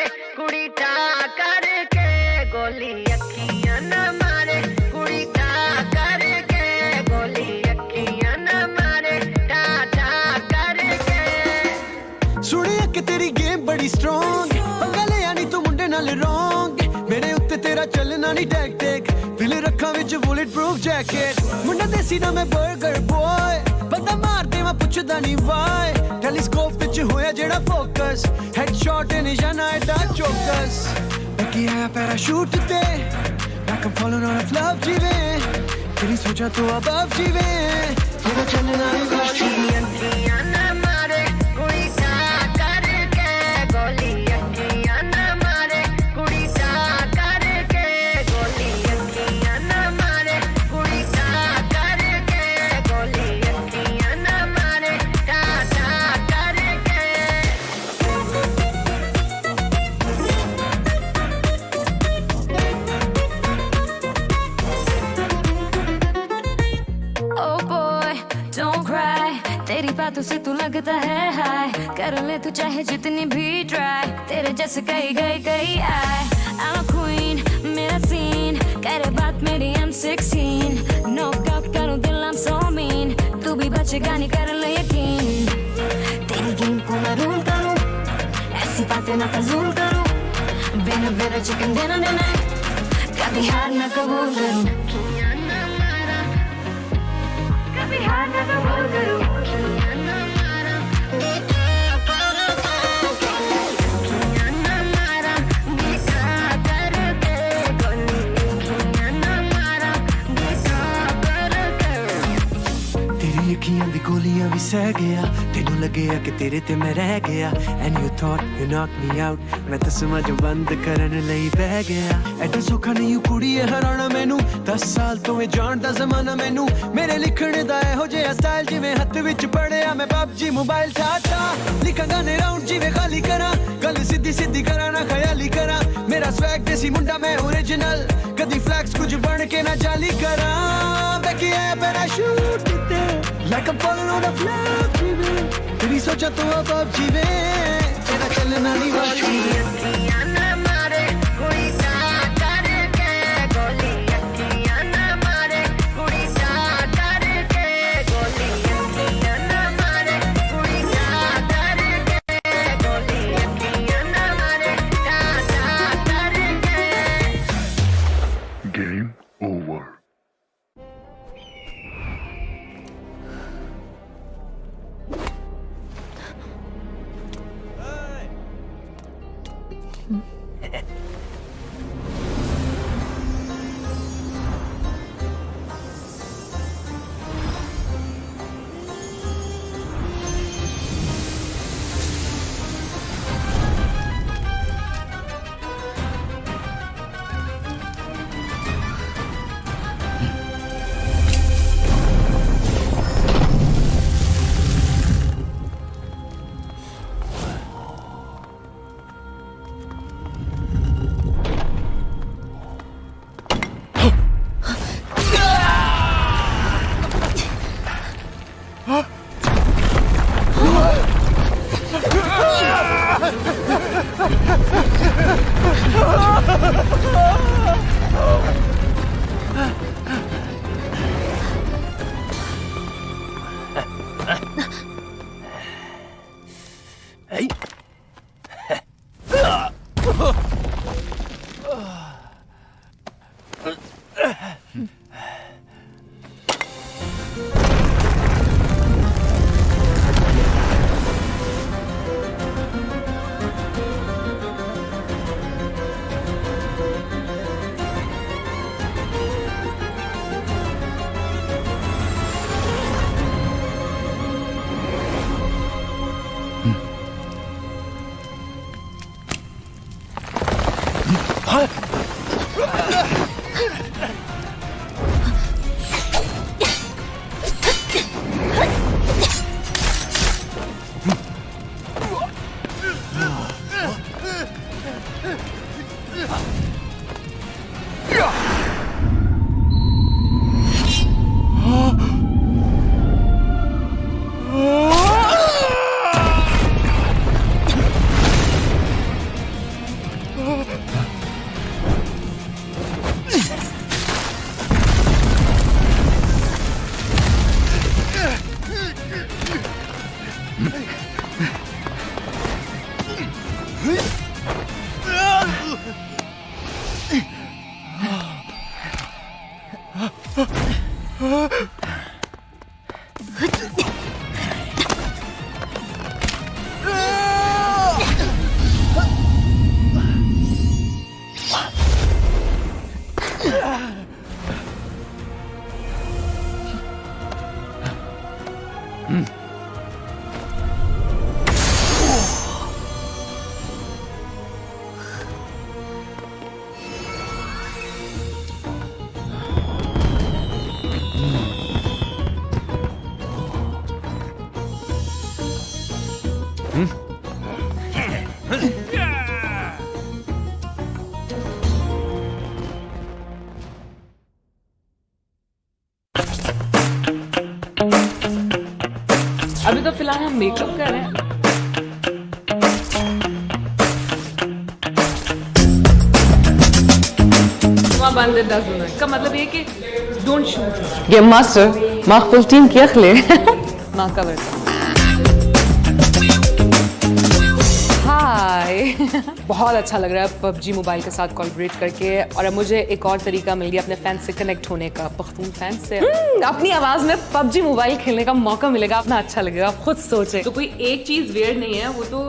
कुड़ी टा करके गोली अखियां न मारे कुड़ी टा करके गोली अखियां न मारे टा टा करके सुनिया कि तेरी गेम बड़ी स्ट्रॉन्ग पंगा ले आनी तू मुंडे नाल रॉन्ग मेरे उत्ते तेरा चलना नहीं टैग टैग दिल रखा विच बुलेट प्रूफ जैकेट मुंडा देसी ना मैं बर्गर बॉय बंदा मार दे मैं पुछदा नहीं वाई टेलीस्कोप विच होया जेड़ा फोकस हेडशॉट निशाना एडा चौकस बाकी आया पैराशूट ते like I'm falling on a flop जीवे तेरी सोचा तो above जीवे तेरा चलना ही गोली अखियां न मारे कुड़ी टा करके गोली अखियां न मारे कुड़ी टा करके गोली अखियां न मारे कुड़ी टा करके गोली अखियां न मारे टा टा करके Oh boy, don't cry. तेरी बातों से तू लगता है हाय कर ले तू चाहे जितनी भी ट्राई तेरे जैसे कई आए I'm a queen, मेरा सीन करे बात मेरी I'm 16 Knockout करूँ दिल I'm so mean तू भी बचेगा नहीं कर ले यकीन तेरी गेम को मैं रूल करूँ ऐसी बातें ना फजूल करूँ बिना चिकन देना कभी हार ना कबूल करूँ कभी हार ना कबूल करूँ तेरी अखियां दी गोलियां भी सह गया तेनू लगेया कि तेरे ते मैं रह गया and you thought you knocked me out मैं तस्मा जो बंद करन लई बह गया एडा सौखा नहीं यू कुड़ीए हराना मैनू 10 साल तो मैं जानदा ज़माना मैनू मेरे लिखण दा एहो जिहा स्टाइल जिवें हत्थ विच पड़िया मैं PUBG मोबाइल ठाठा लिखां गाने राउंड जिवें खाली करा गल सीधी करा ना ख्याली करा मेरा स्वैग देसी मुंडा मैं ओरिजिनल कदी फ्लैक्स कुछ बन के ना जाली करा बैकी है पैराशूट ते like I'm falling on a flap जीवे तेरी सोचा तो अब जीवे तेरा चलना नहीं गोली अखियां न मारे कुड़ी टा करके गोली अखियां न मारे कुड़ी टा करके गोली अखियां न मारे कुड़ी टा करके गोली अखियां न मारे टा टा करके Game over. अभी तो फिलहाल हम मेकअप कर रहे हैं। का मतलब ये कि डोंट शूट। गेम मास्टर माकफुल टीम क्या खले माँ का वर्ता। हाय बहुत अच्छा लग रहा है पबजी मोबाइल के साथ कोलैबोरेट करके, और अब मुझे एक और तरीका मिल गया अपने फैंस से कनेक्ट होने का, पख्तून फैंस से। अपनी आवाज में पबजी मोबाइल खेलने का मौका मिलेगा, अपना अच्छा लगेगा, आप खुद सोचे। तो कोई एक चीज वियर्ड नहीं है, वो तो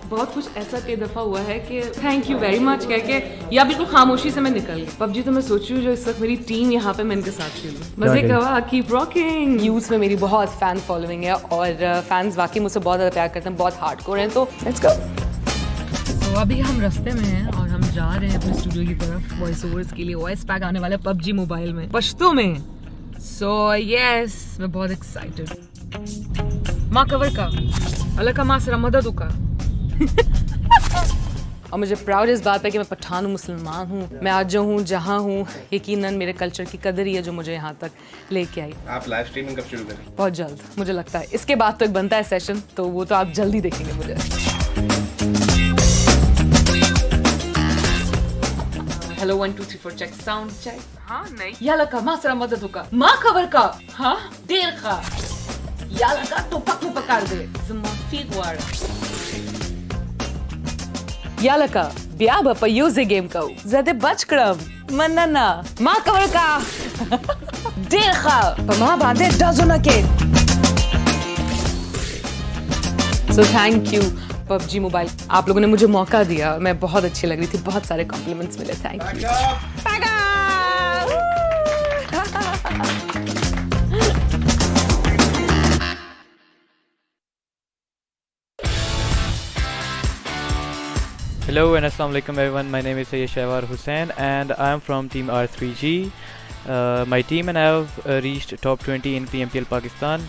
बहुत कुछ ऐसा कई दफा हुआ है कि थैंक यू वेरी मच कह के या बिल्कुल खामोशी से मैं निकल गई। पबजी तो मैं सोच रही हूँ जो इस वक्त मेरी टीम यहाँ पे मैं इनके साथ खेलूँ, मजे का। Keep rocking. यूथ में मेरी बहुत फैन फॉलोइंग है और फैंस वाकई मुझसे बहुत ज्यादा प्यार करते हैं, बहुत हार्डकोर हैं। तो लेट्स गो। तो अभी हम रास्ते में हैं और हम जा रहे हैं अपने स्टूडियो की तरफ वॉइस ओवर्स के लिए। वॉइस पैक आने वाला है पबजी मोबाइल में पश्तो में। सो यस मैं बहुत एक्साइटेड। माँ कवर का अल्लाह का माँ सरा मदद का और मुझे प्राउड इस बात पे कि मैं पठान हूँ, मुसलमान हूँ। मैं आज जो हूँ जहाँ हूँ यकीनन मेरे कल्चर की कदर ही है जो मुझे यहाँ तक लेके आई। आप लाइव स्ट्रीमिंग कब शुरू करें? बहुत जल्द मुझे लगता है। इसके बाद तो एक बनता है सेशन, तो वो तो आप जल्दी देखेंगे मुझे। Hello 1 2 3 4 check sound check. हाँ नहीं याला का माँ सरा मदद का माँ खबर का हाँ देर का याला का तो पक पकार दे ज़माफी वार याला का ब्याह बप्पा यूज़े गेम का ज़्यादा बचक्रम मनना माँ खबर का देर का पमा बांधे डज़ों के। So thank you PUBG mobile, आप लोगों ने मुझे मौका दिया, मैं बहुत अच्छी लग रही थी, बहुत सारे कॉम्प्लीमेंट्स मिले। Thank you. Hello and assalamu alaikum everyone, my name is Shahwar Hussain and I am from team R3G. My team and I have reached top 20 in PMPL Pakistan.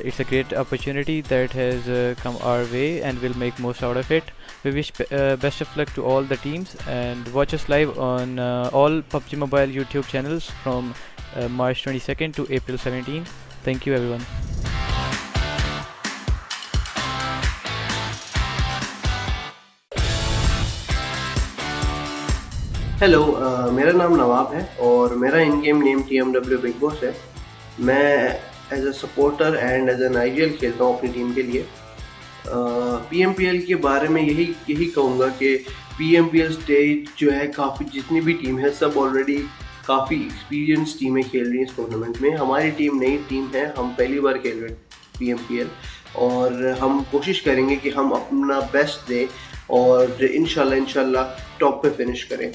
It's a great opportunity that has come our way and we'll make most out of it. We wish best of luck to all the teams and watch us live on all PUBG Mobile YouTube channels from March 22nd to April 17. Thank you everyone. Hello मेरा नाम नवाब है और मेरा इन game name TmwEsports है। मैं as a supporter and as an ideal खेलता हूँ अपनी टीम के लिए। PMPL के बारे में यही कहूँगा कि PMPL स्टेज जो है काफ़ी जितनी भी टीम है सब ऑलरेडी काफ़ी एक्सपीरियंस टीमें खेल रही हैं इस टूर्नामेंट में। हमारी टीम नई टीम है, हम पहली बार खेल रहे हैं PMPL और हम कोशिश करेंगे कि हम अपना बेस्ट दें और इंशाल्लाह टॉप पे फिनिश करें।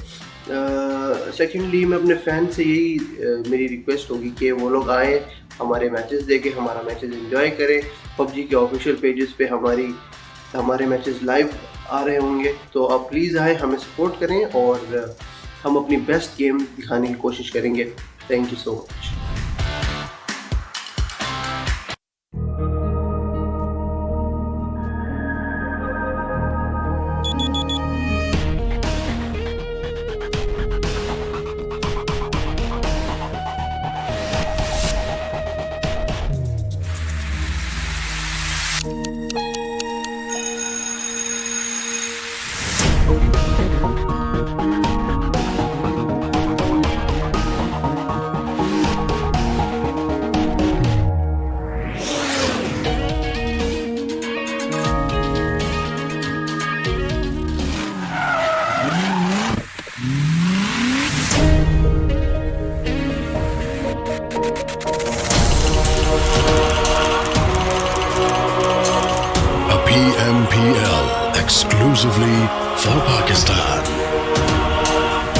सेकेंडली मैं अपने फैन से यही मेरी रिक्वेस्ट होगी कि वो लोग आए हमारे मैचेस देखें, हमारा मैचेस एंजॉय करें। पबजी के ऑफिशियल पेजेस पे हमारे मैचेस लाइव आ रहे होंगे, तो आप प्लीज़ आए, हमें सपोर्ट करें और हम अपनी बेस्ट गेम दिखाने की कोशिश करेंगे। Thank you so much. Battleground.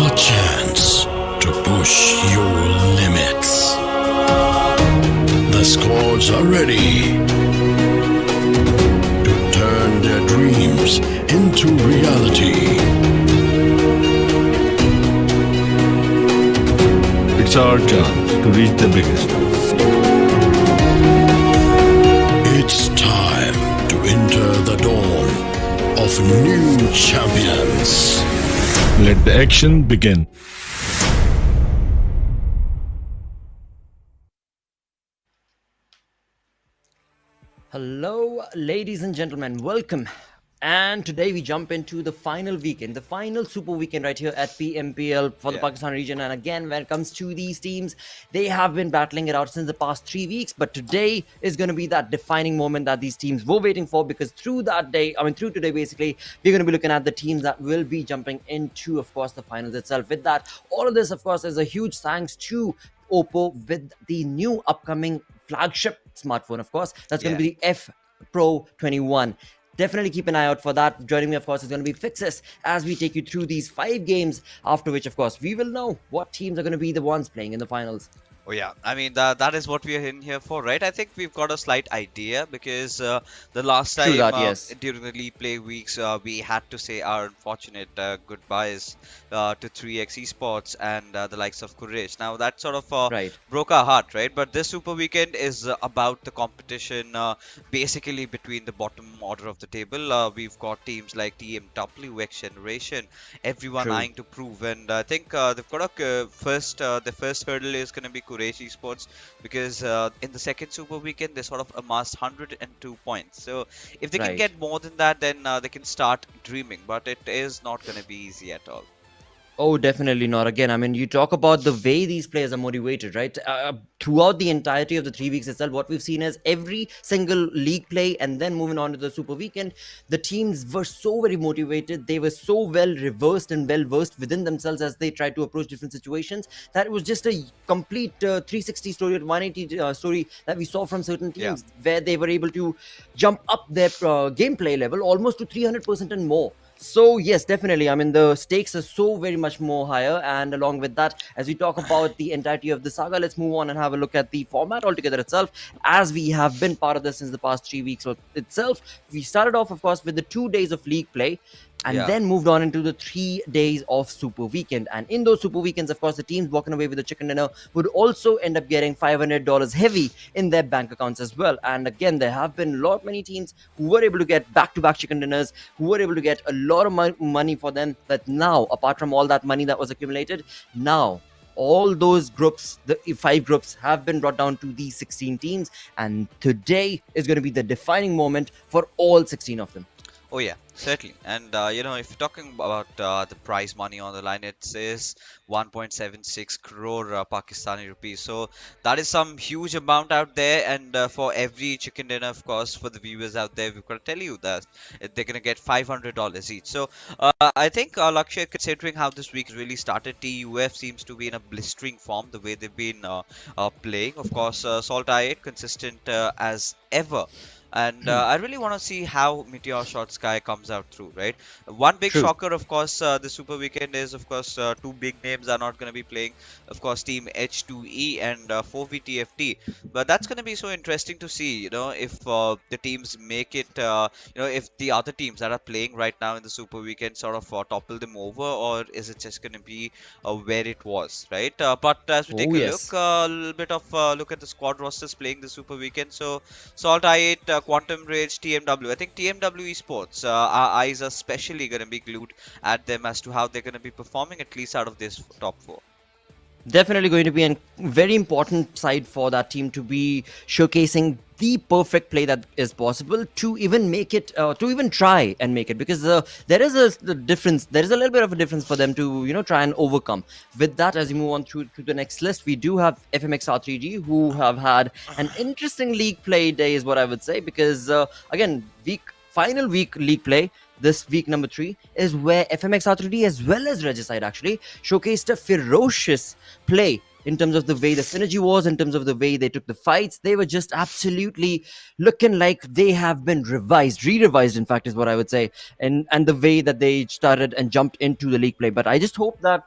A chance to push your limits. The squads are ready to turn their dreams into reality. It's our chance to reach the biggest. It's time to enter the dawn of new champions. Let the action begin. Hello, ladies and gentlemen, welcome. And today we jump into the final weekend, the final super weekend right here at PMPL for the Pakistan region. And again, when it comes to these teams, they have been battling it out since the past 3 weeks. But today is going to be that defining moment that these teams were waiting for, because through today, basically, we're going to be looking at the teams that will be jumping into, of course, the finals itself. With that, all of this, of course, is a huge thanks to Oppo with the new upcoming flagship smartphone, of course. That's going to be the F Pro 21. Definitely keep an eye out for that. Joining me, of course, is going to be Fixes as we take you through these 5 games, after which, of course, we will know what teams are going to be the ones playing in the finals. Oh yeah, I mean that is what we are in here for, right? I think we've got a slight idea because the last time during the league play weeks we had to say our unfortunate goodbyes to 3x Esports and the likes of Quraysh. Now that sort of broke our heart, right? But this Super Weekend is about the competition basically between the bottom order of the table. We've got teams like TmwEsports, XGeneration, everyone eyeing to prove, and I think they've got a the first hurdle is going to be Quraysh Esports, because in the second Super Weekend they sort of amassed 102 points. So if they can get more than that, then they can start dreaming, but it is not going to be easy at all. Oh, definitely not. Again, I mean, you talk about the way these players are motivated, right? Throughout the entirety of the 3 weeks itself, what we've seen is every single league play, and then moving on to the Super Weekend, the teams were so very motivated. They were so well reversed and well versed within themselves as they tried to approach different situations, that it was just a complete 360 story or 180 story that we saw from certain teams, where they were able to jump up their gameplay level almost to 300% and more. So yes, definitely. I mean, the stakes are so very much more higher. And along with that, as we talk about the entirety of the saga, let's move on and have a look at the format altogether itself, as we have been part of this since the past 3 weeks itself. We started off, of course, with the 2 days of league play, and then moved on into the 3 days of Super Weekend. And in those Super Weekends, of course, the teams walking away with the chicken dinner would also end up getting $500 heavy in their bank accounts as well. And again, there have been many teams who were able to get back-to-back chicken dinners, who were able to get a lot of money for them, that now, apart from all that money that was accumulated, now all those groups, the 5 groups, have been brought down to these 16 teams. And today is going to be the defining moment for all 16 of them. Oh yeah, certainly. And if you're talking about the prize money on the line, it says 1.76 crore Pakistani rupees. So that is some huge amount out there. And for every chicken dinner, of course, for the viewers out there, we've got to tell you that they're going to get $500 each. So I think, Lakshay, considering how this week really started, TUF seems to be in a blistering form the way they've been playing. Of course, SALTxi8 consistent as ever. And I really want to see how MetershotxSKY comes out through, right? One big shocker, of course, the Super Weekend is, of course, 2 big names are not going to be playing. Of course, Team H2E and 4VTFT. But that's going to be so interesting to see, if the teams make it, if the other teams that are playing right now in the Super Weekend sort of topple them over, or is it just going to be where it was, right? But as we take a little bit of look at the squad rosters playing the Super Weekend. So SALTxi8, Quantum Rage, TmW. I think TmwEsports, our eyes are especially going to be glued at them as to how they're going to be performing, at least out of this top 4. Definitely going to be a very important side for that team to be showcasing the perfect play that is possible to even make it, to even try and make it, because there is a difference. There is a little bit of a difference for them to try and overcome. With that, as you move on through to the next list, we do have FMxR3D, who have had an interesting league play day, is what I would say, because again, final week league play. This week number 3 is where FMxR3D as well as Regicide actually showcased a ferocious play in terms of the way the synergy was, in terms of the way they took the fights. They were just absolutely looking like they have been re-revised, in fact, is what I would say, and the way that they started and jumped into the league play. But I just hope that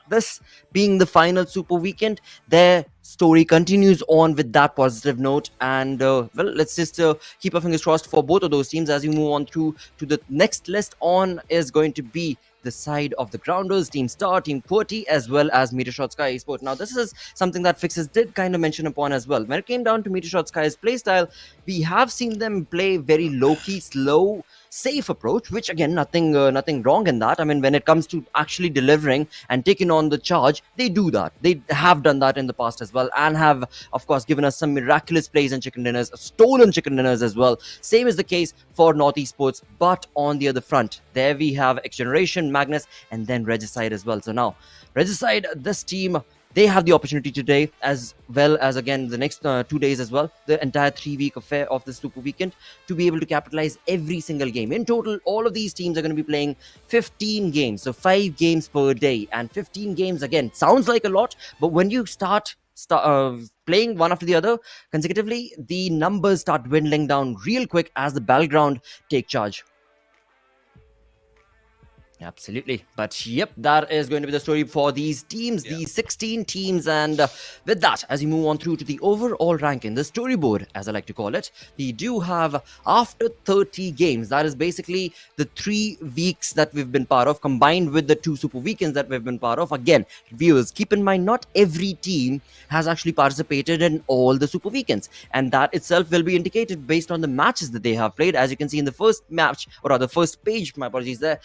this being the final Super Weekend, their story continues on with that positive note. And well, let's just keep our fingers crossed for both of those teams as we move on through to the next list. On is going to be the side of the grounders, Team Star, Team QWERTY, as well as MetershotxSKY Esports. Now, this is something that Fixes did kind of mention upon as well. When it came down to MetershotxSKY's playstyle, we have seen them play very low-key, slow, safe approach, which again, nothing wrong in that. I mean, when it comes to actually delivering and taking on the charge, they do that. They have done that in the past as well, and have, of course, given us some miraculous plays and chicken dinners, stolen chicken dinners as well. Same is the case for North Esports, but on the other front, there we have XGeneration, Magnus, and then Regicide as well. So now, Regicide, this team, they have the opportunity today, as well as again the next 2 days as well, the entire 3-week affair of the Super Weekend, to be able to capitalize every single game. In total, all of these teams are going to be playing 15 games, so 5 games per day. And 15 games, again, sounds like a lot, but when you start playing one after the other consecutively, the numbers start dwindling down real quick as the Battleground take charge. Absolutely. But yep, that is going to be the story for these teams, these 16 teams. And with that, as we move on through to the overall ranking, the storyboard, as I like to call it, we do have, after 30 games, that is basically the 3 weeks that we've been part of, combined with the 2 Super Weekends that we've been part of. Again, viewers, keep in mind, not every team has actually participated in all the Super Weekends. And that itself will be indicated based on the matches that they have played. As you can see in the first match, or rather first page, my apologies there,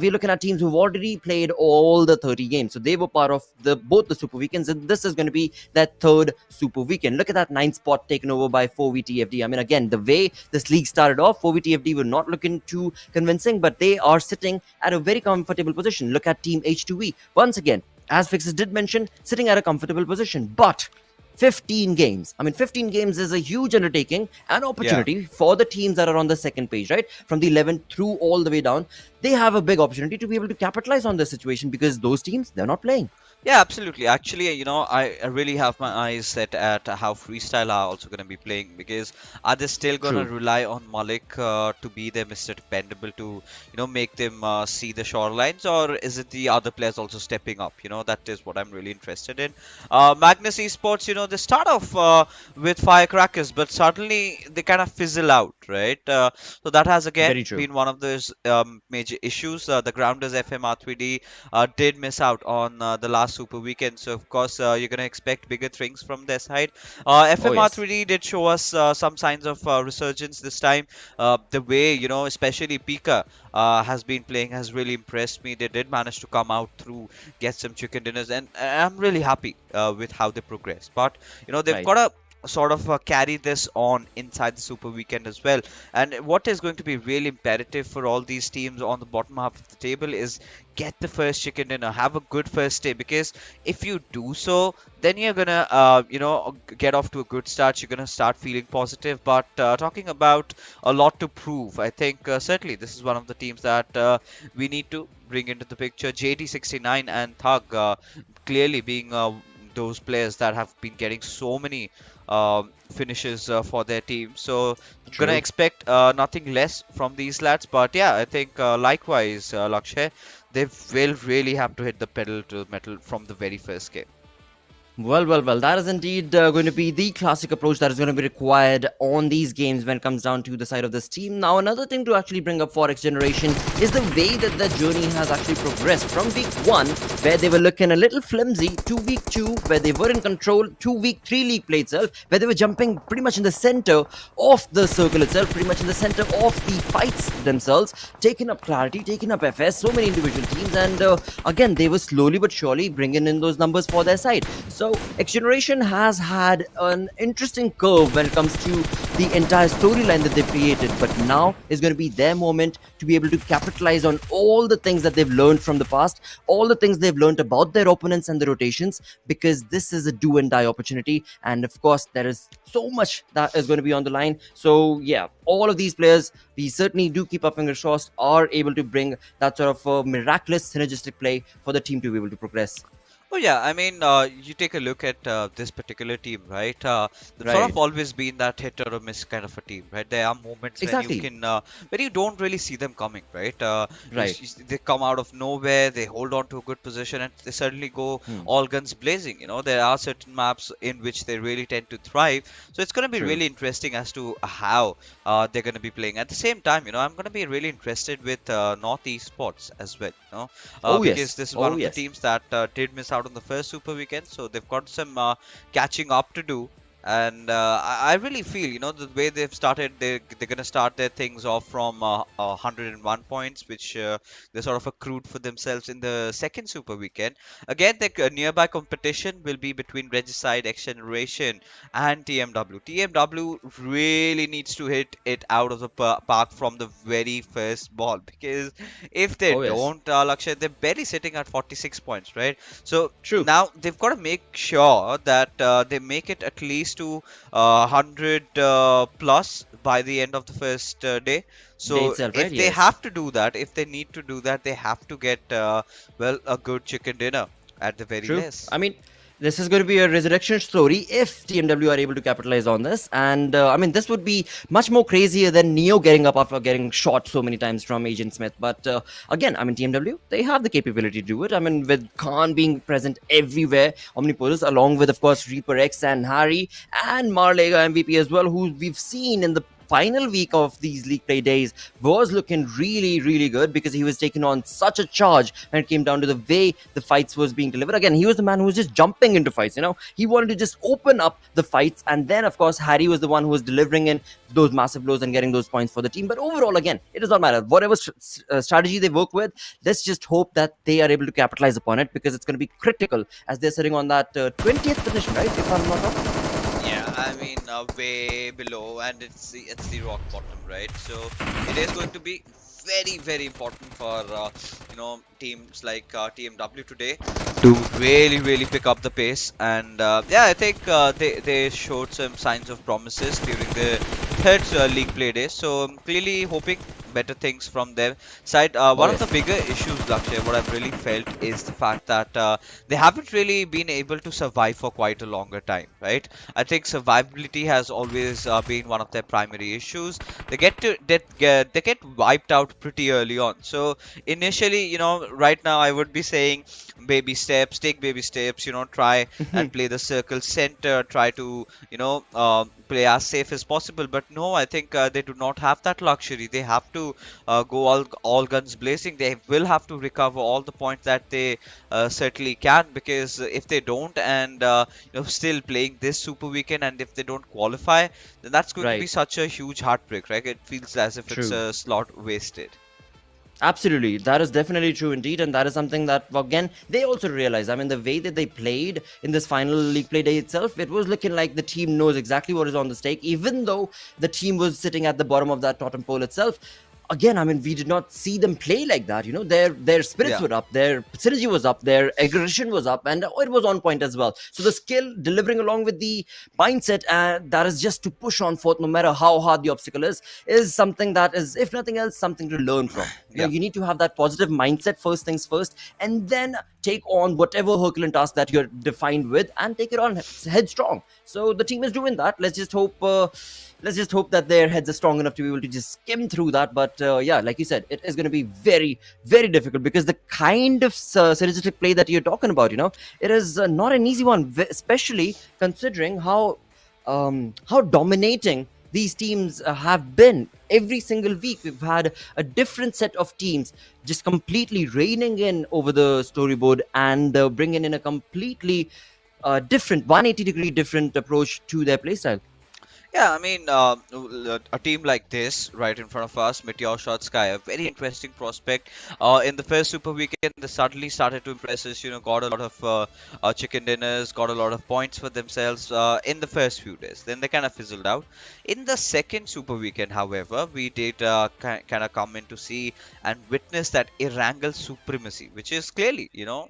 we're looking at teams who've already played all the 30 games. So they were part of both the Super Weekends, and this is going to be their 3rd Super Weekend. Look at that 9th spot taken over by 4VTFD. I mean, again, the way this league started off, 4VTFD were not looking too convincing, but they are sitting at a very comfortable position. Look at Team H2E. Once again, as Fixes did mention, sitting at a comfortable position. But 15 games. I mean, 15 games is a huge undertaking and opportunity for the teams that are on the second page, right? From the 11th through all the way down. They have a big opportunity to be able to capitalize on this situation, because those teams, they're not playing. Yeah, absolutely. Actually, you know, I really have my eyes set at how Freestyle are also going to be playing, because are they still going to rely on Malik to be their Mr. Dependable to, you know, make them see the shorelines, or is it the other players also stepping up? You know, that is what I'm really interested in. Magnus Esports, you know, they start off with firecrackers, but suddenly they kind of fizzle out, right? So that has again been one of those major issues. The Grounders FMR3D did miss out on the last Super Weekend, so of course you're going to expect bigger things from their side. FMR3D did show us some signs of resurgence this time. The way, you know, especially Pika has been playing has really impressed me. They did manage to come out through, get some chicken dinners, and I'm really happy with how they progressed. But you know, they've got to sort of carry this on inside the Super Weekend as well. And what is going to be really imperative for all these teams on the bottom half of the table is get the first chicken dinner, have a good first day, because if you do so, then you're gonna you know, get off to a good start. You're gonna start feeling positive. But talking about a lot to prove, I think certainly this is one of the teams that we need to bring into the picture. JD69 and Thug clearly being those players that have been getting so many finishes for their team. So gonna expect nothing less from these lads. But yeah, I think likewise, Lakshay, they will really have to hit the pedal to the metal from the very first game. Well, that is indeed going to be the classic approach that is going to be required on these games when it comes down to the side of this team. Now, another thing to actually bring up for XGeneration is the way that their journey has actually progressed from week 1, where they were looking a little flimsy, to week 2, where they were in control, to week 3 league play itself, where they were jumping pretty much in the center of the circle itself, pretty much in the center of the fights themselves, taking up Clarity, taking up FS, so many individual teams, and again, they were slowly but surely bringing in those numbers for their side. So XGeneration has had an interesting curve when it comes to the entire storyline that they've created, but now is going to be their moment to be able to capitalize on all the things that they've learned from the past, all the things they've learned about their opponents and the rotations, because this is a do and die opportunity, and of course there is so much that is going to be on the line. So yeah, all of these players, we certainly do keep our fingers crossed, are able to bring that sort of miraculous synergistic play for the team to be able to progress. Oh yeah, I mean, you take a look at this particular team, right? They've sort Right. of always been that hit or a miss kind of a team, right? There are moments Exactly. when you don't really see them coming, right? Right. They come out of nowhere, they hold on to a good position, and they suddenly go Hmm. all guns blazing. You know, there are certain maps in which they really tend to thrive. So it's going to be True. really interesting as to how they're going to be playing. At the same time, you know, I'm going to be really interested with North Esports as well. You know, Oh because yes. this is one Oh of the yes. teams that did miss out on the first Super Weekend, so they've got some catching up to do. And I really feel, you know, the way they've started, they're gonna start their things off from 101 points, which they sort of accrued for themselves in the second Super Weekend. Again, the nearby competition will be between Regicide, XGeneration, and TmW. TmW really needs to hit it out of the park from the very first ball, because if they Oh yes. don't, Lakshay, they're barely sitting at 46 points, right? So True. now they've got to make sure that they make it at least to 100 plus by the end of the first day. Day So itself, right? if they Yes. have to do that, if they need to do that, they have to get well, a good chicken dinner at the very True. least. I mean, this is going to be a resurrection story if TMW are able to capitalize on this. And I mean, this would be much more crazier than Neo getting up after getting shot so many times from Agent Smith. But again, I mean, TMW, they have the capability to do it. I mean, with Khan being present everywhere, Omnipolus, along with, of course, Reaper X and Harry and Marlega MVP as well, who we've seen in the final week of these league play days was looking really, really good because he was taking on such a charge when it came down to the way the fights was being delivered. Again, he was the man who was just jumping into fights, you know, he wanted to just open up the fights. And then, of course, Harry was the one who was delivering in those massive blows and getting those points for the team. But overall, again, it does not matter. Whatever strategy they work with, let's just hope that they are able to capitalize upon it because it's going to be critical as they're sitting on that 20th position, right? If I'm not wrong. Yeah, I mean, way below, and it's the rock bottom, right? So it is going to be very, very important for you know, teams like TMW today to really pick up the pace. And yeah, I think they showed some signs of promises during the third league play day. So I'm clearly hoping better things from their side. One of the bigger issues, Lakshay, what I've really felt is the fact that they haven't really been able to survive for quite a longer time, right? I think survivability has always been one of their primary issues. They get wiped out pretty early on. So initially, you know, right now I would be saying baby steps, take baby steps, you know, try and play the circle center, try to, you know, play as safe as possible. But no, I think they do not have that luxury. They have to go all guns blazing. They will have to recover all the points that they certainly can, because if they don't, and you know, still playing this Super Weekend, and if they don't qualify, then that's going to be Right. such a huge heartbreak, right? It feels as if it's True. a slot wasted. Absolutely, that is definitely true indeed, and that is something that again they also realize. I mean, the way that they played in this final league play day itself, it was looking like the team knows exactly what is on the stake, even though the team was sitting at the bottom of that totem pole itself. Again, I mean, we did not see them play like that. You know, their spirits Yeah. were up, their synergy was up, their aggression was up, and it was on point as well. So the skill delivering along with the mindset, and that is just to push on forth, no matter how hard the obstacle is something that is, if nothing else, something to learn from. You know, Yeah. you need to have that positive mindset first things first, and then take on whatever Herculean task that you're defined with, and take it on headstrong. So the team is doing that. Let's just hope that their heads are strong enough to be able to just skim through that. But yeah, like you said, it is going to be very, very difficult because the kind of synergistic play that you're talking about, you know, it is not an easy one, especially considering how dominating these teams have been. Every single week we've had a different set of teams just completely reigning in over the storyboard and bringing in a completely different 180-degree different approach to their playstyle. Yeah, I mean, a team like this right in front of us, MetershotxSKY, a very interesting prospect. In the first Super Weekend, they suddenly started to impress us. You know, got a lot of chicken dinners, got a lot of points for themselves in the first few days. Then they kind of fizzled out. In the second Super Weekend, however, we did kind of come in to see and witness that Erangel supremacy, which is clearly, you know,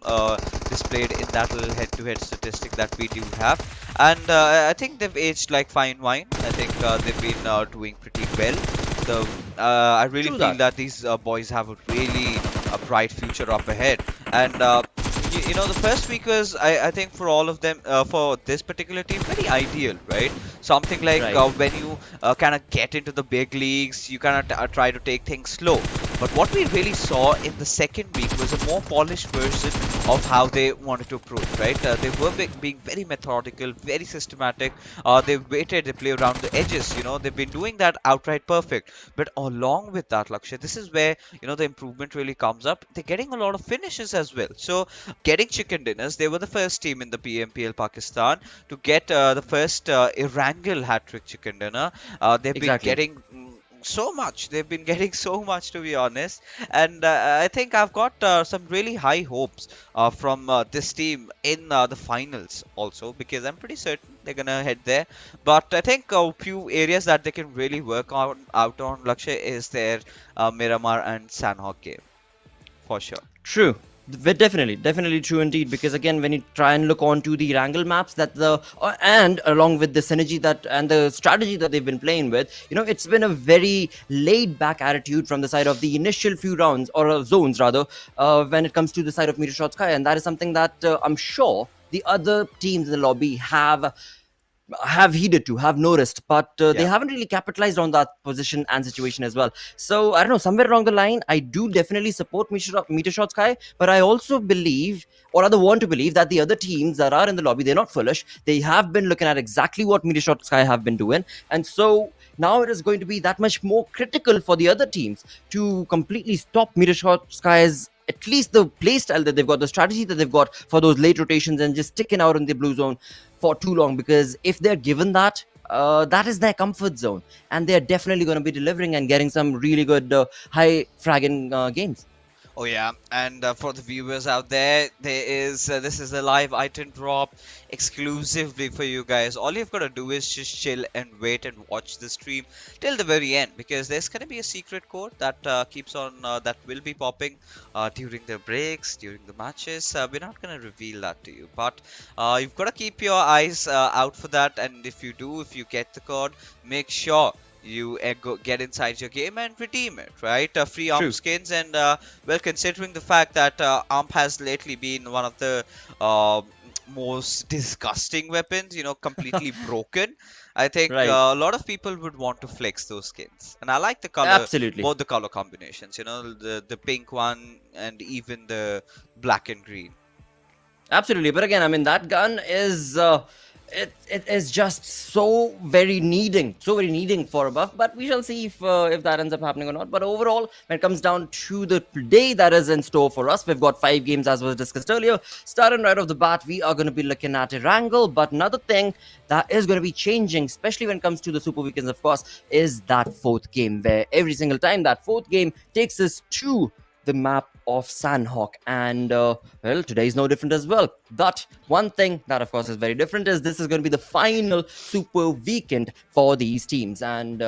displayed in that little head-to-head statistic that we do have. And I think they've aged like fine wine. I think they've been doing pretty well. I really True feel that. that these boys have a really bright future up ahead. And you know, the first week was, I think, for all of them, for this particular team, very ideal, right? Something like Right. when you kind of get into the big leagues, you kind of try to take things slow. But what we really saw in the second week was a more polished version of how they wanted to approach, right? They were being very methodical, very systematic. They waited, they play around the edges, you know, they've been doing that outright perfect. But along with that, Lakshya, this is where, you know, the improvement really comes up. They're getting a lot of finishes as well. So, getting chicken dinners, they were the first team in the PMPL Pakistan to get the first Erangel hat-trick chicken dinner. They've been Exactly. getting so much. They've been getting so much, to be honest. And I think I've got some really high hopes from this team in the finals also, because I'm pretty certain they're gonna head there. But I think a few areas that they can really work on out on, Lakshya, is their Miramar and Sanhok game, for sure. True. Definitely true indeed. Because again, when you try and look onto the Erangel maps, that and along with the synergy that and the strategy that they've been playing with, you know, it's been a very laid back attitude from the side of the initial few rounds or zones rather, when it comes to the side of MetershotxSKY, and that is something that I'm sure the other teams in the lobby have heeded to, have noticed, but they Yeah. haven't really capitalized on that position and situation as well. So I don't know, somewhere along the line, I do definitely support MetershotxSKY, but I also believe, or rather want to believe, that the other teams that are in the lobby, they're not foolish. They have been looking at exactly what MetershotxSKY have been doing, and so now it is going to be that much more critical for the other teams to completely stop MetershotxSKY's, at least the playstyle that they've got, the strategy that they've got for those late rotations and just sticking out in the blue zone for too long. Because if they're given that, that is their comfort zone, and they're definitely going to be delivering and getting some really good high fragging games. Oh yeah, and for the viewers out there, this is a live item drop exclusively for you guys. All you've got to do is just chill and wait and watch the stream till the very end, because there's gonna be a secret code that keeps on that will be popping during the breaks, during the matches. We're not gonna reveal that to you, but you've got to keep your eyes out for that. And if you get the code, make sure you get inside your game and redeem it, right? Free AMP True. skins, and well, considering the fact that AMP has lately been one of the most disgusting weapons, you know, completely broken, I think Right. a lot of people would want to flex those skins. And I like the color, Absolutely. both the color combinations, you know, the pink one and even the black and green. Absolutely, but again, I mean, that gun is it is just so very needing for a buff. But we shall see if that ends up happening or not. But overall, when it comes down to the day that is in store for us, we've got 5 games as was discussed earlier. Starting right off the bat, we are going to be looking at Erangel. But another thing that is going to be changing, especially when it comes to the Super Weekends, of course, is that 4th game, where every single time that 4th game takes us to the map of Sanhok. And well, today is no different as well. But one thing that of course is very different is this is going to be the final Super Weekend for these teams. And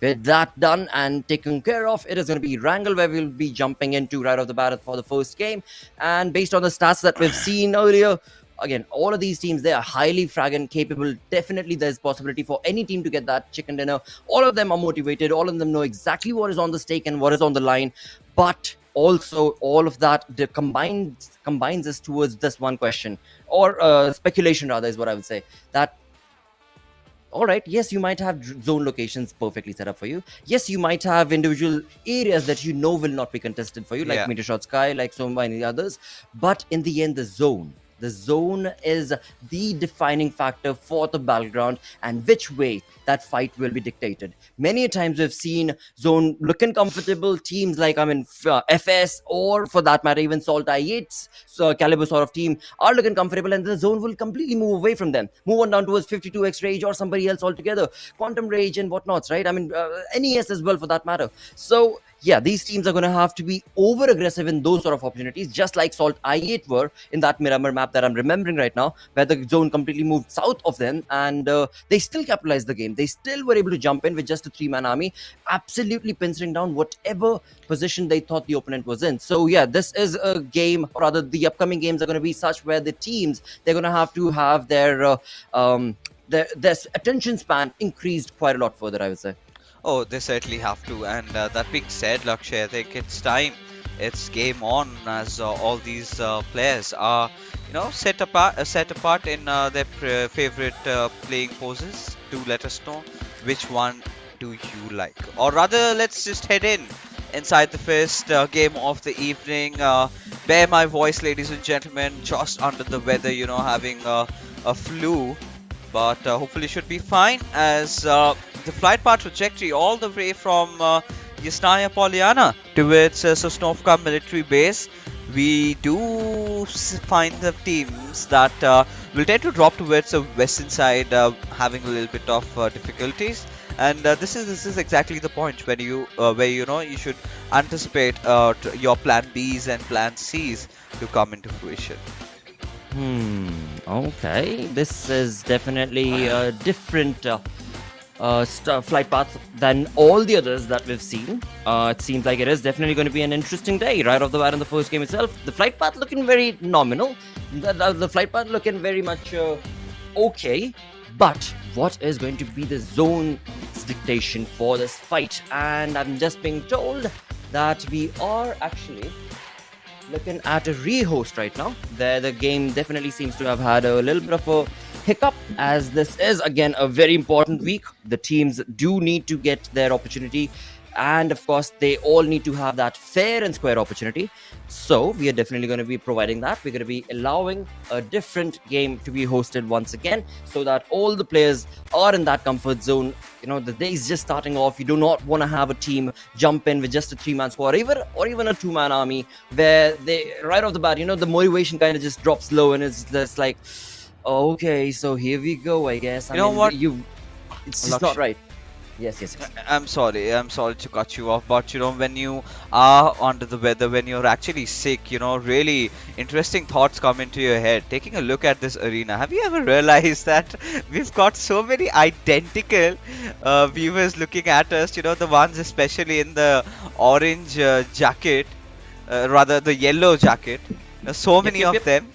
with that done and taken care of, it is going to be Erangel, where we'll be jumping into right off the bat for the first game. And based on the stats that we've seen earlier, again, all of these teams, they are highly fragant capable. Definitely there's possibility for any team to get that chicken dinner. All of them are motivated, all of them know exactly what is on the stake and what is on the line. But also all of that combines us towards this one question, or speculation rather, is what I would say. That, all right, yes, you might have zone locations perfectly set up for you. Yes, you might have individual areas that you know will not be contested for you, like Yeah. MetershotxSKY, like so many others. But in the end, the zone is the defining factor for the battleground, and which way that fight will be dictated. Many times we've seen zone looking comfortable, teams like, I mean, FS, or for that matter even SALTxi8's caliber sort of team are looking comfortable, and the zone will completely move away from them, move on down towards 52x Rage or somebody else altogether, Quantum Rage and whatnots, right? I mean, NES as well for that matter. So yeah, these teams are going to have to be over aggressive in those sort of opportunities, just like SALTxi8 were in that Miramar map that I'm remembering right now, where the zone completely moved south of them, and they still capitalized the game. They still were able to jump in with just a 3-man army, absolutely pincering down whatever position they thought the opponent was in. So yeah, this is a game, or rather the upcoming games are going to be such where the teams, they're going to have their attention span increased quite a lot further, I would say. Oh, they certainly have to. And that being said, Lakshay, I think it's time it's game on, as all these players are, set apart in their favorite playing poses. Do let us know which one do you like, or rather, let's just head inside the first game of the evening. Bear my voice, ladies and gentlemen, just under the weather, having a flu, but hopefully should be fine, as the flight path trajectory all the way from Yasnaya Polyana towards Sosnovka military base, we do find the teams that will tend to drop towards the western side, having a little bit of difficulties. And this is exactly the point when where you should anticipate your plan Bs and plan Cs to come into fruition. Okay, this is definitely a different flight path than all the others that we've seen. It seems like it is definitely going to be an interesting day right off the bat in the first game itself. The flight path looking very nominal. The flight path looking very much okay. But what is going to be the zone's dictation for this fight? And I'm just being told that we are actually looking at a rehost right now. The game definitely seems to have had a little bit of a hiccup, as this is again a very important week. The teams do need to get their opportunity, and of course they all need to have that fair and square opportunity. So we are definitely going to be providing that. We're going to be allowing a different game to be hosted once again, so that all the players are in that comfort zone. The day is just starting off. You do not want to have a team jump in with just a 3-man squad, or even a 2-man army, where they right off the bat, the motivation kind of just drops low, and it's just like, okay, so here we go, I guess. It's just not right. Yes. I'm sorry to cut you off, but when you are under the weather, when you're actually sick, really interesting thoughts come into your head. Taking a look at this arena, have you ever realized that we've got so many identical viewers looking at us? The ones especially in the orange jacket, rather the yellow jacket. So many of them.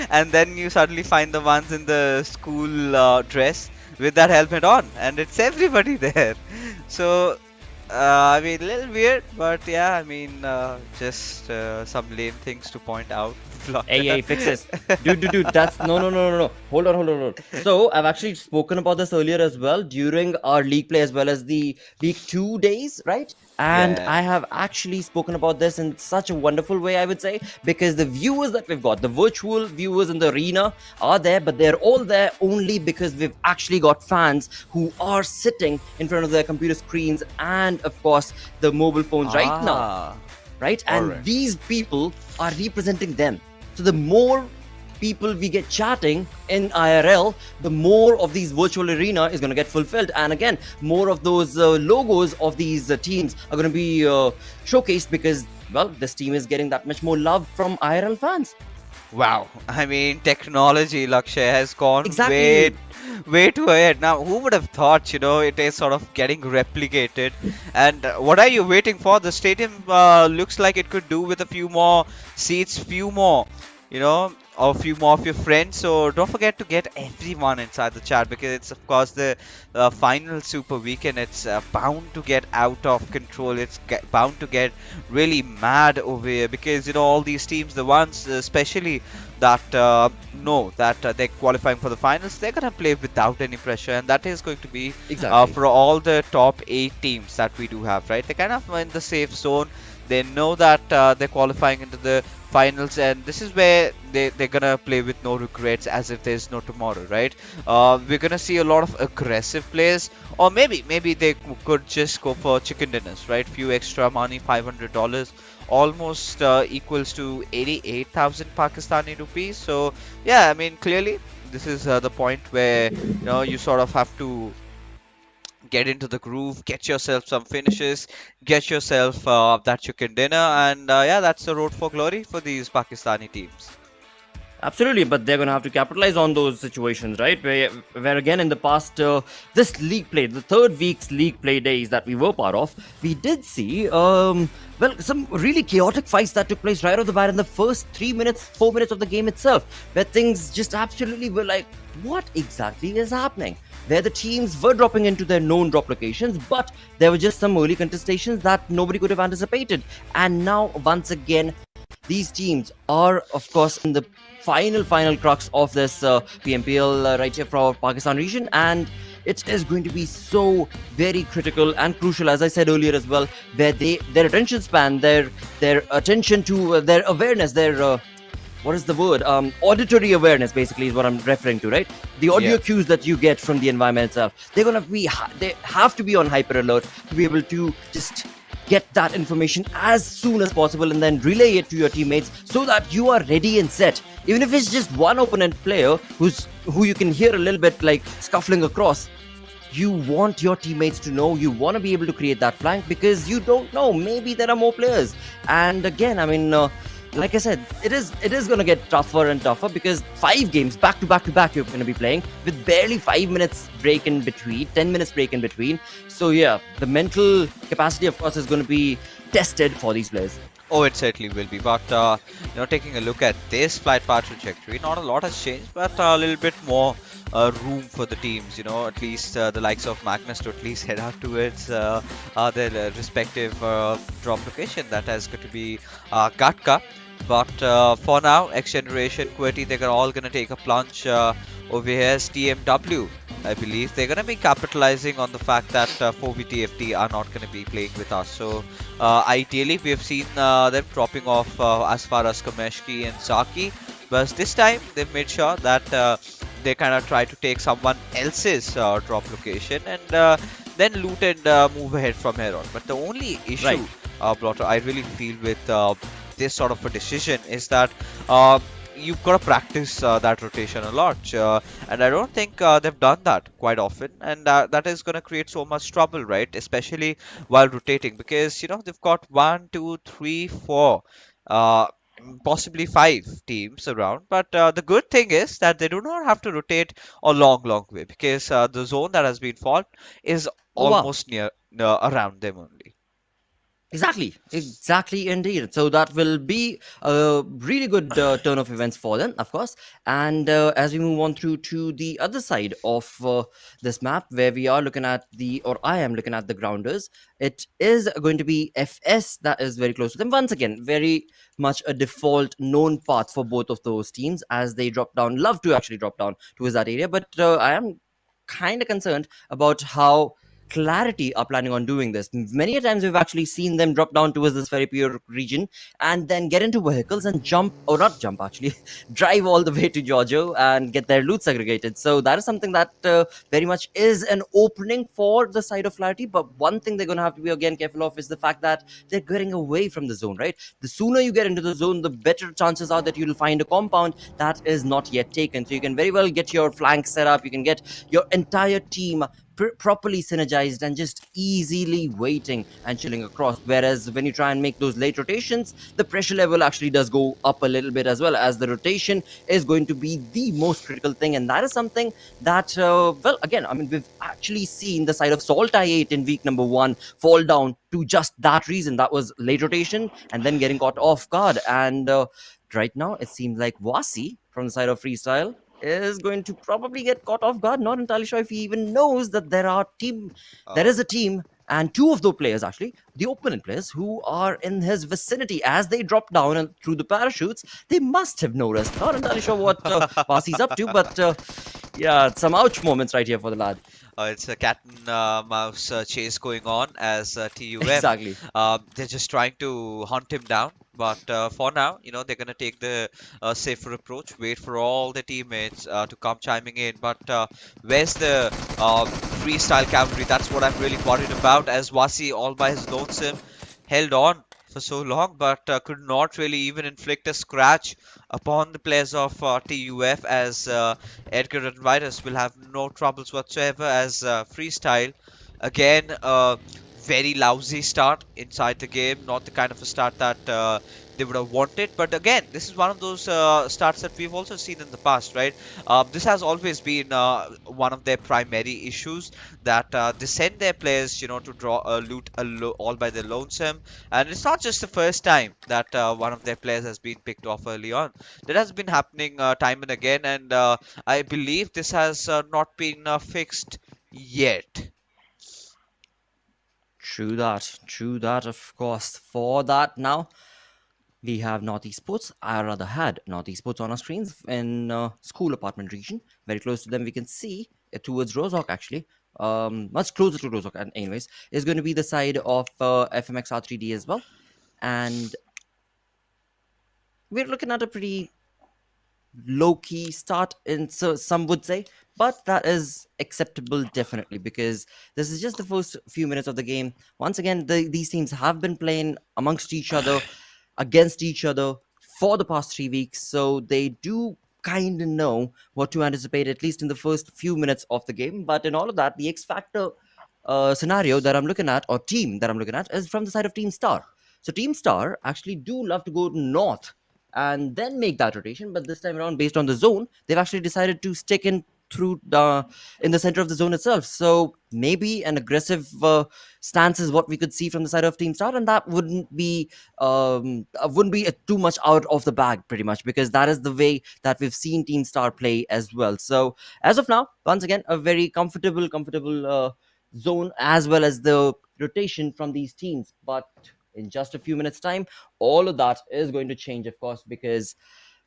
And then you suddenly find the ones in the school dress with that helmet on, and it's everybody there. So a little weird, but yeah, just some lame things to point out. Hey, fix this. Dude, that's no. Hold on. So I've actually spoken about this earlier as well during our league play as well as the League 2 days, right? And Yeah. I have actually spoken about this in such a wonderful way, I would say, because the viewers that we've got, the virtual viewers in the arena are there, but they're all there only because we've actually got fans who are sitting in front of their computer screens and, of course, the mobile phones right now. Right? And Alright. these people are representing them. So the more people we get chatting in IRL, the more of these virtual arena is going to get fulfilled. And again, more of those logos of these teams are going to be showcased because, well, this team is getting that much more love from IRL fans. Wow, technology, Lakshay, has gone Exactly. way too ahead. Now, who would have thought, it is sort of getting replicated? And what are you waiting for? The stadium looks like it could do with a few more seats, few more, or a few more of your friends. So don't forget to get everyone inside the chat, because it's, of course, the final Super Weekend. It's bound to get out of control. It's bound to get really mad over here, because all these teams, the ones especially that know that they're qualifying for the finals, they're gonna play without any pressure, and that is going to be Exactly. for all the top 8 teams that we do have, right? They're kind of in the safe zone. They know that they're qualifying into the finals, and this is where they're gonna play with no regrets, as if there's no tomorrow, right? We're gonna see a lot of aggressive players, or maybe they could just go for chicken dinners, right? Few extra money, $500, almost equals to 88,000 Pakistani rupees. So yeah, clearly this is the point where you sort of have to get into the groove, get yourself some finishes, get yourself that chicken dinner, and yeah, that's the road for glory for these Pakistani teams. Absolutely, but they're going to have to capitalize on those situations, right? Where again, in the past, this league play, the third week's league play days that we were part of, we did see, well, some really chaotic fights that took place right off the bat in the first 3 minutes, 4 minutes of the game itself, where things just absolutely were like, what exactly is happening? Where the teams were dropping into their known drop locations, but there were just some early contestations that nobody could have anticipated. And now, once again, these teams are, of course, in the final crux of this PMPL right here for Pakistan region, and it is going to be so very critical and crucial, as I said earlier as well, where their attention span, their attention to their awareness, their what is the word? Auditory awareness, basically, is what I'm referring to, right? The audio cues that you get from the environment itself, they have to be on hyper alert to be able to just get that information as soon as possible and then relay it to your teammates so that you are ready and set. Even if it's just one opponent player who you can hear a little bit like scuffling across, you want your teammates to know, you want to be able to create that flank, because you don't know, maybe there are more players. And again, I mean, like I said, it is going to get tougher and tougher, because 5 games back to back you're going to be playing with barely 5 minutes break in between, 10 minutes break in between. So yeah, the mental capacity, of course, is going to be tested for these players. Oh, it certainly will be. But taking a look at this flight path trajectory, not a lot has changed, but a little bit more room for the teams. At least the likes of Magnus to at least head out towards their respective drop location. That is going to be Gatka. But for now, XGeneration, QWERTY, they're all going to take a plunge over here as TMW. I believe they're going to be capitalizing on the fact that 4VTFT are not going to be playing with us. So ideally, we have seen them dropping off as far as SKY and Zaki. But this time, they've made sure that they kind of try to take someone else's drop location and then loot and move ahead from here on. But the only issue, Blotter, I really feel with this sort of a decision is that you've got to practice that rotation a lot, and I don't think they've done that quite often, and that is going to create so much trouble, right? Especially while rotating, because they've got 1, 2, 3, 4, possibly 5 teams around. But the good thing is that they do not have to rotate a long way, because the zone that has been formed is almost near around them only. Exactly indeed. So that will be a really good turn of events for them, of course. And as we move on through to the other side of this map, where we are looking at I am looking at the grounders, it is going to be FS that is very close to them. Once again, very much a default known path for both of those teams as they love to actually drop down towards that area. But I am kind of concerned about how Clarity are planning on doing this. Many a times we've actually seen them drop down towards this very pure region and then get into vehicles and drive all the way to Giorgio and get their loot segregated. So that is something that very much is an opening for the side of Clarity. But one thing they're going to have to be again careful of is the fact that they're getting away from the zone, right? The sooner you get into the zone, the better chances are that you'll find a compound that is not yet taken. So you can very well get your flank set up, you can get your entire team properly synergized and just easily waiting and chilling across. Whereas when you try and make those late rotations, the pressure level actually does go up a little bit, as well as the rotation is going to be the most critical thing. And that is something that, well, again, I mean, we've actually seen the side of SALTxi8 in week number 1 fall down to just that reason. That was late rotation and then getting caught off guard. And right now, it seems like Wasi from the side of Freestyle is going to probably get caught off guard. Not entirely sure if he even knows that there is a team, and 2 of those players, actually, the opponent players, who are in his vicinity as they drop down and through the parachutes. They must have noticed. Not entirely sure what Wasi's up to, but yeah, some ouch moments right here for the lad. It's a cat and mouse chase going on as TUF. Exactly. They're just trying to hunt him down. But for now, they're going to take the safer approach, wait for all the teammates to come chiming in. But where's the freestyle cavalry? That's what I'm really worried about, as Wasi all by his lonesome held on for so long, but could not really even inflict a scratch upon the players of TUF, as Edgar and Virus will have no troubles whatsoever, as Freestyle, again, very lousy start inside the game, not the kind of a start that they would have wanted. But again, this is one of those starts that we've also seen in the past, right? This has always been one of their primary issues, that they send their players, to draw loot all by their lonesome. And it's not just the first time that one of their players has been picked off early on. That has been happening time and again, and I believe this has not been fixed yet. True that. True that, of course. For that, now we have North Esports. I rather had North Esports on our screens in school apartment region. Very close to them, we can see towards Rozhok actually. Much closer to Rozhok, and anyways, is going to be the side of FMxR3D as well. And we're looking at a pretty low-key start, in so some would say, but that is acceptable definitely, because this is just the first few minutes of the game. Once again, these teams have been playing amongst each other, against each other for the past 3 weeks, so they do kind of know what to anticipate, at least in the first few minutes of the game. But in all of that, the X Factor scenario that I'm looking at, or team that I'm looking at, is from the side of Team Star. So Team Star actually do love to go north and then make that rotation, but this time around, based on the zone, they've actually decided to stick in through in the center of the zone itself. So maybe an aggressive stance is what we could see from the side of Team Star, and that wouldn't be too much out of the bag, pretty much, because that is the way that we've seen Team Star play as well. So as of now, once again, a very comfortable zone, as well as the rotation from these teams. But in just a few minutes time, all of that is going to change, of course, because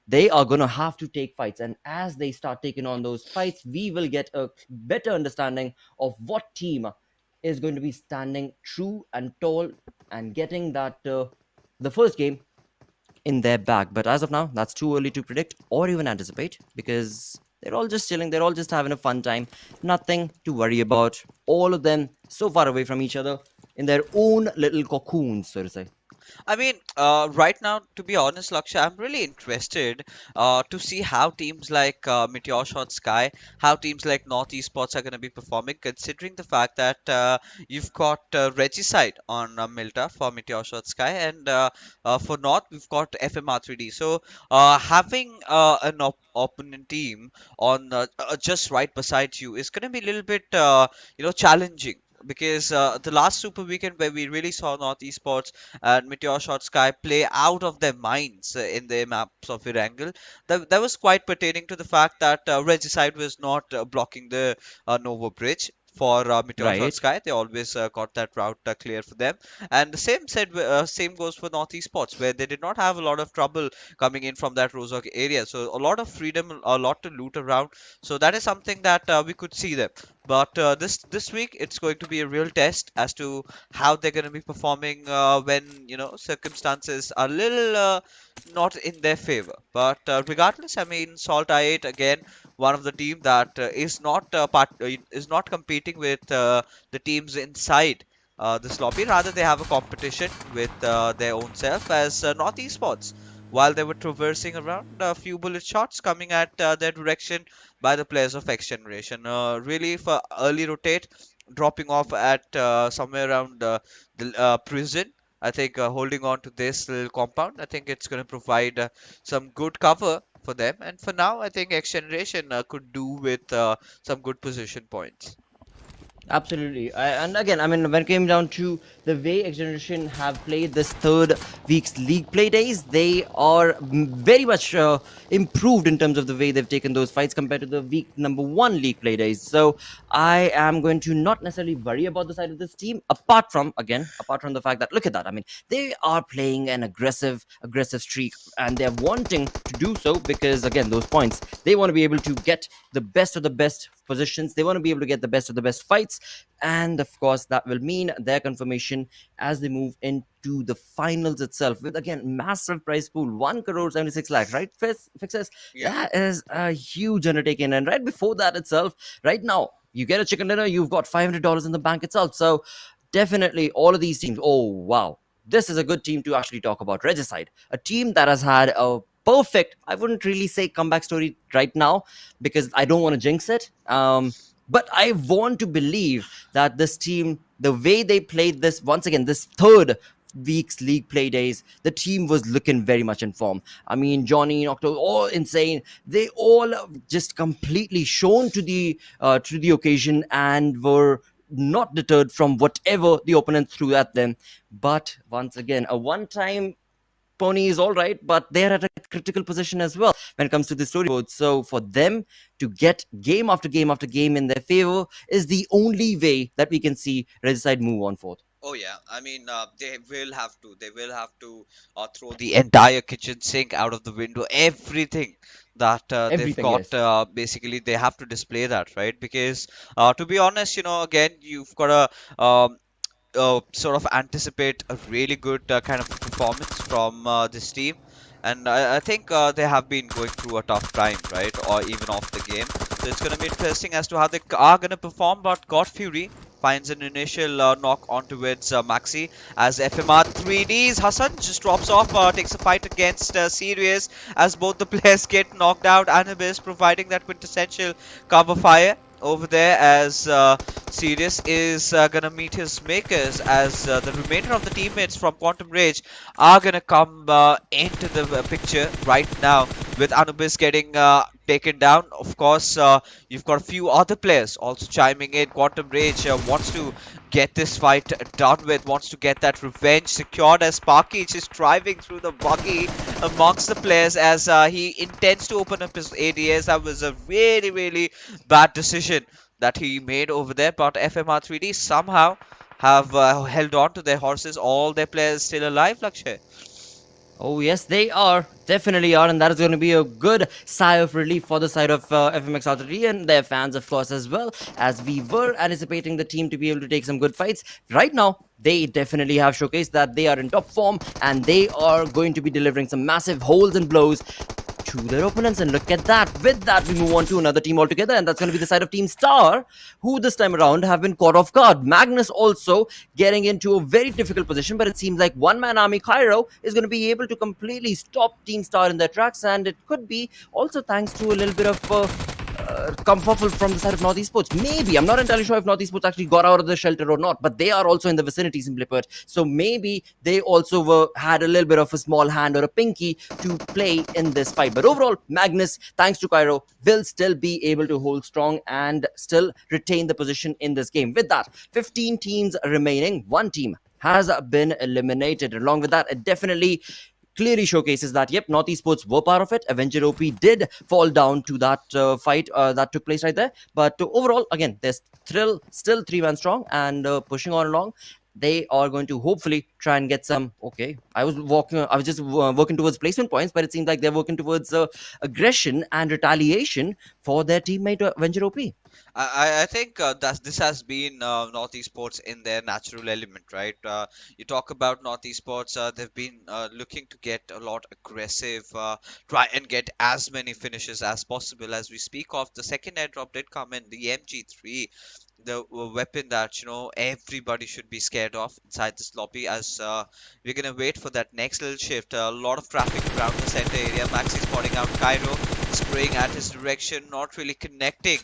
they are going to have to take fights, and as they start taking on those fights, we will get a better understanding of what team is going to be standing true and tall and getting that the first game in their bag. But as of now, that's too early to predict or even anticipate, because they're all just chilling, they're all just having a fun time, nothing to worry about, all of them so far away from each other in their own little cocoons, so to say. I mean, right now, to be honest, Laksha, I'm really interested to see how teams like MetershotxSKY, how teams like North Esports are going to be performing, considering the fact that you've got Regicide on Milta for MetershotxSKY, and for North, we've got FMR3D. So, having an opponent team on just right beside you is going to be a little bit, challenging. Because the last Super Weekend, where we really saw North Esports and MetershotxSKY play out of their minds in their maps of Erangel, that was quite pertaining to the fact that Regicide was not blocking the Nova Bridge for Right. MetershotxSKY. They always got that route clear for them. And the same goes for North Esports, where they did not have a lot of trouble coming in from that Rozhok area. So a lot of freedom, a lot to loot around. So that is something that we could see them. But this week, it's going to be a real test as to how they're going to be performing when circumstances are a little not in their favor. But regardless, I mean, SALTxi8, again, one of the team that is not competing with the teams inside this lobby. Rather, they have a competition with their own self, as North Esports. While they were traversing around, a few bullet shots coming at their direction by the players of XGeneration. Really, for early rotate, dropping off at somewhere around the prison. I think holding on to this little compound, I think it's going to provide some good cover for them. And for now, I think XGeneration could do with some good position points. Absolutely. And again, I mean, when it came down to the way XGeneration have played this third week's league play days, they are very much improved in terms of the way they've taken those fights compared to the week number 1 league play days. So I am going to not necessarily worry about the side of this team, apart from the fact that, look at that. I mean, they are playing an aggressive streak, and they're wanting to do so because, again, those points, they want to be able to get the best of the best positions. They want to be able to get the best of the best fights, and of course that will mean their confirmation as they move into the finals itself, with, again, massive prize pool, 1 crore 76 lakhs, right? Fixes. Yeah. That is a huge undertaking, and right before that itself, right now, you get a chicken dinner, you've got $500 in the bank itself. So definitely all of these teams, oh wow, this is a good team to actually talk about. Regicide, a team that has had a perfect, I wouldn't really say comeback story right now, because I don't want to jinx it. But I want to believe that this team, the way they played this, once again, this third week's league play days, the team was looking very much in form. I mean, Johnny, Octo, all insane. They all just completely shown to the occasion and were not deterred from whatever the opponent threw at them. But once again, a one-time pony is all right, but they're at a critical position as well when it comes to the storyboard. So for them to get game after game after game in their favor is the only way that we can see Regicide move on forth. Oh yeah, I mean they will have to. They will have to throw the entire kitchen sink out of the window. Everything that they've Everything, got, yes. basically they have to display that, right? Because to be honest, again, you've got to sort of anticipate a really good kind of performance from this team. And I think they have been going through a tough time, right? Or even off the game. So it's going to be interesting as to how they are going to perform. But God Fury finds an initial knock on towards Maxi as FMR3D's Hassan just drops off, takes a fight against Sirius as both the players get knocked out. Anubis providing that quintessential cover fire over there as Sirius is gonna meet his makers as the remainder of the teammates from Quantum Rage are gonna come into the picture right now, with Anubis getting taken down. Of course, you've got a few other players also chiming in. Quantum Rage wants to get this fight done with, wants to get that revenge secured as Sparky is driving through the buggy amongst the players as he intends to open up his ADS. That was a really, really bad decision that he made over there, but FMR3D somehow have held on to their horses. All their players still alive, Lakshay. Oh yes, they are. Definitely are, and that is going to be a good sigh of relief for the side of FMxR3D and their fans, of course, as well, as we were anticipating the team to be able to take some good fights. Right now, they definitely have showcased that they are in top form, and they are going to be delivering some massive holes and blows to their opponents. And look at that. With that, we move on to another team altogether, and that's going to be the side of Team Star, who this time around have been caught off guard. Magnus also getting into a very difficult position, but it seems like one-man army Cairo is going to be able to completely stop Team Star in their tracks, and it could be also thanks to a little bit of comfort from the side of NorthEsports. Maybe, I'm not entirely sure if NorthEsports actually got out of the shelter or not, but they are also in the vicinity, simply put. So maybe they also had a little bit of a small hand or a pinky to play in this fight. But overall, Magnus, thanks to Cairo, will still be able to hold strong and still retain the position in this game. With that, 15 teams remaining. One team has been eliminated. Along with that, it definitely clearly showcases that, yep, NorthEsports were part of it. Avenger OP did fall down to that fight that took place right there. But overall, again, they're still 3-man strong and pushing on along. They are going to hopefully try and get some. Okay, I was just working towards placement points, but it seems like they're working towards aggression and retaliation for their teammate Avenger OP. I think that this has been NorthEsports in their natural element, right? You talk about NorthEsports, they've been looking to get a lot aggressive, try and get as many finishes as possible. As we speak of, the second airdrop did come in, the MG3, the weapon that everybody should be scared of inside this lobby, as we're gonna wait for that next little shift. A lot of traffic around the center area. Maxi spotting out Cairo, spraying at his direction, not really connecting.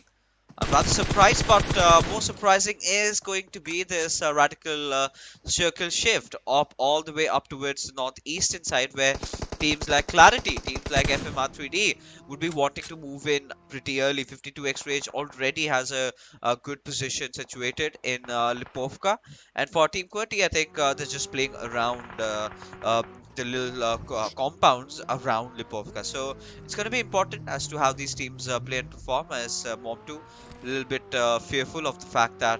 I'm rather surprised, but more surprising is going to be this radical circle shift up all the way up towards the northeastern side, where teams like Clarity, teams like FMR3D would be wanting to move in pretty early. 52x Rage already has a good position situated in Lipovka, and for Team QWERTY, I think they're just playing around the little compounds around Lipovka. So it's going to be important as to how these teams play and perform, as Mom2 a little bit fearful of the fact that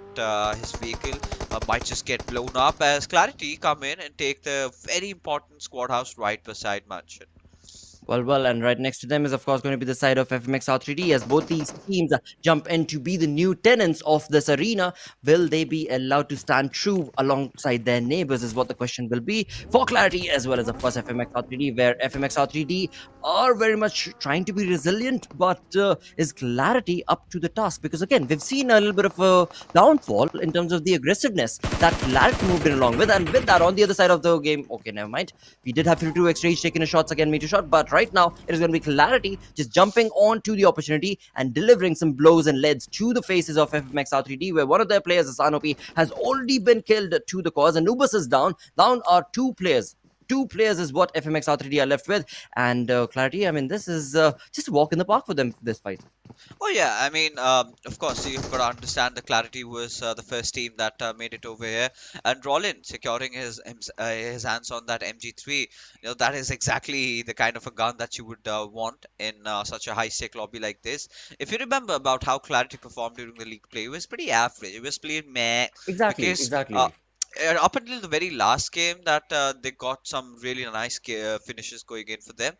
his vehicle might just get blown up, as Clarity come in and take the very important squad house right beside Mansion. Well, and right next to them is, of course, going to be the side of FMxR3D, as both these teams jump in to be the new tenants of this arena. Will they be allowed to stand true alongside their neighbors is what the question will be for Clarity, as well as, of course, FMxR3D, where FMxR3D are very much trying to be resilient, but is Clarity up to the task? Because, again, we've seen a little bit of a downfall in terms of the aggressiveness that Clarity moved in along with, and with that, on the other side of the game, okay, never mind. We did have 52x Rage taking a shots again, Metershot, but But right now, it is going to be Clarity just jumping onto the opportunity and delivering some blows and leads to the faces of FMxR3D, where one of their players, Sanhok, has already been killed to the cause. Anubis is down. Down are two players. Two players is what FMxR3D are left with. And Clarity, I mean, this is just a walk in the park for them, this fight. Oh yeah, I mean, of course, you've got to understand the Clarity was the first team that made it over here, and Rollin securing his hands on that MG3. You know, that is exactly the kind of a gun that you would want in such a high-stake lobby like this. If you remember about how Clarity performed during the league play, it was pretty average. It was playing meh. Exactly. Up until the very last game that they got some really nice finishes going in for them.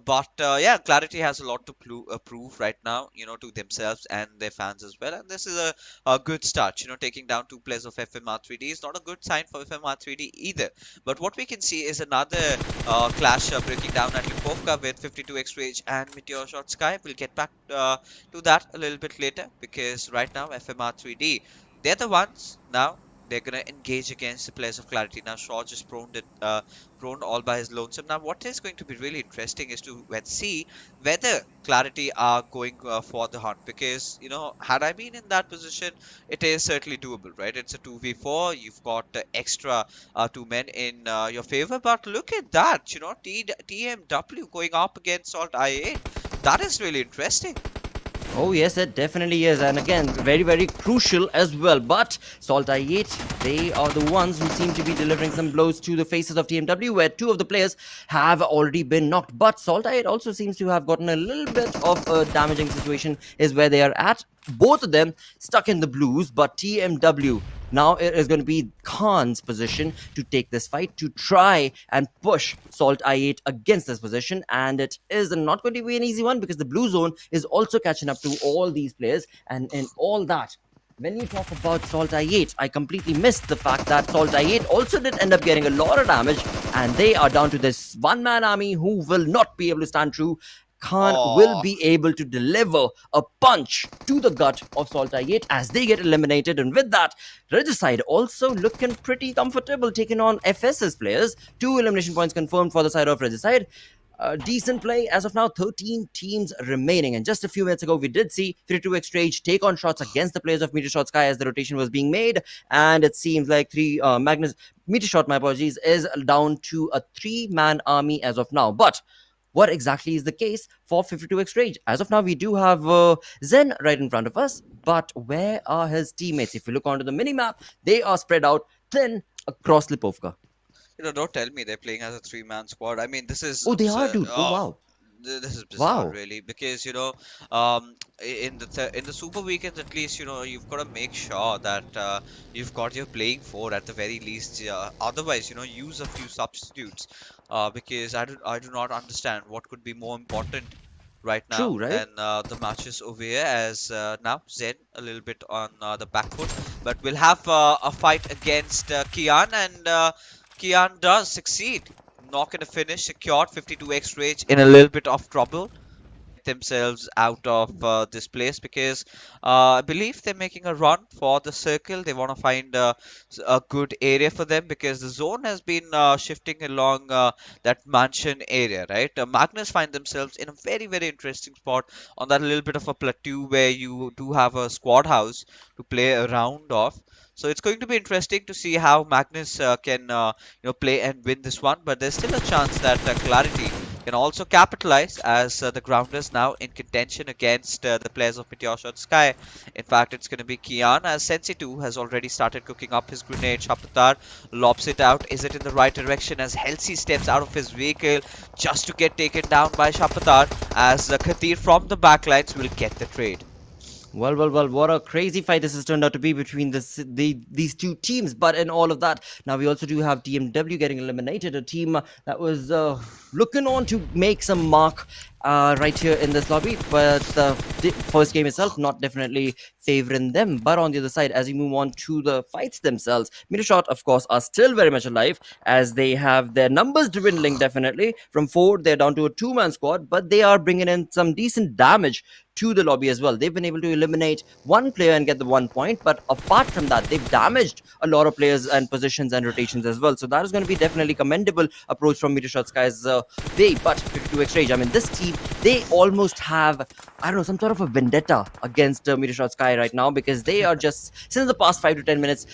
But yeah, Clarity has a lot to prove right now, you know, to themselves and their fans as well. And this is a good start. You know, taking down two players of FMR3D is not a good sign for FMR3D either. But what we can see is another clash breaking down at Lipovka with 52x Rage and MetershotxSKY. We'll get back to that a little bit later, because right now FMR3D, they're the ones now. They're gonna engage against the players of Clarity. Now Shaw just prone all by his lonesome. Now what is going to be really interesting is to see whether Clarity are going for the hunt, because you know, had I been in that position, it is certainly doable, right? It's a 2v4. You've got extra two men in your favor, but look at that, you know, TmW going up against SALTxi8. That is really interesting. Oh yes, it definitely is, and again, very, very crucial as well. But SALTxi8, they are the ones who seem to be delivering some blows to the faces of TmW, where two of the players have already been knocked. But SALTxi8 also seems to have gotten a little bit of a damaging situation, is where they are at. Both of them stuck in the blues, but TmW, now it is going to be Khan's position to take this fight, to try and push SALTxi8 against this position. And it is not going to be an easy one, because the blue zone is also catching up to all these players. And in all that, when you talk about SALTxi8, I completely missed the fact that SALTxi8 also did end up getting a lot of damage, and they are down to this one-man army who will not be able to stand true. Khan will be able to deliver a punch to the gut of SALTxi8 as they get eliminated. And with that, Regicide also looking pretty comfortable taking on FS's players. 2 elimination points confirmed for the side of Regicide. Decent play as of now. 13 teams remaining, and just a few minutes ago we did see 52x Rage take on shots against the players of MetershotxSKY as the rotation was being made, and it seems like Magnus Metershot, my apologies, is down to a 3-man army as of now. But what exactly is the case for 52x Rage? As of now, we do have Zen right in front of us, but where are his teammates? If you look onto the mini-map, they are spread out thin across Lipovka. You know, don't tell me they're playing as a 3-man squad. I mean, this is... Oh, they are, dude. Oh, wow. This is bizarre, Wow. really, because you know, in the Super Weekends, at least, you know, you've got to make sure that you've got your playing 4 at the very least. Otherwise, you know, use a few substitutes, because I do not understand what could be more important right now. True, right? And the matches over here, as now Zen a little bit on the back foot, but we'll have a fight against Kian, and Kian does succeed. Not gonna finish, secured 52x Rage in a little bit of trouble. Themselves out of this place, because I believe they're making a run for the circle. They want to find a good area for them, because the zone has been shifting along that mansion area, right? Magnus find themselves in a very, very interesting spot on that little bit of a plateau where you do have a squad house to play around of. So it's going to be interesting to see how Magnus can you know, play and win this one. But there's still a chance that Clarity can also capitalize, as the grounders now in contention against the players of MetershotxSKY. In fact, it's going to be Kian, as Sensei 2 has already started cooking up his grenade. Shapatar lobs it out. Is it in the right direction, as Helsi steps out of his vehicle just to get taken down by Shapatar, as Khatir from the backlines will get the trade. Well, what a crazy fight this has turned out to be between these two teams. But in all of that, now we also do have TmW getting eliminated, a team that was looking on to make some mark right here in this lobby. But the first game itself not definitely favoring them. But on the other side, as we move on to the fights themselves, Metershot, of course, are still very much alive, as they have their numbers dwindling definitely. From 4, they're down to a 2-man squad, but they are bringing in some decent damage to the lobby as well. They've been able to eliminate one player and get the 1 point, but apart from that, they've damaged a lot of players and positions and rotations as well. So that is going to be definitely commendable approach from MetershotxSKY's but 52x Rage, I mean, this team, they almost have, I don't know, some sort of a vendetta against MetershotxSKY right now, because they are just, since the past 5 to 10 minutes,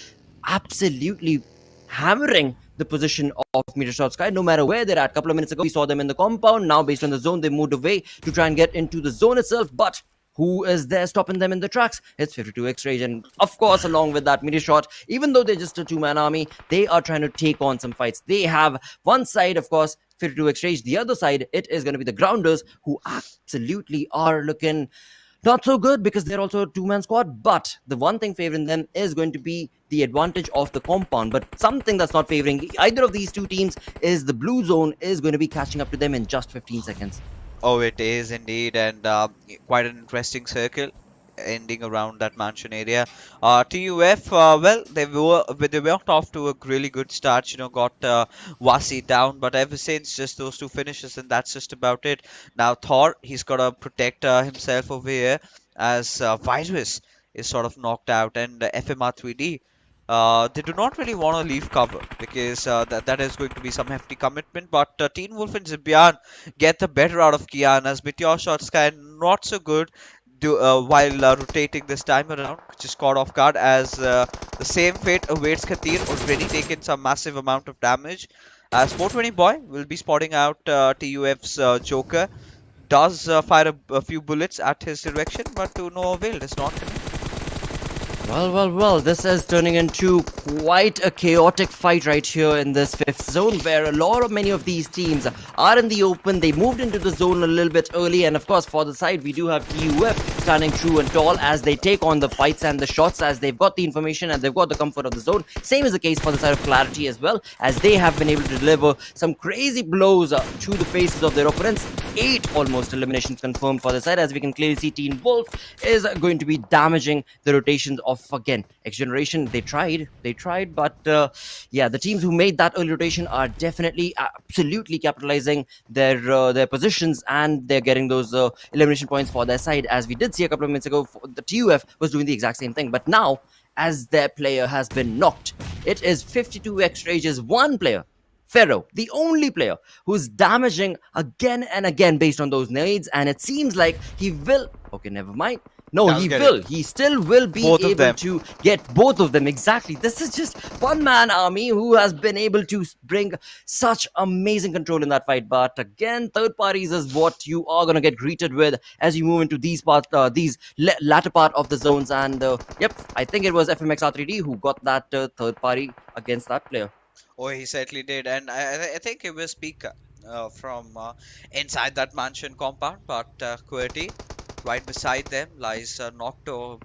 absolutely hammering the position of MetershotxSKY no matter where they're at. A couple of minutes ago, we saw them in the compound. Now, based on the zone, they moved away to try and get into the zone itself. But who is there stopping them in the tracks? It's 52x Rage. And of course, along with that, Metershot, even though they're just a two-man army, they are trying to take on some fights. They have one side, of course, 52x Rage. The other side, it is going to be the Grounders, who absolutely are looking not so good because they're also a two-man squad. But the one thing favoring them is going to be the advantage of the compound. But something that's not favoring either of these two teams is the blue zone is going to be catching up to them in just 15 seconds. Oh, it is indeed, and quite an interesting circle ending around that mansion area. TUF, well, they were off to a really good start. You know, got Wasi down, but ever since, just those two finishes, and that's just about it. Now Thor, he's got to protect himself over here as Virus is sort of knocked out, and FMR3D. They do not really want to leave cover because that is going to be some hefty commitment. But Teen Wolf and Zibian get the better out of Kian as MetershotxSKY not so good while rotating this time around, just caught off guard as the same fate awaits Khatir, already taken some massive amount of damage. As 420 Boy will be spotting out TUF's Joker, does fire a few bullets at his direction, but to no avail, does not connect. Well, this is turning into quite a chaotic fight right here in this 5th zone, where many of these teams are in the open. They moved into the zone a little bit early, and of course, for the side, we do have TUF standing true and tall as they take on the fights and the shots, as they've got the information and they've got the comfort of the zone. Same is the case for the side of Clarity as well, as they have been able to deliver some crazy blows to the faces of their opponents. 8 almost eliminations confirmed for the side, as we can clearly see Teen Wolf is going to be damaging the rotations of, again, XGeneration. They tried, but yeah, the teams who made that early rotation are definitely absolutely capitalizing their positions, and they're getting those elimination points for their side. As we did see a couple of minutes ago, the TUF was doing the exact same thing, but now, as their player has been knocked, it is 52x Rage's one player, Pharaoh, the only player who's damaging again and again based on those nades, and it seems like he will... Okay, never mind. No, he will. He still will be able to get both of them. Exactly. This is just one-man army who has been able to bring such amazing control in that fight. But again, third parties is what you are going to get greeted with as you move into these latter part of the zones. And yep, I think it was FMxR3D who got that third party against that player. Oh, he certainly did. And I think it was Pika from inside that mansion compound. But QWERTY, right beside them, lies Nocto,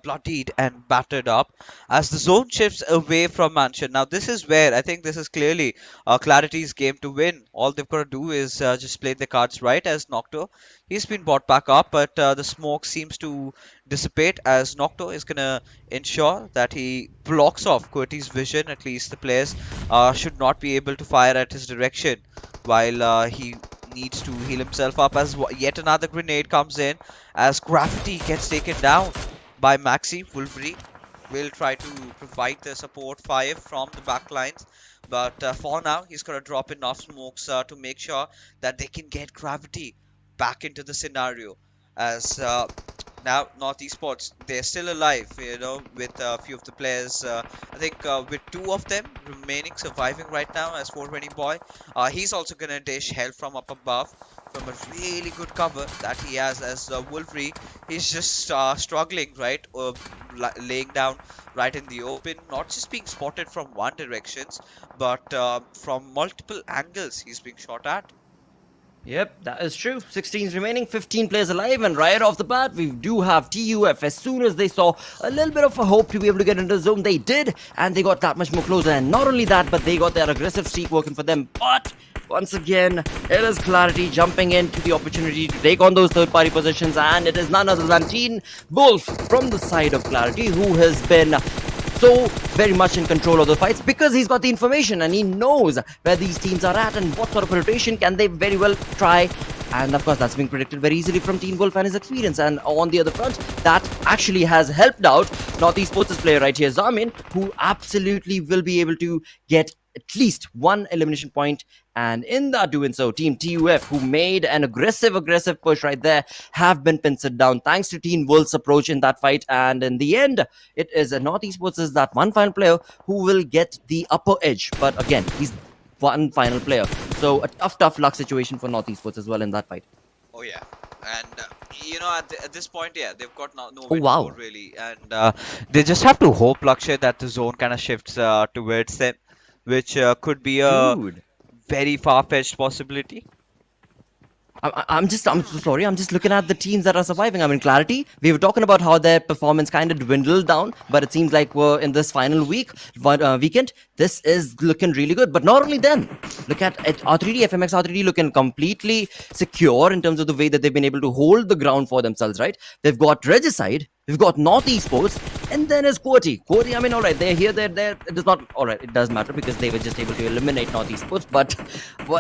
bloodied and battered up as the zone shifts away from mansion. Now, this is where I think this is clearly Clarity's game to win. All they've got to do is just play the cards right, as Nocto, he's been brought back up, but the smoke seems to dissipate as Nocto is going to ensure that he blocks off QWERTY's vision. At least the players should not be able to fire at his direction while he needs to heal himself up, as yet another grenade comes in as Gravity gets taken down by Maxi. Wolverine will try to provide the support fire from the back lines, but for now he's got to drop enough smokes to make sure that they can get Gravity back into the scenario. As now NorthEsports, they're still alive, you know, with a few of the players. I think with 2 of them remaining surviving right now, as 420 Boy, he's also gonna dish help from up above from a really good cover that he has, as Wolverine, he's just struggling, right, laying down right in the open, not just being spotted from one directions, but from multiple angles he's being shot at. Yep, that is true. 16 remaining, 15 players alive, and right off the bat, we do have TUF. As soon as they saw a little bit of a hope to be able to get into the zone, they did, and they got that much more closer. And not only that, but they got their aggressive streak working for them. But once again, it is Clarity jumping into the opportunity to take on those third-party positions, and it is none other than Teen Wolf from the side of Clarity, who has been so very much in control of the fights because he's got the information and he knows where these teams are at and what sort of rotation can they very well try. And of course, that's being predicted very easily from Teen Wolf and his experience. And on the other front, that actually has helped out NorthEsports' player right here, Zamin, who absolutely will be able to get at least one elimination point. And in that doing so, Team TUF, who made an aggressive push right there, have been pincered down thanks to Team Wolf's approach in that fight. And in the end, it is a NorthEsports is that one final player who will get the upper edge. But again, he's one final player. So a tough luck situation for NorthEsports as well in that fight. Oh yeah, and at this point, yeah, they've got nowhere to wow. go really, and they just have to hope, Lakshay, that the zone kind of shifts towards them, which could be a very far-fetched possibility. I'm so sorry. I'm just looking at the teams that are surviving. I mean, Clarity, we were talking about how their performance kind of dwindled down, but it seems like we're in this final weekend. This is looking really good. But not only them, look at R3D, FMxR3D looking completely secure in terms of the way that they've been able to hold the ground for themselves, right? They've got Regicide, we've got NorthEsports, and then is QWERTY. QWERTY, I mean, all right, they're here, they're there. It does not, all right, it does matter because they were just able to eliminate NorthEsports. But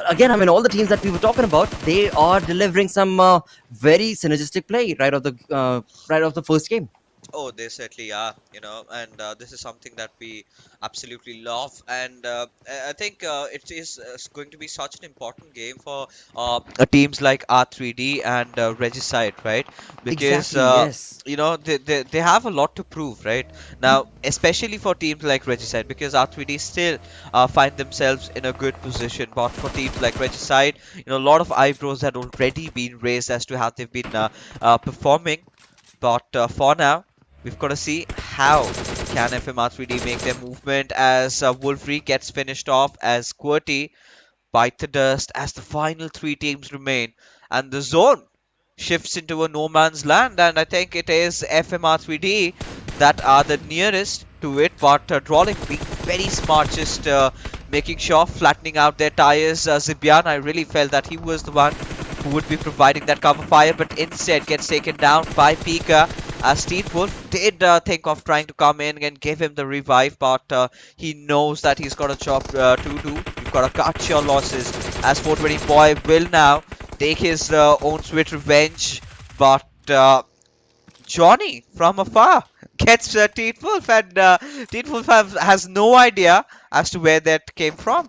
again, I mean, all the teams that we were talking about, they are delivering some very synergistic play right off the first game. Oh, they certainly are, and this is something that we absolutely love. And I think it is going to be such an important game for teams like R3D and Regicide, right? Because, exactly, yes. they have a lot to prove, right? Now, especially for teams like Regicide, because R3D still find themselves in a good position. But for teams like Regicide, a lot of eyebrows had already been raised as to how they've been performing. But for now, we've got to see how can FMR3D make their movement as Wolverine gets finished off, as QWERTY bite the dust, as the final three teams remain, and the zone shifts into a no man's land. And I think it is FMR3D that are the nearest to it, but Drawling being very smart, just making sure, flattening out their tires. Zibyan, I really felt that he was the one who would be providing that cover fire, but instead gets taken down by Pika. Steve Wolf did think of trying to come in and give him the revive, but he knows that he's got a job to do. You've got to cut your losses, as 420 Boy will now take his own sweet revenge. But Johnny from afar gets Teen Wolf, and Teen Wolf has no idea as to where that came from.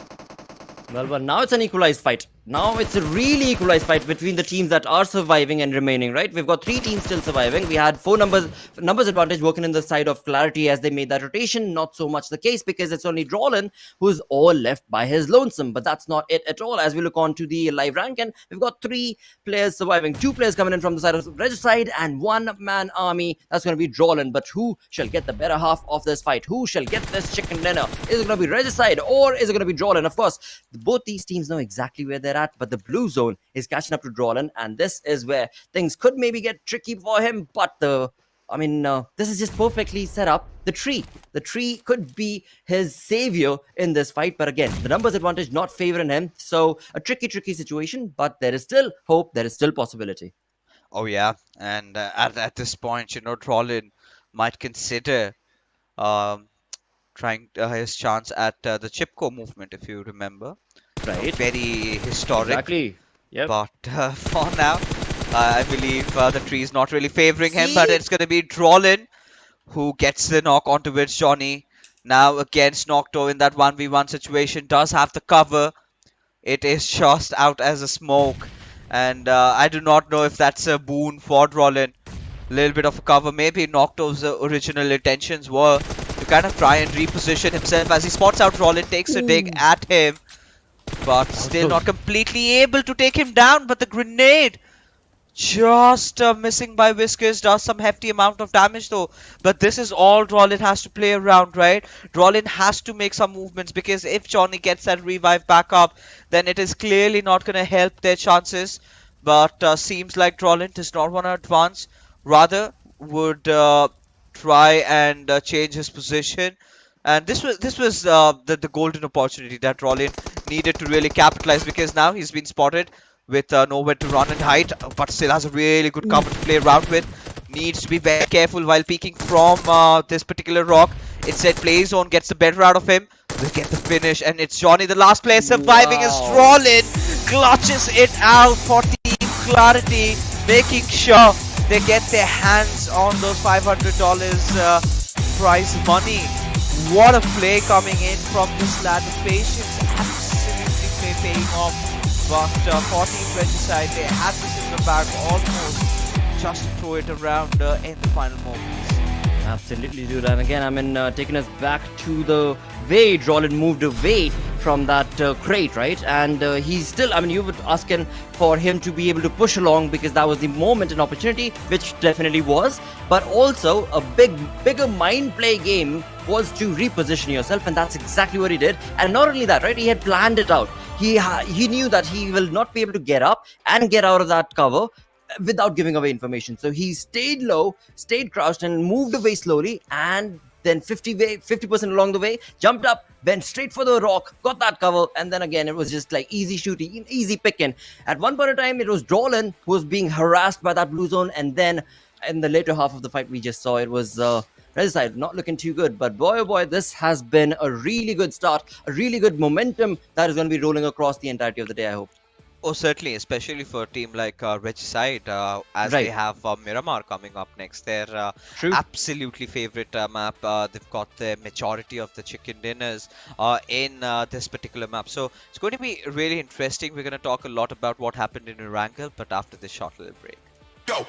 Well, now it's an equalized fight. Now it's a really equalized fight between the teams that are surviving and remaining, right? We've got 3 teams still surviving. We had 4 numbers advantage working in the side of Clarity as they made that rotation. Not so much the case because it's only Drawlin who's all left by his lonesome. But that's not it at all. As we look on to the live rank, and we've got 3 players surviving. 2 players coming in from the side of Regicide and 1-man army. That's going to be Drawlin. But who shall get the better half of this fight? Who shall get this chicken dinner? Is it going to be Regicide or is it going to be Drawlin? Of course, both these teams know exactly where they're at, but the blue zone is catching up to Drawlin, and this is where things could maybe get tricky for him. But this is just perfectly set up. The tree could be his savior in this fight, but again, the numbers advantage not favoring him. So a tricky situation, but there is still hope. There is still possibility. Oh yeah, and at this point, Drawlin might consider trying his chance at the Chipko movement, if you remember. Right. Very historic. Exactly. Yep. But for now, I believe the tree is not really favoring him, but it's going to be Drawlin who gets the knock onto which Johnny now against Nocto in that 1v1 situation does have the cover. It is just out as a smoke, and I do not know if that's a boon for Drawlin. A little bit of a cover. Maybe Nocto's original intentions were to kind of try and reposition himself as he spots out Drawlin, takes a dig at him. But still not completely able to take him down. But the grenade just missing by Whiskers, does some hefty amount of damage though. But this is all Drawlin has to play around, right? Drawlin has to make some movements, because if Johnny gets that revive back up, then it is clearly not going to help their chances. But seems like Drawlin does not want to advance, rather would try and change his position. And this was the golden opportunity that Drawlin needed to really capitalize, because now he's been spotted with nowhere to run and hide, but still has a really good cover to play around with. Needs to be very careful while peeking from this particular rock. Instead, play zone gets the better out of him. We'll get the finish, and it's Johnny, the last player surviving, as Drawlin clutches it out for Team Clarity, making sure they get their hands on those $500 prize money. what a play coming in from this lad. The patience absolutely paying off. But for Team Regicide, they had this in the bag almost just to throw it around in the final moments. Absolutely, dude. And again, I mean, taking us back to the way Drollin moved away from that crate, right? And he's still, I mean, you were asking for him to be able to push along because that was the moment and opportunity, which definitely was. But also, a bigger mind play game was to reposition yourself, and that's exactly what he did. And not only that, right? He had planned it out. He knew that he will not be able to get up and get out of that cover without giving away information. So he stayed low, stayed crouched, and moved away slowly, and then 50% along the way, jumped up, went straight for the rock, got that cover, and then again it was just like easy shooting, easy picking. At one point in time, it was Drollin who was being harassed by that blue zone, and then in the later half of the fight we just saw, it was Regicide not looking too good. But boy oh boy, this has been a really good start, a really good momentum that is going to be rolling across the entirety of the day, I hope. Oh, certainly, especially for a team like Regicide, as they have Miramar coming up next. Their absolutely favorite map. They've got the majority of the chicken dinners in this particular map. So it's going to be really interesting. We're going to talk a lot about what happened in Erangel, but after this short little break. Go!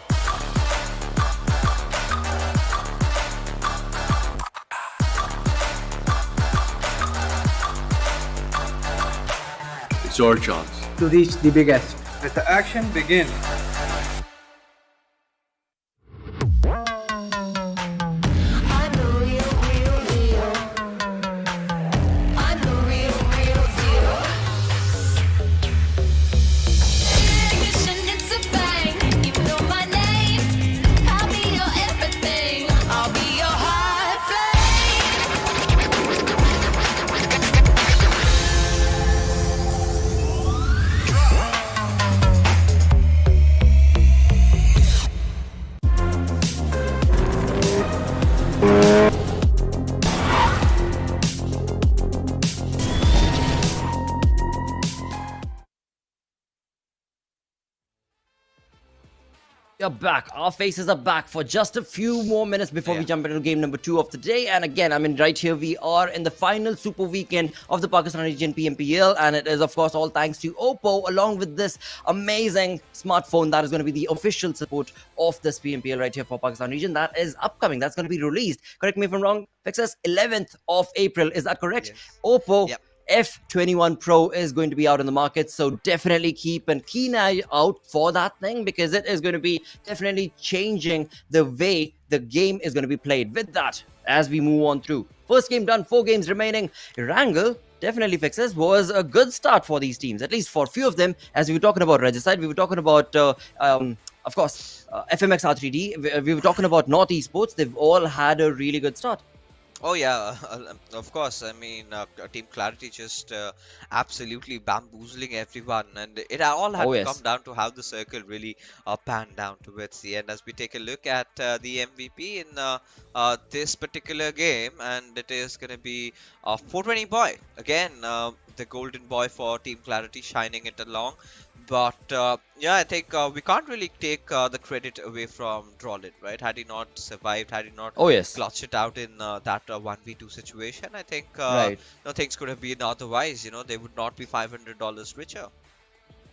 It's your chance to reach the biggest. Let the action begin. You're back. Our faces are back for just a few more minutes before we jump into game number 2 of the day. And again, I mean, right here we are in the final super weekend of the Pakistan region PMPL, and it is of course all thanks to Oppo, along with this amazing smartphone that is going to be the official support of this PMPL right here for Pakistan region. That is upcoming. That's going to be released. Correct me if I'm wrong, Fixers. 11th of April. Is that correct? Yes. Oppo. Yep. F21 Pro is going to be out in the market, so definitely keep a keen eye out for that thing, because it is going to be definitely changing the way the game is going to be played. With that, as we move on through, first game done, 4 games remaining. Erangel definitely, Fixes, was a good start for these teams, at least for a few of them. As we were talking about Regicide, we were talking about of course FMxR3D, we were talking about North Esports. They've all had a really good start. Oh yeah, of course. I mean, Team Clarity just absolutely bamboozling everyone, and it all had to come down to how the circle really panned down towards the end. As we take a look at the MVP in this particular game, and it is going to be 420 Boy again, the golden boy for Team Clarity, shining it along. But yeah, I think we can't really take the credit away from Drollin, right? Had he not survived, had he not clutched it out in that 1v2 situation, I think things could have been otherwise. You know, they would not be $500 richer.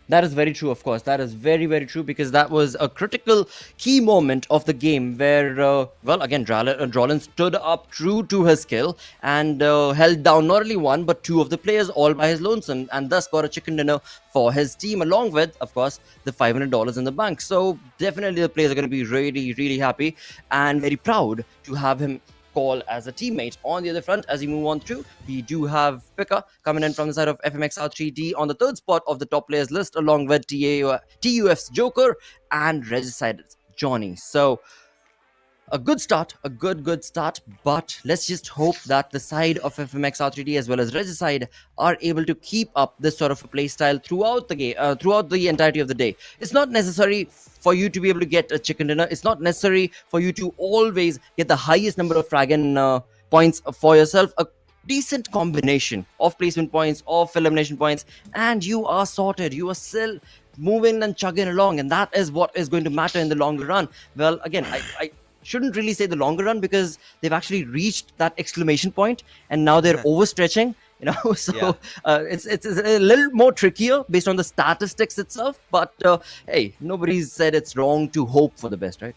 That is very true, of course. That is very, very true, because that was a critical key moment of the game where, well, again, Drollin stood up true to his skill and held down not only one, but 2 of the players all by his lonesome, and thus got a chicken dinner for his team, along with, of course, the $500 in the bank. So definitely the players are going to be really, really happy and very proud to have him call as a teammate. On the other front, as we move on through, we do have Pika coming in from the side of FMxR3D on the 3rd spot of the top players list, along with TUF's Joker and Regicide's Johnny. So a good start, a good start, but let's just hope that the side of FMxR3D as well as Regicide are able to keep up this sort of a play style throughout the game, throughout the entirety of the day. It's not necessary for you to be able to get a chicken dinner. It's not necessary for you to always get the highest number of fragging points for yourself. A decent combination of placement points, of elimination points, and you are sorted. You are still moving and chugging along, and that is what is going to matter in the longer run. Well, again, I shouldn't really say the longer run, because they've actually reached that exclamation point and now they're overstretching. So it's a little more trickier based on the statistics itself. But hey, nobody's said it's wrong to hope for the best, right?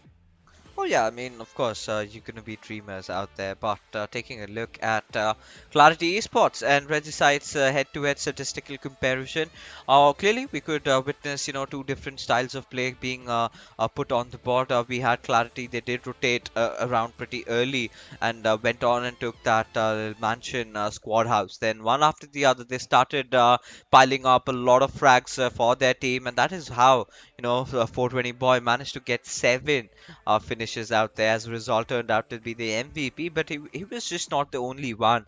Oh yeah, I mean, of course, you're gonna be dreamers out there, but taking a look at QWERTY Esports and Regisight's head-to-head statistical comparison, clearly we could witness, two different styles of play being put on the board. We had QWERTY; they did rotate around pretty early and went on and took that mansion squad house. Then one after the other, they started piling up a lot of frags for their team, and that is how 420 boy managed to get 7 finishes out there. As a result, turned out to be the MVP, but he was just not the only one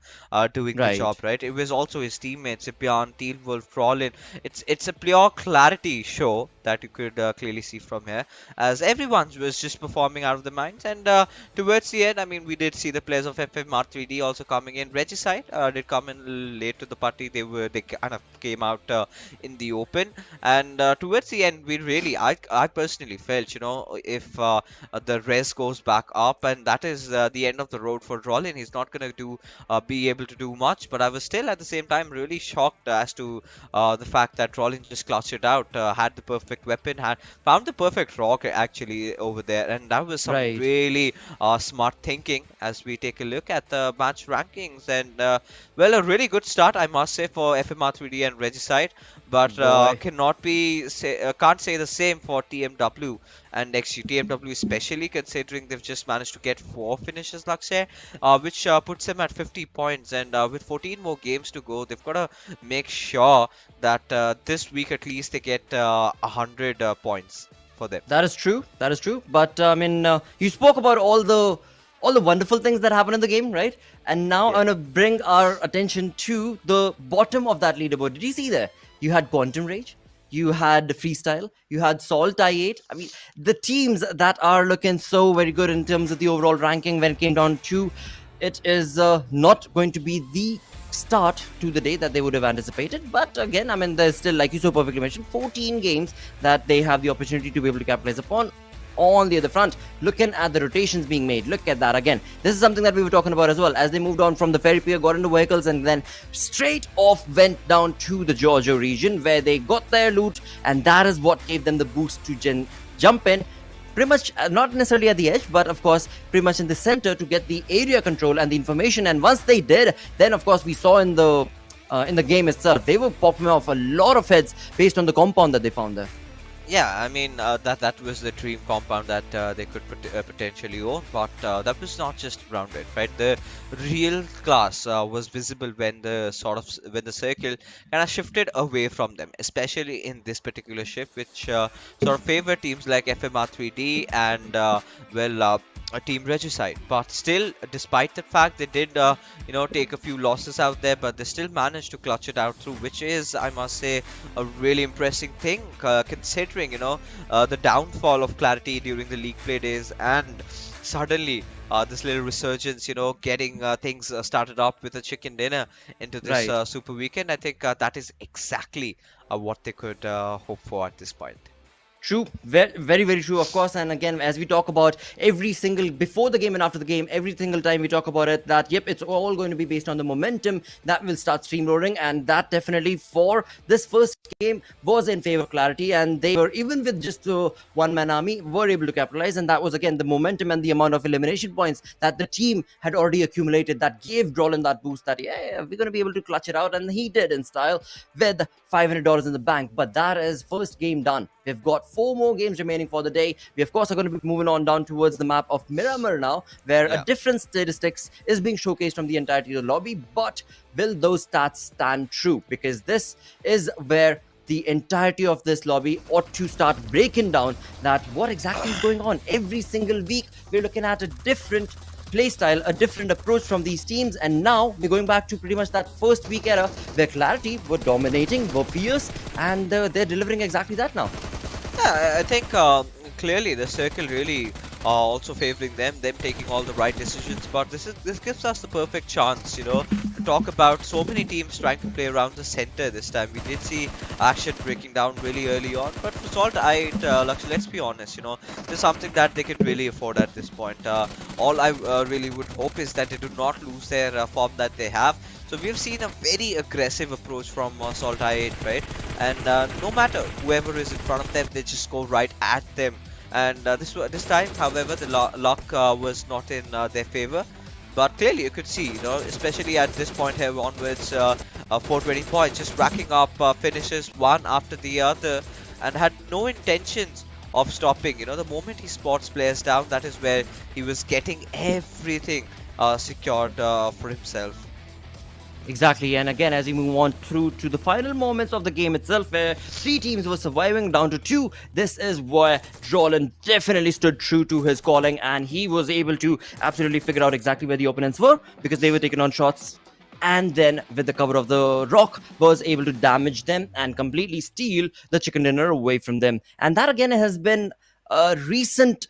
doing the job, right? It was also his teammates, Bjorn, Tealwolf, Rollin. It's a pure QWERTY show that you could clearly see from here, as everyone was just performing out of the minds. And towards the end, I mean, we did see the players of FMxR3D also coming in. Regicide did come in late to the party. They kind of came out in the open, and towards the end, we really, I personally felt, if the res goes back up, and that is the end of the road for Rollin. He's not going to be able to do much, but I was still at the same time really shocked as to the fact that Rollin just clutched it out, had the perfect weapon, had found the perfect rock actually over there, and that was some really smart thinking as we take a look at the match rankings. And well, a really good start, I must say, for FMxR3D and Regicide, but can't say the same for TMW and XG. TMW especially, considering they've just managed to get 4 finishes, Lakshay, which puts them at 50 points, and with 14 more games to go, they've got to make sure that this week at least they get 100 points for them. That is true. But I mean, you spoke about all the wonderful things that happen in the game, right? And now I'm gonna bring our attention to the bottom of that leaderboard. Did you see there? You had Quantum Rage, you had Freestyle, you had SALTxi8. I mean, the teams that are looking so very good in terms of the overall ranking when it came down to it is not going to be the start to the day that they would have anticipated. But again, I mean, there's still, like you so perfectly mentioned, 14 games that they have the opportunity to be able to capitalize upon. On the other front, looking at the rotations being made, look at that again. This is something that we were talking about as well, as they moved on from the ferry pier, got into vehicles, and then straight off went down to the Georgia region, where they got their loot, and that is what gave them the boost to jump in pretty much, not necessarily at the edge, but of course pretty much in the center to get the area control and the information. And once they did, then of course we saw in the game itself, they were popping off a lot of heads based on the compound that they found there. Yeah, I mean, that was the dream compound that they could potentially own, but that was not just around it, right? The real class was visible when the circle kind of shifted away from them, especially in this particular shift, which sort of favored teams like FMxR3D and Team Regicide. But still, despite the fact they did take a few losses out there, but they still managed to clutch it out through, which is, I must say, a really impressive thing, considering the downfall of QWERTY during the league play days, and suddenly this little resurgence, getting things started up with a chicken dinner into this super weekend. I think that is exactly what they could hope for at this point. True, very, very, very true, of course. And again, as we talk about every single, before the game and after the game, every single time we talk about it, that yep, it's all going to be based on the momentum that will start streamloading, and that definitely for this first game was in favor of QWERTY, and they were, even with just the one-man army, were able to capitalize. And that was again the momentum and the amount of elimination points that the team had already accumulated that gave Rollin that boost that we're going to be able to clutch it out, and he did in style with $500 in the bank. But that is first game done. We've got 4 more games remaining for the day. We, of course, are going to be moving on down towards the map of Miramar now, where a different statistics is being showcased from the entirety of the lobby. But will those stats stand true? Because this is where the entirety of this lobby ought to start breaking down that what exactly is going on. Every single week, we're looking at a different playstyle, a different approach from these teams, and now we're going back to pretty much that first week era where QWERTY were dominating, were fierce, and they're delivering exactly that now. Yeah, I think clearly the circle really also favoring them taking all the right decisions. But this gives us the perfect chance, to to talk about so many teams trying to play around the center this time. We did see action breaking down really early on, but for SALTxi8, Lakshya, let's be honest, you know, this is something that they can really afford at this point. All I really would hope is that they do not lose their form that they have. So we've seen a very aggressive approach from SALTxi8, right? And no matter whoever is in front of them, they just go right at them. And this time, however, the luck was not in their favor. But clearly, you could see, you know, especially at this point here onwards, 420 points, just racking up finishes one after the other, and had no intentions of stopping. You know, the moment he spots players down, that is where he was getting everything secured for himself. Exactly, and again, as we move on through to the final moments of the game itself, where 3 teams were surviving down to 2, this is where Drolan definitely stood true to his calling, and he was able to absolutely figure out exactly where the opponents were, because they were taking on shots, and then with the cover of the rock, was able to damage them and completely steal the chicken dinner away from them. And that again has been a recent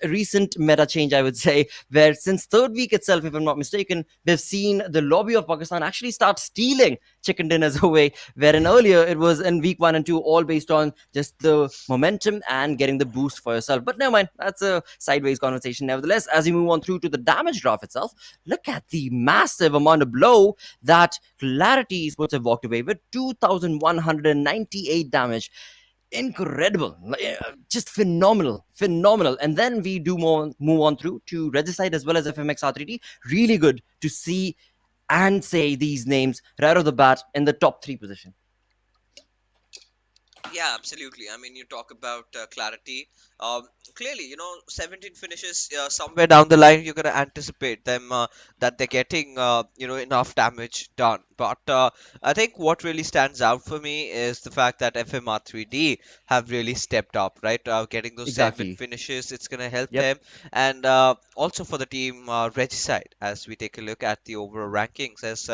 meta change, I would say, where since third week itself, if I'm not mistaken, we've seen the lobby of Pakistan actually start stealing chicken dinners away, wherein earlier it was in week 1 and 2 all based on just the momentum and getting the boost for yourself. But never mind, that's a sideways conversation. Nevertheless, as we move on through to the damage graph itself, look at the massive amount of blow that QWERTY Esports have walked away with. 2,198 damage. Incredible, just phenomenal. And then we do move on through to Regicide as well as FMxR3D. Really good to see and say these names right off the bat in the top 3 position. Yeah, absolutely. I mean, you talk about clarity. Clearly, you know, 17 finishes somewhere down the line, you're going to anticipate them that they're getting, you know, enough damage done. But I think what really stands out for me is the fact that FMR3D have really stepped up, right? Getting those 7 finishes, it's going to help them. And also for the team Regicide, as we take a look at the overall rankings, as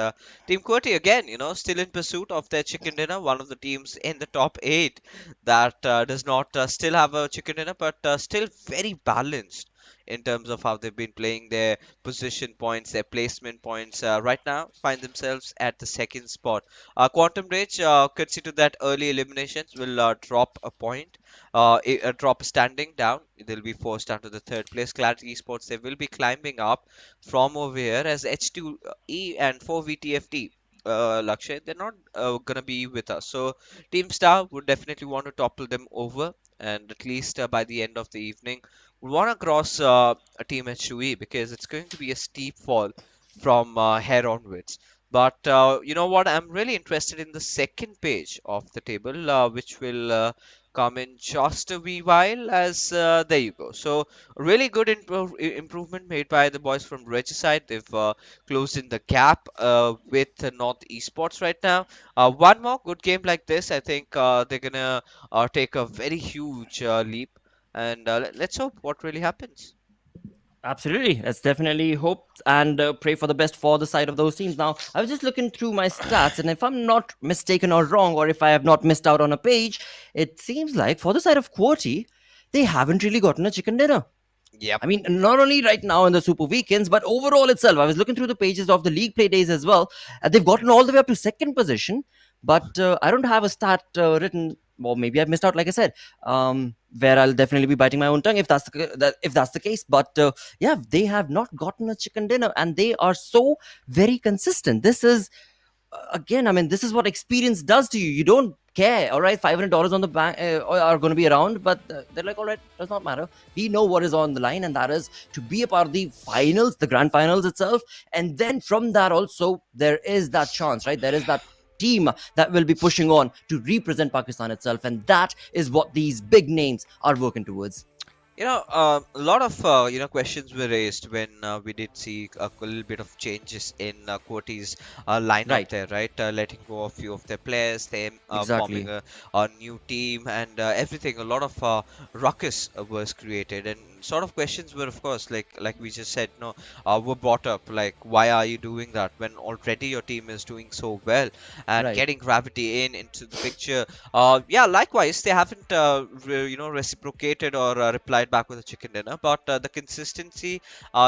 Team QWERTY, again, you know, still in pursuit of their chicken dinner, one of the teams in the top 8 that does not still have a chicken dinner, but still very balanced in terms of how they've been playing their position points, their placement points. Right now, find themselves at the 2nd spot. Quantum Rage, courtesy to that early eliminations, will drop a point, drop a standing down. They'll be forced down to the 3rd place. QWERTY Esports, they will be climbing up from over here as H2E and 4VTFT. Lakshya, they're not gonna be with us. So Team Star would definitely want to topple them over, and at least by the end of the evening, we want to cross a Team H2E, because it's going to be a steep fall from here onwards. But you know what? I'm really interested in the 2nd page of the table, which will come in just a wee while. As there you go. So really good improvement made by the boys from Regicide. They've closed in the gap with North Esports right now. One more good game like this, I think they're gonna take a very huge leap. And let's hope what really happens. Absolutely. Let's definitely hope and pray for the best for the side of those teams. Now, I was just looking through my stats, and if I'm not mistaken or wrong, or if I have not missed out on a page, it seems like for the side of QWERTY, they haven't really gotten a chicken dinner. Yep. I mean, not only right now in the Super Weekends, but overall itself. I was looking through the pages of the league play days as well. They've gotten all the way up to 2nd position, but I don't have a stat written. Well, maybe I've missed out, like I said, where I'll definitely be biting my own tongue if that's the case. But yeah, they have not gotten a chicken dinner, and they are so very consistent. This is again, I mean, this is what experience does to you. You don't care, all right? $500 on the bank are going to be around, but they're like, all right, does not matter. We know what is on the line, and that is to be a part of the finals, the grand finals itself. And then from that also, there is that chance, right? There is that team that will be pushing on to represent Pakistan itself, and that is what these big names are working towards. You know, a lot of you know, questions were raised when we did see a little bit of changes in QWERTY's lineup there, right? Letting go of a few of their players, them forming a new team, and everything. A lot of ruckus was created, and sort of questions were, of course, like we just said, no, were brought up. Like, why are you doing that when already your team is doing so well, and getting Gravity into the picture? Yeah, likewise, they haven't you know, reciprocated or replied right back with a chicken dinner. But the consistency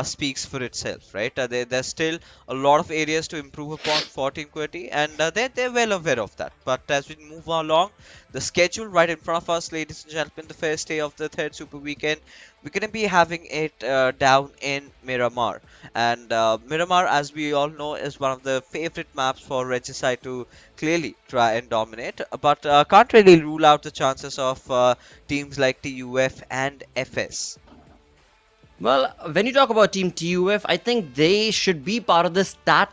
speaks for itself, right? There's still a lot of areas to improve upon for Team QWERTY, and they're well aware of that. But as we move along, the schedule right in front of us, ladies and gentlemen, the first day of the third Super Weekend, we're going to be having it down in Miramar. And Miramar, as we all know, is one of the favorite maps for Regicide to clearly try and dominate. But can't really rule out the chances of teams like TUF and FS. Well, when you talk about Team TUF, I think they should be part of the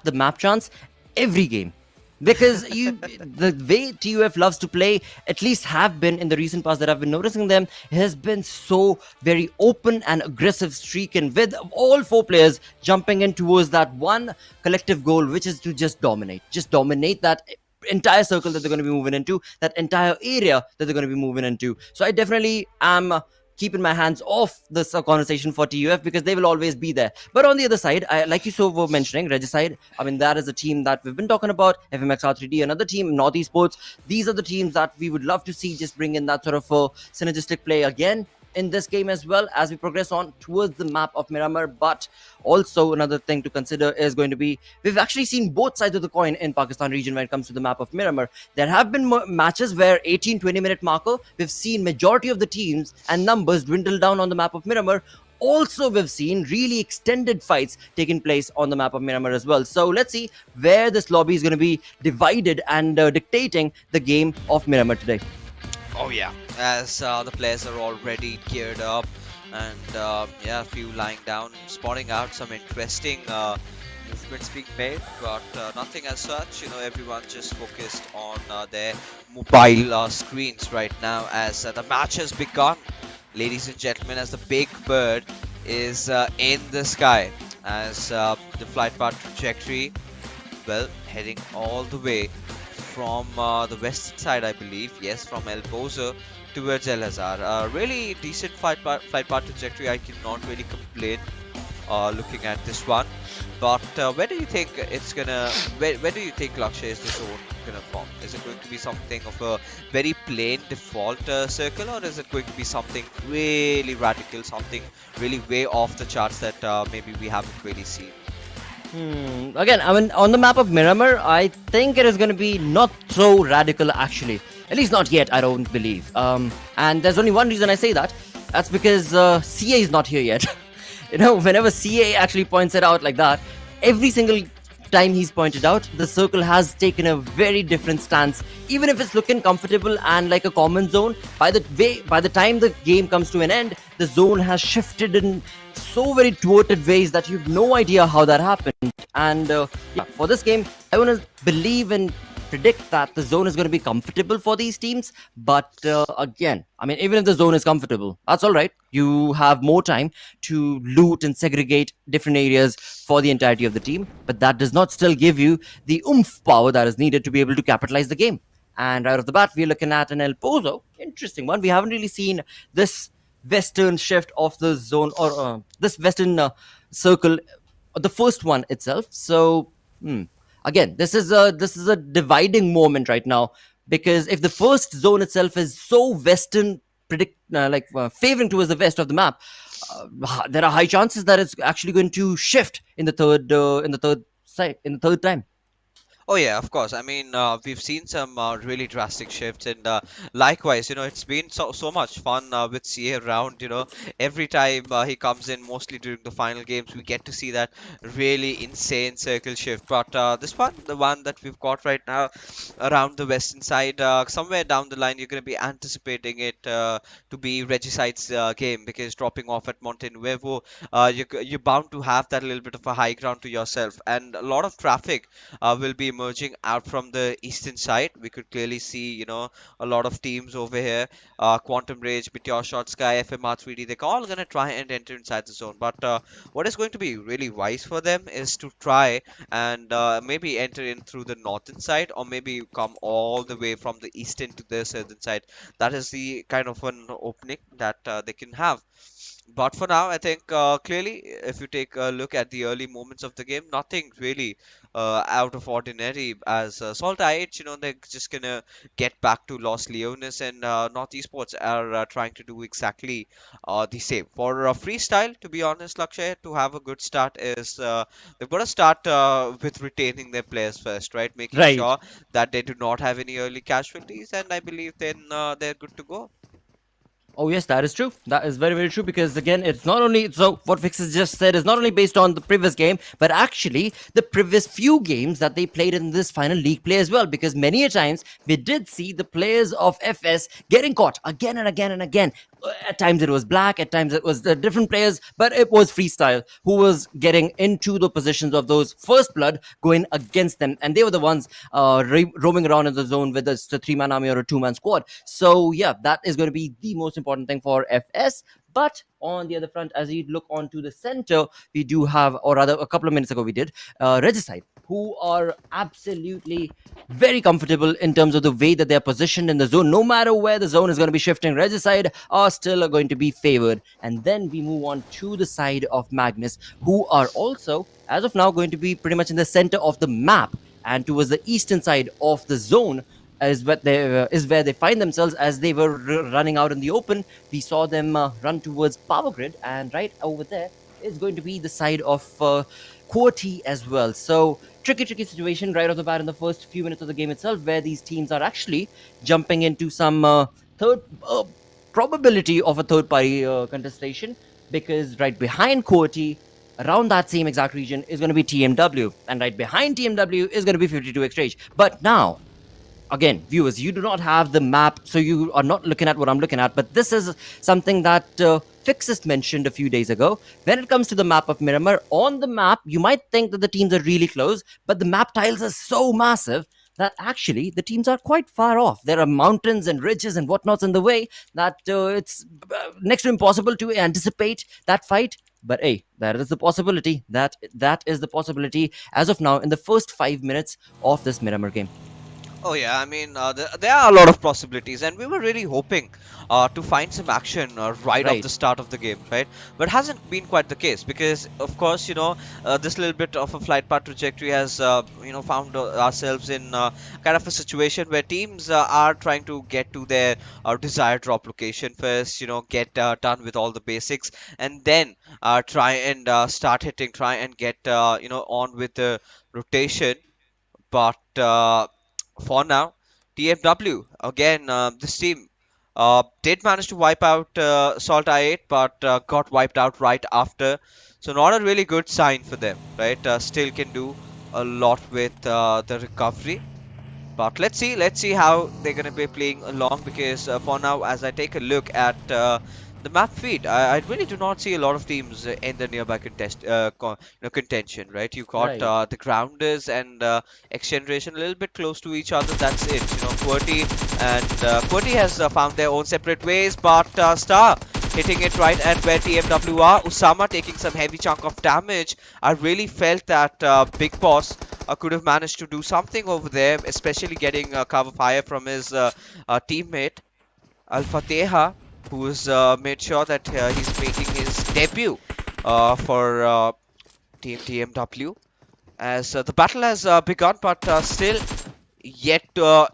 the map chance, every game. Because the way TUF loves to play, at least have been in the recent past that I've been noticing them, has been so very open and aggressive streak, and with all 4 players jumping in towards that one collective goal, which is to just dominate that entire circle that they're going to be moving into, that entire area that they're going to be moving into. So I definitely am keeping my hands off this conversation for TUF, because they will always be there. But on the other side, like you so were mentioning, Regicide, I mean, that is a team that we've been talking about. FMxR3D, another team, North Esports. These are the teams that we would love to see just bring in that sort of synergistic play again in this game as well as we progress on towards the map of Miramar. But also another thing to consider is going to be, we've actually seen both sides of the coin in Pakistan region when it comes to the map of Miramar. There have been matches where 18-20 minute marker, we've seen majority of the teams and numbers dwindle down on the map of Miramar. Also, we've seen really extended fights taking place on the map of Miramar as well. So let's see where this lobby is going to be divided and dictating the game of Miramar today. Oh yeah, as the players are already geared up, and yeah, a few lying down, spotting out some interesting movements being made, but nothing as such. You know, everyone just focused on their mobile screens right now as the match has begun, ladies and gentlemen, as the big bird is in the sky, as the flight path trajectory, well, heading all the way from the western side, I believe. Yes, from El Pozo towards El Azhar. Really decent flight path trajectory. I cannot really complain looking at this one. But where do you think it's gonna? Where do you think, Lakshay, is the zone gonna form? Is it going to be something of a very plain default circle, or is it going to be something really radical, something really way off the charts that maybe we haven't really seen? Again, I mean, on the map of Miramar, I think it is going to be not so radical, actually. At least not yet, I don't believe. And there's only one reason I say that. That's because CA is not here yet. You know, whenever CA actually points it out like that, every single time he's pointed out, the circle has taken a very different stance. Even if it's looking comfortable and like a common zone, by the time the game comes to an end, the zone has shifted in so very thwarted ways that you have no idea how that happened. And yeah, for this game, I want to believe and predict that the zone is going to be comfortable for these teams. But again, I mean, even if the zone is comfortable, that's all right. You have more time to loot and segregate different areas for the entirety of the team. But that does not still give you the oomph power that is needed to be able to capitalize the game. And right off the bat, we're looking at an El Pozo. Interesting one. We haven't really seen this western shift of the zone, or this western circle, the first one itself. So again, this is a dividing moment right now, because if the first zone itself is so western, favoring towards the west of the map, there are high chances that it's actually going to shift in the third time. Oh yeah, of course. I mean, we've seen some really drastic shifts, and likewise, you know, it's been so much fun with CA around. You know, every time he comes in, mostly during the final games, we get to see that really insane circle shift. But this one, the one that we've got right now around the western side, somewhere down the line, you're going to be anticipating it to be Regicide's game, because dropping off at Monte Nuevo, you're bound to have that little bit of a high ground to yourself, and a lot of traffic will be emerging out from the eastern side. We could clearly see, you know, a lot of teams over here. Quantum Rage, MetershotxSKY, FMR3D, they're all going to try and enter inside the zone. But what is going to be really wise for them is to try and maybe enter in through the northern side, or maybe come all the way from the eastern to the southern side. That is the kind of an opening that they can have. But for now, I think clearly, if you take a look at the early moments of the game, nothing really out of ordinary. As SALTxi8, they're just gonna get back to Los Leones, and North Esports are trying to do exactly the same. For freestyle, to be honest, Lakshay, to have a good start is they've got to start with retaining their players first, right? Making Right. sure that they do not have any early casualties, and I believe then they're good to go. Oh yes, that is true. That is very, very true, because again, it's not only, so what Vix has just said is not only based on the previous game, but actually the previous few games that they played in this final league play as well, because many a times we did see the players of FS getting caught again and again and again. At times it was Black, at times it was the different players, but it was Freestyle who was getting into the positions of those first blood going against them, and they were the ones roaming around in the zone with a 3-man army or a 2-man squad. So yeah, that is going to be the most important thing for FS. But on the other front, as you look onto the center, we do have, or rather a couple of minutes ago we did, Regicide, who are absolutely very comfortable in terms of the way that they're positioned in the zone. No matter where the zone is going to be shifting, Regicide are still going to be favored. And then we move on to the side of Magnus, who are also, as of now, going to be pretty much in the center of the map and towards the eastern side of the zone. Is where they find themselves as they were running out in the open. We saw them run towards Power Grid, and right over there is going to be the side of QWERTY as well. So tricky situation right off the bat in the first few minutes of the game itself, where these teams are actually jumping into some third probability of a third party contestation, because right behind QWERTY, around that same exact region, is going to be TMW, and right behind TMW is going to be 52xRage. But now, again, viewers, you do not have the map, so you are not looking at what I'm looking at, but this is something that Fixist mentioned a few days ago. When it comes to the map of Miramar, on the map, you might think that the teams are really close, but the map tiles are so massive that actually the teams are quite far off. There are mountains and ridges and whatnots in the way that it's next to impossible to anticipate that fight. But hey, that is the possibility. That is the possibility as of now in the first 5 minutes of this Miramar game. Oh yeah, I mean, there are a lot of possibilities, and we were really hoping to find some action right off the start of the game, right? But hasn't been quite the case, because, of course, this little bit of a flight path trajectory has, found ourselves in kind of a situation where teams are trying to get to their desired drop location first, get done with all the basics, and then try and start hitting, try and get, on with the rotation. But for now, TMW again, this team did manage to wipe out SALTxi8, but got wiped out right after. So not a really good sign for them, right? Still can do a lot with the recovery. But let's see how they're gonna be playing along, because for now, as I take a look at the map feed, I really do not see a lot of teams in the nearby contention, right? You got the Grounders and XGeneration a little bit close to each other. That's it. QWERTY and QWERTY has found their own separate ways, but Star hitting it right at where TMW are. Usama taking some heavy chunk of damage. I really felt that Big Boss could have managed to do something over there, especially getting cover fire from his teammate Al-Fateha, who has made sure that he's making his debut for Team TMW. As the battle has begun, but still yet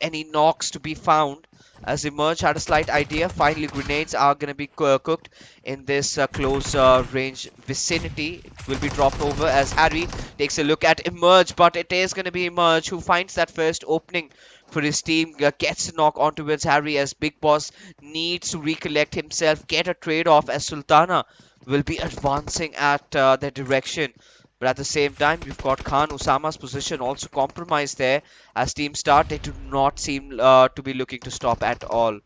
any knocks to be found. As Emerge had a slight idea, finally grenades are going to be cooked in this close range vicinity. It will be dropped over as Harry takes a look at Emerge, but it is going to be Emerge who finds that first opening for his team, gets a knock on towards Harry, as Big Boss needs to recollect himself, get a trade off, as Sultana will be advancing at their direction. But at the same time, you've got Khan. Usama's position also compromised there. As team start, they do not seem to be looking to stop at all.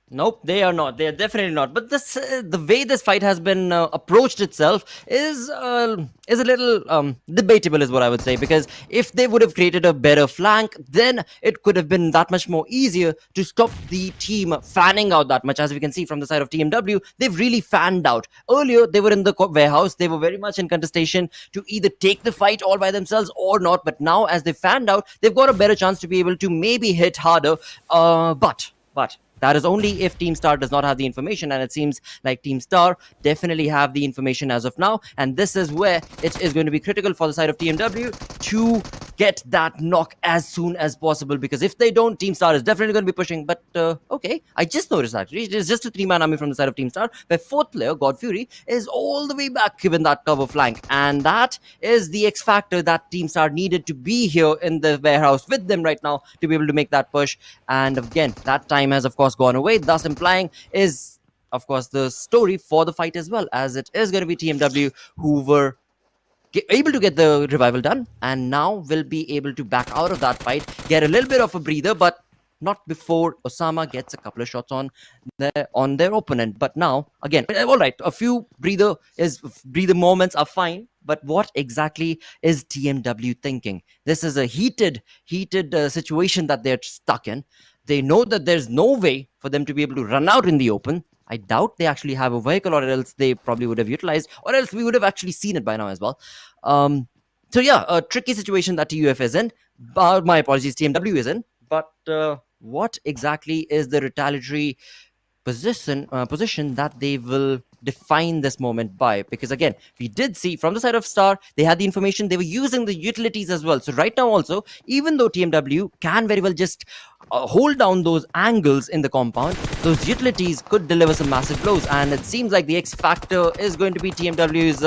Nope, they are not. They are definitely not. But this, the way this fight has been approached itself is a little debatable, is what I would say. Because if they would have created a better flank, then it could have been that much more easier to stop the team fanning out that much. As we can see from the side of TMW, they've really fanned out. Earlier, they were in the warehouse. They were very much in contestation to either take the fight all by themselves or not. But now, as they fanned out, they've got a better chance to be able to maybe hit harder. But That is only if Team Star does not have the information, and it seems like Team Star definitely have the information as of now, and this is where it is going to be critical for the side of TMW to get that knock as soon as possible, because if they don't, Team Star is definitely going to be pushing. But okay, I just noticed actually it is just a 3-man army from the side of Team Star, where fourth player God Fury is all the way back given that cover flank, and that is the X factor that Team Star needed to be here in the warehouse with them right now to be able to make that push. And again, that time has of course gone away, thus implying is of course the story for the fight as well, as it is going to be TMW who were able to get the revival done, and now will be able to back out of that fight, get a little bit of a breather, but not before Osama gets a couple of shots on their opponent. But now again, all right, a few breather moments are fine, but what exactly is TMW thinking? This is a heated situation that they're stuck in. They know that there's no way for them to be able to run out in the open. I doubt they actually have a vehicle, or else they probably would have utilized, or else we would have actually seen it by now as well. So yeah, a tricky situation that TUF is in. My apologies, TMW is in. But what exactly is the retaliatory position that they will define this moment by? Because again, we did see from the side of Star, they had the information, they were using the utilities as well. So right now also, even though TMW can very well just hold down those angles in the compound, those utilities could deliver some massive blows, and it seems like the X factor is going to be TMW's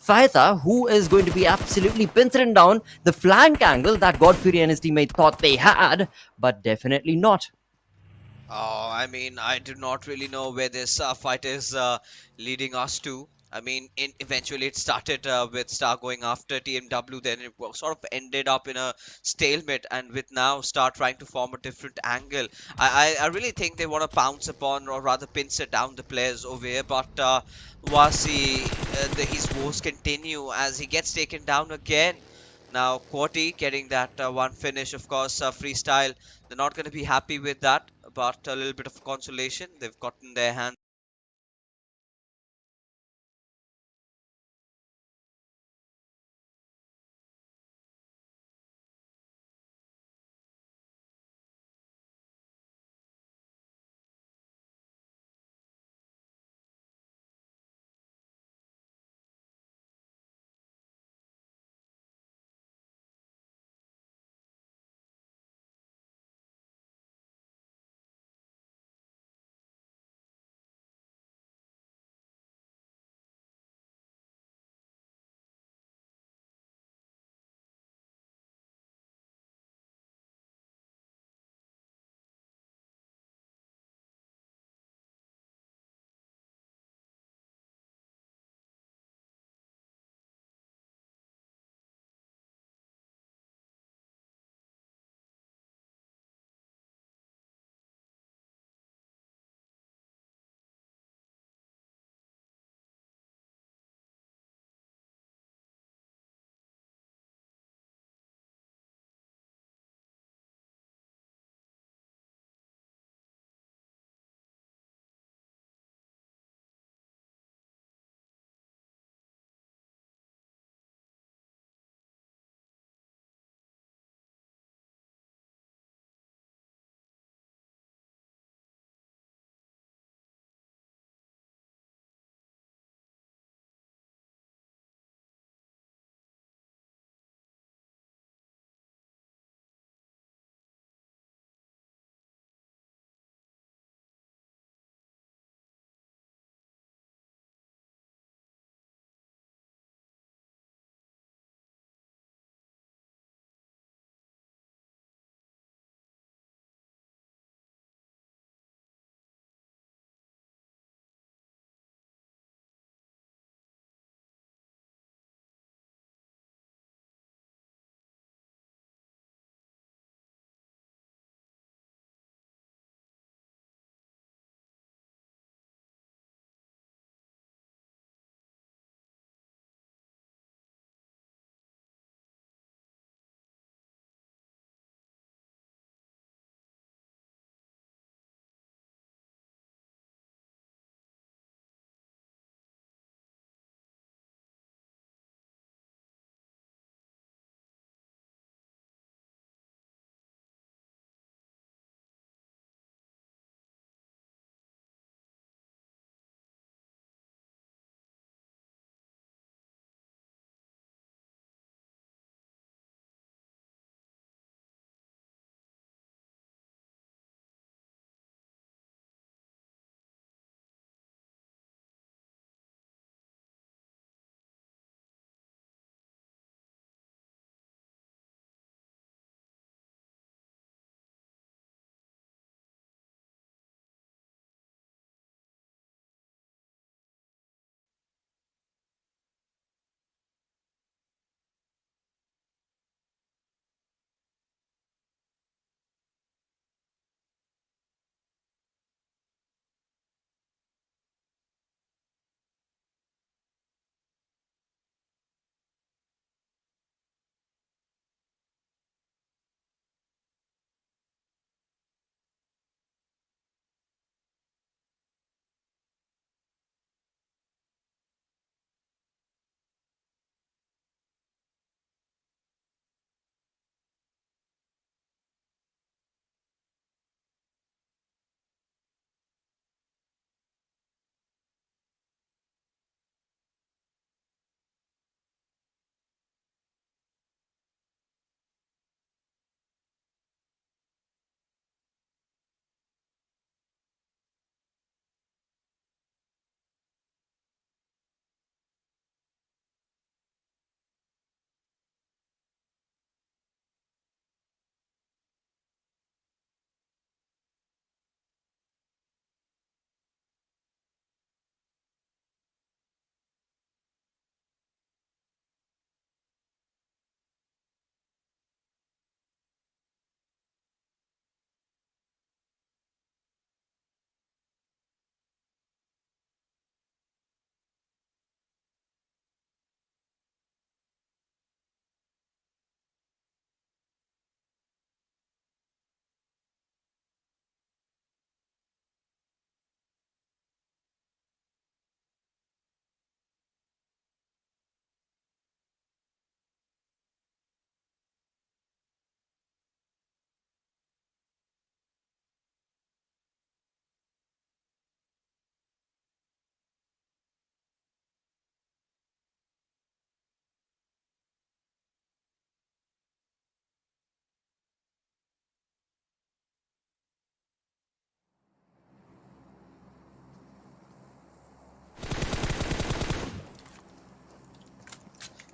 Faitha, who is going to be absolutely pincering down the flank angle that God Fury and his teammate thought they had, but definitely not. Oh, I mean, I do not really know where this fight is leading us to. I mean, eventually it started with Star going after TMW, then it sort of ended up in a stalemate, and with now Star trying to form a different angle. I really think they want to pounce upon, or rather pincer down the players over here, but Wasi, his woes continue as he gets taken down again. Now, QWERTY getting that one finish, of course, freestyle. They're not going to be happy with that, but a little bit of consolation. They've gotten their hands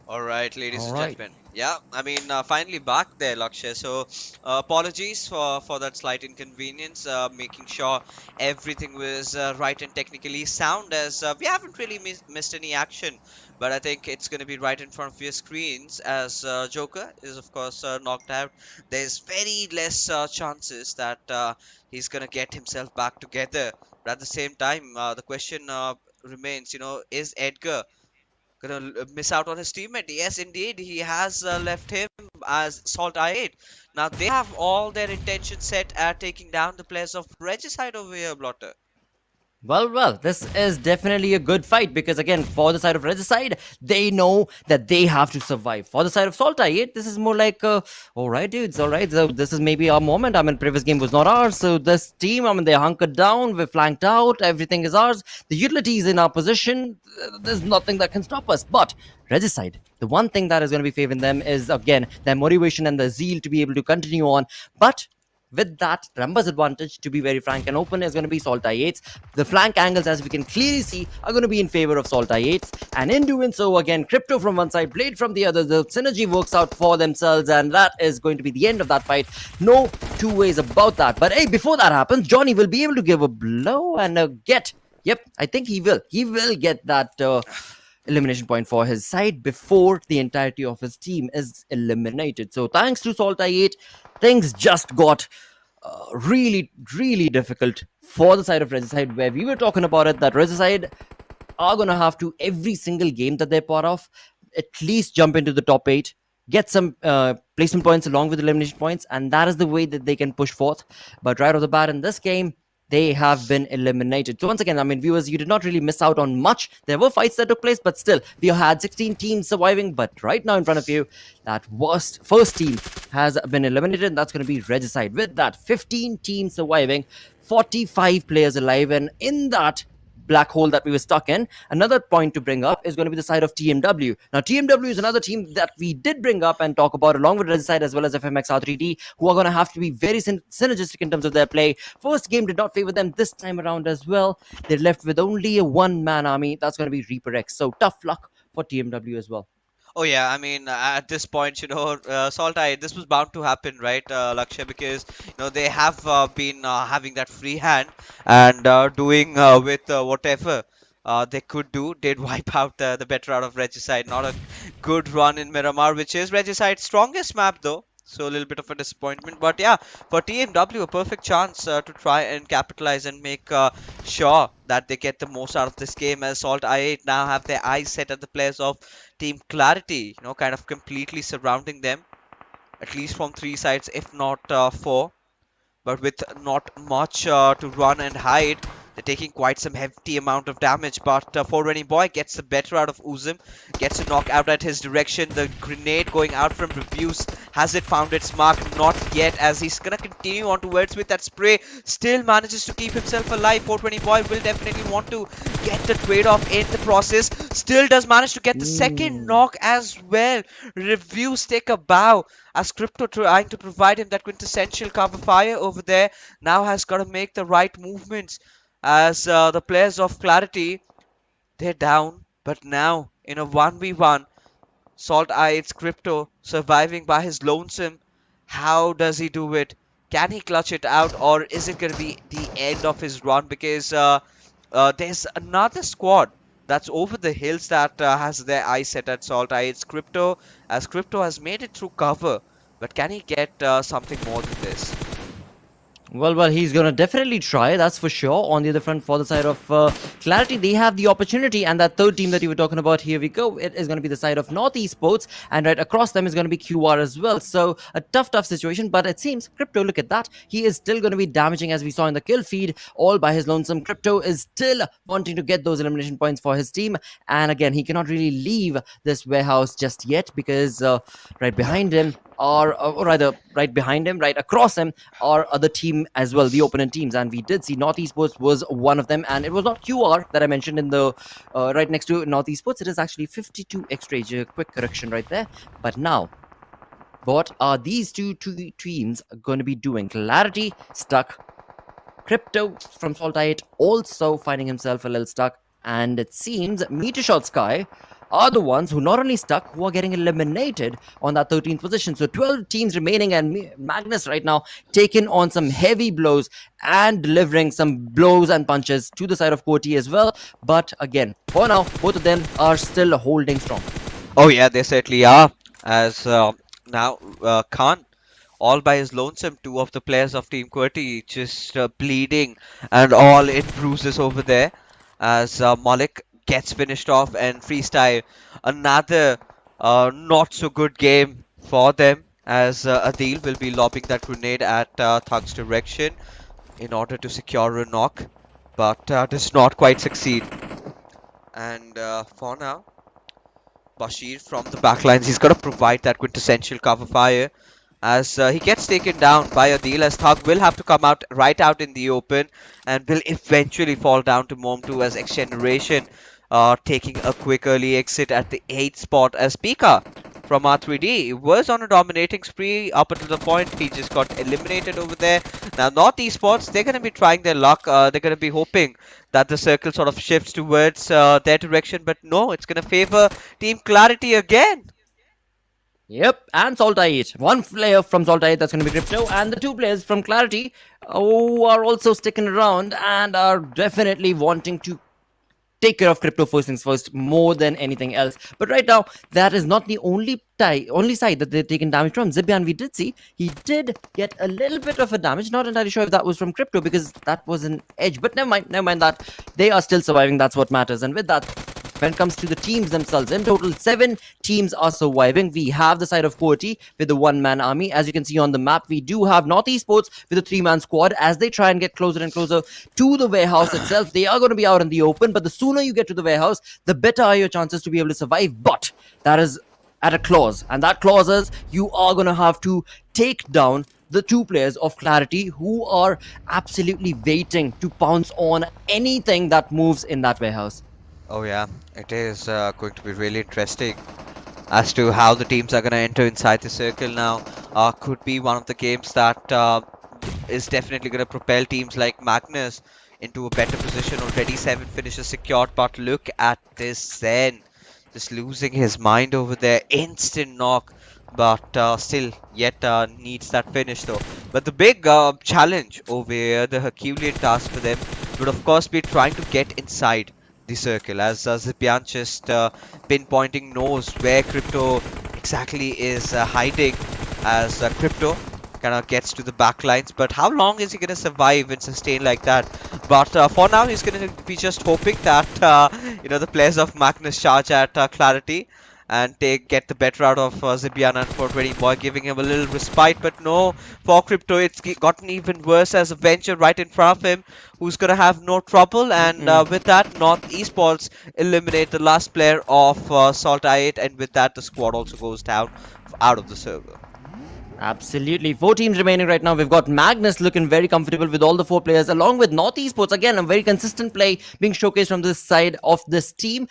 All right, ladies All and right. gentlemen. Yeah, I mean, finally back there, Lakshay. So, apologies for that slight inconvenience. Making sure everything was right and technically sound, as we haven't really missed any action. But I think it's going to be right in front of your screens, as Joker is of course knocked out. There's very less chances that he's going to get himself back together. But at the same time, the question remains. Is Edgar gonna miss out on his teammate? Yes, indeed, he has left him as SALTxi8. Now they have all their intention set at taking down the players of Regicide over here, Blotter. Well, this is definitely a good fight because again, for the side of Regicide, they know that they have to survive. For the side of SALTxi8, this is more like, all right, dudes, all right. So this is maybe our moment. I mean, previous game was not ours, so this team, I mean, they're hunkered down, we're flanked out, everything is ours. The utility is in our position. There's nothing that can stop us. But Regicide, the one thing that is going to be favoring them is again their motivation and the zeal to be able to continue on. But with that, Ramba's advantage, to be very frank and open, is going to be SALTxi8's. The flank angles, as we can clearly see, are going to be in favor of SALTxi8's. And in doing so, again, Crypto from one side, Blade from the other, the synergy works out for themselves, and that is going to be the end of that fight. No two ways about that. But hey, before that happens, Johnny will be able to give a blow and a get. Yep, I think he will. He will get that elimination point for his side before the entirety of his team is eliminated. So thanks to SALTxi8, things just got really, really difficult for the side of Regicide, where we were talking about it, that Regicide are going to have to, every single game that they're part of, at least jump into the top 8, get some placement points along with elimination points, and that is the way that they can push forth. But right off the bat in this game, they have been eliminated. So once again, I mean, viewers, you did not really miss out on much. There were fights that took place, but still, we had 16 teams surviving. But right now in front of you, that first team has been eliminated, and that's going to be Regicide. With that, 15 teams surviving, 45 players alive, and in that black hole that we were stuck in. Another point to bring up is going to be the side of TMW. Now, TMW is another team that we did bring up and talk about along with Regicide as well as FMxR3D, who are going to have to be very synergistic in terms of their play. First game did not favor them this time around as well. They're left with only a one-man army. That's going to be Reaper X. So tough luck for TMW as well. Oh yeah, I mean at this point, SALTxi8, this was bound to happen, right, Lakshay, because they have been having that free hand and doing with whatever they could do. Did wipe out the better out of Regicide. Not a good run in Miramar, which is Regicide's strongest map though. So a little bit of a disappointment, but yeah, for TMW, a perfect chance to try and capitalize and make sure that they get the most out of this game, as SALTxi8 now have their eyes set at the players of Team Clarity, kind of completely surrounding them, at least from 3 sides, if not 4. But with not much to run and hide, they're taking quite some hefty amount of damage. But 420 Boy gets the better out of Uzum, gets a knockout at his direction. The grenade going out from Reviews, has it found its mark? Not yet, as he's gonna continue on towards with that spray. Still manages to keep himself alive. 420 Boy will definitely want to get the trade-off in the process. Still does manage to get the second knock as well. Reviews take a bow, as Crypto trying to provide him that quintessential cover fire over there. Now has got to make the right movements, as the players of Clarity, they're down. But now in a 1v1, SALTxi8's Crypto surviving by his lonesome. How does he do it? Can he clutch it out, or is it going to be the end of his run? Because there's another squad that's over the hills that has their eyes set at SALTxi8's Crypto, as Crypto has made it through cover. But can he get something more than this? Well, he's going to definitely try, that's for sure. On the other front, for the side of Clarity, they have the opportunity, and that third team that you were talking about, here we go. It is going to be the side of MetershotxSKY, and right across them is going to be QR as well. So a tough situation, but it seems Crypto, look at that. He is still going to be damaging, as we saw in the kill feed, all by his lonesome. Crypto is still wanting to get those elimination points for his team, and again, he cannot really leave this warehouse just yet, because right behind him, or rather right behind him, right across him, are other team as well, the opponent teams, and we did see MetershotxSKY was one of them, and it was not QR that I mentioned in the right next to MetershotxSKY. It is actually 52 extra age. Quick correction right there. But now, what are these two teams going to be doing? Clarity stuck, Crypto from SALTxi8 also finding himself a little stuck, and it seems MetershotxSKY are the ones who not only stuck, who are getting eliminated on that 13th position. So 12 teams remaining, and Magnus right now taking on some heavy blows and delivering some blows and punches to the side of QWERTY as well. But again, for now, both of them are still holding strong. Oh yeah, they certainly are. As now Khan, all by his lonesome, two of the players of Team QWERTY just bleeding and all in bruises over there. As Malik gets finished off, and Freestyle, another not so good game for them, as Adil will be lobbing that grenade at Thug's direction in order to secure a knock, but does not quite succeed. And for now, Bashir from the backlines, he's got to provide that quintessential cover fire, as he gets taken down by Adil, as Thug will have to come out right out in the open and will eventually fall down to Mom2, as XGeneration taking a quick early exit at the 8th spot, as Pika from R3D was on a dominating spree up until the point he just got eliminated over there. Now Esports, they're going to be trying their luck. They're going to be hoping that the circle sort of shifts towards their direction, but no, it's going to favor Team Clarity again. Yep, and SALTxi8. One player from SALTxi8, that's going to be Crypto, and the two players from Clarity who are also sticking around and are definitely wanting to take care of Crypto first things first more than anything else. But right now, that is not the only side that they've taken damage from. Zibian, we did see, he did get a little bit of a damage. Not entirely sure if that was from Crypto, because that was an edge. But never mind that. They are still surviving. That's what matters. And with that, when it comes to the teams themselves, in total, 7 teams are surviving. We have the side of QWERTY with the 1-man army. As you can see on the map, we do have Esports with a 3-man squad as they try and get closer and closer to the warehouse itself. They are going to be out in the open, but the sooner you get to the warehouse, the better are your chances to be able to survive. But that is at a clause, and that clause is you are going to have to take down the 2 players of Clarity who are absolutely waiting to pounce on anything that moves in that warehouse. Oh yeah, it is going to be really interesting as to how the teams are going to enter inside the circle now. Could be one of the games that is definitely going to propel teams like Magnus into a better position. Already 7 finishes secured, but look at this Zen, just losing his mind over there. Instant knock, but still yet needs that finish though. But the big challenge over here, the Herculean task for them, would of course be trying to get inside the circle, as Zipian just pinpointing knows where Crypto exactly is hiding, as Crypto kind of gets to the back lines. But how long is he going to survive and sustain like that? But for now, he's going to be just hoping that the players of Magnus charge at Clarity and get the better out of Zibian and 420 Boy, giving him a little respite. But no, for Crypto, it's gotten even worse, as a Venture right in front of him, who's going to have no trouble. And with that, Esports eliminate the last player of SALTxi8, and with that, the squad also goes down out of the server. Absolutely. 4 teams remaining right now. We've got Magnus looking very comfortable with all the 4 players, along with Esports. Again, a very consistent play being showcased from this side of this team.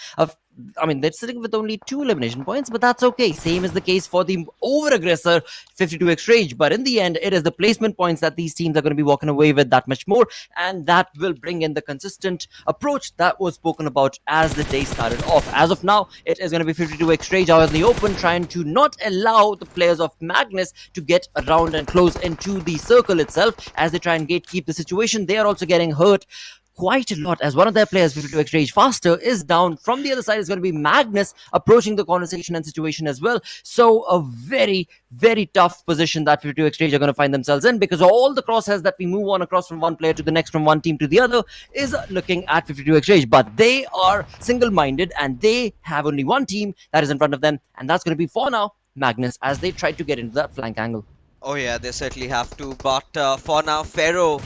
They're sitting with only 2 elimination points, but that's okay. Same is the case for the over-aggressor 52x Rage. But in the end, it is the placement points that these teams are going to be walking away with that much more. And that will bring in the consistent approach that was spoken about as the day started off. As of now, it is going to be 52x Rage out in the open, trying to not allow the players of Magnus to get around and close into the circle itself as they try and gatekeep the situation. They are also getting hurt quite a lot, as one of their players, 52x Rage Faster, is down. From the other side is going to be Magnus approaching the conversation and situation as well. So a very, very tough position that 52x Rage are going to find themselves in, because all the crosshairs that we move on across from one player to the next, from one team to the other, is looking at 52x Rage. But they are single-minded, and they have only one team that is in front of them, and that's going to be, for now, Magnus, as they try to get into that flank angle. Oh yeah, they certainly have to. But for now, Pharaoh,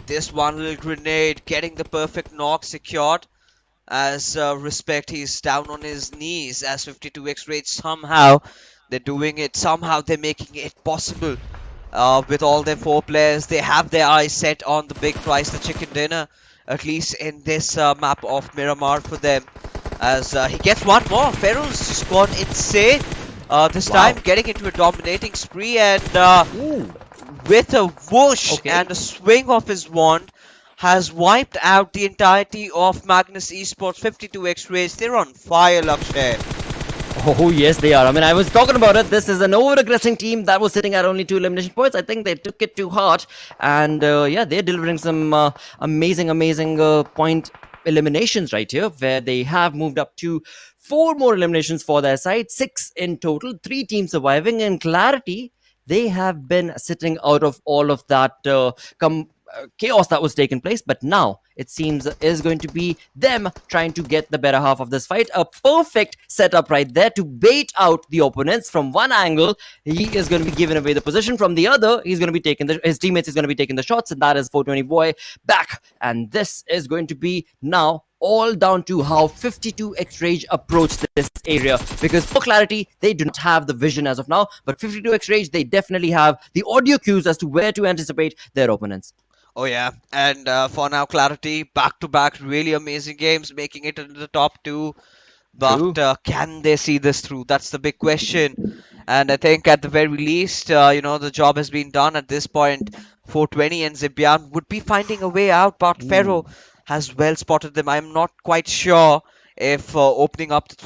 this one little grenade getting the perfect knock secured. As Respect, he's down on his knees, as 52x Rage somehow they're doing it, somehow they're making it possible. With all their 4 players, they have their eyes set on the big prize, the chicken dinner, at least in this map of Miramar for them. As he gets one more, Pharaoh's just gone insane this time, getting into a dominating spree, and with a whoosh and a swing of his wand, has wiped out the entirety of Magnus Esports. 52x race. They're on fire, Lakshay. Oh, yes, they are. I mean, I was talking about it. This is an over-aggressing team that was sitting at only 2 elimination points. I think they took it to heart. And yeah, they're delivering some amazing point eliminations right here, where they have moved up to 4 more eliminations for their side. 6 in total. 3 teams surviving. And Clarity, they have been sitting out of all of that chaos that was taking place, but now it seems is going to be them trying to get the better half of this fight. A perfect setup right there to bait out the opponents. From one angle, he is going to be giving away the position. From the other, he's going to be taking his teammates is going to be taking the shots, and that is 420 boy back. And this is going to be now all down to how 52x Rage approached this area, because for Clarity, they do not have the vision as of now, but 52x Rage, they definitely have the audio cues as to where to anticipate their opponents. Oh yeah, and for now, Clarity, back-to-back really amazing games, making it into the top 2. But can they see this through? That's the big question. And I think at the very least, the job has been done at this point. 420 and Zibian would be finding a way out, but Pharaoh has well spotted them. I'm not quite sure if opening up to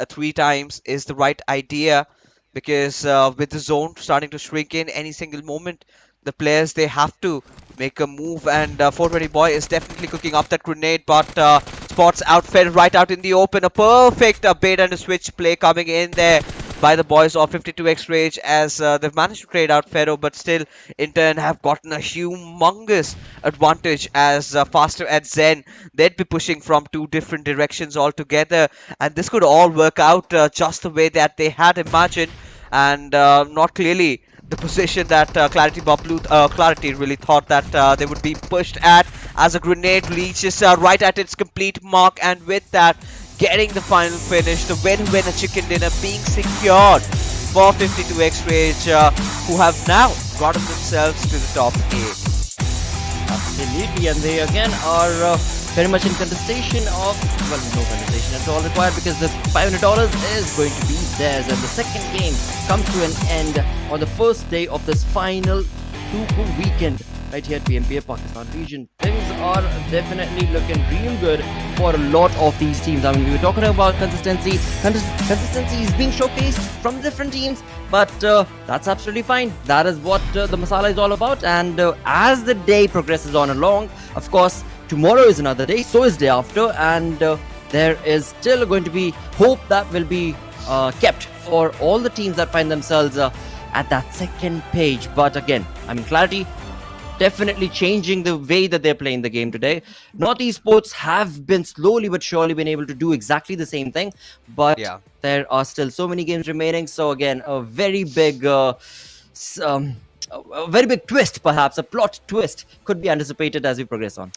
three times is the right idea, because with the zone starting to shrink in any single moment, the players, they have to make a move, and 420 boy is definitely cooking up that grenade, but spots outfed right out in the open. A perfect bait and a switch play coming in there by the boys of 52x Rage, as they've managed to trade out Pharaoh, but still in turn have gotten a humongous advantage, as Faster at Zen, they'd be pushing from 2 different directions altogether, and this could all work out just the way that they had imagined, and not clearly the position that Clarity really thought that they would be pushed at, as a grenade reaches right at its complete mark, and with that, getting the final finish, the win-win, a chicken dinner being secured for 52x Rage, who have now gotten themselves to the top 8. Absolutely, and they again are very much in contestation of, well, no contestation at all required, because the $500 is going to be theirs, and the second game comes to an end on the first day of this final Super Weekend right here at PMPL Pakistan region. Things are definitely looking real good for a lot of these teams. I mean, we were talking about consistency. Consistency is being showcased from different teams, but that's absolutely fine. That is what the masala is all about. And as the day progresses on along, of course, tomorrow is another day, so is day after, and there is still going to be hope that will be kept for all the teams that find themselves at that second page. But again, I mean, Clarity definitely changing the way that they're playing the game today. NorthEsports have been slowly but surely been able to do exactly the same thing, but there are still so many games remaining. So again, a very big twist, perhaps a plot twist, could be anticipated as we progress on.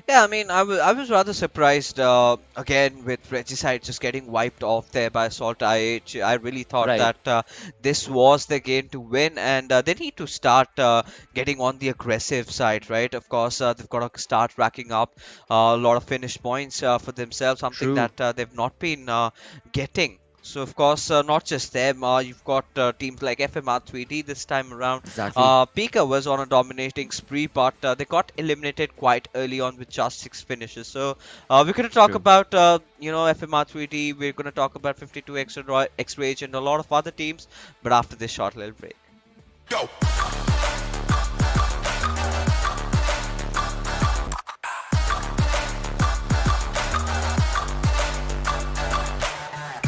Yeah, I mean, I was rather surprised again with Regicide just getting wiped off there by SALTxi8. I really thought that this was the game to win, and they need to start getting on the aggressive side, right? Of course, they've got to start racking up a lot of finish points for themselves, something that they've not been getting. So, of course, not just them, you've got teams like FMxR3D this time around. Pika was on a dominating spree, but they got eliminated quite early on with just 6 finishes. So, we're going to talk about, FMxR3D, we're going to talk about 52x Rage and a lot of other teams, but after this short little break. Go!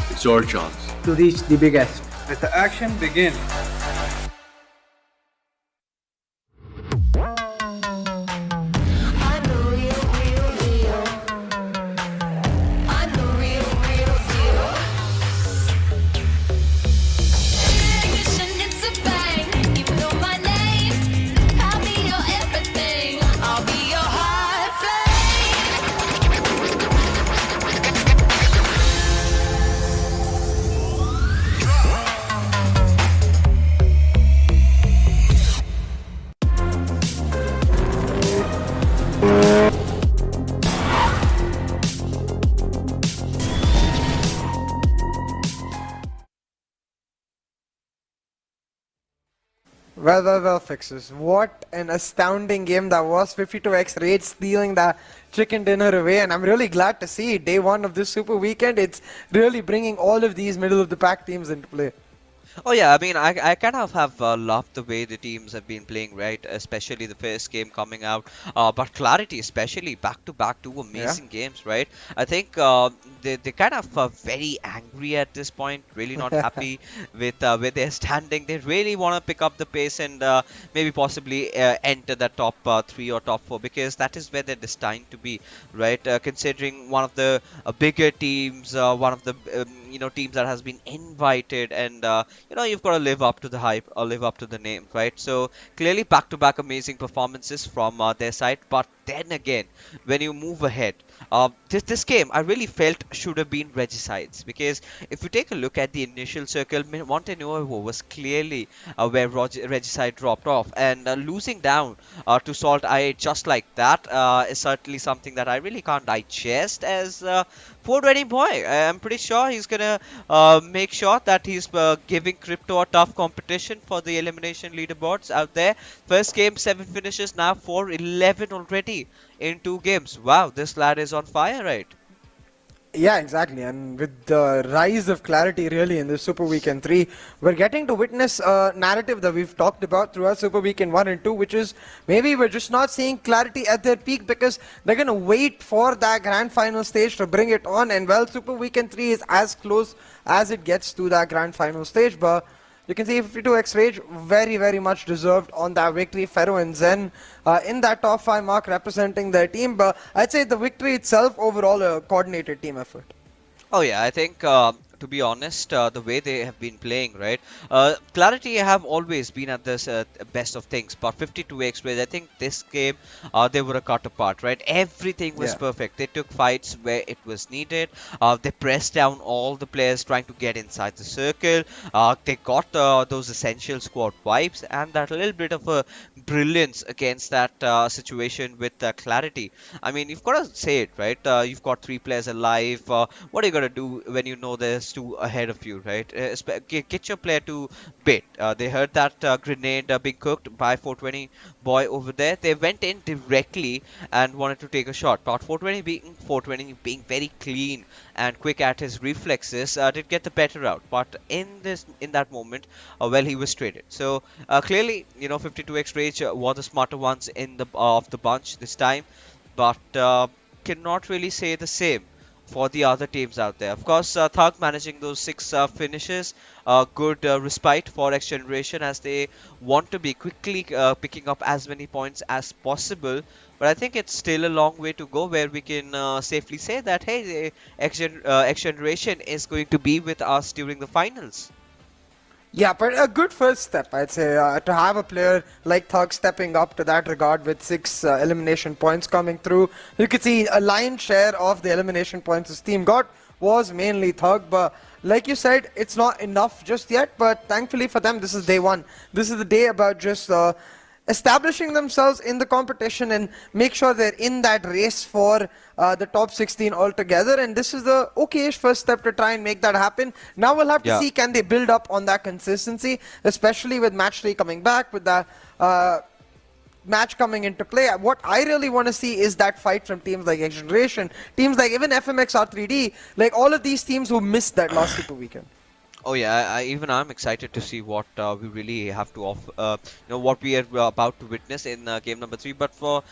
It's your chance to reach the biggest. Let the action begin. Well, Fixes. What an astounding game that was. 52x Rage stealing that chicken dinner away, and I'm really glad to see day one of this Super Weekend. It's really bringing all of these middle of the pack teams into play. Oh yeah, I mean, I kind of have loved the way the teams have been playing, right? Especially the first game coming out, but Clarity, especially back to back, two amazing games, right? I think they kind of very angry at this point, really not happy with where they're standing. They really want to pick up the pace and maybe possibly enter the top 3 or top 4, because that is where they're destined to be, right? Considering one of the bigger teams, one of the teams that has been invited, and you've got to live up to the hype or live up to the name, right? So clearly back-to-back amazing performances from their side, but then again, when you move ahead, this game I really felt should have been Regicide's, because if you take a look at the initial circle, Montenuevo was clearly where Regicide dropped off, and losing down to SALTxi8 just like that is certainly something that I really can't digest as 420 boy. I'm pretty sure he's gonna make sure that he's giving Crypto a tough competition for the elimination leaderboards out there. First game 7 finishes, now 4-11 already in 2 games. Wow, this lad is on fire, right? Yeah, exactly. And with the rise of Clarity really in this Super Weekend 3, we're getting to witness a narrative that we've talked about throughout Super Weekend 1 and 2, which is maybe we're just not seeing Clarity at their peak because they're going to wait for that grand final stage to bring it on. And well, Super Weekend 3 is as close as it gets to that grand final stage, but you can see 52x Rage very, very much deserved on that victory. Ferro and Zen in that top 5 mark representing their team. But I'd say the victory itself, overall, a coordinated team effort. Oh yeah, I think to be honest, the way they have been playing, right? Clarity have always been at this best of things, but 52x Rage, I think this game they were a cut apart, right? Everything was perfect. They took fights where it was needed. They pressed down all the players trying to get inside the circle. They got those essential squad wipes and that little bit of a brilliance against that situation with Clarity. I mean, you've got to say it, right? You've got 3 players alive. What are you gonna do when you know there's 2 ahead of you, right? Get your player to bait. They heard that grenade being cooked by 420 boy over there. They went in directly and wanted to take a shot, but 420 being very clean and quick at his reflexes did get the better out. But in that moment, well, he was traded. So clearly, 52x Rage were the smarter ones in the of the bunch this time, but cannot really say the same for the other teams out there. Of course, Thug managing those 6 finishes, good respite for XGeneration as they want to be quickly picking up as many points as possible. But I think it's still a long way to go where we can safely say that, hey, XGeneration is going to be with us during the finals. Yeah, but a good first step, I'd say, to have a player like Thug stepping up to that regard with 6 elimination points coming through. You could see a lion's share of the elimination points this team got was mainly Thug, but like you said, it's not enough just yet, but thankfully for them, this is day 1. This is the day about just establishing themselves in the competition and make sure they're in that race for the top 16 altogether, and this is the okay-ish first step to try and make that happen. Now we'll have to see can they build up on that consistency, especially with match 3 coming back, with the match coming into play. What I really want to see is that fight from teams like XGeneration, teams like even FMxR3D, like all of these teams who missed that last Super Weekend. Oh yeah, even I'm excited to see what we really have to offer, what we are about to witness in game number 3. But for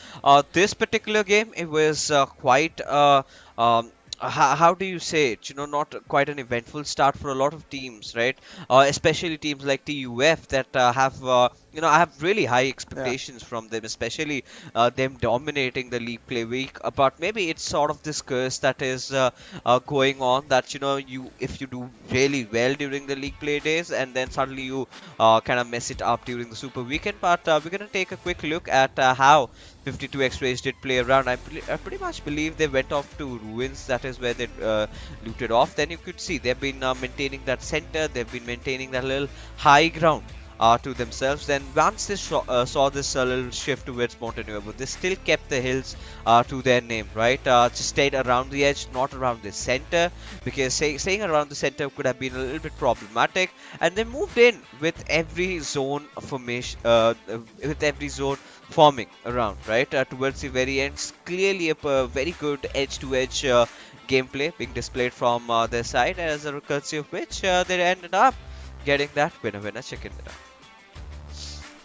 this particular game, it was quite, how do you say it? Not quite an eventful start for a lot of teams, right? Especially teams like TUF that have, I have really high expectations from them, especially them dominating the league play week. But maybe it's sort of this curse that is going on that, if you do really well during the league play days and then suddenly you kind of mess it up during the Super Weekend. But we're going to take a quick look at how 52x Rage did play around. I pretty much believe they went off to Ruins. That is where they looted off. Then you could see they've been maintaining that center. They've been maintaining that little high ground to themselves. Then once they saw this little shift towards Montenegro, they still kept the hills to their name, right? Just stayed around the edge, not around the center, because staying around the center could have been a little bit problematic. And they moved in with every zone formation, with every zone forming around, right? Towards the very end, clearly a very good edge-to-edge gameplay being displayed from their side, as a courtesy of which they ended up getting that winner chicken dinner.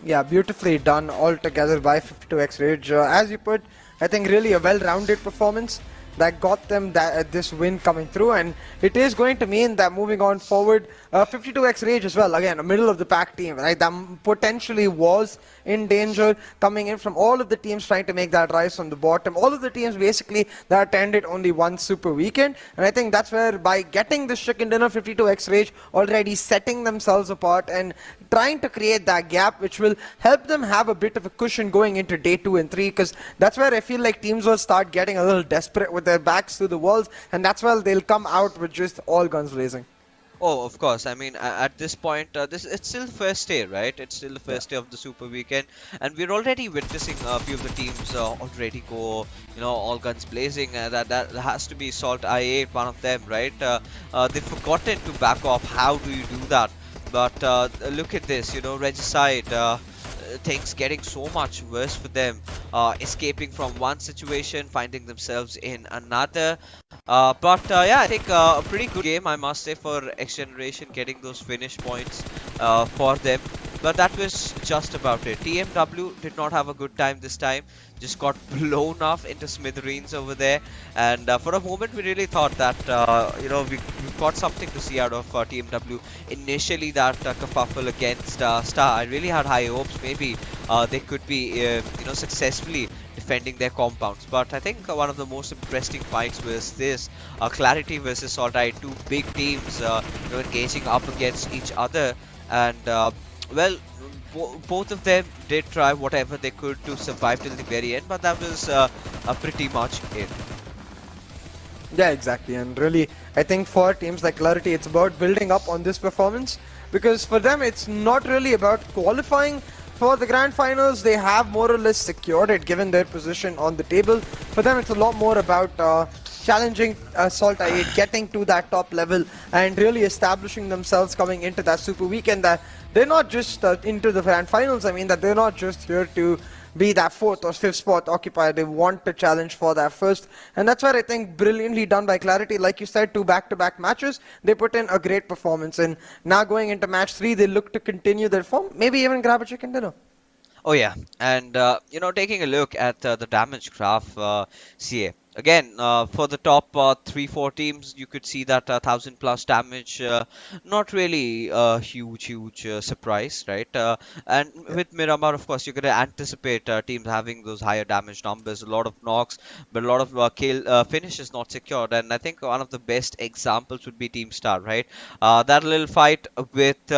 Yeah, beautifully done altogether by 52x Rage. As you put, I think really a well-rounded performance that got them this win coming through, and it is going to mean that moving on forward, 52x Rage as well, again a middle of the pack team, right, that potentially was in danger coming in from all of the teams trying to make that rise from the bottom, all of the teams basically that attended only one super weekend. And I think that's where, by getting this chicken dinner, 52x Rage already setting themselves apart and trying to create that gap which will help them have a bit of a cushion going into day 2 and 3, because that's where I feel like teams will start getting a little desperate with their backs to the walls, and that's where they'll come out with just all guns blazing. Oh, of course. I mean, at this point, it's still the first day, right? It's still the first day of the Super Weekend, and we're already witnessing a few of the teams already go, all guns blazing. That has to be SALTxi8, one of them, right? They've forgotten to back off. How do you do that? But look at this, Regicide. Things getting so much worse for them, escaping from one situation, finding themselves in another. But yeah, I think a pretty good game, I must say, for XGeneration, getting those finish points for them. But that was just about it. TmW did not have a good time this time. Just got blown off into smithereens over there. And for a moment, we really thought that, we've got something to see out of TmW. Initially, that kerfuffle against Star, I really had high hopes. Maybe they could be, successfully defending their compounds. But I think one of the most interesting fights was this Clarity versus SALTxi8, two big teams, engaging up against each other. And well, both of them did try whatever they could to survive till the very end, but that was pretty much it. Yeah, exactly. And really, I think for teams like Clarity, it's about building up on this performance, because for them, it's not really about qualifying for the grand finals. They have more or less secured it given their position on the table. For them, it's a lot more about challenging SALTxi8, getting to that top level and really establishing themselves coming into that Super Weekend, that they're not just into the grand finals. I mean, that they're not just here to be that 4th or 5th spot occupier. They want to challenge for that first, and that's where I think brilliantly done by Clarity. Like you said, 2 back-to-back matches, they put in a great performance, and now going into match 3, they look to continue their form, maybe even grab a chicken dinner. Oh yeah, and taking a look at the damage graph, CA. Again, for the top 3-4 teams, you could see that 1000+ damage, not really a huge surprise, right? And with Miramar, of course, you're going to anticipate teams having those higher damage numbers, a lot of knocks, but a lot of kill finishes not secured. And I think one of the best examples would be Team Star, right? That little fight with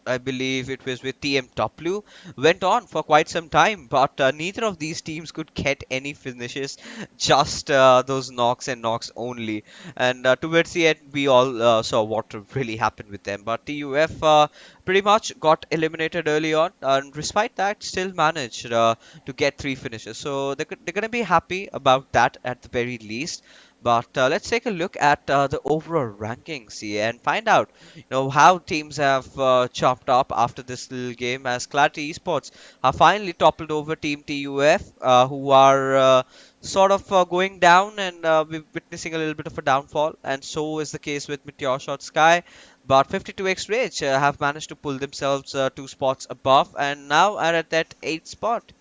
I believe it was with TmW, went on for quite some time, but neither of these teams could get any finishes, just those knocks and knocks only. And towards the end, we all saw what really happened with them. But TUF pretty much got eliminated early on, and despite that, still managed to get 3 finishes. So they're going to be happy about that at the very least. But let's take a look at the overall rankings here and find out, how teams have chopped up after this little game, as Clarity Esports have finally toppled over Team TUF, who are sort of going down, and we're witnessing a little bit of a downfall. And so is the case with MetershotxSKY. But 52x Rage have managed to pull themselves 2 spots above, and now are at that 8th spot.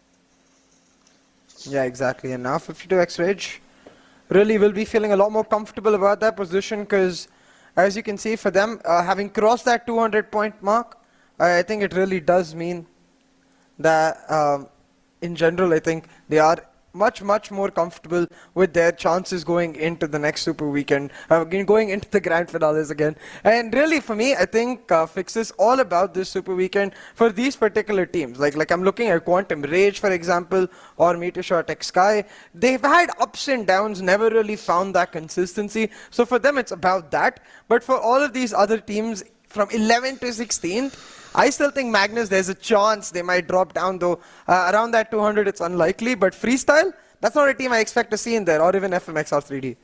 Yeah, exactly. And now 52x Rage really will be feeling a lot more comfortable about that position, because as you can see, for them, having crossed that 200 point mark, I think it really does mean that in general, I think they are much more comfortable with their chances going into the next Super Weekend, going into the grand finales again. And really, for me, I think fixes all about this Super Weekend for these particular teams. Like I'm looking at Quantum Rage, for example, or MetershotxSKY. They've had ups and downs, never really found that consistency. So for them, it's about that. But for all of these other teams, from 11th to 16th. I still think Magnus, there's a chance they might drop down, though. Around that 200, it's unlikely. But Freestyle, that's not a team I expect to see in there, or even FMxR3D.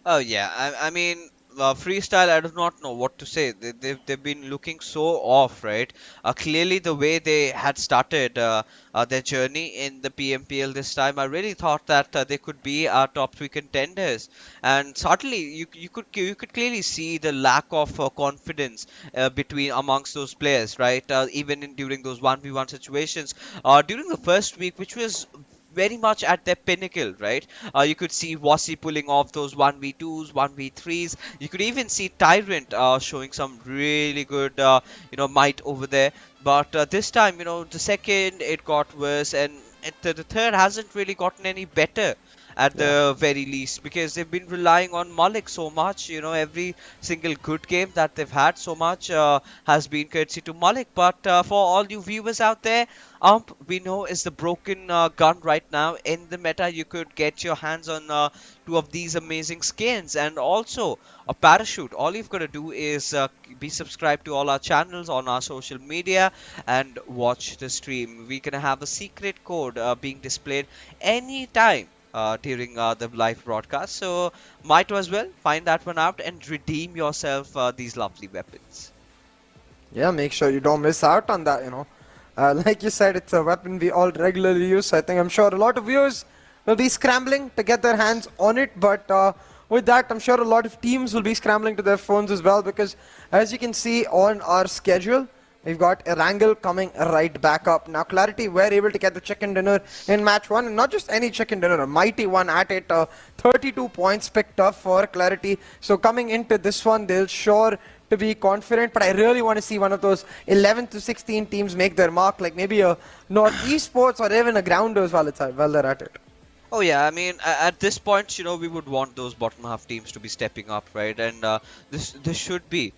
Oh yeah, I mean, freestyle, I do not know what to say. They've been looking so off, right? Clearly, the way they had started their journey in the PMPL this time, I really thought that they could be our top 3 contenders. And certainly, you could clearly see the lack of confidence between amongst those players, right? Even during those 1v1 situations, during the first week, which was very much at their pinnacle, right? You could see Wasi pulling off those 1v2s, 1v3s. You could even see Tyrant showing some really good, might over there. But this time, the second it got worse, and the third hasn't really gotten any better at the very least, because they've been relying on Malik so much. Every single good game that they've had so much has been courtesy to Malik. But for all you viewers out there, we know is the broken gun right now in the meta. You could get your hands on 2 of these amazing skins and also a parachute. All you've got to do is be subscribed to all our channels on our social media and watch the stream. We're gonna have a secret code being displayed anytime during the live broadcast, so might as well find that one out and redeem yourself these lovely weapons. Yeah, make sure you don't miss out on that, like you said, it's a weapon we all regularly use, so I'm sure a lot of viewers will be scrambling to get their hands on it, but with that, I'm sure a lot of teams will be scrambling to their phones as well, because as you can see on our schedule, we've got Erangel coming right back up. Now, QWERTY were able to get the chicken dinner in match 1, and not just any chicken dinner, a mighty one at it. 32 points picked up for QWERTY. So coming into this one, they'll sure to be confident, but I really want to see one of those 11 to 16 teams make their mark, like maybe a ENG or even a Grounders while they're at it. Oh yeah, I mean, at this point, we would want those bottom half teams to be stepping up, right? And this should be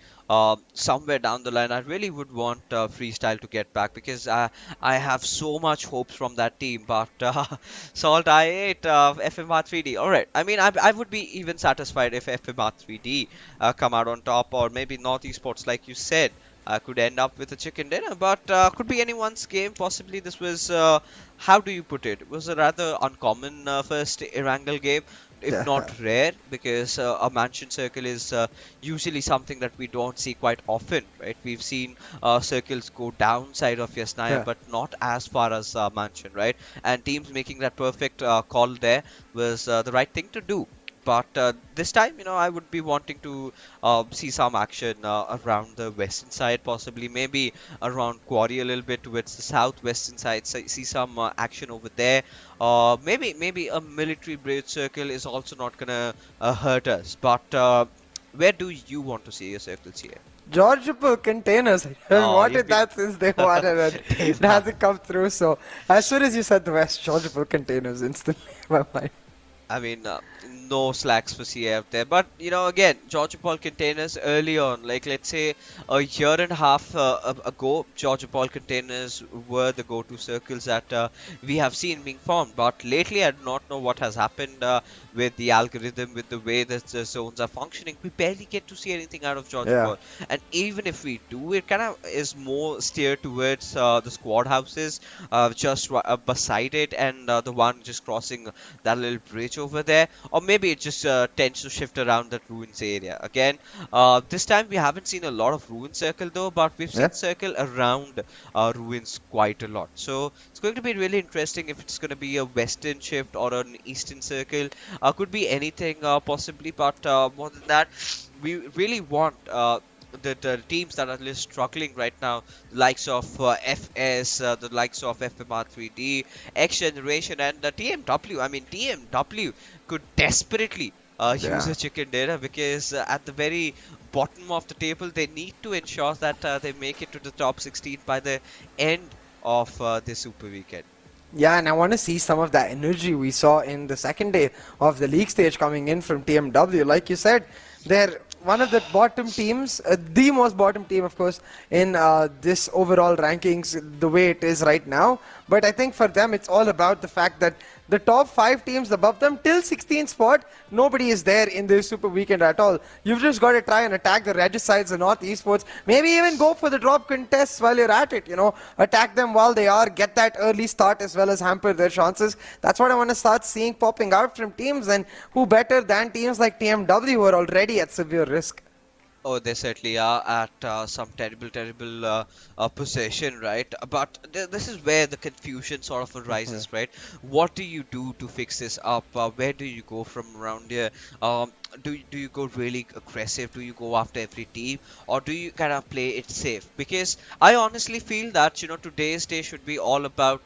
somewhere down the line. I really would want Freestyle to get back, because I have so much hopes from that team. But SALTxi8 FMR3D. All right. I mean, I would be even satisfied if FMR3D come out on top, or maybe Esports, like you said. Could end up with a chicken dinner, but could be anyone's game. Possibly this was, how do you put it? It was a rather uncommon first Erangel game, if not rare, because a mansion circle is usually something that we don't see quite often, right? We've seen circles go downside of your snipe, but not as far as mansion, right? And teams making that perfect call there was the right thing to do. But this time, I would be wanting to see some action around the western side, possibly maybe around QWERTY a little bit towards the southwestern side. So see some action over there. Maybe a military bridge circle is also not gonna hurt us. But where do you want to see your circles here? Georgiapur containers. I wanted that since they wanted it. It hasn't come through. So as soon as you said the west, Georgiapur containers instantly in my mind. I mean, no slacks for CF there. But, again, Georgiapur containers early on, like let's say a year and a half ago, Georgiapur containers were the go-to circles that we have seen being formed. But lately, I do not know what has happened with the algorithm, with the way that the zones are functioning. We barely get to see anything out of Georgiapur. And even if we do, it kind of is more steered towards the squad houses, just beside it, and the one just crossing that little bridge over there. Or maybe it just tends to shift around that ruins area. Again, this time we haven't seen a lot of ruin circle though, but we've seen circle around ruins quite a lot. So it's going to be really interesting if it's going to be a western shift or an eastern circle. Could be anything possibly, but more than that, we really want the teams that are struggling right now, the likes of FS, the likes of FMR3D, XGeneration, and TMW. I mean, TMW could desperately use a chicken dinner, because at the very bottom of the table, they need to ensure that they make it to the top 16 by the end of the Super Weekend. Yeah, and I want to see some of that energy we saw in the second day of the league stage coming in from TMW. Like you said, they're one of the bottom teams, the most bottom team, of course, in this overall rankings, the way it is right now. But I think for them, it's all about the fact that the top 5 teams above them till 16th spot, nobody is there in this Super Weekend at all. You've just got to try and attack the Regicides and North Esports. Maybe even go for the drop contests while you're at it, you know. Attack them while they are, get that early start as well as hamper their chances. That's what I want to start seeing popping out from teams, and who better than teams like TMW who are already at severe risk. Oh, they certainly are at some terrible position, right? But this is where the confusion sort of arises, right? What do you do to fix this up? Where do you go from around here? Do you go really aggressive? Do you go after every team, or do you kind of play it safe? Because I honestly feel that, you know, today's day should be all about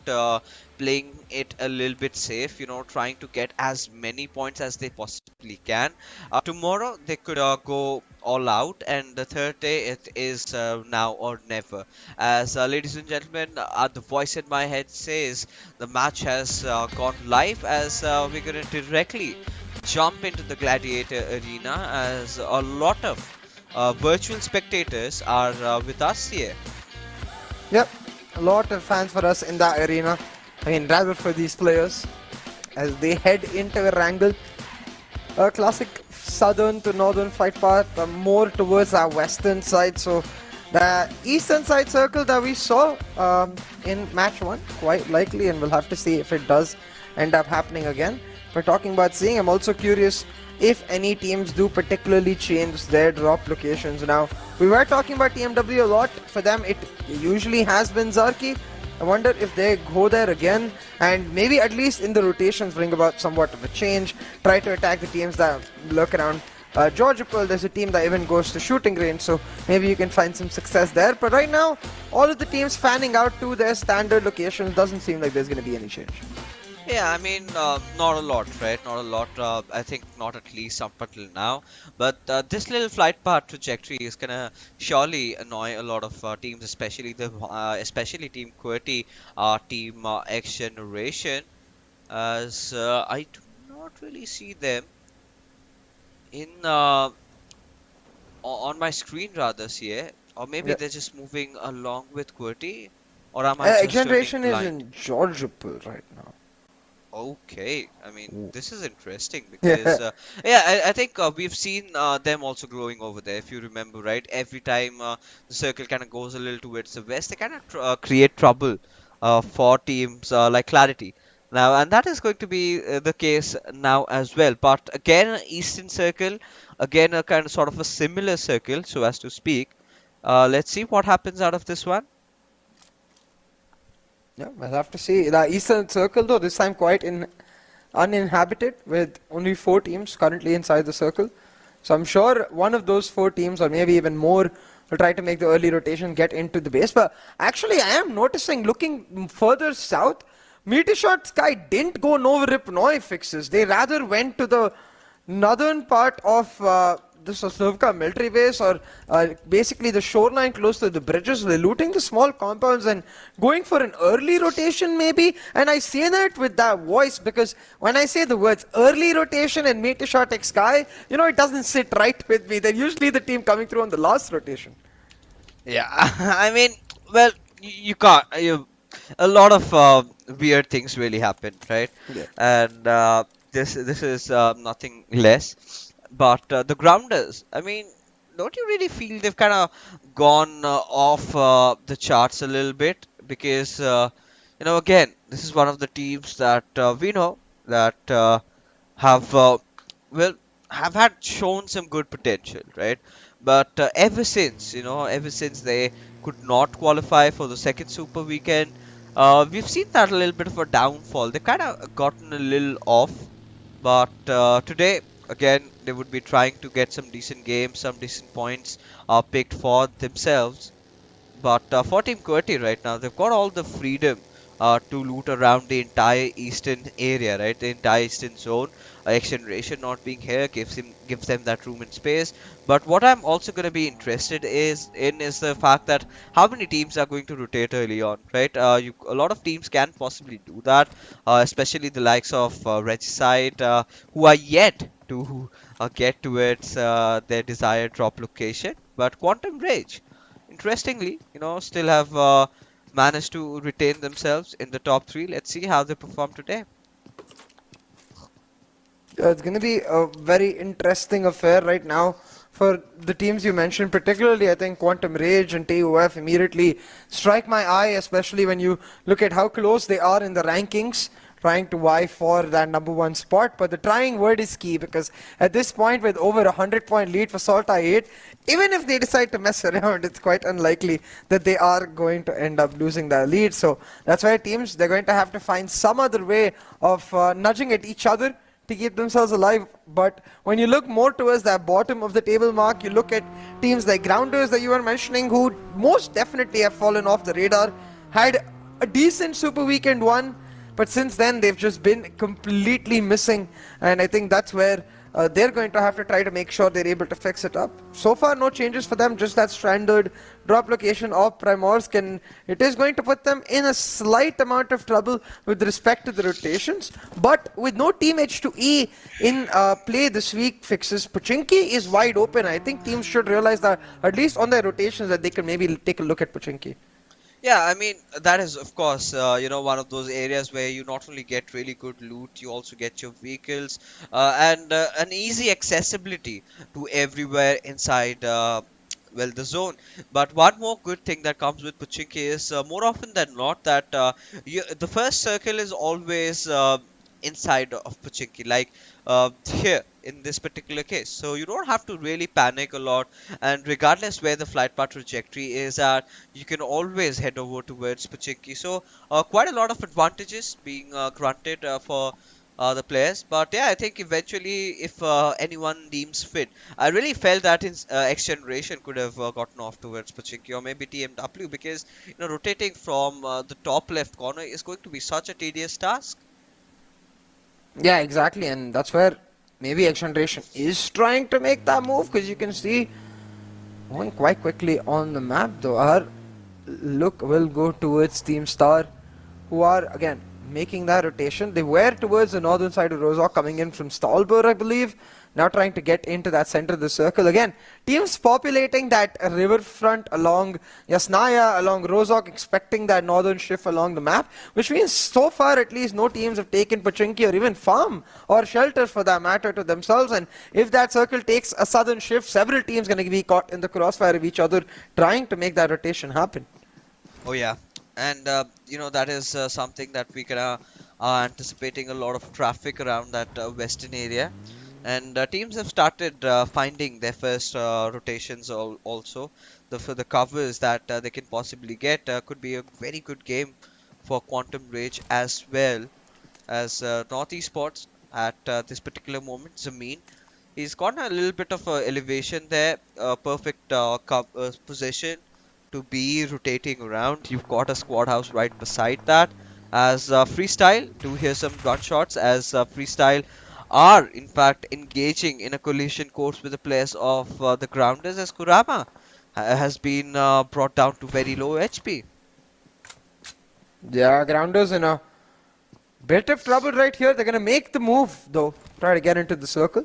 playing it a little bit safe, you know, trying to get as many points as they possibly can. Tomorrow they could go all out, and the third day it is now or never. As ladies and gentlemen, the voice in my head says the match has gone live, as we're going to directly jump into the gladiator arena, as a lot of virtual spectators are with us here. Yep, a lot of fans for us in that arena. I mean, rather for these players as they head into Erangel. A classic southern to northern flight path, more towards our western side. So the eastern side circle that we saw in match 1, quite likely, and we'll have to see if it does end up happening again. We're talking about seeing. I'm also curious if any teams do particularly change their drop locations. Now, we were talking about TMW a lot. For them, it usually has been Zarki. I wonder if they go there again and maybe at least in the rotations bring about somewhat of a change. Try to attack the teams that lurk around Georgopol. There's a team that even goes to shooting range, so maybe you can find some success there. But right now, all of the teams fanning out to their standard locations. Doesn't seem like there's going to be any change. Yeah, I mean, not a lot, right? Not a lot. I think not at least up until now. But this little flight path trajectory is gonna surely annoy a lot of teams, especially Team QWERTY, Team XGeneration, as I do not really see them in on my screen rather here, or maybe they're just moving along with QWERTY, or am I just XGeneration is in Georgopol right now. Okay, I mean, this is interesting because I think we've seen them also growing over there. If you remember, right, every time the circle kind of goes a little towards the west, they kind of create trouble for teams like Clarity. Now, and that is going to be the case now as well. But again, Eastern Circle, again a kind of sort of a similar circle, so as to speak. Let's see what happens out of this one. Yeah, we'll have to see. The Eastern Circle, though, this time quite uninhabited, with only 4 teams currently inside the circle. So I'm sure one of those 4 teams, or maybe even more, will try to make the early rotation, get into the base. But actually, I am noticing, looking further south, MetershotxSKY didn't go no rip no fixes. They rather went to the northern part of the Sosnovka military base, or basically the shoreline close to the bridges. They're looting the small compounds and going for an early rotation maybe. And I say that with that voice because when I say the words early rotation and MetershotxSKY, you know, it doesn't sit right with me. They're usually the team coming through on the last rotation. Yeah, I mean, well, you can't. A lot of weird things really happened, right? Yeah. And this is nothing less. But the Grounders, I mean, don't you really feel they've kind of gone off the charts a little bit? Because, you know, again, this is one of the teams that we know that have, have had shown some good potential, right? But ever since they could not qualify for the second Super Weekend, we've seen that a little bit of a downfall. They kind of gotten a little off. But today, again, they would be trying to get some decent games, some decent points picked for themselves. But for Team QWERTY right now, they've got all the freedom to loot around the entire eastern area, right? The entire eastern zone. XGeneration not being here gives them that room and space. But what I'm also going to be interested is the fact that how many teams are going to rotate early on, right? A lot of teams can possibly do that, especially the likes of Regicide, who are yet to get towards their desired drop location. But Quantum Rage, interestingly, you know, still have managed to retain themselves in the top 3. Let's see how they perform today. It's going to be a very interesting affair right now for the teams you mentioned, particularly I think Quantum Rage and TUF immediately strike my eye, especially when you look at how close they are in the rankings, trying to vie for that #1 spot. But the trying word is key, because at this point, with over a 100-point lead for SALTxi8, even if they decide to mess around, it's quite unlikely that they are going to end up losing that lead. So that's why teams, they're going to have to find some other way of nudging at each other to keep themselves alive. But when you look more towards that bottom of the table mark, you look at teams like Grounders that you were mentioning, who most definitely have fallen off the radar, had a decent Super Weekend 1, but since then they've just been completely missing, and I think that's where they're going to have to try to make sure they're able to fix it up. So far, no changes for them, just that stranded drop location of Primorsk, and it is going to put them in a slight amount of trouble with respect to the rotations. But with no Team H2E in play this week, fixes Pochinki is wide open. I think teams should realize that, at least on their rotations, that they can maybe take a look at Pochinki. Yeah, I mean, that is, of course, one of those areas where you not only get really good loot, you also get your vehicles and an easy accessibility to everywhere inside, the zone. But one more good thing that comes with Pochinki is, more often than not, that the first circle is always inside of Pochinki, like here in this particular case. So you don't have to really panic a lot, and regardless where the flight path trajectory is at, you can always head over towards Pochinki. So quite a lot of advantages being granted for the players. But yeah, I think eventually, if anyone deems fit, I really felt that in XGeneration could have gotten off towards Pochinki, or maybe TMW, because rotating from the top left corner is going to be such a tedious task. Yeah, exactly, and that's where maybe XGeneration is trying to make that move, because you can see going quite quickly on the map, though. Our look will go towards Team Star, who are again making that rotation. They were towards the northern side of Rozhok, coming in from Stalberg, I believe. Now trying to get into that center of the circle. Again, teams populating that riverfront along Yasnaya, along Rozhok, expecting that northern shift along the map, which means so far at least no teams have taken Pochinki or even farm or shelter for that matter to themselves. And if that circle takes a southern shift, several teams going to be caught in the crossfire of each other trying to make that rotation happen. Oh yeah, and that is something that we can anticipating a lot of traffic around that western area. And teams have started finding their first rotations also. For the covers that they can possibly get could be a very good game for Quantum Rage, as well as North Esports at this particular moment. Zameen, he's got a little bit of elevation there, perfect position to be rotating around. You've got a squad house right beside that. As Freestyle, do hear some gunshots as Freestyle are in fact engaging in a collision course with the players of the Grounders, as Kurama has been brought down to very low HP. Yeah, Grounders in a bit of trouble right here. They're going to make the move though, try to get into the circle.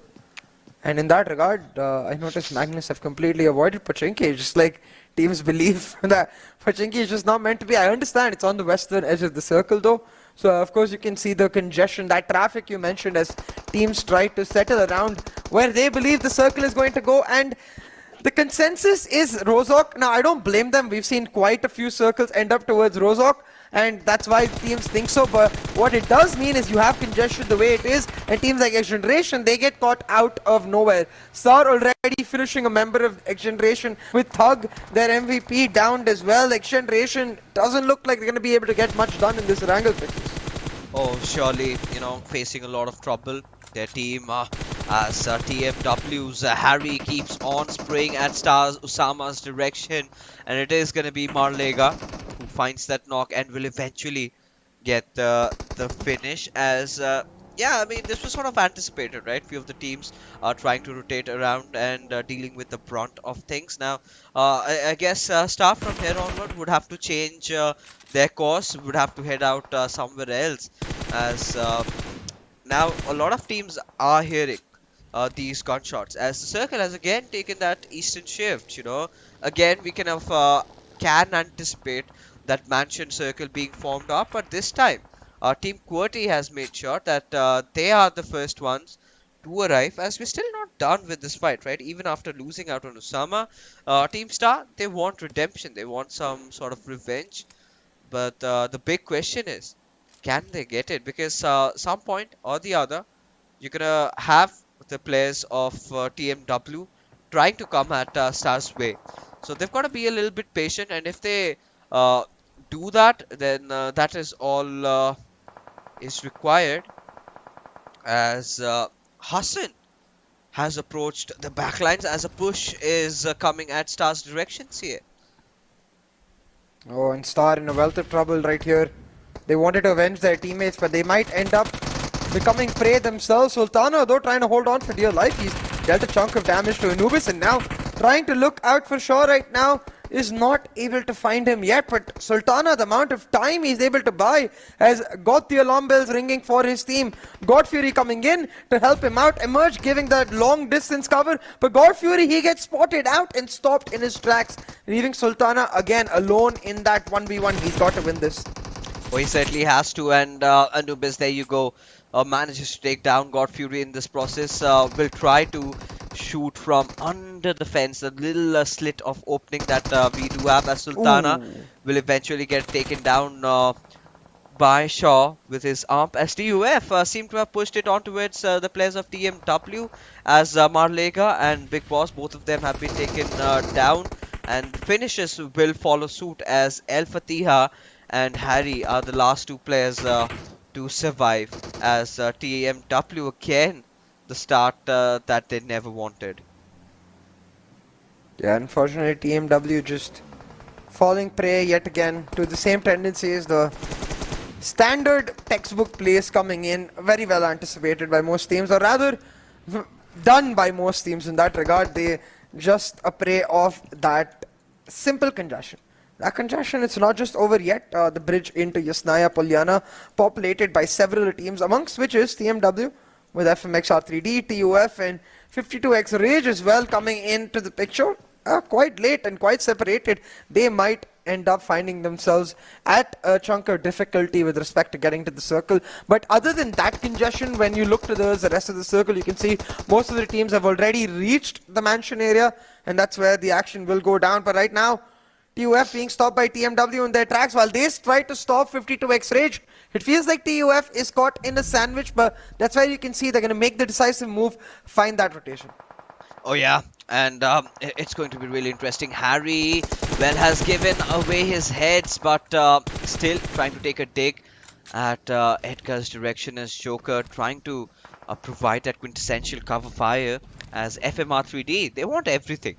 And in that regard, I noticed Magnus have completely avoided Pochinki, just like teams believe that Pochinki is just not meant to be. I understand it's on the western edge of the circle though. So of course you can see the congestion, that traffic you mentioned, as teams try to settle around where they believe the circle is going to go. And the consensus is Rozhok. Now I don't blame them. We've seen quite a few circles end up towards Rozhok, and that's why teams think so. But what it does mean is you have congestion the way it is, and teams like XGeneration, they get caught out of nowhere. Star already finishing a member of XGeneration with Thug, their MVP, downed as well. XGeneration doesn't look like they're going to be able to get much done in this Erangel fixes. Oh, surely, facing a lot of trouble. Their team, as TMW's Harry keeps on spraying at Stars Usama's direction, and it is going to be Marlega who finds that knock and will eventually get the finish. As yeah, I mean, this was sort of anticipated, right? Few of the teams are trying to rotate around and dealing with the brunt of things. Now, I guess Star from here onward would have to change their course, would have to head out somewhere else, as now a lot of teams are hearing these gunshots, as the circle has again taken that eastern shift. Again we can anticipate that mansion circle being formed up, but this time Team QWERTY has made sure that they are the first ones to arrive, as we're still not done with this fight, right? Even after losing out on Usama, Team Star, they want redemption, they want some sort of revenge. But the big question is, can they get it? Because some point or the other, you're gonna have the players of TMW trying to come at Star's way. So they've got to be a little bit patient, and if they uh, do that, then that is all is required, as Hassan has approached the backlines as a push is coming at Star's directions here. Oh, and Star in a wealth of trouble right here. They wanted to avenge their teammates, but they might end up becoming prey themselves. Sultana, though, trying to hold on for dear life. He's dealt a chunk of damage to Anubis, and now trying to look out for Shaw right now. Is not able to find him yet, but Sultana, the amount of time he's able to buy, has got the alarm bells ringing for his team. God Fury coming in to help him out. Emerge giving that long distance cover, but God Fury, he gets spotted out and stopped in his tracks, leaving Sultana again alone in that 1v1. He's got to win this. Oh, he certainly has to, and Anubis, there you go, manages to take down God Fury in this process. Will try to shoot from under the fence, a little slit of opening that we do have, as Sultana will eventually get taken down by Shaw with his AMP, as TUF seem to have pushed it on towards the players of TMW, as Marlega and Big Boss, both of them have been taken down, and finishes will follow suit, as El Fatiha and Harry are the last two players to survive, as TMW again the start that they never wanted. Yeah, unfortunately TMW just falling prey yet again to the same tendencies. The standard textbook plays coming in, very well anticipated by most teams, or rather done by most teams in that regard. They just a prey of that simple congestion. That congestion, it's not just over yet. The bridge into Yasnaya Polyana, populated by several teams, amongst which is TMW, with FMxR3D, TUF, and 52X Rage as well coming into the picture. Quite late and quite separated. They might end up finding themselves at a chunk of difficulty with respect to getting to the circle. But other than that congestion, when you look to the rest of the circle, you can see most of the teams have already reached the mansion area, and that's where the action will go down. But right now, TUF being stopped by TMW in their tracks while they try to stop 52X Rage. It feels like TUF is caught in a sandwich, but that's why you can see they're going to make the decisive move, find that rotation. Oh yeah, and it's going to be really interesting. Harry, well, has given away his heads, but still trying to take a dig at Edgar's direction, as Joker trying to provide that quintessential cover fire, as FMR3D, they want everything.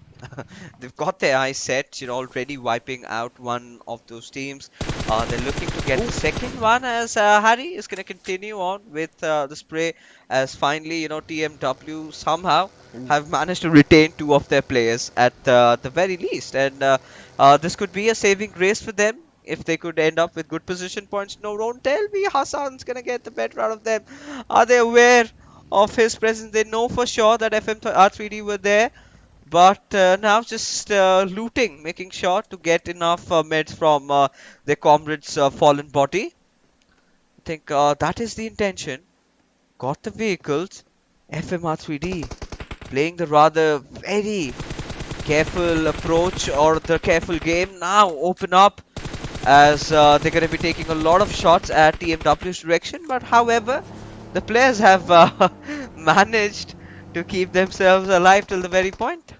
They've got their eyes set, already wiping out one of those teams. They're looking to get the second one, as Harry is going to continue on with the spray, as finally, TMW somehow have managed to retain two of their players at the very least. And this could be a saving grace for them if they could end up with good position points. No, don't tell me Hassan's going to get the better out of them. Are they aware of his presence? They know for sure that FMR3D were there. But now just looting, making sure to get enough meds from their comrades' fallen body. I think that is the intention. Got the vehicles. FMR3D playing the rather very careful approach, or the careful game. Now open up, as they're going to be taking a lot of shots at TMW's direction. But however, the players have managed to keep themselves alive till the very point.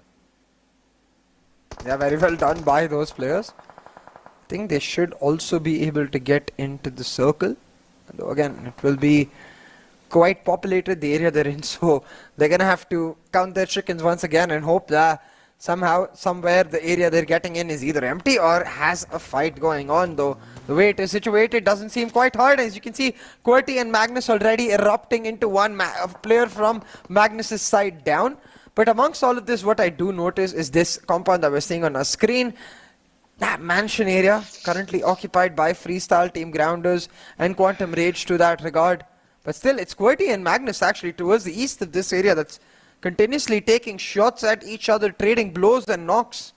Yeah, very well done by those players. I think they should also be able to get into the circle. Though again, it will be quite populated, the area they're in, so they're gonna have to count their chickens once again and hope that somehow, somewhere, the area they're getting in is either empty or has a fight going on. Though the way it is situated doesn't seem quite hard. As you can see, QWERTY and Magnus already erupting into one player from Magnus's side down. But amongst all of this, what I do notice is this compound that we're seeing on our screen. That mansion area currently occupied by Freestyle, Team Grounders, and Quantum Rage to that regard. But still, it's QWERTY and Magnus actually towards the east of this area that's continuously taking shots at each other, trading blows and knocks.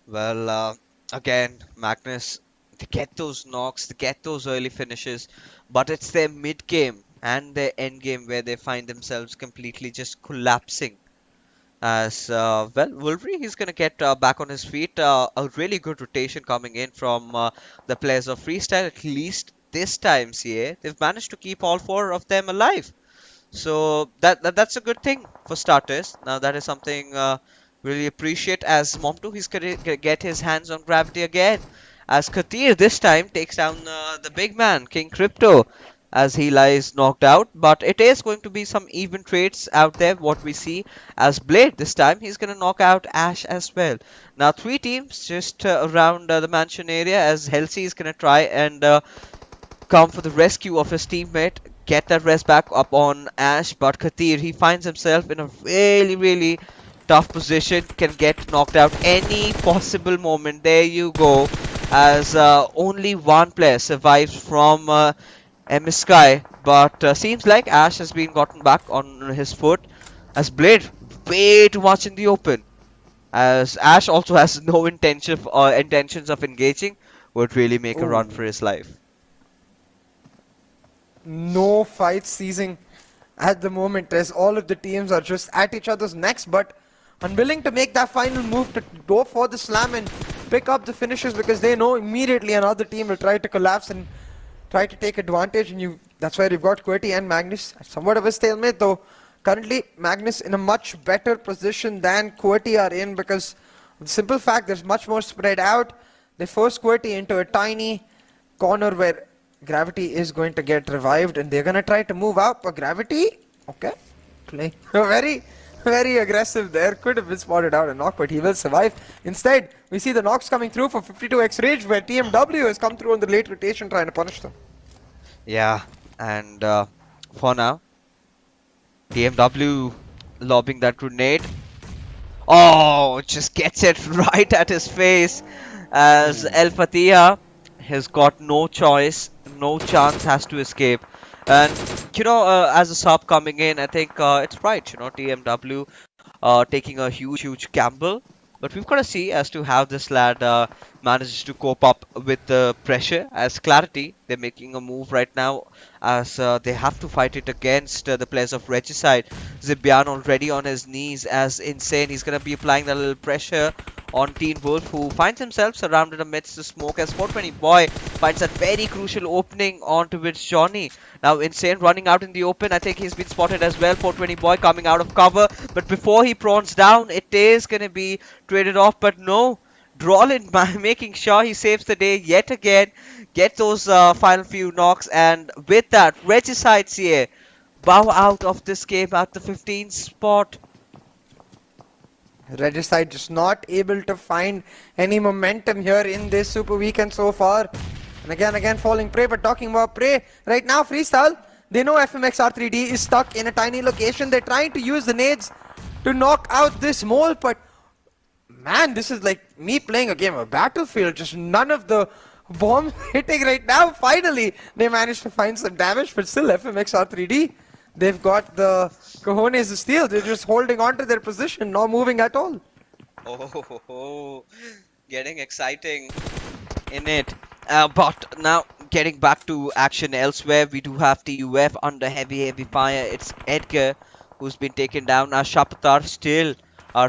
Well, again, Magnus, they get those knocks, they get those early finishes, but it's their mid-game and their end game where they find themselves completely just collapsing. As well, Wolverine, he's going to get back on his feet. A really good rotation coming in from the players of Freestyle, at least this time, CA. They've managed to keep all four of them alive. So that's a good thing for starters. Now that is something really appreciate. As Momto, he's going to get his hands on Gravity again. As Katir this time takes down the big man, King Crypto, as he lies knocked out. But it is going to be some even trades out there, what we see. As Blade this time, he's going to knock out Ash as well. Now 3 teams just around the mansion area, as Halsey is going to try and come for the rescue of his teammate, get that rest back up on Ash. But Katir, he finds himself in a really tough position, can get knocked out any possible moment. There you go, as only one player survives from FMxSKY, but seems like Ash has been gotten back on his foot, as Blade way too much in the open, as Ash also has no intentions of engaging, would really make a run for his life. No fight ceasing at the moment, as all of the teams are just at each other's necks, but unwilling to make that final move to go for the slam and pick up the finishes, because they know immediately another team will try to collapse and try to take advantage. And that's where you've got QWERTY and Magnus at somewhat of a stalemate, though currently Magnus in a much better position than QWERTY are in, because of the simple fact there's much more spread out. They force QWERTY into a tiny corner where Gravity is going to get revived, and they're going to try to move out. But Gravity, okay, play very aggressive there. Could have been spotted out a knock, but he will survive. Instead, we see the knocks coming through for 52x Rage, where TmW has come through on the late rotation trying to punish them. Yeah, and for now, TmW lobbing that grenade. Oh, just gets it right at his face, as El Fatiha has got no choice, no chance, has to escape. And as a sub coming in, I think it's right, TmW taking a huge gamble. But we've got to see as to how this lad manages to cope up with the pressure. As Clarity, they're making a move right now, as they have to fight it against the players of Regicide. Zibian already on his knees, as Insane. He's going to be applying that little pressure on Teen Wolf, who finds himself surrounded amidst the smoke, as 420 Boy finds that very crucial opening onto which Johnny. Now Insane running out in the open. I think he's been spotted as well. 420 Boy coming out of cover, but before he prawns down, it is going to be traded off. But no, Drawlin making sure he saves the day yet again, get those final few knocks, and with that, Regicide CA bow out of this game at the 15th spot. Regicide just not able to find any momentum here in this Super Weekend so far. And again falling prey. But talking about prey, right now Freestyle, they know FMxR3D is stuck in a tiny location. They're trying to use the nades to knock out this mole, but man, this is like me playing a game of Battlefield. Just none of the bombs hitting right now. Finally, they managed to find some damage, but still FMxR3D, they've got the cojones to steal. They're just holding on to their position, not moving at all. Oh, getting exciting in it. But now getting back to action elsewhere, we do have TUF under heavy fire. It's Edgar who's been taken down. Now Shapatar still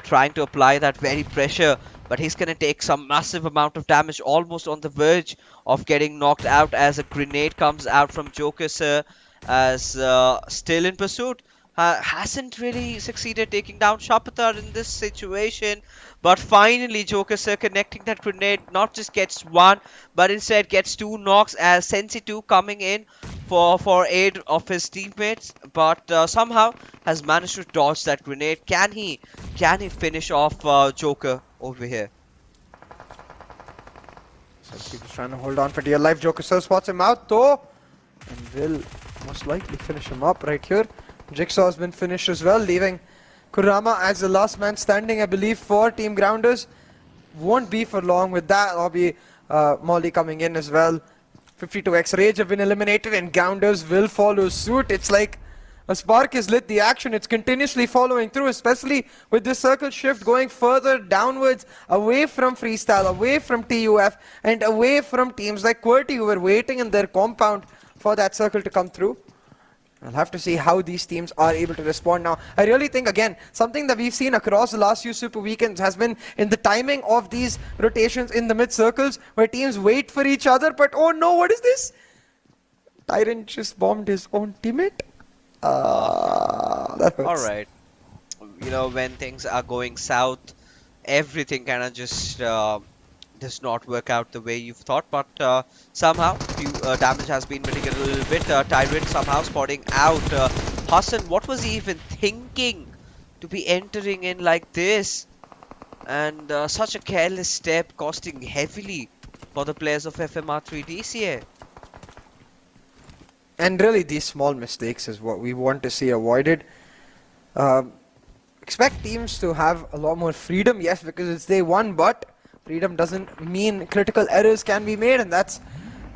trying to apply that very pressure, but he's going to take some massive amount of damage, almost on the verge of getting knocked out, as a grenade comes out from Joker Sir, as still in pursuit. Hasn't really succeeded taking down Shapatar in this situation, but finally Joker Sir connecting that grenade, not just gets one, but instead gets 2 knocks, as Sensi 2 coming in for aid of his teammates, but somehow has managed to dodge that grenade. Can he finish off Joker over here? Sensi was trying to hold on for dear life. Joker Sir spots him out though, and will most likely finish him up right here. Jigsaw has been finished as well, leaving Kurama as the last man standing, I believe, for Team Grounders. Won't be for long with that. There'll be Molly coming in as well. 52x Rage have been eliminated, and Grounders will follow suit. It's like a spark has lit the action. It's continuously following through, especially with this circle shift going further downwards, away from Freestyle, away from TUF, and away from teams like QWERTY, who were waiting in their compound for that circle to come through. I'll have to see how these teams are able to respond now. I really think, again, something that we've seen across the last few Super Weekends has been in the timing of these rotations in the mid-circles, where teams wait for each other, but oh no, what is this? Tyrant just bombed his own teammate? That hurts. Alright. You know, when things are going south, everything kind of just does not work out the way you've thought, but somehow damage has been mitigated a little bit. Tyrant somehow spotting out Hassan. What was he even thinking to be entering in like this? And such a careless step costing heavily for the players of FMR3D here. And really, these small mistakes is what we want to see avoided. Expect teams to have a lot more freedom, yes, because it's day one, but freedom doesn't mean critical errors can be made, and that's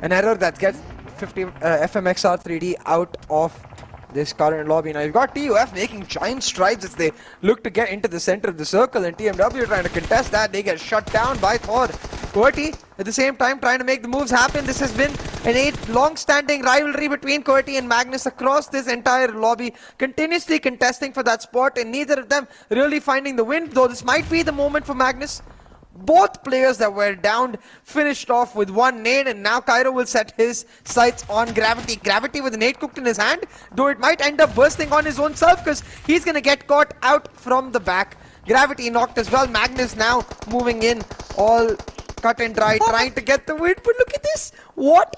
an error that gets FMxR3D out of this current lobby. Now you've got TUF making giant strides as they look to get into the center of the circle, and TMW trying to contest that. They get shut down by Thor. QWERTY at the same time trying to make the moves happen. This has been a long-standing rivalry between QWERTY and Magnus across this entire lobby, continuously contesting for that spot, and neither of them really finding the win, though this might be the moment for Magnus. Both players that were downed finished off with one nade, and now Cairo will set his sights on Gravity. Gravity with a nade cooked in his hand, though it might end up bursting on his own self because he's going to get caught out from the back. Gravity knocked as well. Magnus now moving in all cut and dry, trying to get the win. But look at this. What?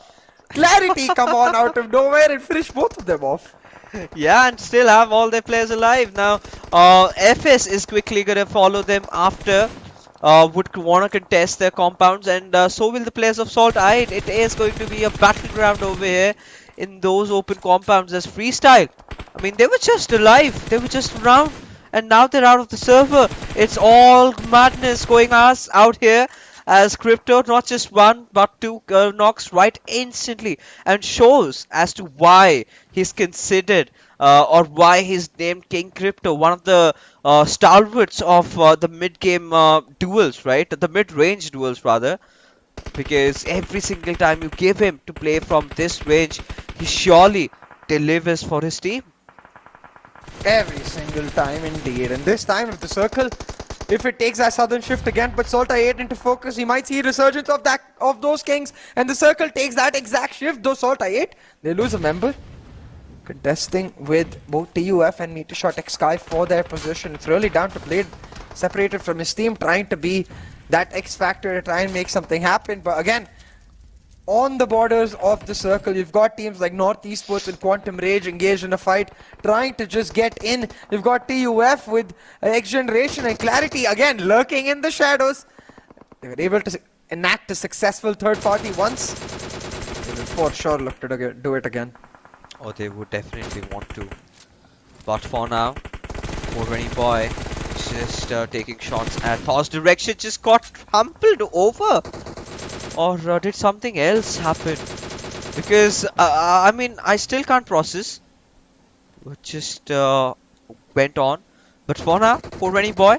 Clarity come on out of nowhere and finish both of them off. Yeah, and still have all their players alive. Now, FS is quickly going to follow them after. Would want to contest their compounds, and so will the players of SALTxi8. It is going to be a battleground over here in those open compounds as freestyle. I mean, they were just alive, they were just around, and now they're out of the server. It's all madness going on out here as Crypto, not just one but two knocks right instantly, and shows as to why he's considered or why he's named King Crypto, one of the stalwarts of the mid-game duels, right? The mid-range duels rather, because every single time you give him to play from this range, he surely delivers for his team. Every single time indeed, and this time if the circle, if it takes that southern shift again, but SALTxi8 into focus, he might see a resurgence of those kings, and the circle takes that exact shift, though SALTxi8, they lose a member. Contesting with both TUF and MetershotxSKY for their position. It's really down to Blade, separated from his team, trying to be that X factor to try and make something happen. But again, on the borders of the circle, you've got teams like North Esports and Quantum Rage engaged in a fight, trying to just get in. You've got TUF with XGeneration and Clarity again lurking in the shadows. They were able to enact a successful third party once. They will for sure look to do it again. Oh, they would definitely want to. But for now, 420 boy just taking shots at Thor's direction, just got trampled over. Or did something else happen? Because, I mean, I still can't process what just went on. But for now, 420 boy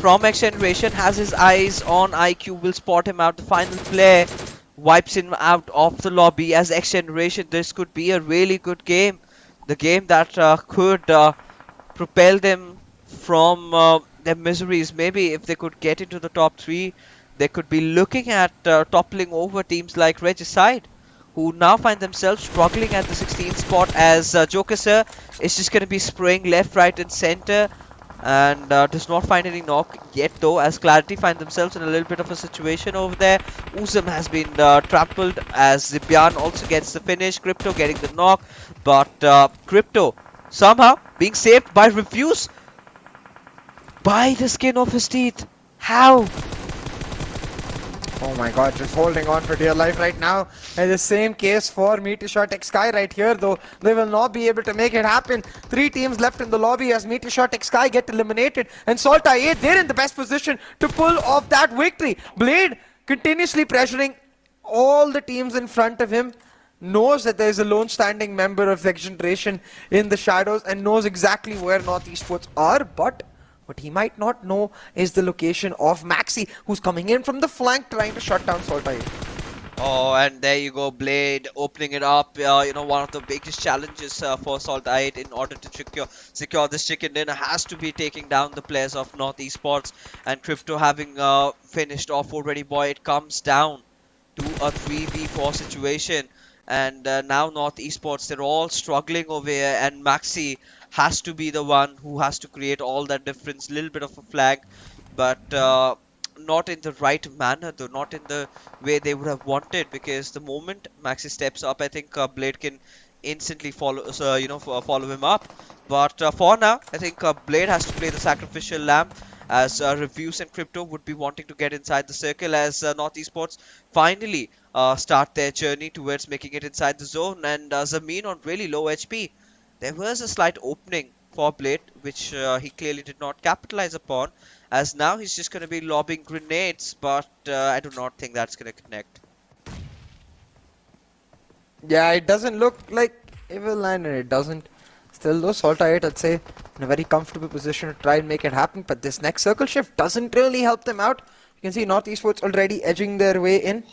from XGeneration has his eyes on IQ, will spot him out. The final player wipes him out of the lobby as XGeneration. This could be a really good game. The game that could propel them from their miseries. Maybe if they could get into the top 3, they could be looking at toppling over teams like Regicide, who now find themselves struggling at the 16th spot as Joker Sir is just going to be spraying left, right and center, and does not find any knock yet, though, as Clarity find themselves in a little bit of a situation over there. Uzum has been trampled as Zibyan also gets the finish. Crypto getting the knock, but Crypto somehow being saved by Refuse by the skin of his teeth. How? Oh my god, just holding on for dear life right now. And the same case for MetershotxSKY right here, though they will not be able to make it happen. 3 teams left in the lobby as MetershotxSKY get eliminated, and SALTxi8, they're in the best position to pull off that victory. Blade continuously pressuring all the teams in front of him, knows that there's a lone standing member of XGeneration in the shadows and knows exactly where North Esports are, but what he might not know is the location of Maxi, who's coming in from the flank trying to shut down SALTxi8. Oh, and there you go, Blade opening it up. One of the biggest challenges for SALTxi8 in order to secure this chicken dinner has to be taking down the players of North Esports. And Crypto having finished off already, boy, it comes down to a 3v4 situation. And now North Esports, they're all struggling over here. And Maxi has to be the one who has to create all that difference. Little bit of a flag, but not in the right manner, though, not in the way they would have wanted, because the moment Maxi steps up, I think Blade can instantly follow him up. But for now, I think Blade has to play the sacrificial lamb, as Reviews and Crypto would be wanting to get inside the circle, as North Esports finally start their journey towards making it inside the zone. And Zameen on really low HP. There was a slight opening for Blade, which he clearly did not capitalize upon, as now he's just going to be lobbing grenades, but I do not think that's going to connect. Yeah, it doesn't look like Evil Line, and it doesn't. Still though, SALTxi8, I'd say, in a very comfortable position to try and make it happen, but this next circle shift doesn't really help them out. You can see North Esports already edging their way in,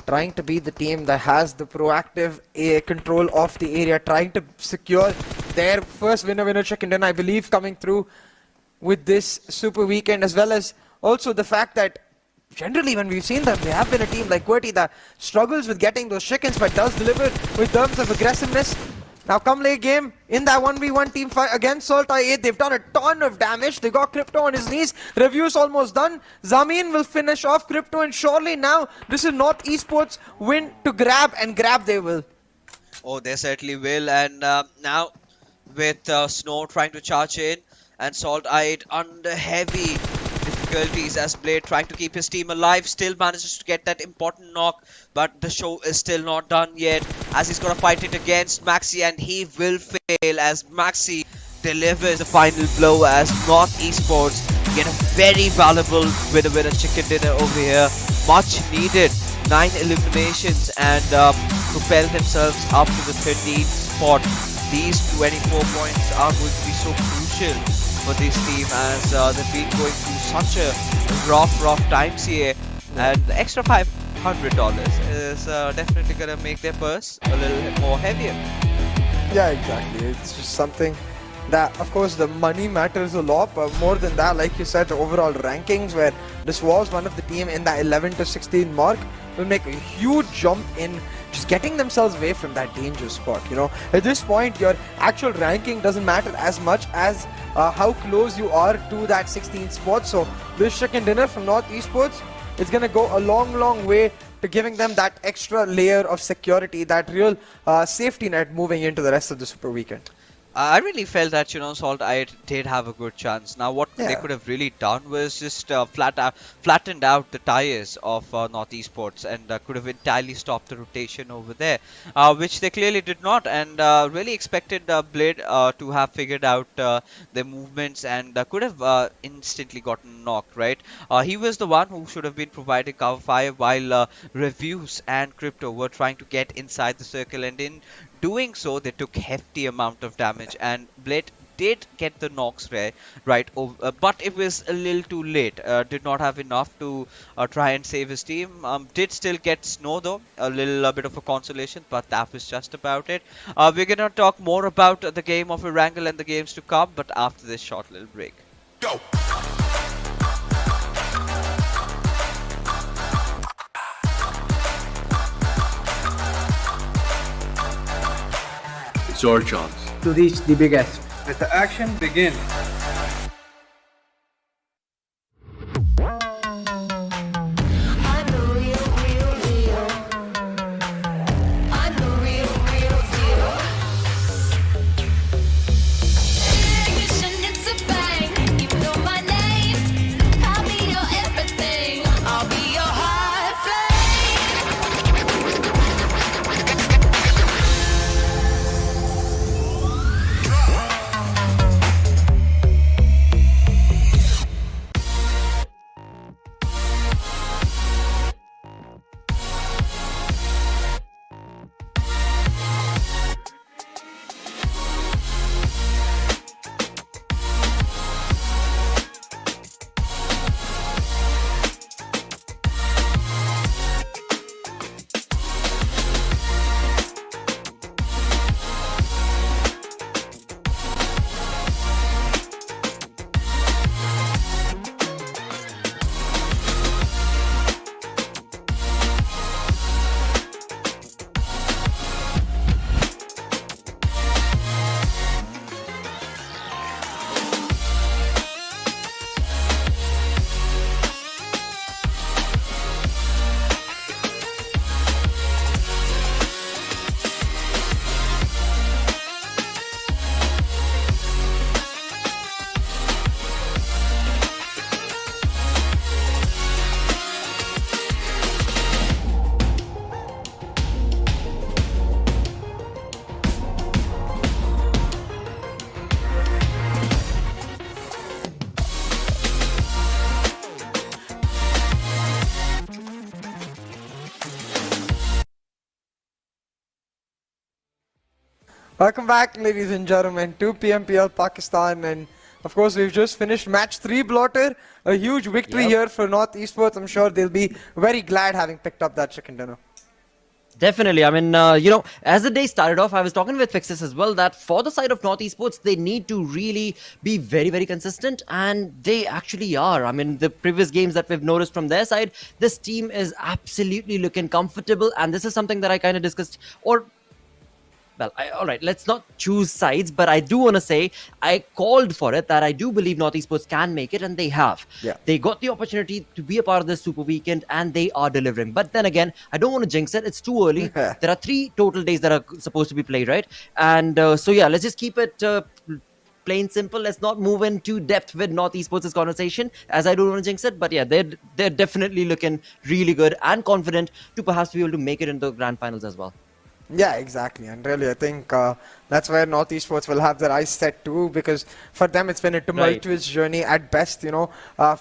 trying to be the team that has the proactive control of the area, trying to secure their first winner chicken dinner, I believe, coming through with this super weekend, as well as also the fact that generally when we've seen them, they have been a team like QWERTY that struggles with getting those chickens but does deliver with terms of aggressiveness. Now come late game, in that 1v1 team fight against SALTxi8, they've done a ton of damage. They got Crypto on his knees. Review's almost done. Zameen will finish off Crypto, and surely now this is North Esports win to grab, and grab they will. Oh, they certainly will. And now with Snow trying to charge in, and SALTxi8 under heavy difficulties, as Blade trying to keep his team alive, still manages to get that important knock, but the show is still not done yet, as he's gonna fight it against Maxi, and he will fail as Maxi delivers the final blow, as North Esports get a very valuable winner chicken dinner over here. Much needed 9 eliminations, and propel themselves up to the 13th spot. These 24 points are going to be so crucial for this team, as they've been going through such a rough times here, and the extra $500 is definitely gonna make their purse a little more heavier. Yeah, exactly. It's just something that, of course, the money matters a lot, but more than that, like you said, the overall rankings, where this was one of the team in that 11 to 16 mark, will make a huge jump in just getting themselves away from that danger spot. At this point, your actual ranking doesn't matter as much as how close you are to that 16th spot. So this chicken dinner from North Esports, it's gonna go a long way to giving them that extra layer of security, that real safety net moving into the rest of the super weekend. I really felt that, SALTxi8 did have a good chance. Now, what they could have really done was just flattened out the tires of North Esports, and could have entirely stopped the rotation over there, which they clearly did not, and really expected Blade to have figured out their movements, and could have instantly gotten knocked, right? He was the one who should have been providing cover fire, while Reviews and Crypto were trying to get inside the circle, and in doing so, they took hefty amount of damage, and Blade did get the knocks right over, but it was a little too late. Did not have enough to try and save his team. Did still get Snow though, a little bit of a consolation, but that was just about it. We're gonna talk more about the game of Erangel and the games to come, but after this short little break. Go! It's your chance to reach the biggest. Let the action begin. Welcome back, ladies and gentlemen, to PMPL Pakistan, and of course we've just finished match 3, Blotter. A huge victory here for North Esports. I'm sure they'll be very glad having picked up that chicken dinner. Definitely. I mean, as the day started off, I was talking with Fixes as well that for the side of North Esports, they need to really be very, very consistent, and they actually are. I mean, the previous games that we've noticed from their side, this team is absolutely looking comfortable, and this is something that I kind of discussed, or well, all right, let's not choose sides, but I do want to say I called for it that I do believe North Esports can make it, and they have. Yeah. They got the opportunity to be a part of this Super Weekend, and they are delivering. But then again, I don't want to jinx it. It's too early. There are 3 total days that are supposed to be played, right? And so yeah, let's just keep it plain simple. Let's not move into depth with North Esports' conversation, as I don't want to jinx it. But yeah, they're definitely looking really good and confident to perhaps be able to make it into the grand finals as well. Yeah, exactly. And really, I think that's where North Esports will have their eyes set too, because for them it's been a tumultuous journey at best, you know,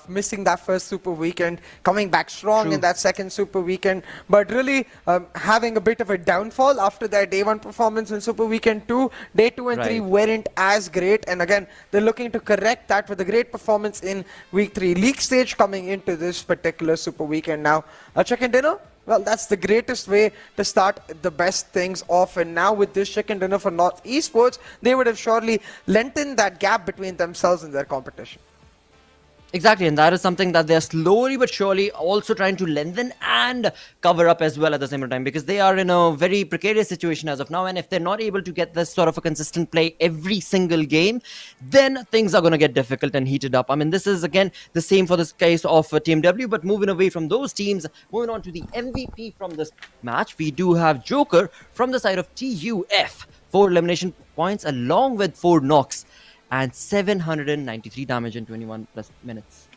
missing that first Super Weekend, coming back strong in that second Super Weekend, but really having a bit of a downfall after their day 1 performance in Super Weekend 2. Day 2 and 3 weren't as great, and again, they're looking to correct that with a great performance in Week 3. League stage coming into this particular Super Weekend now. A chicken dinner? Well, that's the greatest way to start the best things off. And now with this chicken dinner for North Esports, they would have surely lengthened that gap between themselves and their competition. Exactly, and that is something that they're slowly but surely also trying to lengthen and cover up as well at the same time, because they are in a very precarious situation as of now, and if they're not able to get this sort of a consistent play every single game, then things are going to get difficult and heated up. I mean, this is again the same for this case of TMW, but moving away from those teams, moving on to the MVP from this match, we do have Joker from the side of TUF, 4 elimination points along with 4 knocks and 793 damage in 21 plus minutes.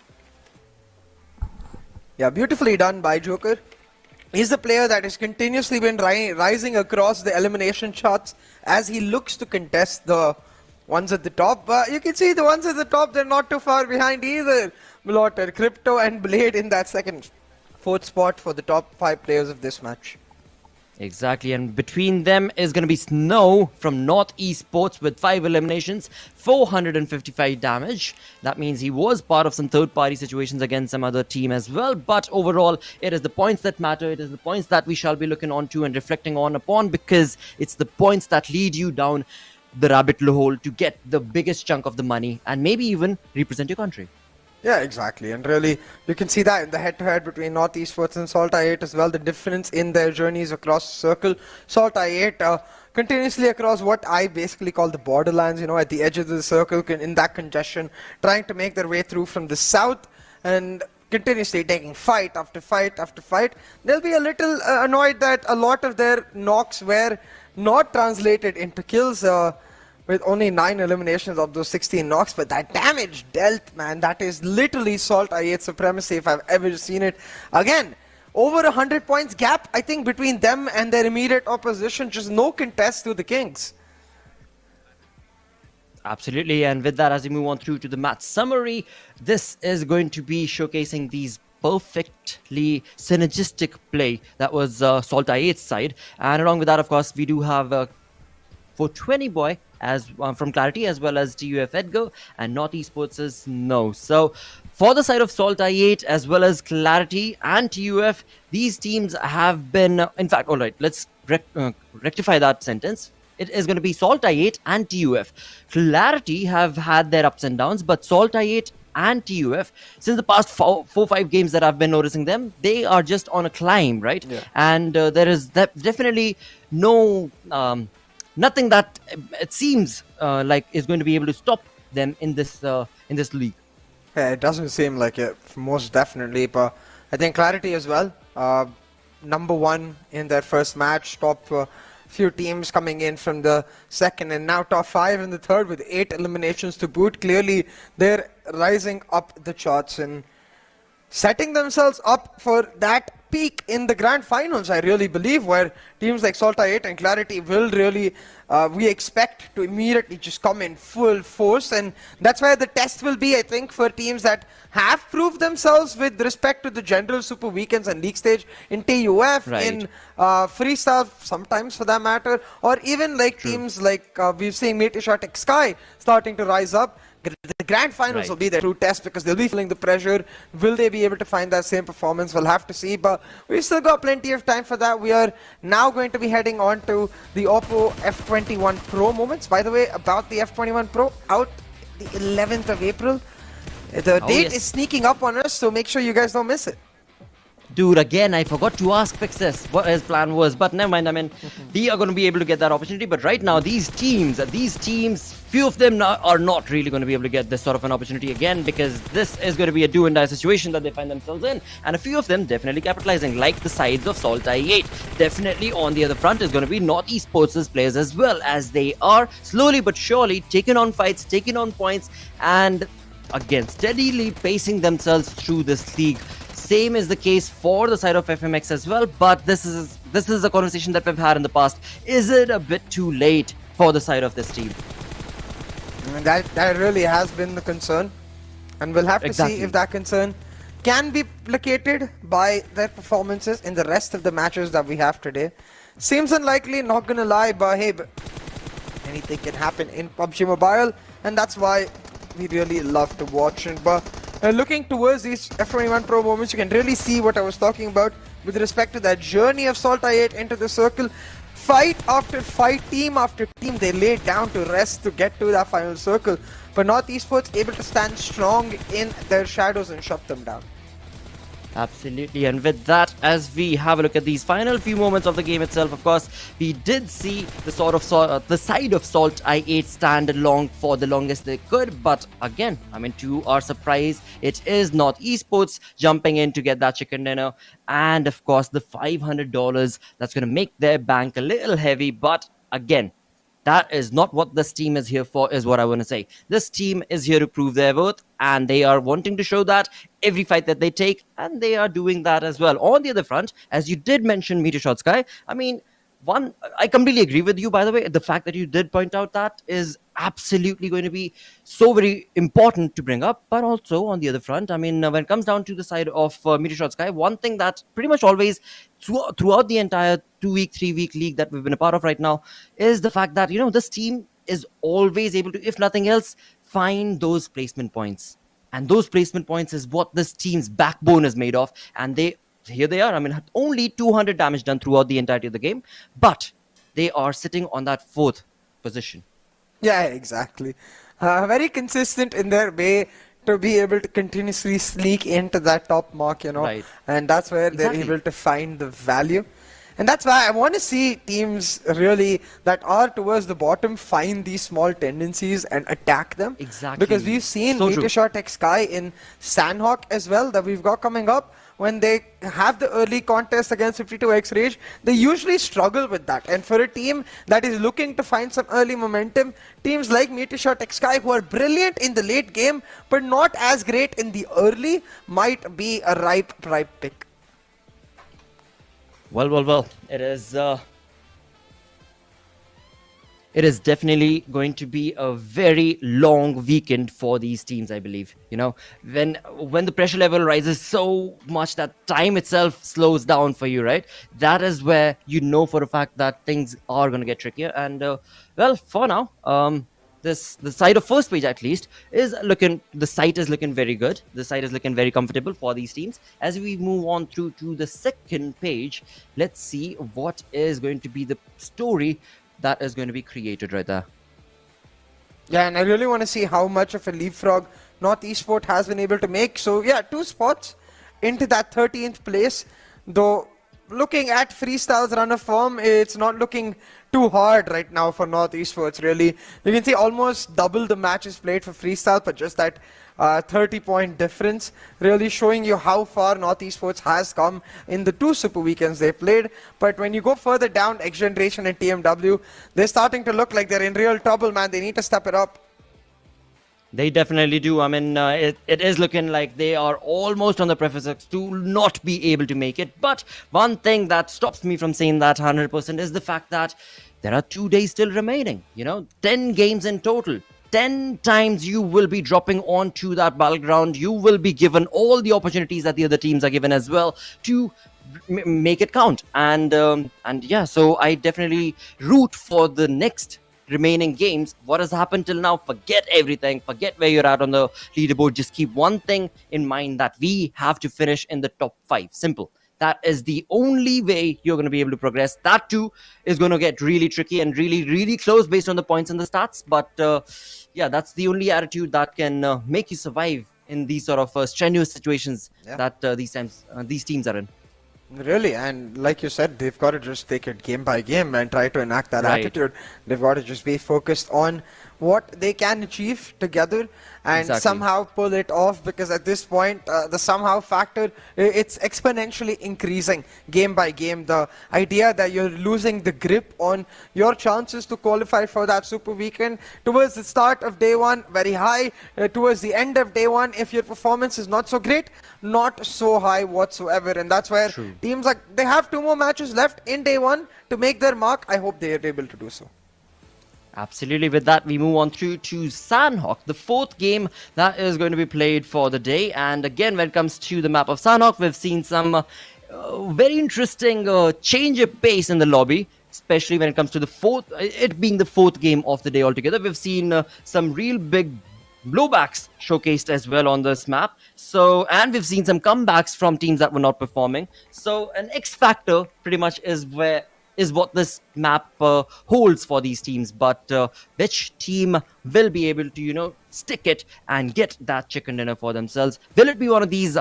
Yeah, beautifully done by Joker. He's the player that has continuously been rising across the elimination charts as he looks to contest the ones at the top. But you can see the ones at the top, they're not too far behind either. Blotter, Crypto and Blade in that second, 4th spot for the top 5 players of this match. Exactly, and between them is going to be Snow from North Esports with 5 eliminations, 455 damage. That means he was part of some third-party situations against some other team as well. But overall, it is the points that matter. It is the points that we shall be looking on to and reflecting on upon, because it's the points that lead you down the rabbit hole to get the biggest chunk of the money and maybe even represent your country. Yeah, exactly. And really, you can see that in the head-to-head between North Esports and SALTxi8 as well, the difference in their journeys across the circle. SALTxi8 continuously across what I basically call the borderlands, you know, at the edge of the circle, in that congestion, trying to make their way through from the south and continuously taking fight after fight after fight. They'll be a little annoyed that a lot of their knocks were not translated into kills, with only 9 eliminations of those 16 knocks, but that damage dealt, man, that is literally SALTxi8 supremacy if I've ever seen it. Again, over 100 points gap, I think, between them and their immediate opposition, just no contest to the Kings. Absolutely, and with that, as we move on through to the match summary, this is going to be showcasing these perfectly synergistic play that was SALTxi8's side, and along with that, of course, we do have 420 boy as from Clarity, as well as TUF Edgar, and North Esports is No. So for the side of SALTxi8 as well as Clarity and TUF, these teams have been, in fact, all right, let's rectify that sentence. It is going to be SALTxi8 and TUF. Clarity have had their ups and downs, but SALTxi8 and TUF, since the past 4-5 games that I've been noticing them, they are just on a climb, right? Yeah. And there is definitely no nothing that it seems like is going to be able to stop them in this league. Yeah, it doesn't seem like it, most definitely, but I think Clarity as well. Number 1 in their first match, top few teams coming in from the second, and now top 5 in the third with 8 eliminations to boot. Clearly, they're rising up the charts, and setting themselves up for that peak in the grand finals, I really believe, where teams like SALTxi8 and Clarity will really, we expect to immediately just come in full force, and that's where the test will be, I think, for teams that have proved themselves with respect to the general Super Weekends and League stage in TUF, in freestyle sometimes for that matter, or even like teams like we've seen MetershotxSKY starting to rise up. The grand finals will be their true test because they'll be feeling the pressure. Will they be able to find that same performance? We'll have to see, but we've still got plenty of time for that. We are now going to be heading on to the Oppo F21 Pro moments. By the way, about the F21 Pro, out the 11th of April. The date is sneaking up on us, so make sure you guys don't miss it. Dude, again, I forgot to ask Pixis what his plan was, but never mind. I mean, we are going to be able to get that opportunity, but right now, these teams, few of them are not really going to be able to get this sort of an opportunity again, because this is going to be a do-and-die situation that they find themselves in, and a few of them definitely capitalizing, like the sides of SALTxi8. Definitely on the other front is going to be MetershotxSKY players as well, as they are slowly but surely taking on fights, taking on points, and again, steadily pacing themselves through this league. Same is the case for the side of FMX as well, but this is a conversation that we've had in the past. Is it a bit too late for the side of this team? That really has been the concern, and we'll have to see if that concern can be placated by their performances in the rest of the matches that we have today. Seems unlikely, not gonna lie, but hey, anything can happen in PUBG Mobile, and that's why we really love to watch it. But looking towards these F21 Pro moments, you can really see what I was talking about with respect to that journey of SALTxi8 into the circle. Fight after fight, team after team, they laid down to rest to get to that final circle. But MetershotxSKY able to stand strong in their shadows and shut them down. Absolutely, and with that, as we have a look at these final few moments of the game itself, of course, we did see the the side of SALTxi8 stand along for the longest they could, but again, I mean, to our surprise, it is MetershotxSKY jumping in to get that chicken dinner, and of course, the $500 that's going to make their bank a little heavy, but again, that is not what this team is here for, is what I want to say. This team is here to prove their worth, and they are wanting to show that every fight that they take, and they are doing that as well. On the other front, as you did mention MetershotxSKY, I mean, I completely agree with you, by the way. The fact that you did point out that is absolutely going to be so very important to bring up. But also on the other front, I mean, when it comes down to the side of MetershotxSKY, one thing that pretty much always throughout the entire 2-week, 3-week league that we've been a part of right now is the fact that, you know, this team is always able to, if nothing else, find those placement points. And those placement points is what this team's backbone is made of. And here they are. I mean, only 200 damage done throughout the entirety of the game, but they are sitting on that 4th position. Yeah, exactly. Very consistent in their way to be able to continuously sneak into that top mark, you know, and that's where they're able to find the value. And that's why I want to see teams really that are towards the bottom find these small tendencies and attack them. Exactly. Because we've seen MetershotxSKY in Sanhok as well that we've got coming up. When they have the early contest against 52x Rage, they usually struggle with that. And for a team that is looking to find some early momentum, teams like MetershotxSKY, who are brilliant in the late game but not as great in the early, might be a ripe pick. Well, it is definitely going to be a very long weekend for these teams, I believe. You know, when the pressure level rises so much that time itself slows down for you, right? That is where you know for a fact that things are going to get trickier. And well, for now, the side of first page at least is looking, the site is looking very good. The site is looking very comfortable for these teams. As we move on through to the second page, let's see what is going to be the story that is going to be created right there. Yeah, and I really want to see how much of a leapfrog MetershotxSKY has been able to make. So yeah, 2 spots into that 13th place, though looking at Freestyle's run of form, it's not looking too hard right now for MetershotxSKY. Really, you can see almost double the matches played for Freestyle, but just that 30-point difference, really showing you how far MetershotxSKY has come in the 2 Super Weekends they played. But when you go further down, XGeneration and TMW, they're starting to look like they're in real trouble, man. They need to step it up. They definitely do. I mean, it is looking like they are almost on the precipice to not be able to make it. But one thing that stops me from saying that 100% is the fact that there are 2 days still remaining. 10 games in total. 10 times you will be dropping onto that battleground. You will be given all the opportunities that the other teams are given as well to make it count. And yeah, so I definitely root for the next remaining games. What has happened till now, forget everything, forget where you're at on the leaderboard. Just keep one thing in mind, that we have to finish in the top 5. Simple. That is the only way you're going to be able to progress. That too is going to get really tricky and really close based on the points and the stats. But yeah, that's the only attitude that can make you survive in these sort of strenuous situations that these teams are in. Really, and like you said, they've got to just take it game by game and try to enact that attitude. They've got to just be focused on what they can achieve together and somehow pull it off, because at this point the somehow factor, it's exponentially increasing game by game. The idea that you're losing the grip on your chances to qualify for that super weekend towards the start of day 1 very high, towards the end of day 1 if your performance is not so great, not so high whatsoever. And that's where teams like, they have 2 more matches left in day 1 to make their mark. I hope they are able to do so. Absolutely. With that, we move on through to Sanhok, the 4th game that is going to be played for the day. And again, when it comes to the map of Sanhok, we've seen some very interesting change of pace in the lobby, especially when it comes to it being the 4th game of the day altogether. We've seen some real big blowbacks showcased as well on this map. And we've seen some comebacks from teams that were not performing. So an X factor pretty much is what this map holds for these teams. But which team will be able to, stick it and get that chicken dinner for themselves? Will it be one of these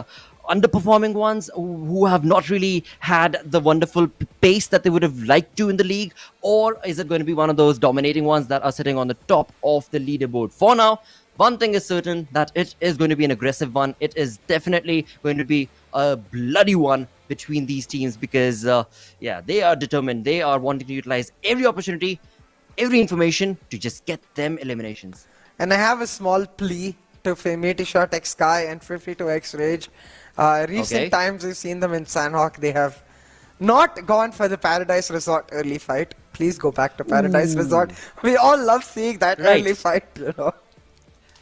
underperforming ones who have not really had the wonderful pace that they would have liked to in the league? Or is it going to be one of those dominating ones that are sitting on the top of the leaderboard? For now, one thing is certain, that it is going to be an aggressive one. It is definitely going to be a bloody one between these teams, because yeah, they are determined. They are wanting to utilize every opportunity, every information to just get them eliminations. And I have a small plea to MetershotxSKY and 52x Rage. Recent times we've seen them in Sanhok. They have not gone for the Paradise Resort early fight. Please go back to Paradise Resort. We all love seeing that early fight,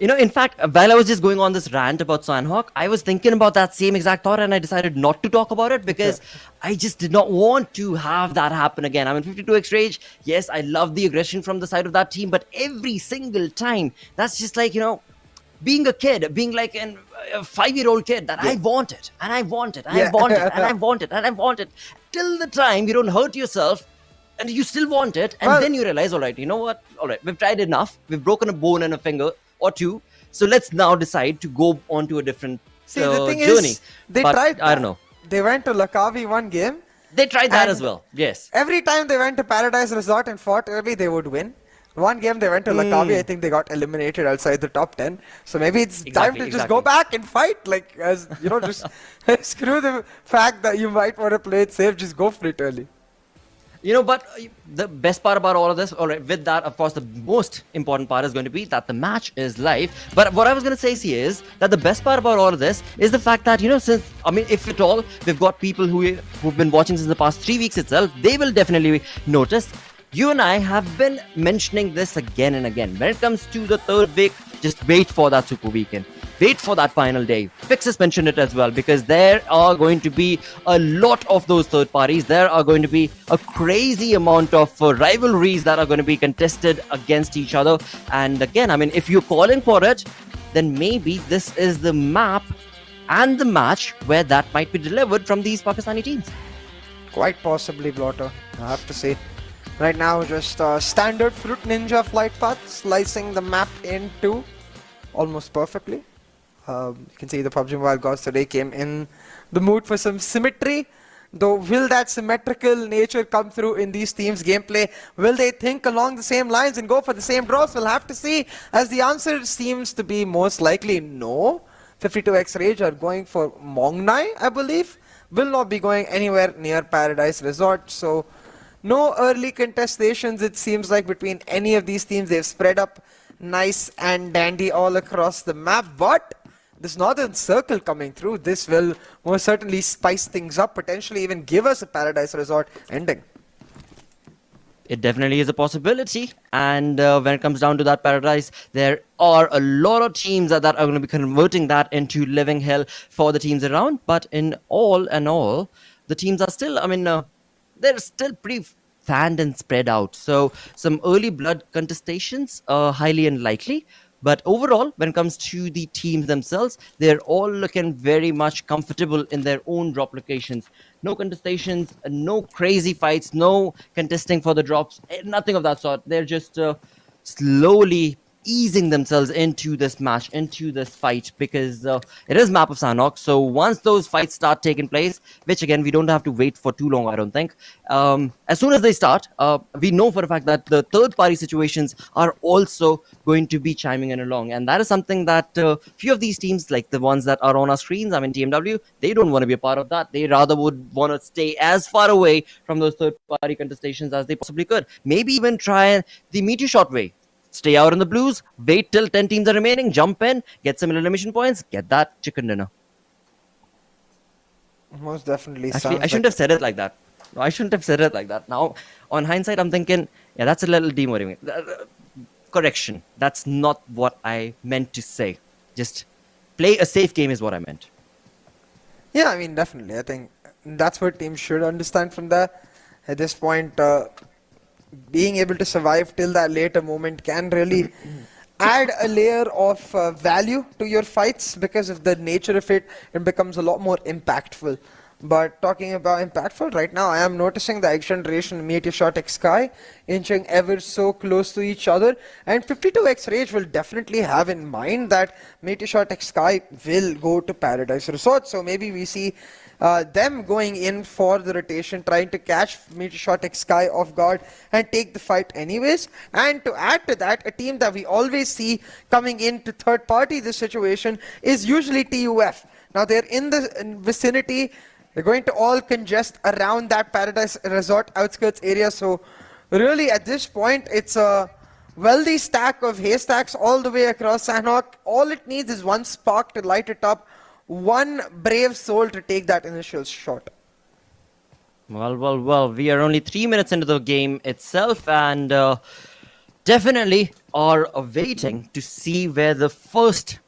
in fact, while I was just going on this rant about Sanhok, I was thinking about that same exact thought, and I decided not to talk about it because I just did not want to have that happen again. I mean, 52x Rage, yes, I love the aggression from the side of that team, but every single time, that's just like, being a kid, being like a 5-year-old kid that I want it, and I want it, and I want it, and I want it, and I want it, till the time you don't hurt yourself, and you still want it, and then you realize, all right, you know what? All right, we've tried enough. We've broken a bone and a finger or two. So let's now decide to go on to a different the thing journey. Is, they tried that. I don't know. They went to Lakavi one game. They tried that as well. Yes. Every time they went to Paradise Resort and fought early, they would win. One game they went to Lakavi, I think they got eliminated outside the top 10. So maybe it's time to just go back and fight. Like, as just screw the fact that you might want to play it safe, just go for it early. But the best part about all of this, all right, with that, of course, the most important part is going to be that the match is live. But what I was going to say is that the best part about all of this is the fact that, if at all, we've got people who've been watching since the past 3 weeks itself, they will definitely notice. You and I have been mentioning this again and again. When it comes to the 3rd week, just wait for that super weekend. Wait for that final day. Fixes mentioned it as well, because there are going to be a lot of those third parties. There are going to be a crazy amount of rivalries that are going to be contested against each other. And again, if you're calling for it, then maybe this is the map and the match where that might be delivered from these Pakistani teams. Quite possibly, Blotter, I have to say. Right now, just standard Fruit Ninja flight path, slicing the map in two almost perfectly. You can see the PUBG Mobile gods today came in the mood for some symmetry. Though, will that symmetrical nature come through in these teams' gameplay? Will they think along the same lines and go for the same draws? We'll have to see, as the answer seems to be most likely no. 52x Rage are going for Mongnai, I believe. Will not be going anywhere near Paradise Resort. So, no early contestations, it seems like, between any of these teams. They've spread up nice and dandy all across the map, but this northern circle coming through, this will most certainly spice things up, potentially even give us a Paradise Resort ending. It definitely is a possibility, and when it comes down to that paradise, there are a lot of teams that are going to be converting that into living hell for the teams around. But in all, the teams are still, they're still pretty fanned and spread out. So some early blood contestations are highly unlikely. But overall, when it comes to the teams themselves, they're all looking very much comfortable in their own drop locations. No contestations, no crazy fights, no contesting for the drops, nothing of that sort. They're just slowly easing themselves into this match, into this fight, because it is map of Sanhok. So once those fights start taking place, which again, we don't have to wait for too long, I don't think. As soon as they start, we know for a fact that the third-party situations are also going to be chiming in along. And that is something that few of these teams, like the ones that are on our screens, TMW, they don't want to be a part of that. They rather would want to stay as far away from those third-party contestations as they possibly could. Maybe even try the Metershot way. Stay out in the blues, wait till 10 teams are remaining, jump in, get some elimination points, get that chicken dinner. Most definitely. Actually, I shouldn't have said it like that. No, I shouldn't have said it like that. Now, on hindsight, I'm thinking, yeah, that's a little demotivating. Correction. That's not what I meant to say. Just play a safe game is what I meant. Yeah, definitely. I think that's what teams should understand from there. At this point, being able to survive till that later moment can really add a layer of value to your fights, because of the nature of it, it becomes a lot more impactful. But talking about impactful, right now I am noticing the XGeneration and MetershotxSKY inching ever so close to each other, and 52x Rage will definitely have in mind that MetershotxSKY will go to Paradise Resort. So maybe we see them going in for the rotation, trying to catch MetershotxSKY off guard and take the fight anyways. And to add to that, a team that we always see coming into third party this situation is usually TUF. Now they're in the vicinity. They're going to all congest around that Paradise Resort outskirts area. So really at this point, it's a wealthy stack of haystacks all the way across Sanhok. All it needs is one spark to light it up, one brave soul to take that initial shot. Well, we are only 3 minutes into the game itself, and definitely are waiting to see where the first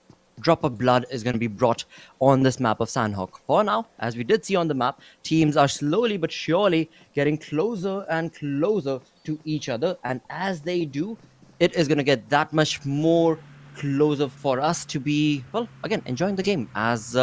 drop of blood is going to be brought on this map of Sanhok. For now, as we did see on the map, teams are slowly but surely getting closer and closer to each other, and as they do, it is going to get that much more closer for us to be, well, again, enjoying the game, as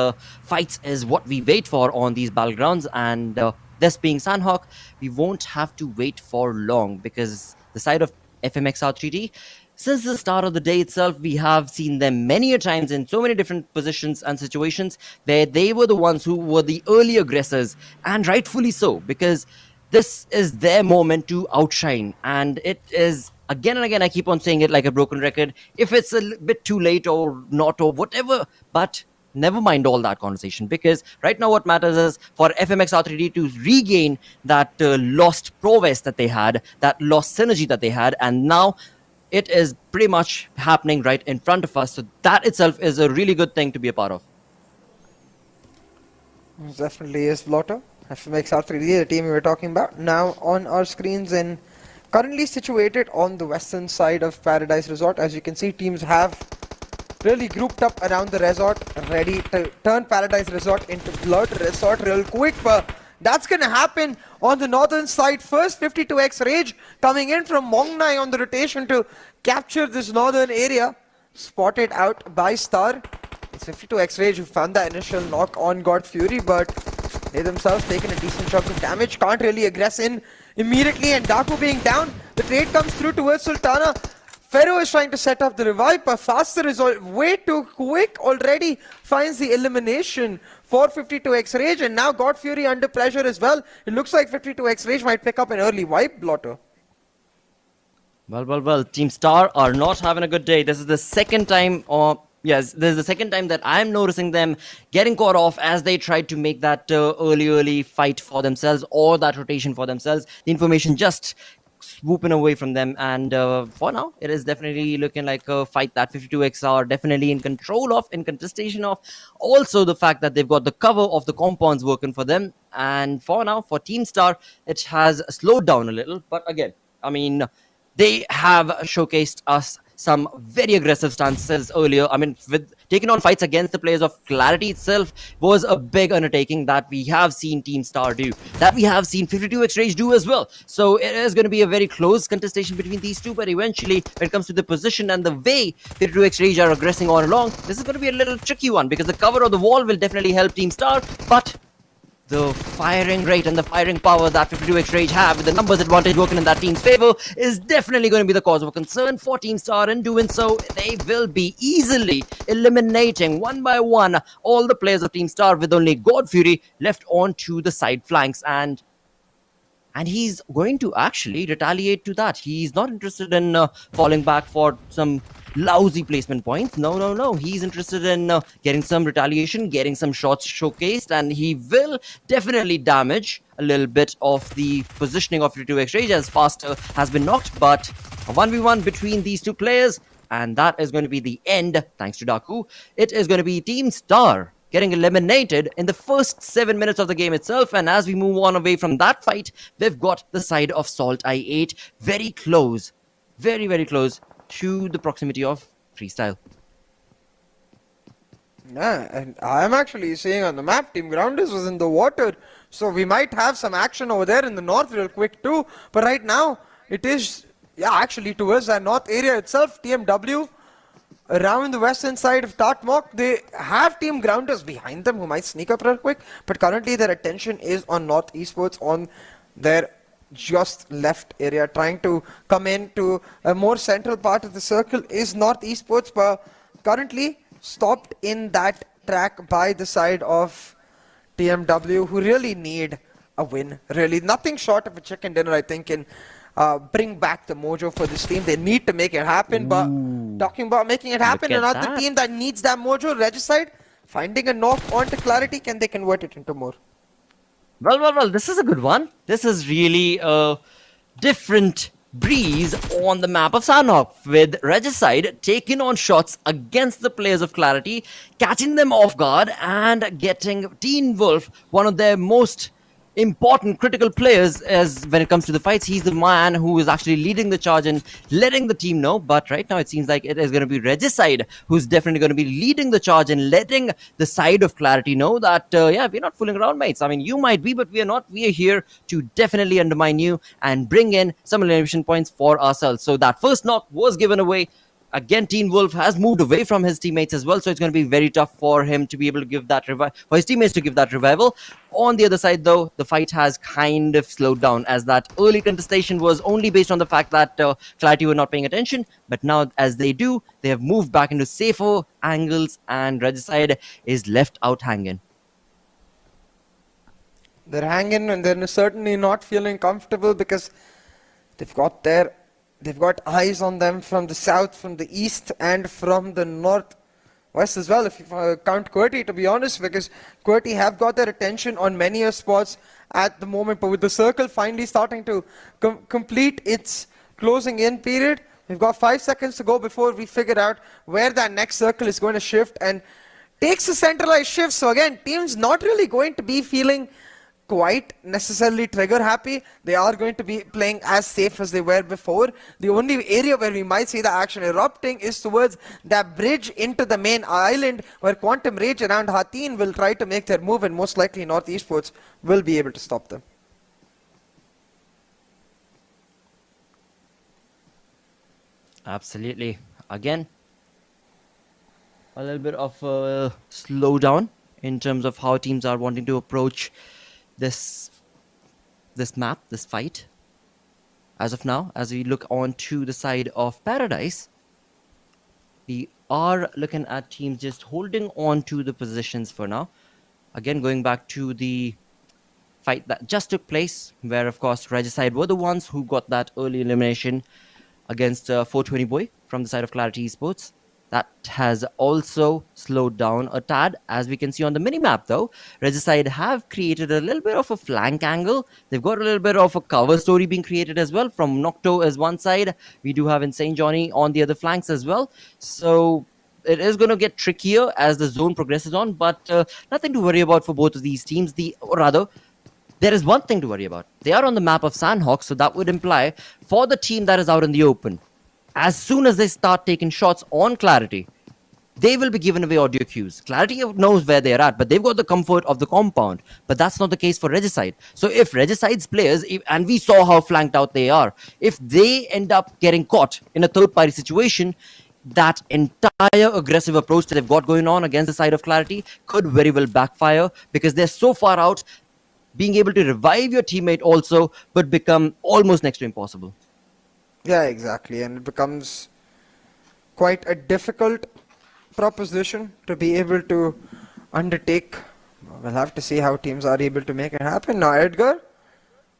fights is what we wait for on these battlegrounds. And this being Sanhok, we won't have to wait for long, because the side of FMxR3D, since the start of the day itself, we have seen them many a times in so many different positions and situations where they were the ones who were the early aggressors, and rightfully so, because this is their moment to outshine. And it is, again and again, I keep on saying it like a broken record, if it's a bit too late or not or whatever, but never mind all that conversation, because right now what matters is for FMxR3D to regain that lost prowess that they had, that lost synergy that they had, and now it is pretty much happening right in front of us. So that itself is a really good thing to be a part of. Definitely is, Blotter. FMxR3D, the team we were talking about, now on our screens and currently situated on the western side of Paradise Resort. As you can see, teams have really grouped up around the resort, ready to turn Paradise Resort into Blood Resort real quick. But that's going to happen on the northern side first. 52x Rage coming in from Mongnai on the rotation to capture this northern area. Spotted out by Star. It's 52x Rage who found that initial knock on God Fury, but they themselves taking a decent chunk of damage. Can't really aggress in immediately, and Daku being down. The trade comes through towards Sultana. Pharaoh is trying to set up the revive, but faster is way too quick. Already finds the elimination for 52x Rage, and now God Fury under pressure as well. It looks like 52x Rage might pick up an early wipe, Blotter. Well, Team Star are not having a good day. This is the second time, yes, this is the second time that I'm noticing them getting caught off as they tried to make that early fight for themselves, or that rotation for themselves. The information just swooping away from them. And for now, it is definitely looking like a fight that 52X are definitely in control of, in contestation of. Also, the fact that they've got the cover of the compounds working for them. And for now, for Team Star, it has slowed down a little. But again, I mean, they have showcased us some very aggressive stances earlier. I mean, with taking on fights against the players of Clarity itself was a big undertaking that we have seen Team Star do, that we have seen 52X Rage do as well. So it is going to be a very close contestation between these two, but eventually when it comes to the position and the way 52X Rage are aggressing all along, this is going to be a little tricky one, because the cover of the wall will definitely help Team Star, but the firing rate and the firing power that 52X Rage have with the numbers advantage working in that team's favor is definitely going to be the cause of a concern for Team Star. In doing so, they will be easily eliminating one by one all the players of Team Star, with only God Fury left onto the side flanks. And he's going to actually retaliate to that. He's not interested in falling back for some lousy placement points. No. He's interested in getting some retaliation, getting some shots showcased, and he will definitely damage a little bit of the positioning of 52X Rage, as Faster has been knocked. But a 1v1 between these two players, and that is going to be the end, thanks to Daku. It is going to be Team Star getting eliminated in the first 7 minutes of the game itself. And as we move on away from that fight, we've got the side of SALTxi8 very close, very, very close to the proximity of freestyle. Yeah, and I'm actually seeing on the map, Team Grounders was in the water, so we might have some action over there in the north real quick too. But right now, it is, actually towards that north area itself. TMW around the western side of Tatmok, they have Team Grounders behind them who might sneak up real quick, but currently their attention is on North Esports, on their just left area. Trying to come into a more central part of the circle is North Esports, but currently stopped in that track by the side of TMW, who really need a win. Really, nothing short of a chicken dinner, I think, can bring back the mojo for this team. They need to make it happen. But talking about making it happen, another team that needs that mojo, Regicide, finding a knock onto Clarity. Can they convert it into more? Well, this is a good one. This is really a different breeze on the map of Sanhok, with Regicide taking on shots against the players of Clarity, catching them off guard, and getting Teen Wolf, one of their most important critical players as when it comes to the fights. He's the man who is actually leading the charge and letting the team know. But right now it seems like it is going to be Regicide who's definitely going to be leading the charge and letting the side of Clarity know that we're not fooling around, mates. I mean, you might be, but we are not. We are here to definitely undermine you and bring in some elimination points for ourselves. So that first knock was given away. Again, Teen Wolf has moved away from his teammates as well, so it's going to be very tough for him to be able to give that for his teammates to give that revival. On the other side, though, the fight has kind of slowed down, as that early contestation was only based on the fact that Clarity were not paying attention. But now, as they do, they have moved back into safer angles, and Regicide is left out hanging. They're hanging, and they're certainly not feeling comfortable, because they've got eyes on them from the south, from the east, and from the northwest as well, if you count QWERTY, to be honest, because QWERTY have got their attention on many spots at the moment. But with the circle finally starting to complete its closing in period, we've got 5 seconds to go before we figure out where that next circle is going to shift, and takes a centralized shift. So again, teams not really going to be feeling quite necessarily trigger happy. They are going to be playing as safe as they were before. The only area where we might see the action erupting is towards that bridge into the main island, where Quantum Rage around Hatin will try to make their move, and most likely North Esports will be able to stop them. Absolutely. Again, a little bit of a slowdown in terms of how teams are wanting to approach this map, this fight. As of now, as we look on to the side of Paradise, we are looking at teams just holding on to the positions for now. Again, going back to the fight that just took place, where of course Regicide were the ones who got that early elimination against 420 Boy from the side of Clarity Esports. That has also slowed down a tad, as we can see on the mini-map though. Regicide have created a little bit of a flank angle. They've got a little bit of a cover story being created as well. From Nocto as one side, we do have Insane Johnny on the other flanks as well. So it is going to get trickier as the zone progresses on, but nothing to worry about for both of these teams. Or rather, there is one thing to worry about. They are on the map of Sanhok, so that would imply for the team that is out in the open, as soon as they start taking shots on Clarity, they will be given away audio cues. Clarity knows where they are at, but they've got the comfort of the compound. But that's not the case for Regicide. So if Regicide's players, and we saw how flanked out they are, if they end up getting caught in a third-party situation, that entire aggressive approach that they've got going on against the side of Clarity could very well backfire, because they're so far out. Being able to revive your teammate also would become almost next to impossible. Yeah, exactly. And it becomes quite a difficult proposition to be able to undertake. We'll have to see how teams are able to make it happen. Now, Edgar,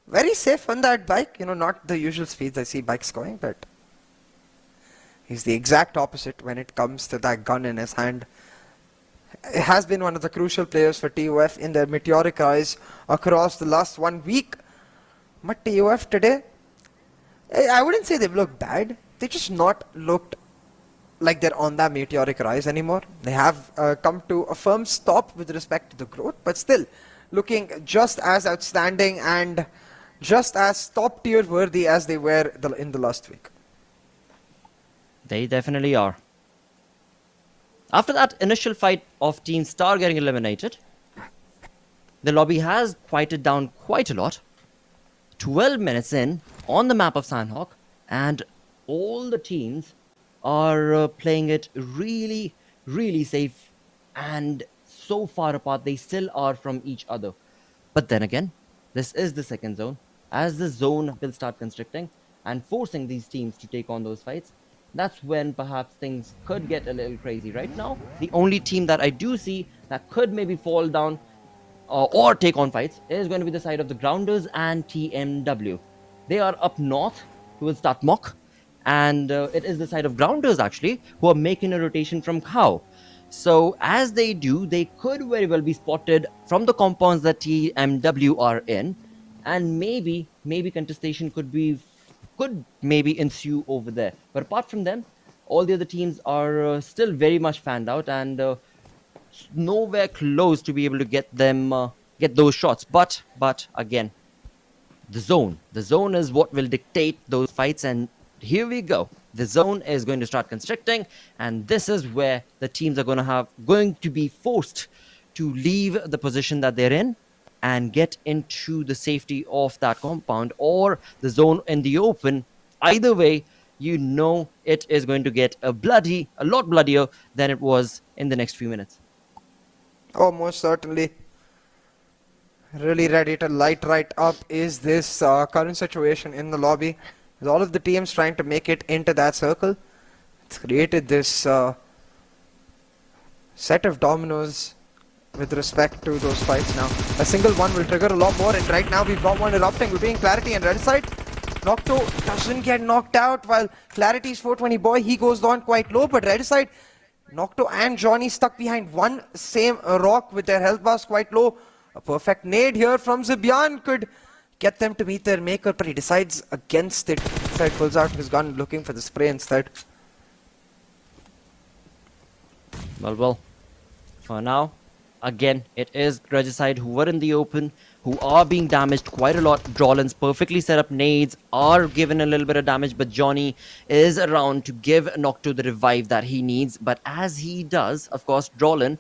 very safe on that bike. You know, not the usual speeds I see bikes going, but he's the exact opposite when it comes to that gun in his hand. It has been one of the crucial players for TUF in their meteoric rise across the last 1 week. But TUF today, I wouldn't say they've looked bad. They just not looked like they're on that meteoric rise anymore. They have come to a firm stop with respect to the growth, but still looking just as outstanding and just as top tier worthy as they were in the last week. They definitely are. After that initial fight of Team Star getting eliminated, the lobby has quieted down quite a lot. 12 minutes in on the map of Sanhok, and all the teams are playing it really, really safe, and so far apart they still are from each other. But then again, this is the second zone. As the zone will start constricting and forcing these teams to take on those fights, that's when perhaps things could get a little crazy. Right now, the only team that I do see that could maybe fall down or take on fights is going to be the side of the Grounders and TmW. They are up north towards Tatmok, and it is the side of Grounders actually who are making a rotation from Khao. So as they do, they could very well be spotted from the compounds that TmW are in, and maybe contestation could maybe ensue over there. But apart from them, all the other teams are still very much fanned out and nowhere close to be able to get those shots. But again, the zone is what will dictate those fights, and here we go. The zone is going to start constricting, and this is where the teams are going to be forced to leave the position that they're in and get into the safety of that compound or the zone in the open. Either way, you know it is going to get a lot bloodier than it was in the next few minutes. Oh, most certainly. Really ready to light right up is this current situation in the lobby. With all of the teams trying to make it into that circle, it's created this set of dominoes with respect to those fights now. A single one will trigger a lot more, and right now we've got one erupting between Clarity and Redicide. Nocto doesn't get knocked out, while Clarity's 420 boy, he goes down quite low, but Redicide, Nocto and Johnny stuck behind one same rock with their health bars quite low. A perfect nade here from Zibyan could get them to meet their maker, but he decides against it. Instead pulls out his gun looking for the spray instead. Well, for now, again, it is Regicide who were in the open, who are being damaged quite a lot. Drawlin's perfectly set up nades are given a little bit of damage, but Johnny is around to give Nocto the revive that he needs. But as he does, of course, Drawlin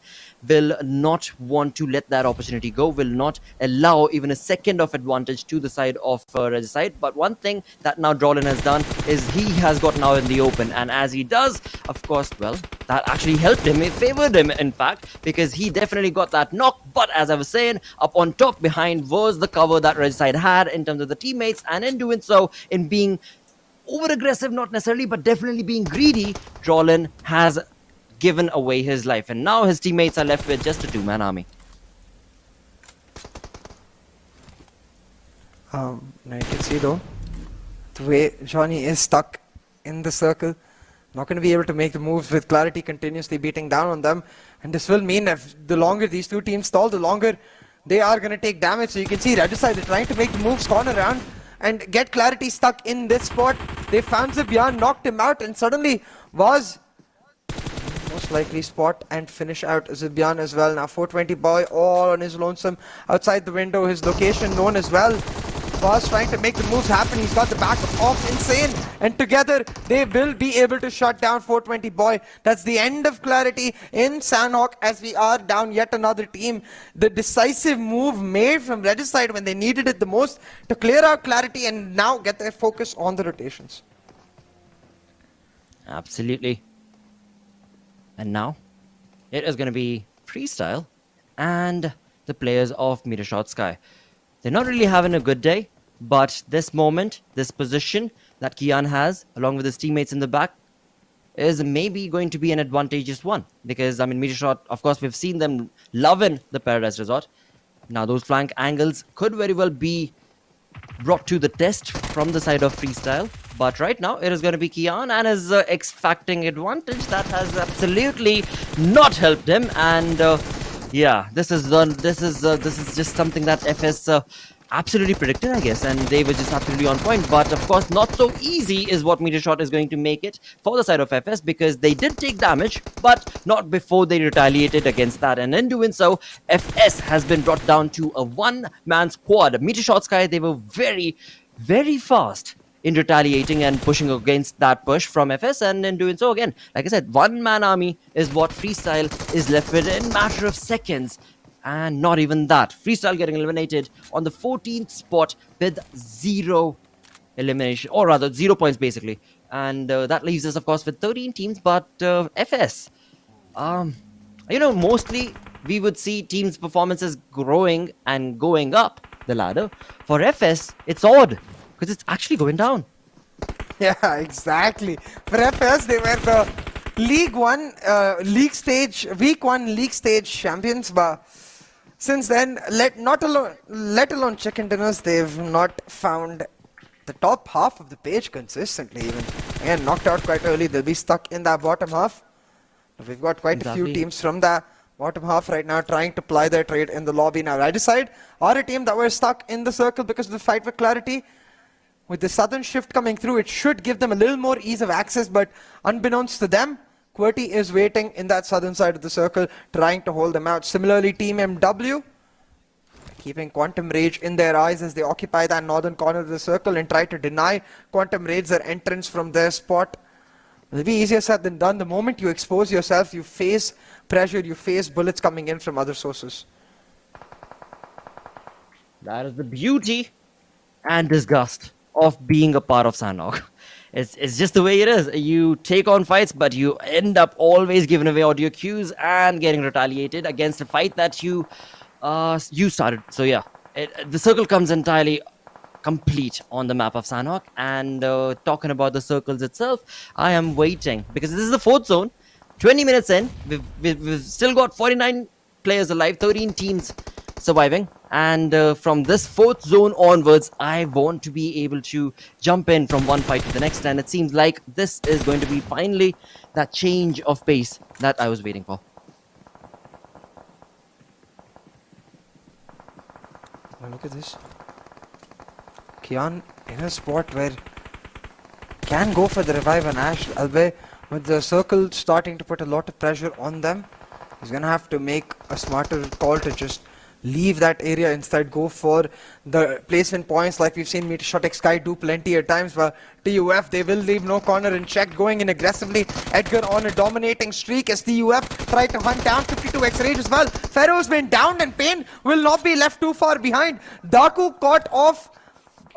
will not want to let that opportunity go, will not allow even a second of advantage to the side of Regicide. But one thing that now Drawlin has done is he has gotten out in the open, and as he does, of course, well, that actually helped him, it favored him in fact, because he definitely got that knock. But as I was saying, up on top behind was the cover that Regicide had in terms of the teammates, and in doing so, in being over aggressive, not necessarily, but definitely being greedy, Drawlin has given away his life, and now his teammates are left with just a two-man army. Now you can see though, the way Johnny is stuck in the circle, Not going to be able to make the moves with Clarity continuously beating down on them. And this will mean if the longer these two teams stall, the longer they are going to take damage. So you can see Regicide, they're trying to make the moves, corner around and get Clarity stuck in this spot. They found Zibyan, knocked him out, and suddenly was most likely spot and finish out Zibyan as well. Now 420 boy all on his lonesome outside the window, his location known as well. Was trying to make the moves happen. He's got the back of Insane, and together they will be able to shut down 420 boy. That's the end of Clarity in Sanhok, as we are down yet another team. The decisive move made from Regicide when they needed it the most to clear out Clarity and now get their focus on the rotations. Absolutely. And now it is going to be Freestyle and the players of MetershotxSKY. They're not really having a good day, but this moment, this position that Kian has, along with his teammates in the back, is maybe going to be an advantageous one. Because, I mean, Metershot, of course, we've seen them loving the Paradise Resort. Now, those flank angles could very well be brought to the test from the side of Freestyle. But right now, it is going to be Kian and his X-facting advantage that has absolutely not helped him. And yeah, this is just something that FS absolutely predicted, I guess, and they were just absolutely on point. But of course, not so easy is what Metershot is going to make it for the side of FS, because they did take damage, but not before they retaliated against that. And in doing so, FS has been brought down to a one-man squad. MetershotxSKY, they were very, very fast in retaliating and pushing against that push from FS, and in doing so, again, like I said, one-man army is what Freestyle is left with in a matter of seconds. And not even that. Freestyle getting eliminated on the 14th spot with 0 elimination, or rather 0 points basically. And that leaves us, of course, with 13 teams, but FS, you know, mostly we would see teams' performances growing and going up the ladder. For FS, it's odd, because it's actually going down. Yeah, exactly. For FS, they were the Week 1 league stage champions, but since then, let alone chicken dinners, they've not found the top half of the page consistently. Even again, knocked out quite early, they'll be stuck in that bottom half. We've got quite a few teams from the bottom half right now trying to ply their trade in the lobby. Now, Regicide are a team that were stuck in the circle because of the fight with Clarity. With the southern shift coming through, it should give them a little more ease of access, but unbeknownst to them, QWERTY is waiting in that southern side of the circle, trying to hold them out. Similarly, TmwEsports, keeping Quantum Rage in their eyes as they occupy that northern corner of the circle and try to deny Quantum Rage their entrance from their spot. It'll be easier said than done. The moment you expose yourself, you face pressure, you face bullets coming in from other sources. That is the beauty and disgust of being a part of Sanhok. It's just the way it is. You take on fights, but you end up always giving away audio cues and getting retaliated against a fight that you started. So yeah, the circle comes entirely complete on the map of Sanhok. And talking about the circles itself, I am waiting, because this is the 4th zone. 20 minutes in, we've still got 49 players alive, 13 teams surviving. And from this 4th zone onwards, I want to be able to jump in from one fight to the next. And it seems like this is going to be finally that change of pace that I was waiting for. Oh, look at this. Kian in a spot where can go for the revive on Ash, albeit with the circle starting to put a lot of pressure on them. He's going to have to make a smarter call to just leave that area, instead go for the placement points like we've seen MetershotxSKY do plenty at times. But TUF, they will leave no corner in check, going in aggressively. Edgar on a dominating streak as TUF try to hunt down 52x Rage as well. Pharaoh's been downed and Pain will not be left too far behind. Daku caught off,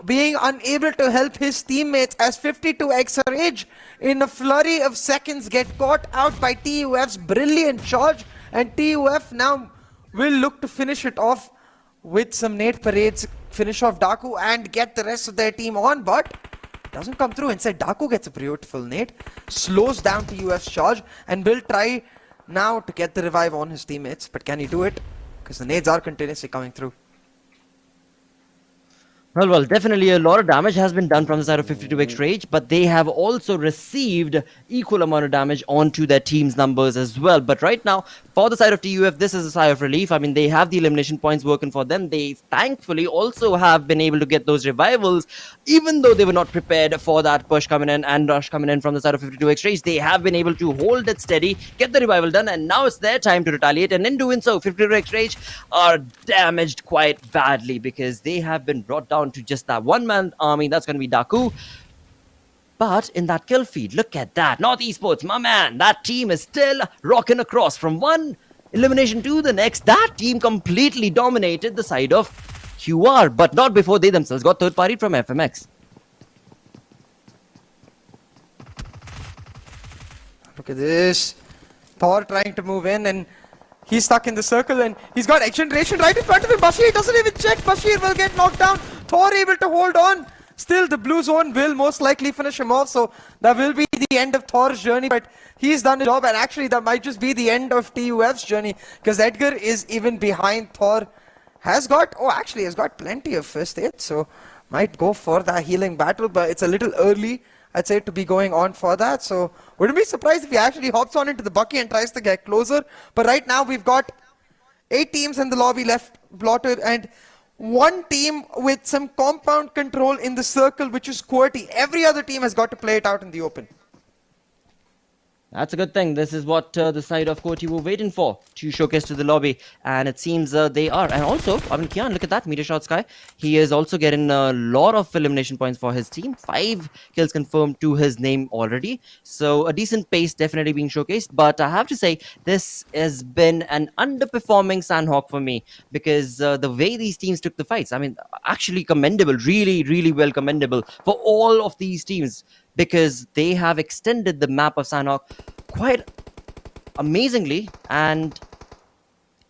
being unable to help his teammates as 52x Rage in a flurry of seconds get caught out by TUF's brilliant charge, and TUF now will look to finish it off with some nade parades, finish off Daku and get the rest of their team on, but doesn't come through. Instead, Daku gets a beautiful nade, slows down TUF's charge, and will try now to get the revive on his teammates. But can he do it? Because the nades are continuously coming through. Well, definitely a lot of damage has been done from the side of 52x Rage, but they have also received equal amount of damage onto their team's numbers as well. But right now, for the side of TUF, this is a sigh of relief. I mean, they have the elimination points working for them. They thankfully also have been able to get those revivals, even though they were not prepared for that push coming in and rush coming in from the side of 52x Rage. They have been able to hold it steady, get the revival done, and now it's their time to retaliate. And in doing so, 52x Rage are damaged quite badly because they have been brought down to just that one-man army. That's going to be Daku. But in that kill feed, look at that. MetershotxSKY, my man, that team is still rocking across from one elimination to the next. That team completely dominated the side of QR, but not before they themselves got third party from FMX. Look at this. Thor trying to move in, and he's stuck in the circle, and he's got XGeneration right in front of him. Bashir doesn't even check. Bashir will get knocked down. Thor able to hold on. Still, the blue zone will most likely finish him off, so that will be the end of Thor's journey, but he's done his job, and actually that might just be the end of TUF's journey, because Edgar is even behind Thor. Has got plenty of first aid, so might go for that healing battle, but it's a little early, I'd say, to be going on for that, so wouldn't be surprised if he actually hops on into the bucky and tries to get closer. But right now we've got 8 teams in the lobby left blotted, and one team with some compound control in the circle, which is QWERTY. Every other team has got to play it out in the open. That's a good thing. This is what the side of QWERTY were waiting for to showcase to the lobby, and it seems they are. And also, I mean, Kian, look at that, MetershotxSKY. He is also getting a lot of elimination points for his team. 5 kills confirmed to his name already. So a decent pace definitely being showcased. But I have to say, this has been an underperforming Sanhok for me, because the way these teams took the fights, I mean, actually commendable, really, really well commendable for all of these teams, because they have extended the map of Sanhok quite amazingly, and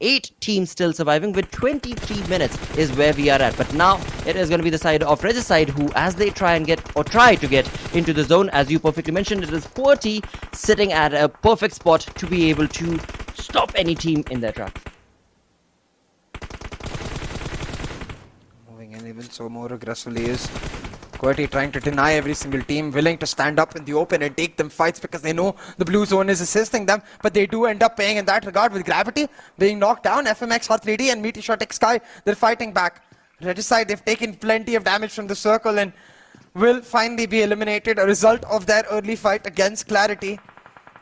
8 teams still surviving with 23 minutes is where we are at. But now it is going to be the side of Regicide who, as they try to get into the zone, as you perfectly mentioned, it is QWERTY sitting at a perfect spot to be able to stop any team in their tracks. Moving in even so more aggressively is QWERTY, trying to deny every single team, willing to stand up in the open and take them fights because they know the blue zone is assisting them, but they do end up paying in that regard with Gravity being knocked down. FMxR3D and MetershotxSKY, they're fighting back. Regicide, they've taken plenty of damage from the circle and will finally be eliminated, a result of their early fight against Clarity.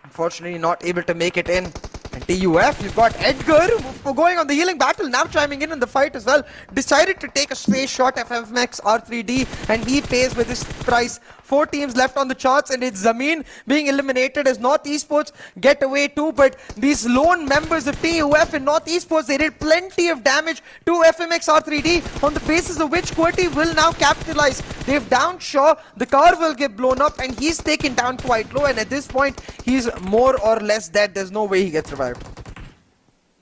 Unfortunately not able to make it in. And TUF, you've got Edgar going on the healing battle, now chiming in the fight as well. Decided to take a space shot at FMxR3D, and he pays with his price. 4 teams left on the charts, and it's Zameen being eliminated as MetershotxSKY get away too. But these lone members of TUF and MetershotxSKY, they did plenty of damage to FMxR3D, on the basis of which QWERTY will now capitalize. They've downed Shaw, the car will get blown up, and he's taken down quite low, and at this point he's more or less dead. There's no way he gets revived.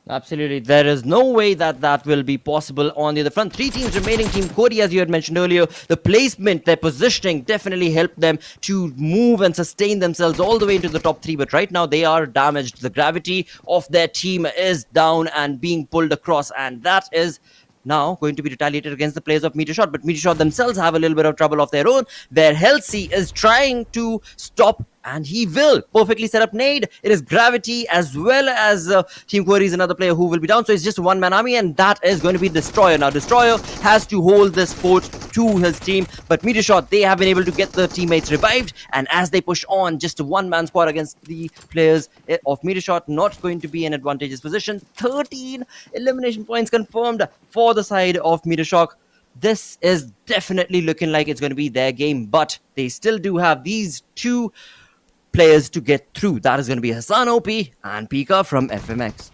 Absolutely, there is no way that will be possible on the other front. 3 teams remaining. Team QWERTY, as you had mentioned earlier, the placement, their positioning definitely helped them to move and sustain themselves all the way into the top 3, but right now they are damaged. The gravity of their team is down and being pulled across, and that is now going to be retaliated against the players of Metershot, but Metershot themselves have a little bit of trouble of their own. Their SALTxi8 is trying to stop, and he will perfectly set up nade. It is Gravity as well as Team QWERTY is another player who will be down, so it's just one man army, and that is going to be Destroyer. Now Destroyer has to hold this fort to his team, but Metershot, they have been able to get the teammates revived, and as they push on, just a one-man squad against the players of Metershot, not going to be an advantageous position. 13 elimination points confirmed for the side of Metershot. This is definitely looking like it's going to be their game, but they still do have these 2 players to get through. That is going to be Hassan OP and Pika from FMX.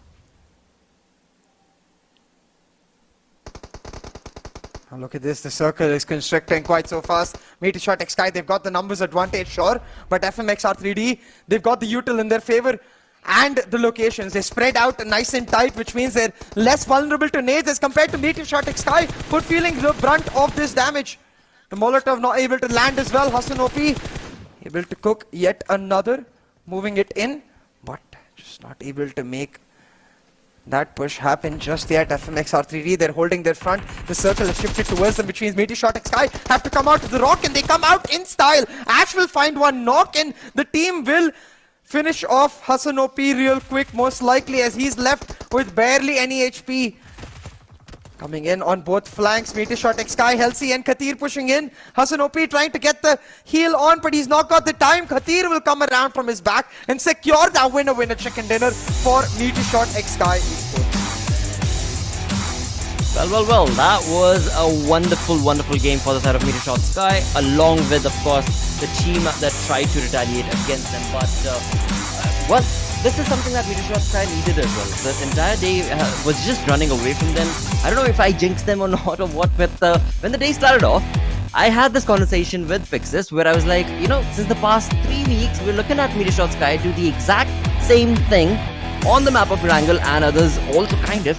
Oh, look at this, the circle is constricting quite so fast. MetershotxSKY, they've got the numbers advantage, sure, but FMxR3D, they've got the util in their favor and the locations. They spread out nice and tight, which means they're less vulnerable to nades as compared to MetershotxSKY, who are feeling the brunt of this damage. The Molotov not able to land as well. Hassan OP able to cook yet another, moving it in, but just not able to make that push happened just yet. FMxR3D, they're holding their front. The circle is shifted towards them, which means MetershotxSKY have to come out to the rock, and they come out in style. Ash will find one knock, and the team will finish off Hassan OP real quick, most likely, as he's left with barely any HP. Coming in on both flanks, MetershotxSKY, Halsey and Khatir pushing in. Hassan OP trying to get the heal on, but he's not got the time. Khatir will come around from his back and secure that winner chicken dinner for MetershotxSKY Esports. Well, that was a wonderful game for the side of MetershotxSKY, along with, of course, the team that tried to retaliate against them. But, well, this is something that MetershotxSKY needed as well. The entire day was just running away from them. I don't know if I jinxed them or not or what, but when the day started off, I had this conversation with Fixes where I was like, you know, since the past 3 weeks, we're looking at MetershotxSKY do the exact same thing on the map of Erangel and others also kind of,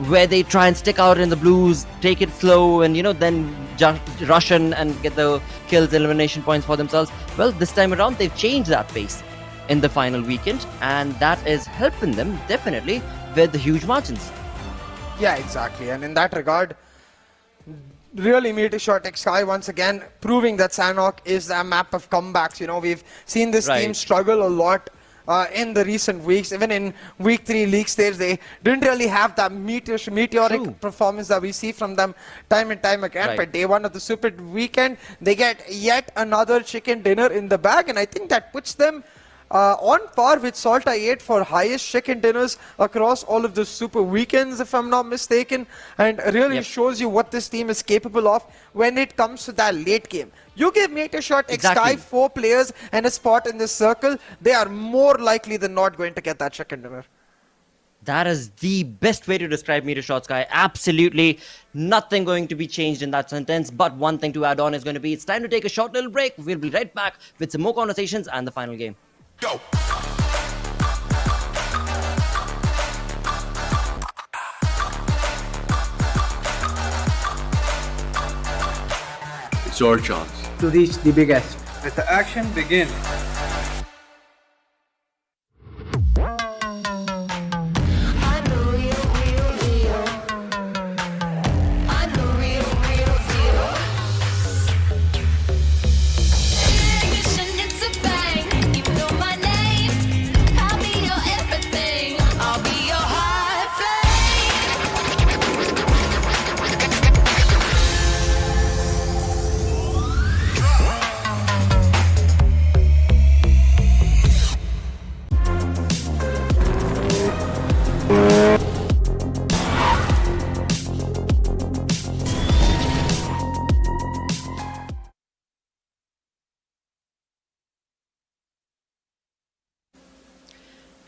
where they try and stick out in the blues, take it slow, and, you know, then just rush in and get the kills, elimination points for themselves. Well, this time around, they've changed that pace in the final weekend, and that is helping them definitely with the huge margins. Yeah, exactly. And in that regard, really MetershotxSKY once again proving that Sanhok is a map of comebacks. You know, we've seen this team struggle a lot in the recent weeks. Even in week 3 league stage, they didn't really have that meteoric performance that we see from them time and time again. But day 1 of the Super Weekend, they get yet another chicken dinner in the bag, and I think that puts them on par with SALTxi8 for highest chicken dinners across all of the Super Weekends, if I'm not mistaken, and really shows you what this team is capable of when it comes to that late game. You give MetershotxSKY 4 players and a spot in this circle, they are more likely than not going to get that chicken dinner. That is the best way to describe MetershotxSKY. Absolutely nothing going to be changed in that sentence. But one thing to add on is going to be, it's time to take a short little break. We'll be right back with some more conversations and the final game. Go! It's your chance to reach the biggest. Let the action begin.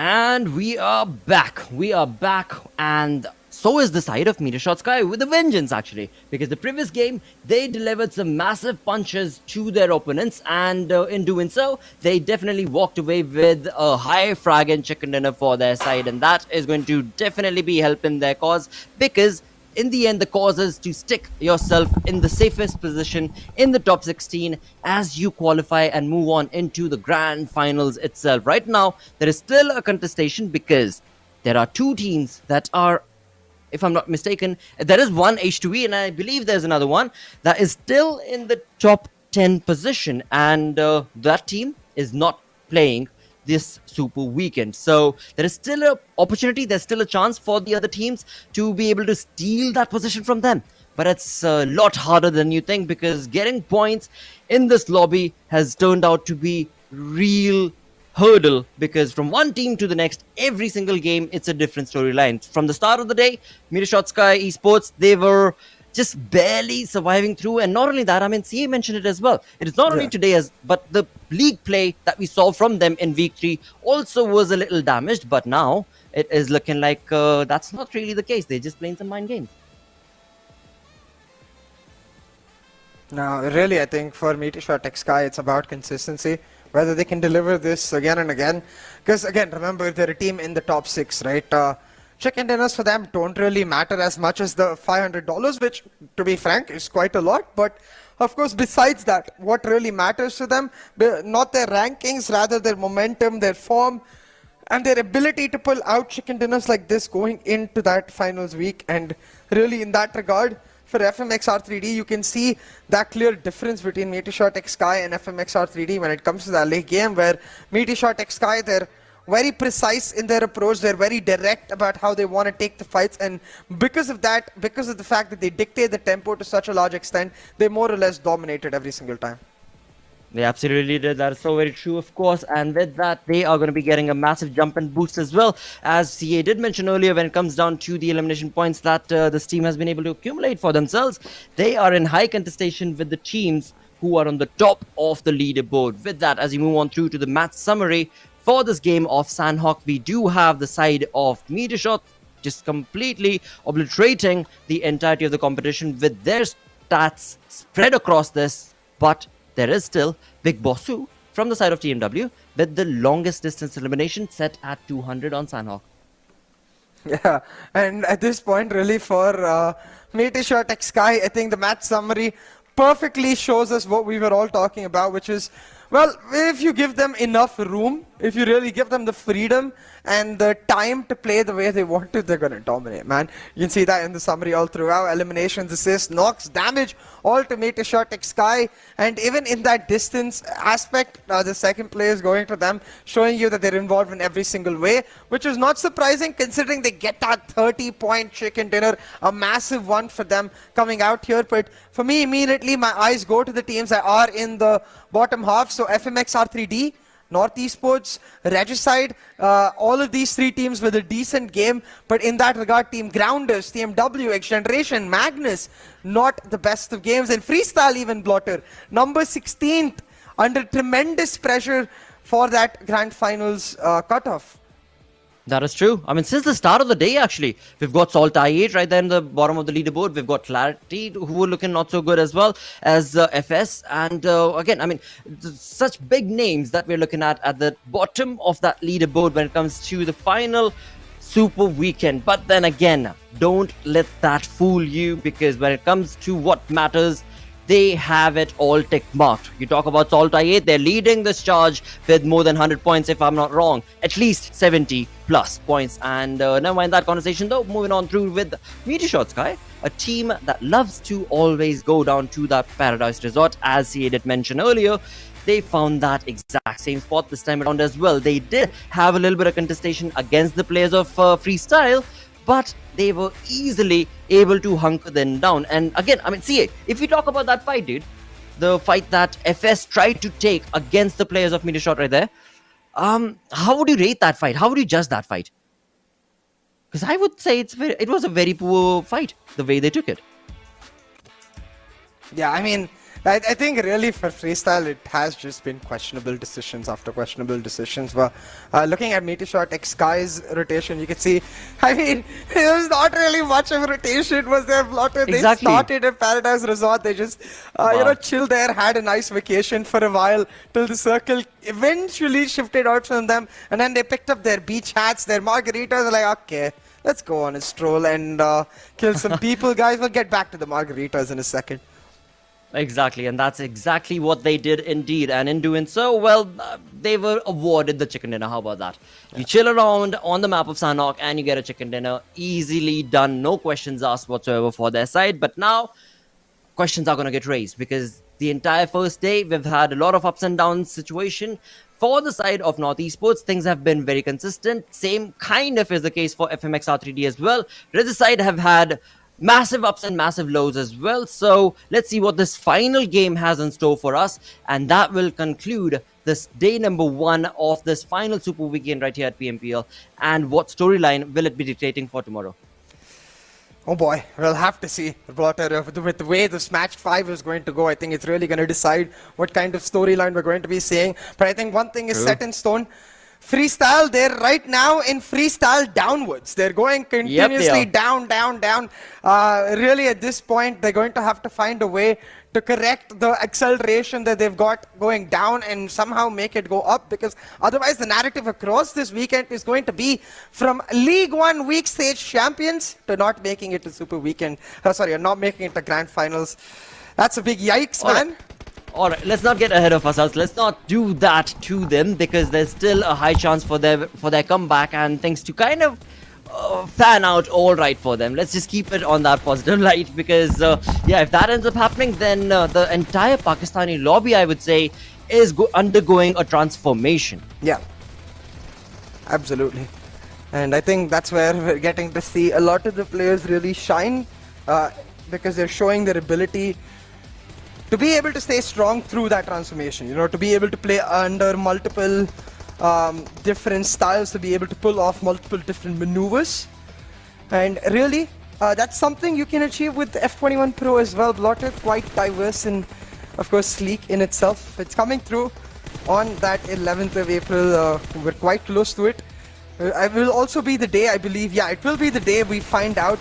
And we are back, and so is the side of MetershotxSKY with a vengeance actually, because the previous game they delivered some massive punches to their opponents, and in doing so they definitely walked away with a high frag and chicken dinner for their side, and that is going to definitely be helping their cause, because in the end, the cause is to stick yourself in the safest position in the top 16 as you qualify and move on into the grand finals itself. Right now, there is still a contestation because there are 2 teams that are, if I'm not mistaken, there is one H2E and I believe there's another one that is still in the top 10 position, and that team is not playing this Super Weekend. So there is still an opportunity, there's still a chance for the other teams to be able to steal that position from them. But it's a lot harder than you think, because getting points in this lobby has turned out to be real hurdle, because from one team to the next, every single game, it's a different storyline. From the start of the day, MetershotxSKY Esports, they were just barely surviving through, and not only that, I mean, CA mentioned it as well. It is not only today, but the league play that we saw from them in week 3 also was a little damaged, but now it is looking like that's not really the case. They're just playing some mind games. Now, really, I think for MetershotxSKY, it's about consistency, whether they can deliver this again and again. Because, again, remember, they're a team in the top 6, right? Chicken dinners for them don't really matter as much as the $500, which, to be frank, is quite a lot. But, of course, besides that, what really matters to them, not their rankings, rather their momentum, their form, and their ability to pull out chicken dinners like this going into that finals week. And really in that regard, for FMxR3D, you can see that clear difference between MetershotxSKY and FMxR3D when it comes to the late game, where MetershotxSKY, they're very precise in their approach, they're very direct about how they want to take the fights, and because of that, because of the fact that they dictate the tempo to such a large extent, they more or less dominated every single time. They absolutely did. That is so very true, of course. And with that, they are going to be getting a massive jump and boost as well. As CA did mention earlier, when it comes down to the elimination points that this team has been able to accumulate for themselves, they are in high contestation with the teams who are on the top of the leaderboard. With that, as you move on through to the match summary for this game of Sanhok, we do have the side of Metershot just completely obliterating the entirety of the competition with their stats spread across this, but there is still Big Bossu from the side of TMW with the longest distance elimination set at 200 on Sanhok. Yeah, and at this point, really, for MetershotxSKY, I think the match summary perfectly shows us what we were all talking about, which is, well, if you give them enough room, if you really give them the freedom and the time to play the way they want to, they're going to dominate, man. You can see that in the summary all throughout. Eliminations, assists, knocks, damage, all to MetershotxSKY. And even in that distance aspect, the second play is going to them, showing you that they're involved in every single way, which is not surprising considering they get that 30-point chicken dinner, a massive one for them coming out here. But for me, immediately, my eyes go to the teams that are in the bottom half. So FMxR3D, North Esports, Regicide, all of these three teams with a decent game, but in that regard, Team Grounders, TMW, XGeneration, Magnus, not the best of games, and Freestyle even Blotter, number 16th, under tremendous pressure for that Grand Finals cutoff. That is true. I mean, since the start of the day, actually, we've got SALTxi8 right there in the bottom of the leaderboard. We've got QWERTY, who were looking not so good as well as FS. And again, I mean, such big names that we're looking at the bottom of that leaderboard when it comes to the final Super Weekend. But then again, don't let that fool you, because when it comes to what matters, they have it all tick marked. You talk about SALTxi8, they're leading this charge with more than 100 points, if I'm not wrong. At least 70 plus points. And never mind that conversation though, moving on through with MetershotxSKY, a team that loves to always go down to that Paradise Resort. As CA did mention earlier, they found that exact same spot this time around as well. They did have a little bit of contestation against the players of Freestyle, but they were easily able to hunker them down. And again, I mean, CA, if we talk about that fight, dude, the fight that FS tried to take against the players of Metershot right there, how would you rate that fight? How would you judge that fight? Because I would say it was a very poor fight, the way they took it. Yeah, I mean, I think really for Freestyle, it has just been questionable decisions after questionable decisions. But looking at MetershotxSKY's rotation, you can see, I mean, there was not really much of a rotation, was there, Blotter? They started at Paradise Resort, they just, you know, chilled there, had a nice vacation for a while, till the circle eventually shifted out from them, and then they picked up their beach hats, their margaritas, they're like, okay, let's go on a stroll and kill some people, guys. We'll get back to the margaritas in a second. Exactly, and that's exactly what they did indeed. And in doing so, well, they were awarded the chicken dinner. How about that? Yeah. You chill around on the map of Sanhok and you get a chicken dinner. Easily done, no questions asked whatsoever for their side. But now, questions are going to get raised, because the entire first day, we've had a lot of ups and downs situation. For the side of North Esports, things have been very consistent. Same kind of is the case for FMxR3D as well. Regicide have had massive ups and massive lows as well. So let's see what this final game has in store for us, and that will conclude this day number 1 of this final Super Weekend right here at PMPL. And what storyline will it be dictating for tomorrow? Oh boy, we'll have to see, Blotter, with the way this match 5 is going to go. I think it's really going to decide what kind of storyline we're going to be seeing. But I think one thing is set in stone. Freestyle, they're right now in freestyle downwards. They're going continuously down. Really, at this point, they're going to have to find a way to correct the acceleration that they've got going down and somehow make it go up, because otherwise the narrative across this weekend is going to be from League 1 week stage champions to not making it to Super Weekend. Sorry, not making it to Grand Finals. That's a big yikes, man. Alright, let's not get ahead of ourselves. Let's not do that to them because there's still a high chance for their comeback and things to kind of fan out all right for them. Let's just keep it on that positive light because yeah, if that ends up happening, then the entire Pakistani lobby, I would say, is undergoing a transformation. Yeah, absolutely. And I think that's where we're getting to see a lot of the players really shine because they're showing their ability to be able to stay strong through that transformation, you know, to be able to play under multiple different styles, to be able to pull off multiple different maneuvers. And really, that's something you can achieve with the F21 Pro as well. Blotter, quite diverse and of course sleek in itself. It's coming through on that 11th of April. We're quite close to it. It will also be the day, I believe, yeah, it will be the day we find out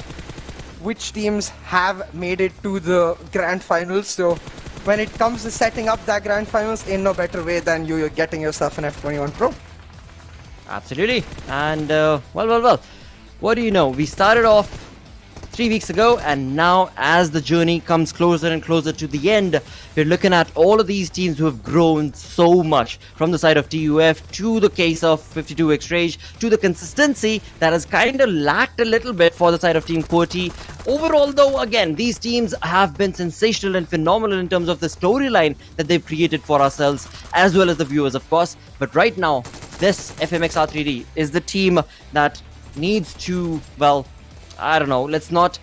which teams have made it to the grand finals. So when it comes to setting up that grand finals, ain't no better way than you're getting yourself an F21 Pro. Absolutely. And well, what do you know? We started off 3 weeks ago, and now as the journey comes closer and closer to the end, we're looking at all of these teams who have grown so much, from the side of TUF to the case of 52X Rage to the consistency that has kind of lacked a little bit for the side of Team QWERTY. Overall though, again, these teams have been sensational and phenomenal in terms of the storyline that they've created for ourselves as well as the viewers, of course. But right now, this FMxR3D is the team that needs to, well, I don't know, let's not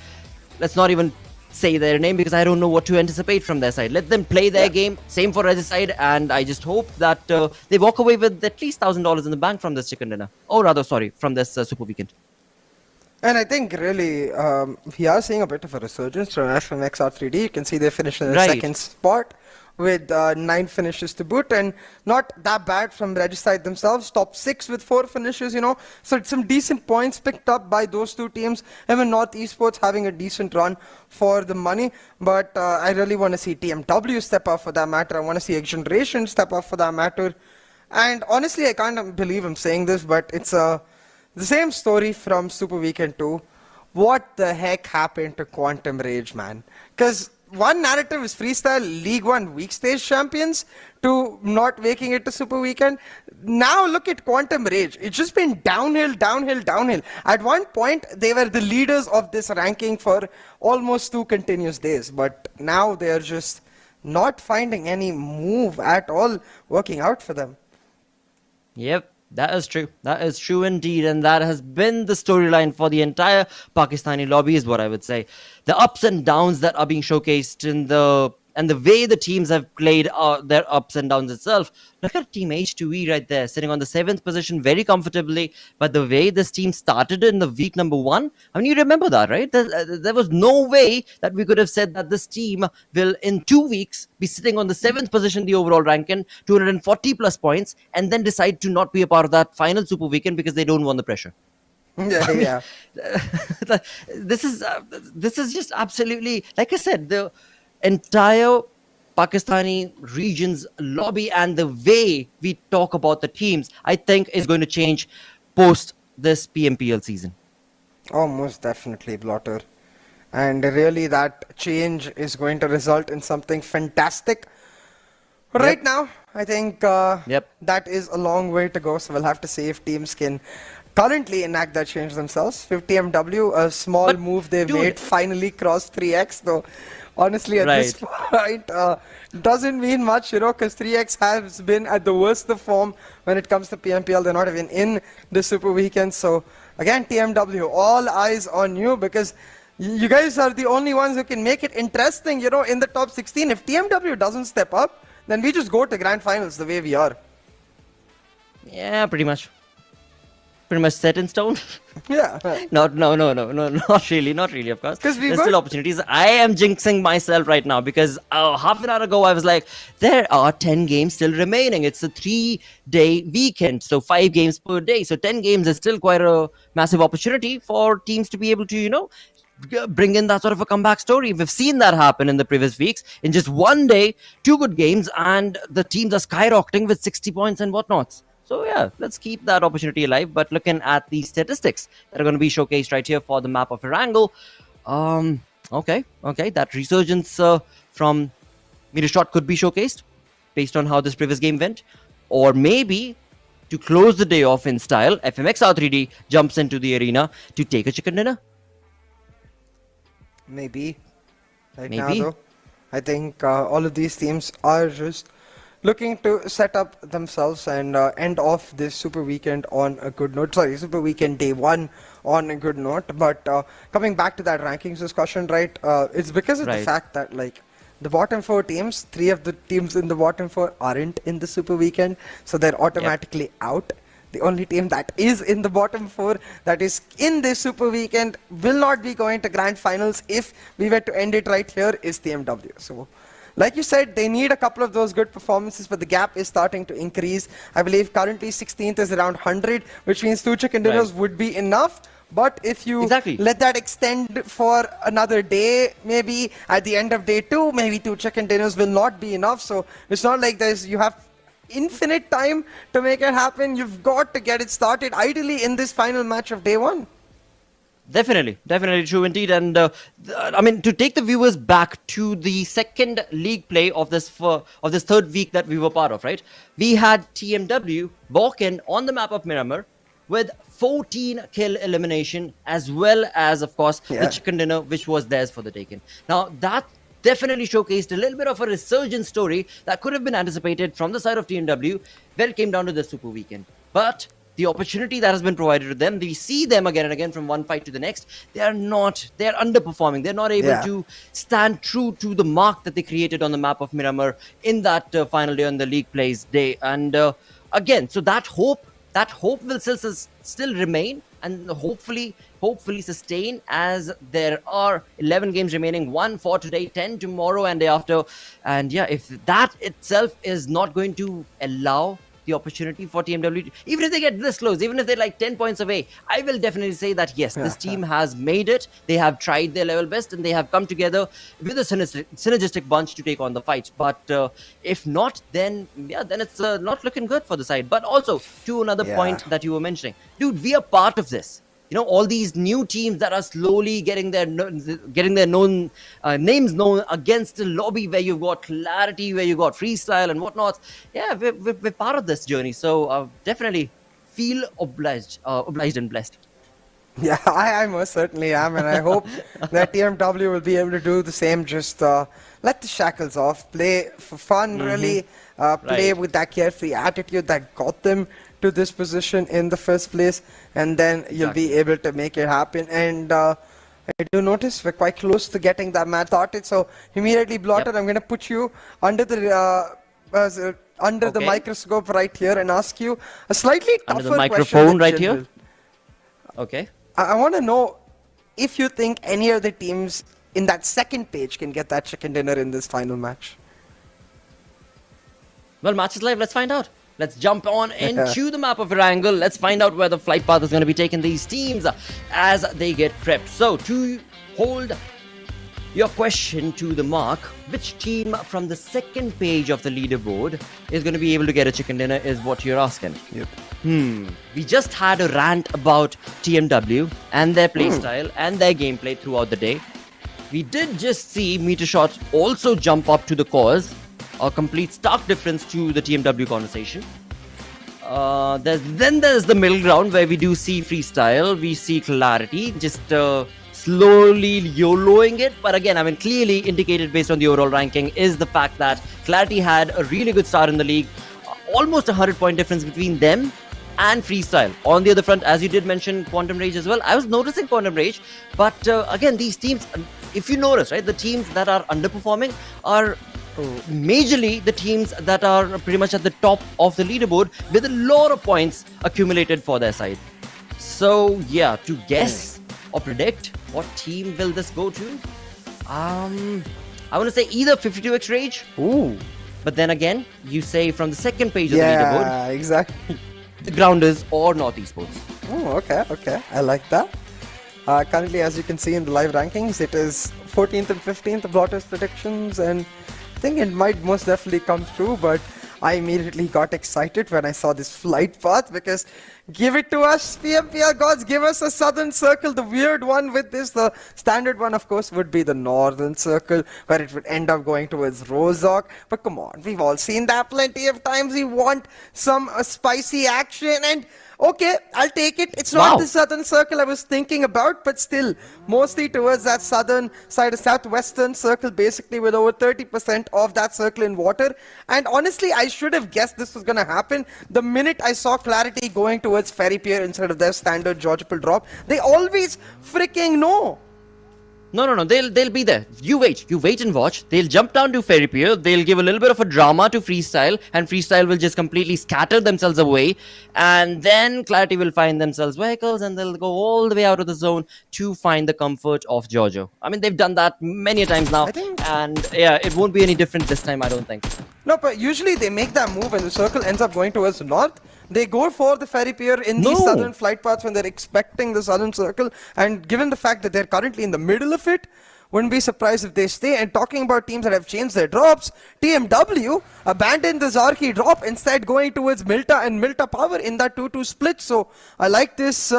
even say their name because I don't know what to anticipate from their side. Let them play their game, same for Reg's side, and I just hope that they walk away with at least $1,000 in the bank from this chicken dinner, or rather, sorry, from this Super Weekend. And I think really we are seeing a bit of a resurgence from FMxR3D. You can see they finished in the second spot with 9 finishes to boot, and not that bad from Reg's side themselves. Top 6 with 4 finishes, you know. So it's some decent points picked up by those two teams. Even North Esports having a decent run for the money. But I really want to see TmW step up for that matter. I want to see XGeneration step up for that matter. And honestly, I can't believe I'm saying this, but it's the same story from Super Weekend 2. What the heck happened to Quantum Rage, man? Because one narrative is freestyle League 1 week stage champions to not making it to Super Weekend. Now look at Quantum Rage. It's just been downhill, downhill, downhill. At one point, they were the leaders of this ranking for almost 2 continuous days. But now they're just not finding any move at all working out for them. Yep. That is true. That is true indeed. And that has been the storyline for the entire Pakistani lobby, is what I would say. The ups and downs that are being showcased in the way the teams have played their ups and downs itself. Look at Team H2E right there, sitting on the 7th position very comfortably. But the way this team started in the week number 1, I mean, you remember that, right? There was no way that we could have said that this team will, in 2 weeks, be sitting on the 7th position in the overall ranking, 240 plus points, and then decide to not be a part of that final Super Weekend because they don't want the pressure. Yeah. This is just absolutely, like I said, the entire Pakistani region's lobby and the way we talk about the teams, I think, is going to change post this PMPL season. Oh, most definitely, Blotter. And really that change is going to result in something fantastic. Right now, I think that is a long way to go, so we'll have to see if teams can currently enact that change themselves. 50MW, a small move they've made, finally crossed 3x, though honestly at this point doesn't mean much, you know, because 3x has been at the worst of form when it comes to PMPL. They're not even in the Super Weekend. So again, TMW, all eyes on you, because you guys are the only ones who can make it interesting, you know, in the top 16. If TMW doesn't step up, then we just go to grand finals the way we are. Yeah, pretty much set in stone. Yeah. No, not really, of course. There's still opportunities. I am jinxing myself right now because half an hour ago I was like, there are 10 games still remaining. It's a 3-day weekend, so 5 games per day. So 10 games is still quite a massive opportunity for teams to be able to, you know, bring in that sort of a comeback story. We've seen that happen in the previous weeks. In just one day, 2 good games, and the teams are skyrocketing with 60 points and whatnots. So yeah, let's keep that opportunity alive. But looking at the statistics that are going to be showcased right here for the map of Erangel, okay, that resurgence from Metershot could be showcased based on how this previous game went. Or maybe, to close the day off in style, FMxR3D jumps into the arena to take a chicken dinner. Maybe. Maybe. Now, though, I think all of these teams are just looking to set up themselves and end off this Super Weekend on a good note. Sorry, Super Weekend Day 1 on a good note. But coming back to that rankings discussion, right, it's because of the fact that, like, the bottom 4 teams, 3 of the teams in the bottom 4 aren't in the Super Weekend, so they're automatically out. The only team that is in the bottom 4 that is in this Super Weekend will not be going to Grand Finals if we were to end it right here is TMW. So, like you said, they need a couple of those good performances, but the gap is starting to increase. I believe currently 16th is around 100, which means 2 chicken dinners would be enough. But if you let that extend for another day, maybe at the end of day 2, maybe 2 chicken dinners will not be enough. So it's not like you have infinite time to make it happen. You've got to get it started ideally in this final match of day 1. Definitely true indeed. And I mean, to take the viewers back to the second league play of this third week that we were part of, right? We had TMW walk in on the map of Miramar with 14 kill elimination, as well as, of course, the chicken dinner, which was theirs for the taking. Now, that definitely showcased a little bit of a resurgent story that could have been anticipated from the side of TMW when it came down to the Super Weekend. But the opportunity that has been provided to them, we see them again and again from one fight to the next. They're underperforming. They're not able to stand true to the mark that they created on the map of Miramar in that final day on the league plays day. And again, so that hope will still remain and hopefully sustain, as there are 11 games remaining, 1 for today, 10 tomorrow and day after. And yeah, if that itself is not going to allow the opportunity for TMW, even if they get this close, even if they're like 10 points away, I will definitely say that yes, this team has made it. They have tried their level best and they have come together with a synergistic bunch to take on the fight. But if not, then it's not looking good for the side. But also, to another point that you were mentioning, dude, we are part of this. You know, all these new teams that are slowly getting their names known against the lobby, where you've got Clarity, where you've got Freestyle and whatnot. Yeah, we're part of this journey. So definitely feel obliged and blessed. Yeah, I most certainly am, and I hope that TMW will be able to do the same. Just let the shackles off, play for fun, really, play with that carefree attitude that got them to this position in the first place, and then you'll be able to make it happen. And I do notice we're quite close to getting that match started, so immediately, Blotter, I'm going to put you under the the microscope right here and ask you a slightly tougher question. Under the microphone right here? Okay. I want to know if you think any of the teams in that second page can get that chicken dinner in this final match. Well, match is live. Let's find out. Let's jump on into the map of Erangel. Let's find out where the flight path is going to be taking these teams as they get prepped. So, to hold your question to the mark, which team from the second page of the leaderboard is going to be able to get a chicken dinner is what you're asking. Yep. We just had a rant about TMW and their playstyle and their gameplay throughout the day. We did just see Metershot also jump up to the cause. A complete stark difference to the TMW conversation. Then there's the middle ground where we do see Freestyle, we see Clarity, just slowly YOLOing it. But again, I mean, clearly indicated based on the overall ranking is the fact that Clarity had a really good start in the league. Almost 100-point difference between them and Freestyle. On the other front, as you did mention, Quantum Rage as well. I was noticing Quantum Rage, but again, these teams, if you notice, right, the teams that are underperforming are majorly the teams that are pretty much at the top of the leaderboard with a lot of points accumulated for their side. So yeah, to guess or predict what team will this go to, I want to say either 52x Rage. Ooh. But then again, you say from the second page of the leaderboard. Yeah, exactly. The Grounders or MetershotxSKY Esports. Oh, okay. I like that. Currently, as you can see in the live rankings, it is 14th and 15th of Blotter's predictions, and I think it might most definitely come true, but I immediately got excited when I saw this flight path because give it to us, PMPL gods, give us a southern circle. The weird one with this, the standard one, of course, would be the northern circle where it would end up going towards Rozhok. But come on, we've all seen that plenty of times. We want some spicy action, and okay, I'll take it. It's not the southern circle I was thinking about, but still, mostly towards that southern side, a southwestern circle, basically with over 30% of that circle in water. And honestly, I should have guessed this was going to happen the minute I saw Clarity going towards Ferry Pier instead of their standard Georgopol drop. They always freaking know. No, they'll be there. You wait and watch. They'll jump down to Ferry Pier, they'll give a little bit of a drama to Freestyle, and Freestyle will just completely scatter themselves away, and then Clarity will find themselves vehicles, and they'll go all the way out of the zone to find the comfort of Giorgio. I mean, they've done that many a times now, and yeah, it won't be any different this time, I don't think. No, but usually they make that move and the circle ends up going towards the north. They go for the Ferry Pier in these southern flight paths when they're expecting the southern circle, and given the fact that they're currently in the middle of it, wouldn't be surprised if they stay. And talking about teams that have changed their drops, TMW abandoned the Zarki drop, instead going towards Milta and Milta Power in that 2-2 split. So I like this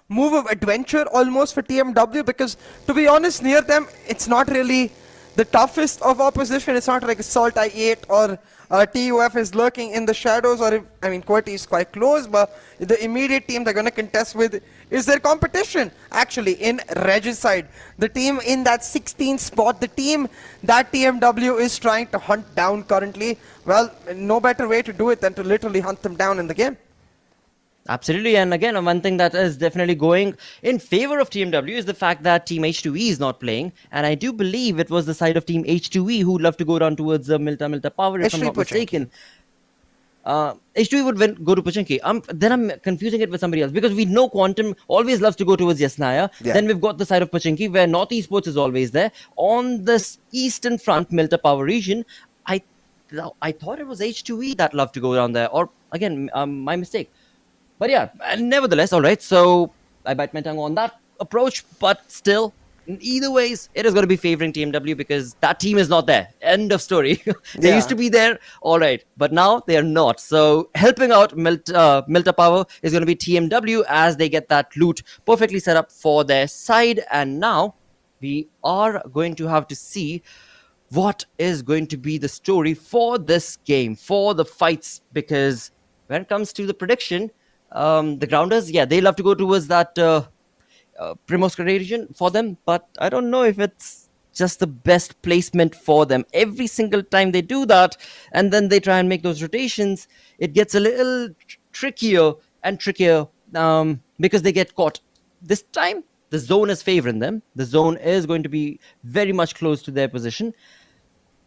move of adventure almost for TMW, because to be honest, near them, it's not really the toughest of opposition. It's not like SALTxi8 or TUF is lurking in the shadows, or QWERTY is quite close, but the immediate team they're going to contest with is their competition. Actually, in Regicide, the team in that 16th spot, the team that TMW is trying to hunt down currently, well, no better way to do it than to literally hunt them down in the game. Absolutely, and again, one thing that is definitely going in favor of TMW is the fact that Team H2E is not playing, and I do believe it was the side of Team H2E who'd love to go down towards Milta Power, if I'm not mistaken. H2E would go to Pochinki. Then I'm confusing it with somebody else, because we know Quantum always loves to go towards Yasnaya. Yeah. Then we've got the side of Pochinki where NorthEsports is always there. On this eastern front, Milta Power region, I thought it was H2E that loved to go down there, or again, my mistake. But yeah, nevertheless, all right, so I bite my tongue on that approach, but still, either ways, it is going to be favoring TMW because that team is not there. End of story. They used to be there, all right, but now they are not. So helping out Milta Power is going to be TMW as they get that loot perfectly set up for their side. And now we are going to have to see what is going to be the story for this game, for the fights, because when it comes to the prediction, the grounders, yeah, they love to go towards that Primorska region for them, but I don't know if it's just the best placement for them. Every single time they do that, and then they try and make those rotations, it gets a little trickier and trickier because they get caught. This time, the zone is favoring them. The zone is going to be very much close to their position.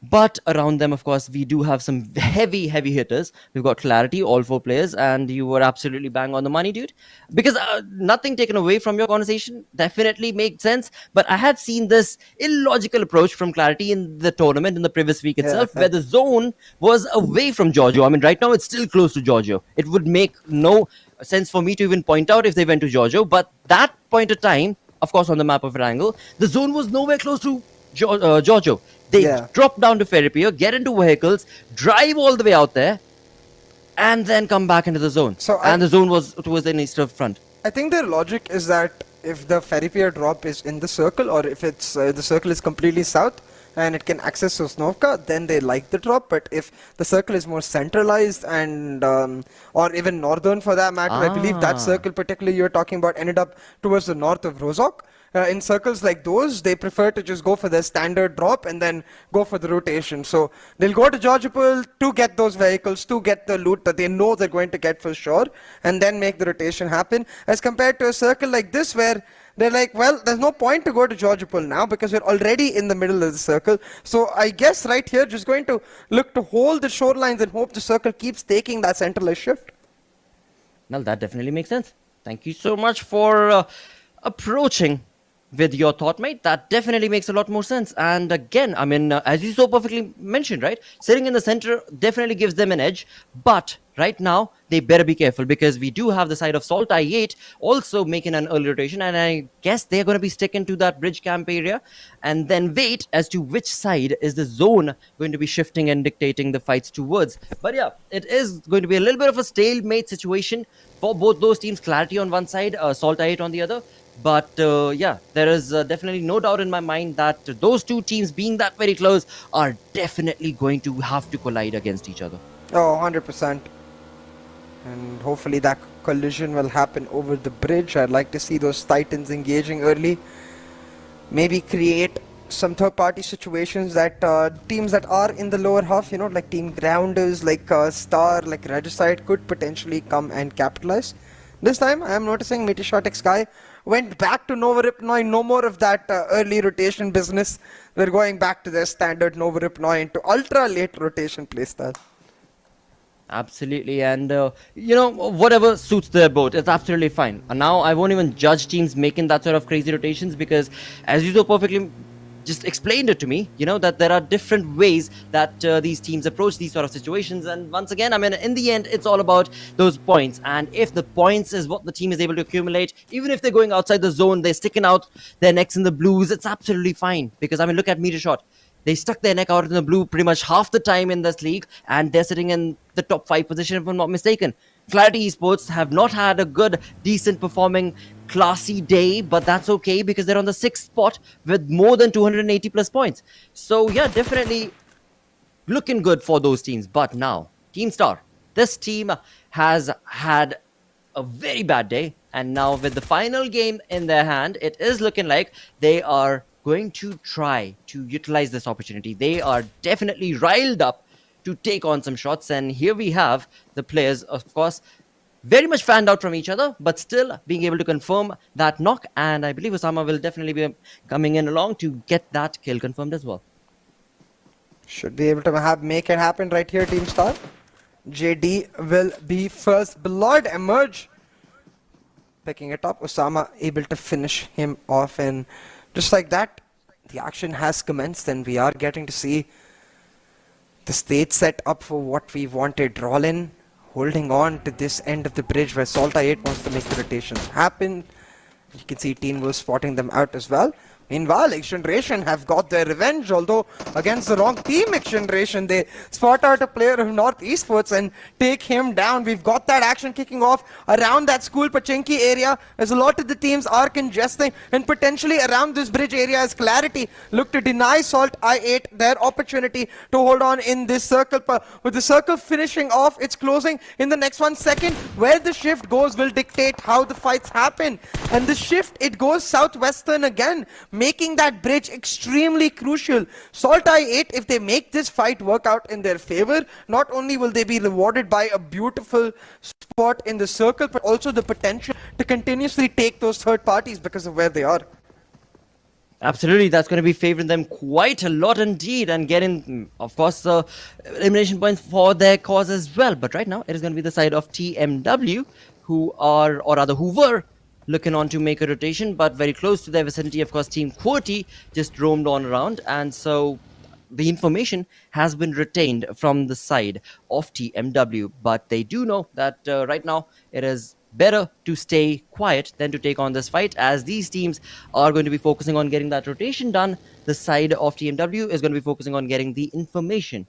But around them, of course, we do have some heavy hitters. We've got Clarity, all 4 players, and you were absolutely bang on the money, dude. Because nothing taken away from your conversation, definitely makes sense. But I have seen this illogical approach from Clarity in the tournament in the previous week itself, where the zone was away from Giorgio. I mean, right now it's still close to Giorgio. It would make no sense for me to even point out if they went to Giorgio. But that point of time, of course, on the map of Erangel, the zone was nowhere close to Giorgio. They drop down to Ferry Pier, get into vehicles, drive all the way out there, and then come back into the zone. And the zone was towards the eastern front. I think their logic is that if the Ferry Pier drop is in the circle, or if it's the circle is completely south and it can access Sosnovka, then they like the drop. But if the circle is more centralized and or even northern for that matter, I believe that circle particularly you're talking about ended up towards the north of Rozhok. In circles like those, they prefer to just go for their standard drop and then go for the rotation. So they'll go to Georgopol to get those vehicles, to get the loot that they know they're going to get for sure, and then make the rotation happen. As compared to a circle like this where they're like, well, there's no point to go to Georgopol now because we're already in the middle of the circle. So I guess right here, just going to look to hold the shorelines and hope the circle keeps taking that centralized shift. Well, that definitely makes sense. Thank you so much for approaching with your thought, mate. That definitely makes a lot more sense. And again, I mean, as you so perfectly mentioned, right? Sitting in the center definitely gives them an edge. But right now they better be careful, because we do have the side of SALTxi8 also making an early rotation, and I guess they're going to be sticking to that bridge camp area and then wait as to which side is the zone going to be shifting and dictating the fights towards. But yeah, it is going to be a little bit of a stalemate situation for both those teams. Clarity on one side, SALTxi8 on the other. But yeah, there is definitely no doubt in my mind that those two teams, being that very close, are definitely going to have to collide against each other. Oh, 100%. And hopefully that collision will happen over the bridge. I'd like to see those Titans engaging early. Maybe create some third-party situations that teams that are in the lower half, you know, like Team Grounders, like Star, like Regicide, could potentially come and capitalize. This time, I am noticing MetershotxSKY went back to Nova Ripnoi. No more of that early rotation business. They're going back to their standard Nova Ripnoi into ultra-late rotation playstyle. Absolutely, and you know, whatever suits their boat, it's absolutely fine. And now I won't even judge teams making that sort of crazy rotations, because as you so perfectly just explained it to me, you know, that there are different ways that these teams approach these sort of situations. And once again, I mean, in the end, it's all about those points. And if the points is what the team is able to accumulate, even if they're going outside the zone, they're sticking out their necks in the blues, it's absolutely fine. Because I mean, look at Metershot. They stuck their neck out in the blue pretty much half the time in this league, and they're sitting in the top 5 position, if I'm not mistaken. QWERTY Esports have not had a good, decent performing, classy day, but that's okay, because they're on the 6th spot with more than 280 plus points. So yeah, definitely looking good for those teams. But now, Team Star, this team has had a very bad day, and now with the final game in their hand, it is looking like they are going to try to utilize this opportunity. They are definitely riled up to take on some shots, and here we have the players, of course, very much fanned out from each other, but still being able to confirm that knock. And I believe Osama will definitely be coming in along to get that kill confirmed as well. Should be able to make it happen right here, Team Star. JD will be first. Blood emerge, picking it up. Osama able to finish him off, and just like that, the action has commenced, and we are getting to see the stage set up for what we wanted. Rollin holding on to this end of the bridge where SALTxi8 wants to make the rotations happen. You can see TmwEsports spotting them out as well. Meanwhile, XGeneration have got their revenge, although against the wrong team. XGeneration, they spot out a player of North Esports and take him down. We've got that action kicking off around that school Pachinki area, as a lot of the teams are congesting, and potentially around this bridge area as QWERTY look to deny SALTxi8 their opportunity to hold on in this circle. With the circle finishing off, it's closing in the next 1 second. Where the shift goes will dictate how the fights happen, and the shift, it goes southwestern again, making that bridge extremely crucial. SALTxi8, if they make this fight work out in their favor, not only will they be rewarded by a beautiful spot in the circle, but also the potential to continuously take those third parties because of where they are. Absolutely, that's going to be favoring them quite a lot indeed, and getting, of course, elimination points for their cause as well. But right now, it is going to be the side of TmW, who are, or rather who were, looking on to make a rotation, but very close to their vicinity. Of course, Team QWERTY just roamed on around, and so the information has been retained from the side of TmW. But they do know that right now it is better to stay quiet than to take on this fight, as these teams are going to be focusing on getting that rotation done. The side of TmW is going to be focusing on getting the information.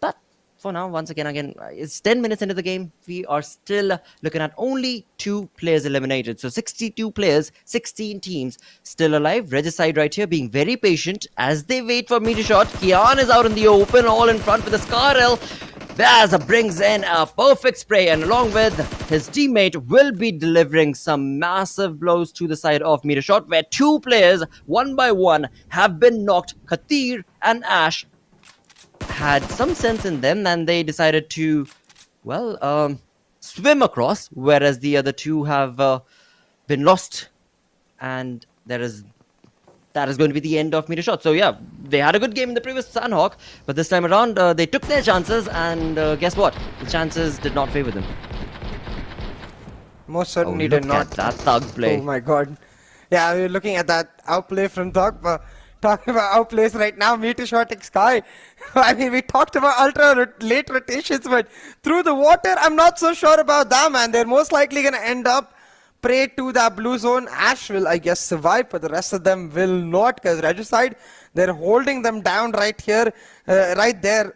But for now, once again, it's 10 minutes into the game. We are still looking at only 2 players eliminated. So 62 players, 16 teams still alive. Regicide right here being very patient as they wait for Metershot. Kian is out in the open, all in front with the Scarel. Baz brings in a perfect spray, and along with his teammate will be delivering some massive blows to the side of Metershot, where 2 players, one by one, have been knocked. Khatir and Ash had some sense in them, and they decided to, well, swim across, whereas the other 2 have been lost, and that is going to be the end of Metershot. So yeah, they had a good game in the previous Sanhok, but this time around they took their chances, and guess what? The chances did not favor them. Most certainly did not. Look at that Thug play. Oh my god. Yeah, we're looking at that outplay from Thug. talking about our place right now, MetershotxSKY. I mean, we talked about late rotations, but through the water, I'm not so sure about that, man. They're most likely going to end up prey to that blue zone. Ash will, I guess, survive, but the rest of them will not, because Regicide, they're holding them down right here, right there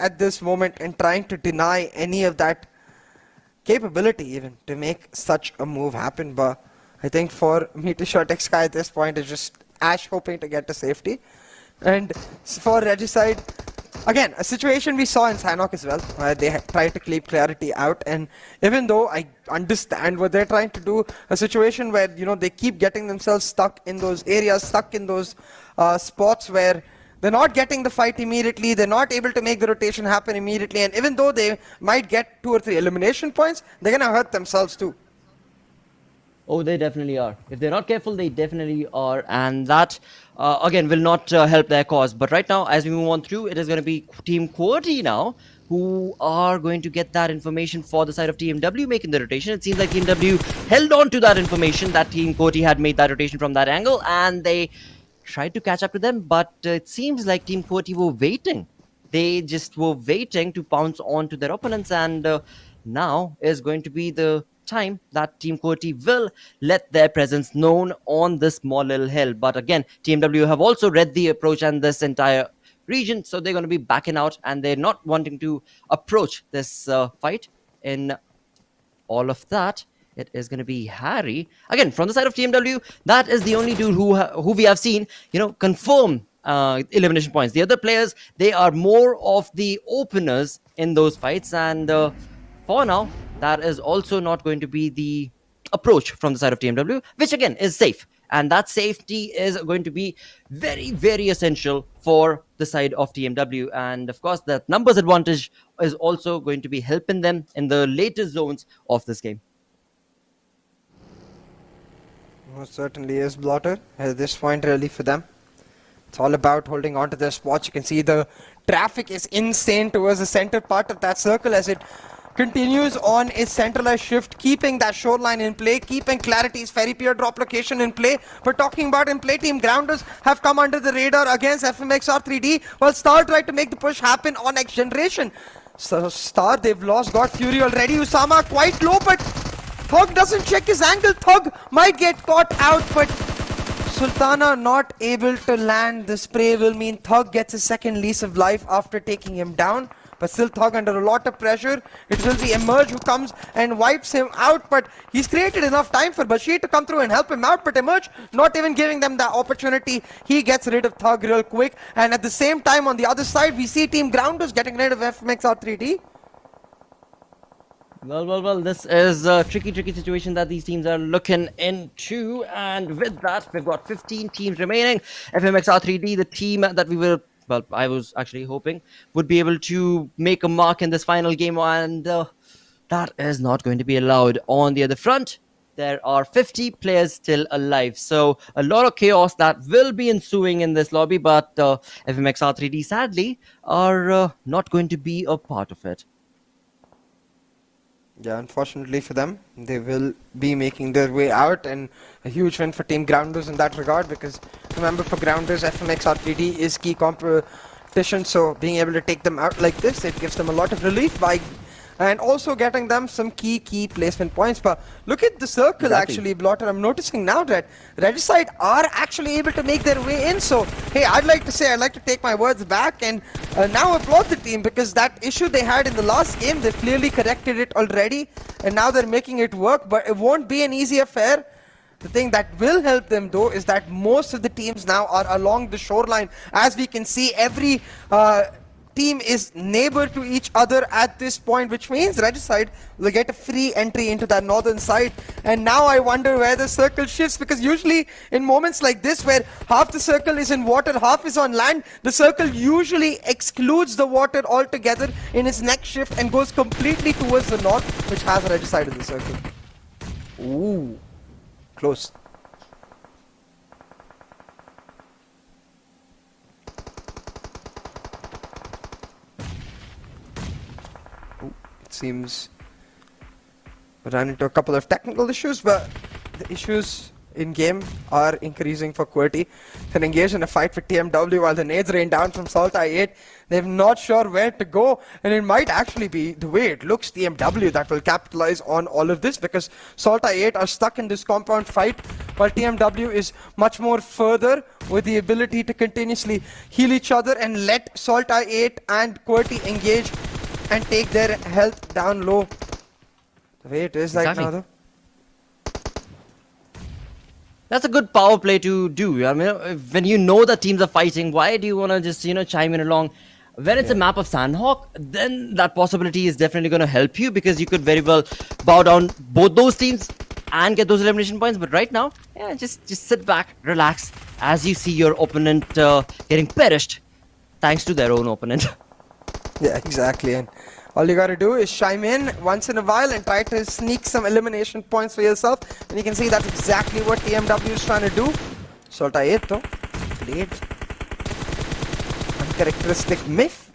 at this moment, and trying to deny any of that capability even to make such a move happen. But I think for MetershotxSKY at this point, it's just Ash hoping to get to safety. And for Regicide, again, a situation we saw in Sanhok as well, where they tried to keep QWERTY out. And even though I understand what they're trying to do, a situation where, you know, they keep getting themselves stuck in those areas, stuck in those spots where they're not getting the fight immediately, they're not able to make the rotation happen immediately, and even though they might get 2 or 3 elimination points, they're going to hurt themselves too. Oh, they definitely are. If they're not careful, they definitely are. And that, again, will not help their cause. But right now, as we move on through, it is going to be Team QWERTY now, who are going to get that information for the side of TMW making the rotation. It seems like TMW held on to that information that Team QWERTY had made that rotation from that angle, and they tried to catch up to them, but it seems like Team QWERTY were waiting. They just were waiting to pounce on to their opponents, and now is going to be the time that Team QWERTY will let their presence known on this small little hill. But again, TMW have also read the approach and this entire region, so they're going to be backing out, and they're not wanting to approach this fight. In all of that, it is going to be Harry. Again, from the side of TMW, that is the only dude who we have seen, you know, confirm elimination points. The other players, they are more of the openers in those fights. And for now, that is also not going to be the approach from the side of TMW, which again is safe. And that safety is going to be very, very essential for the side of TMW. And of course, that numbers advantage is also going to be helping them in the later zones of this game. Most certainly is, Blotter. At this point, really, for them, it's all about holding on to their spots. You can see the traffic is insane towards the center part of that circle as it continues on its centralized shift, keeping that shoreline in play, keeping QWERTY's ferry pier drop location in play. But talking about in play, Team Grounders have come under the radar against FMxR3D, while Star tried to make the push happen on XGeneration. So Star, they've got Fury already. Usama quite low, but Thug doesn't check his angle. Thug might get caught out, but Sultana not able to land. The spray will mean Thug gets a second lease of life after taking him down. But still Thug under a lot of pressure. It will be Emerge who comes and wipes him out, but he's created enough time for Bashir to come through and help him out. But Emerge not even giving them that opportunity. He gets rid of Thug real quick. And at the same time, on the other side, we see Team Grounders getting rid of FMxR3D. Well, this is a tricky situation that these teams are looking into. And with that, we've got 15 teams remaining. FMxR3D, the team that we were, well, I was actually hoping would be able to make a mark in this final game, and that is not going to be allowed. On the other front, there are 50 players still alive, so a lot of chaos that will be ensuing in this lobby, but FMxR3D sadly are not going to be a part of it. Yeah, unfortunately for them, they will be making their way out, and a huge win for Team Grounders in that regard, because remember, for Grounders, FMxR3D is key competition, so being able to take them out like this, it gives them a lot of relief by and also getting them some key placement points. But look at the circle, actually, Blotter. I'm noticing now that Regicide are actually able to make their way in. So, hey, I'd like to take my words back and now applaud the team, because that issue they had in the last game, they've clearly corrected it already, and now they're making it work. But it won't be an easy affair. The thing that will help them, though, is that most of the teams now are along the shoreline. As we can see, every team is neighbor to each other at this point, which means Regicide will get a free entry into that northern side. And now I wonder where the circle shifts, because usually in moments like this, where half the circle is in water, half is on land, the circle usually excludes the water altogether in its next shift and goes completely towards the north, which has Regicide in the circle. Ooh, close. Seems we ran into a couple of technical issues, but the issues in game are increasing for QWERTY. They're engaged in a fight with TMW while the nades rain down from SALTxi8. They're not sure where to go, and it might actually be the way it looks TMW that will capitalize on all of this, because SALTxi8 are stuck in this compound fight while TMW is much more further with the ability to continuously heal each other and let SALTxi8 and QWERTY engage and take their health down low. The way it is right now though. That's a good power play to do. I mean, when you know the teams are fighting, why do you want to just, chime in along? When it's a map of Sanhok, then that possibility is definitely going to help you, because you could very well bow down both those teams and get those elimination points. But right now, yeah, just sit back, relax, as you see your opponent getting perished thanks to their own opponent. Yeah, exactly. And all you gotta do is chime in once in a while and try to sneak some elimination points for yourself. And you can see that's exactly what TMW is trying to do. SALTxi8 though, played uncharacteristic whiff.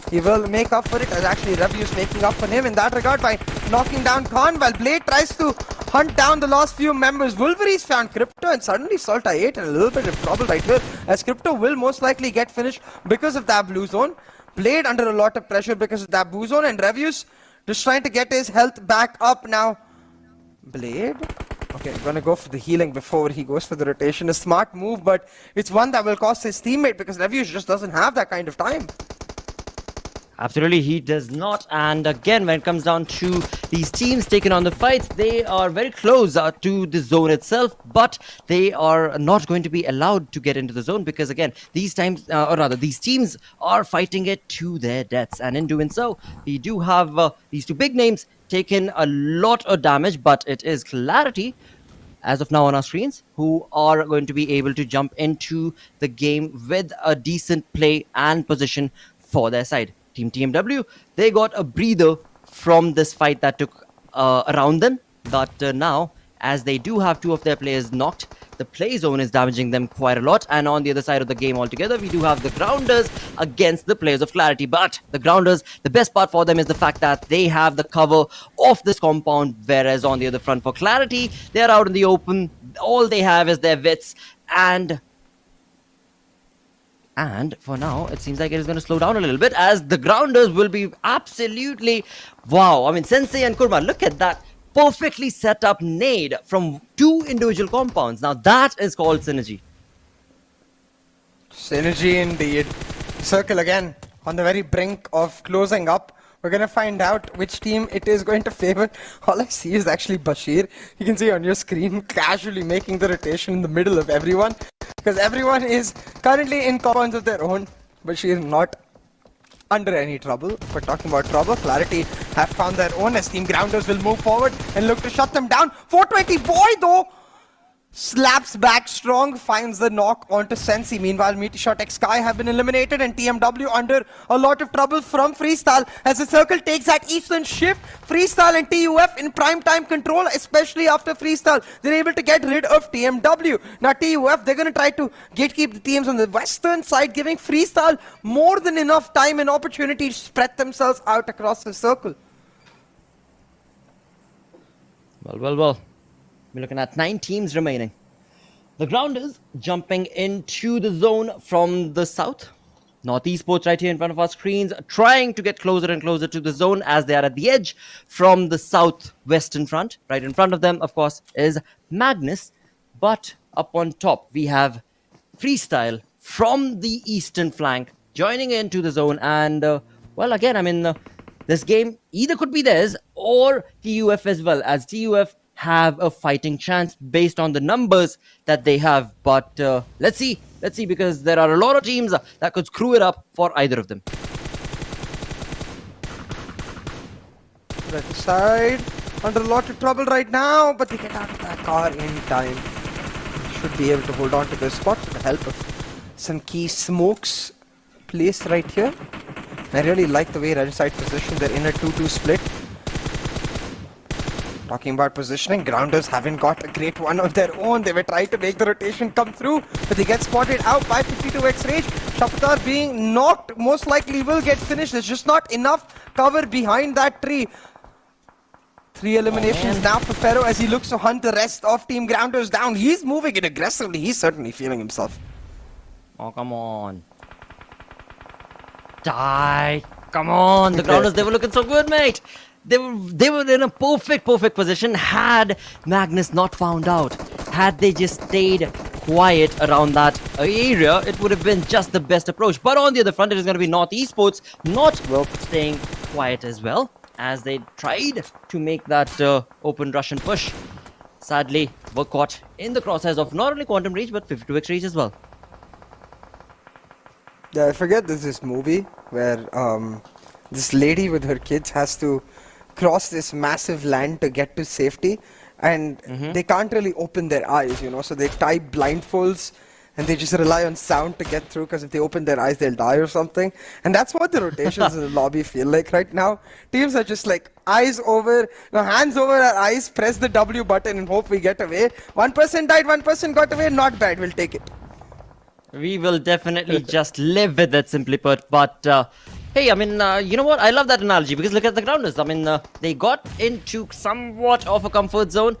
He will make up for it, as actually Review's making up for him in that regard by knocking down Khan, while Blade tries to hunt down the last few members. Wolverine's found Crypto, and suddenly SALTxi8 in a little bit of trouble right here, as Crypto will most likely get finished because of that blue zone. Blade under a lot of pressure because of that blue zone, and Review's just trying to get his health back up now. Blade, okay, gonna go for the healing before he goes for the rotation. A smart move, but it's one that will cost his teammate, because Review's just doesn't have that kind of time. Absolutely, he does not. And again, when it comes down to these teams taking on the fights, they are very close to the zone itself, but they are not going to be allowed to get into the zone, because again, these teams are fighting it to their deaths. And in doing so, we do have these two big names taking a lot of damage, but it is Clarity, as of now on our screens, who are going to be able to jump into the game with a decent play and position for their side. Team TMW, they got a breather from this fight that took around them, but now, as they do have two of their players knocked, the play zone is damaging them quite a lot. And on the other side of the game altogether, we do have the Grounders against the players of Clarity. But the Grounders, the best part for them is the fact that they have the cover of this compound, whereas on the other front for Clarity, they're out in the open. All they have is their wits, and for now, it seems like it is going to slow down a little bit, as the Grounders will be absolutely... Wow, I mean, Sensei and Kurma, look at that perfectly set up nade from two individual compounds. Now that is called synergy. Synergy indeed. Circle again on the very brink of closing up. We're going to find out which team it is going to favor. All I see is actually Bashir. You can see on your screen casually making the rotation in the middle of everyone, because everyone is currently in compounds of their own. Bashir not under any trouble. If we're talking about trouble, Clarity have found their own, as Team Grounders will move forward and look to shut them down. 420 boy though slaps back strong, finds the knock onto Sensi. Meanwhile, MetershotxSKY have been eliminated, and TMW under a lot of trouble from Freestyle, as the circle takes that eastern shift. Freestyle and TUF in prime time control, especially after Freestyle. They're able to get rid of TMW. Now TUF, they're going to try to gatekeep the teams on the western side, giving Freestyle more than enough time and opportunity to spread themselves out across the circle. Well. We're looking at 9 teams remaining. The Grounders jumping into the zone from the south. NorthEsports right here in front of our screens, trying to get closer and closer to the zone, as they are at the edge from the southwestern front. Right in front of them, of course, is Magnus. But up on top, we have Freestyle from the eastern flank joining into the zone. And, well, again, I mean, this game either could be theirs or TUF as well, as TUF have a fighting chance based on the numbers that they have. But let's see, because there are a lot of teams that could screw it up for either of them. Right side, under a lot of trouble right now, but they get out of that car in time. Should be able to hold on to their spot with the help of some key smokes placed right here. I really like the way right side position. They're in a 2-2 split. Talking about positioning, Grounders haven't got a great one of their own. They were trying to make the rotation come through, but they get spotted out by 52x Rage. Shapatar being knocked, most likely will get finished. There's just not enough cover behind that tree. 3 eliminations now for Pharaoh as he looks to hunt the rest of Team Grounders down. He's moving it aggressively. He's certainly feeling himself. Oh, come on. Die. Come on. The Grounders, they were looking so good, mate. They were in a perfect position had Magnus not found out. Had they just stayed quiet around that area, it would have been just the best approach. But on the other front, it is going to be MetershotxSKY Esports staying quiet as well, as they tried to make that open Russian push. Sadly, were caught in the crosshairs of not only Quantum Reach, but 52x Reach as well. Yeah, I forget there's this movie where this lady with her kids has to cross this massive land to get to safety, and they can't really open their eyes, you know, so they tie blindfolds and they just rely on sound to get through, because if they open their eyes they'll die or something. And that's what the rotations in the lobby feel like right now. Teams are just like eyes over, no, hands over our eyes, press the W button and hope we get away. One person died, one person got away, not bad, we'll take it. We will definitely just live with it, simply put. But hey, I mean, you know what? I love that analogy, because look at the Grounders. I mean, they got into somewhat of a comfort zone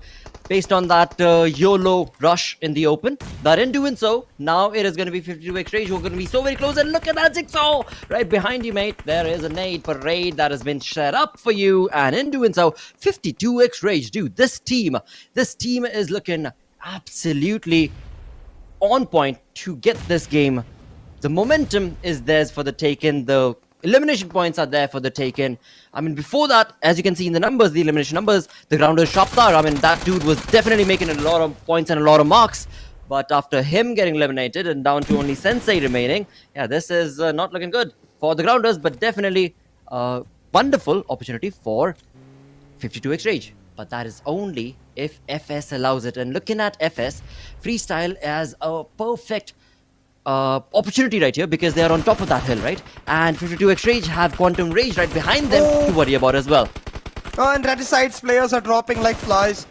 based on that YOLO rush in the open. But in doing so, now it is going to be 52x Rage who are going to be so very close. And look at that Jigsaw right behind you, mate. There is a nade parade that has been set up for you. And in doing so, 52x Rage, dude, this team is looking absolutely on point to get this game. The momentum is theirs for the taken. The elimination points are there for the taken. I mean, before that, as you can see in the numbers, the elimination numbers, the Grounders Shaptar, I mean, that dude was definitely making a lot of points and a lot of marks. But after him getting eliminated and down to only Sensei remaining, yeah, this is not looking good for the Grounders, but definitely a wonderful opportunity for 52x Rage. But that is only if FS allows it. And looking at FS, Freestyle as a perfect opportunity right here, because they are on top of that hill, right? And 52x Rage have Quantum Rage right behind them to worry about as well. Oh, and Redicide's players are dropping like flies.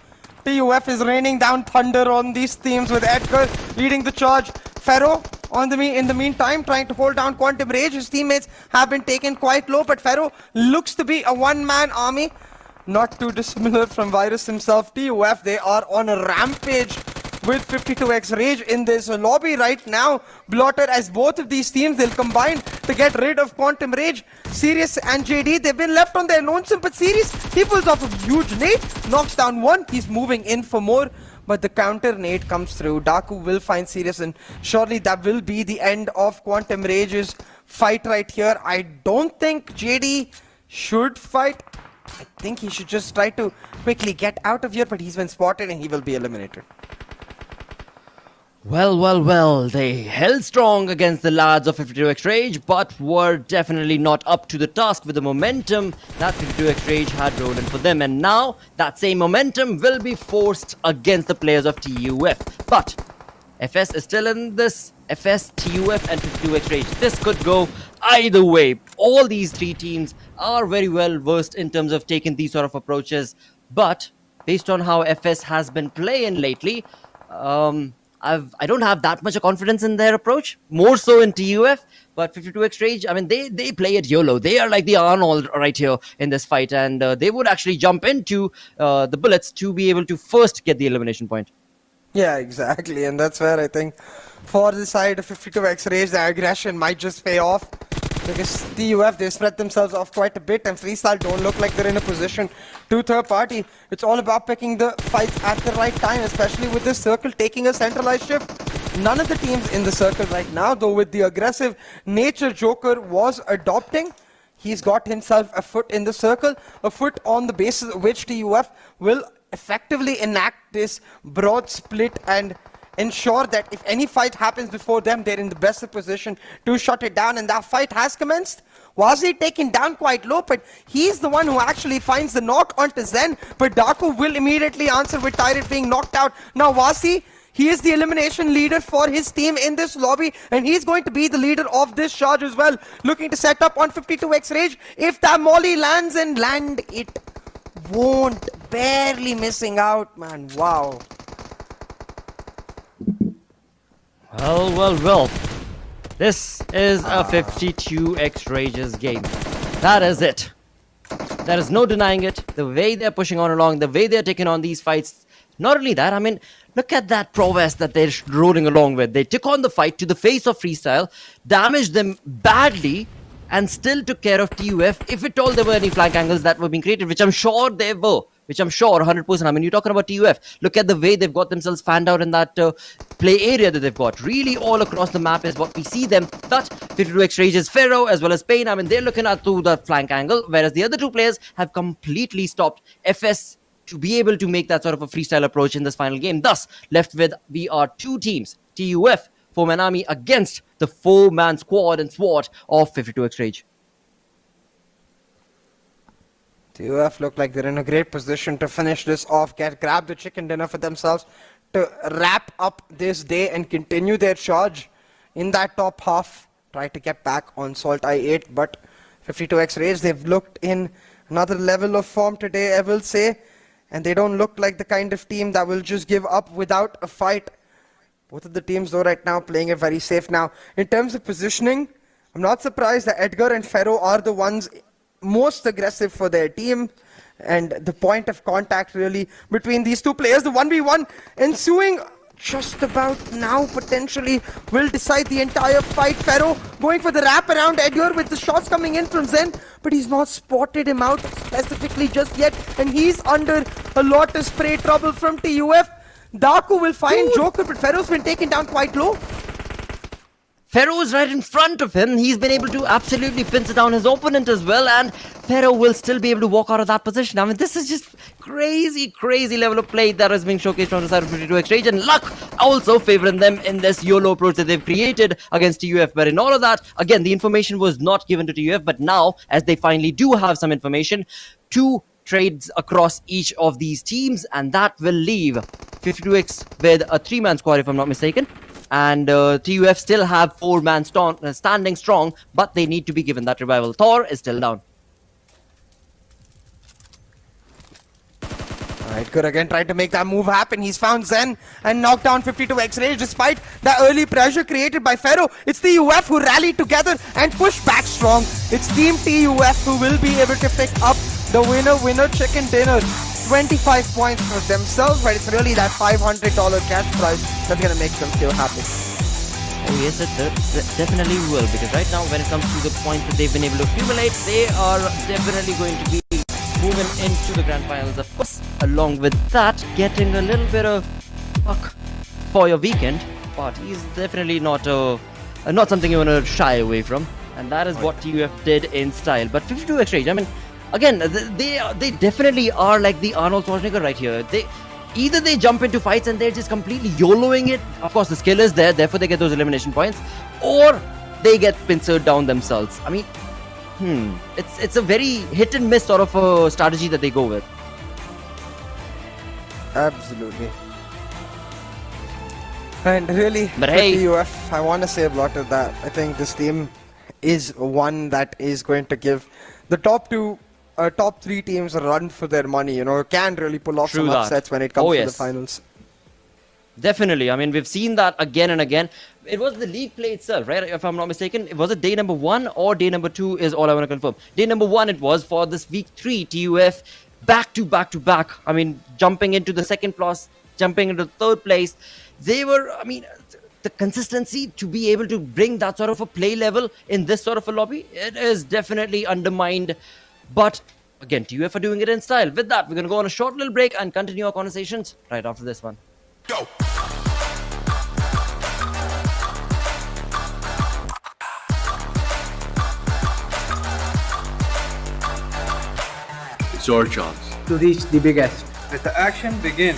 TUF is raining down thunder on these teams with Edgar leading the charge. Pharaoh in the meantime trying to hold down Quantum Rage. His teammates have been taken quite low, but Pharaoh looks to be a one-man army. Not too dissimilar from Virus himself. TUF, they are on a rampage with 52x Rage in this lobby right now. Blotter, as both of these teams, they'll combine to get rid of Quantum Rage. Sirius and JD, they've been left on their lonesome, but Sirius, he pulls off a huge nade, knocks down one, he's moving in for more, but the counter nade comes through. Daku will find Sirius, and surely that will be the end of Quantum Rage's fight right here. I don't think JD should fight. I think he should just try to quickly get out of here, but he's been spotted and he will be eliminated. Well, they held strong against the lads of 52x Rage, but were definitely not up to the task with the momentum that 52x Rage had rolled in for them. And now, that same momentum will be forced against the players of TUF. But FS is still in this. FS, TUF and 52x Rage. This could go either way. All these three teams are very well versed in terms of taking these sort of approaches. But based on how FS has been playing lately, I don't have that much of confidence in their approach. More so in TUF, but 52x Rage, I mean, they play it YOLO. They are like the Arnold right here in this fight, and they would actually jump into the bullets to be able to first get the elimination point. Yeah, exactly, and that's where I think for the side of 52x Rage, the aggression might just pay off. Because TUF, they spread themselves off quite a bit, and Freestyle don't look like they're in a position to third party. It's all about picking the fights at the right time, especially with this circle taking a centralized shift. None of the teams in the circle right now, though with the aggressive nature Joker was adopting, he's got himself a foot in the circle, a foot on the basis of which TUF will effectively enact this broad split and ensure that if any fight happens before them, they're in the best position to shut it down. And that fight has commenced. Wazi taken down quite low, but he's the one who actually finds the knock onto Zen. But Daku will immediately answer with Tyrant being knocked out. Now Wazi, he is the elimination leader for his team in this lobby, and he's going to be the leader of this charge as well. Looking to set up on 52x Rage. If that molly lands and land, it won't. Barely missing out, man. Wow. Well. This is a 52x Rage's game. That is it. There is no denying it. The way they're pushing on along, the way they're taking on these fights. Not only that, I mean, look at that prowess that they're rolling along with. They took on the fight to the face of Freestyle, damaged them badly, and still took care of TUF. If at all there were any flank angles that were being created, which I'm sure there were, which I'm sure 100%. I mean, you're talking about TUF. Look at the way they've got themselves fanned out in that play area that they've got. Really all across the map is what we see them. But 52x Rage's Pharaoh as well as Pain, I mean, they're looking at through the flank angle, whereas the other two players have completely stopped FS to be able to make that sort of a freestyle approach in this final game. Thus, left with we are two teams, TUF, 4-man army against the 4-man squad and SWAT of 52x Rage. TUF look like they're in a great position to finish this off, grab the chicken dinner for themselves, to wrap up this day and continue their charge in that top half. Try to get back on SALTxi8, but 52x Rage, they've looked in another level of form today, I will say. And they don't look like the kind of team that will just give up without a fight. Both of the teams, though, right now playing it very safe. Now, in terms of positioning, I'm not surprised that Edgar and Pharaoh are the ones most aggressive for their team. And the point of contact, really, between these two players, the 1v1 ensuing just about now, potentially, will decide the entire fight. Pharaoh going for the wrap around Edgar with the shots coming in from Zen, but he's not spotted him out specifically just yet, and he's under a lot of spray trouble from TUF. Daku will find Joker, but Pharaoh's been taken down quite low. Pharaoh's right in front of him. He's been able to absolutely pinch down his opponent as well, and Pharaoh will still be able to walk out of that position. I mean, this is just crazy, crazy level of play that is being showcased from the side of 52x Rage, and luck also favoring them in this YOLO approach that they've created against TUF. But in all of that, again, the information was not given to TUF, but now, as they finally do have some information, 2 trades across each of these teams, and that will leave 52x with a 3-man squad, if I'm not mistaken. And TUF still have 4-man standing strong, but they need to be given that revival. Thor is still down. Alright, good again, trying to make that move happen. He's found Zen and knocked down 52x Rage despite the early pressure created by Pharaoh. It's TUF who rallied together and pushed back strong. It's Team TUF who will be able to pick up the winner chicken dinner. 25 points for themselves, but it's really that $500 cash prize that's going to make them feel happy. Oh yes, it definitely will, because right now when it comes to the points that they've been able to accumulate, they are definitely going to be moving into the grand finals, of course. Along with that, getting a little bit of luck for your weekend, but he's definitely not something you want to shy away from, and that is what TUF did in style. But 52x Rage, I mean, again, they definitely are like the Arnold Schwarzenegger right here. Either they jump into fights and they're just completely YOLOing it. Of course, the skill is there, therefore they get those elimination points, or they get pincered down themselves. I mean, it's a very hit and miss sort of a strategy that they go with. Absolutely. And really, but for hey, TUF, I want to say a lot of that. I think this team is one that is going to give the top 3 teams a run for their money. You know, can really pull off some upsets when it comes to the finals. Definitely. I mean, we've seen that again and again. It was the league play itself, right? If I'm not mistaken, was it day number 1 or day number 2 is all I want to confirm. Day number 1 it was for this week 3, TUF back to back. I mean, jumping into the second place, jumping into the third place. They were, I mean, the consistency to be able to bring that sort of a play level in this sort of a lobby, it is definitely undermined. But again, TUF are doing it in style. With that, we're going to go on a short little break and continue our conversations right after this one. Go! It's your chance to reach the biggest. Let the action begin.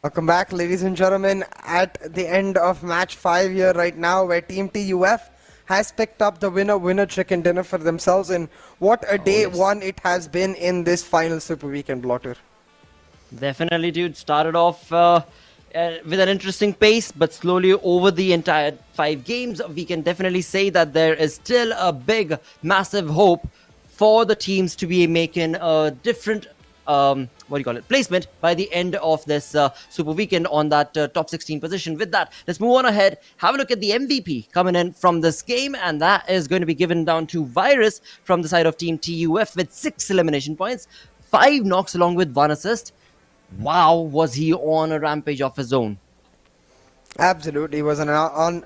Welcome back, ladies and gentlemen, at the end of match 5 here right now, where Team TUF has picked up the winner chicken dinner for themselves, and what a day one it has been in this final Super Weekend, Blotter. Definitely, dude. Started off with an interesting pace, but slowly over the entire 5 games, we can definitely say that there is still a big, massive hope for the teams to be making a different placement by the end of this Super Weekend on that top 16 position. With that, let's move on ahead, have a look at the MVP coming in from this game, and that is going to be given down to Virus from the side of Team TUF with 6 elimination points, 5 knocks along with 1 assist. Wow, was he on a rampage of his own? Absolutely, he was on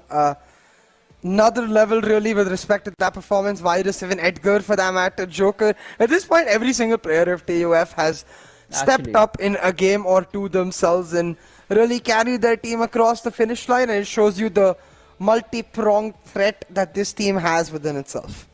another level really with respect to that performance. Virus, even Edgar for that matter, Joker. At this point, every single player of TUF has stepped up in a game or two themselves and really carried their team across the finish line, and it shows you the multi-pronged threat that this team has within itself.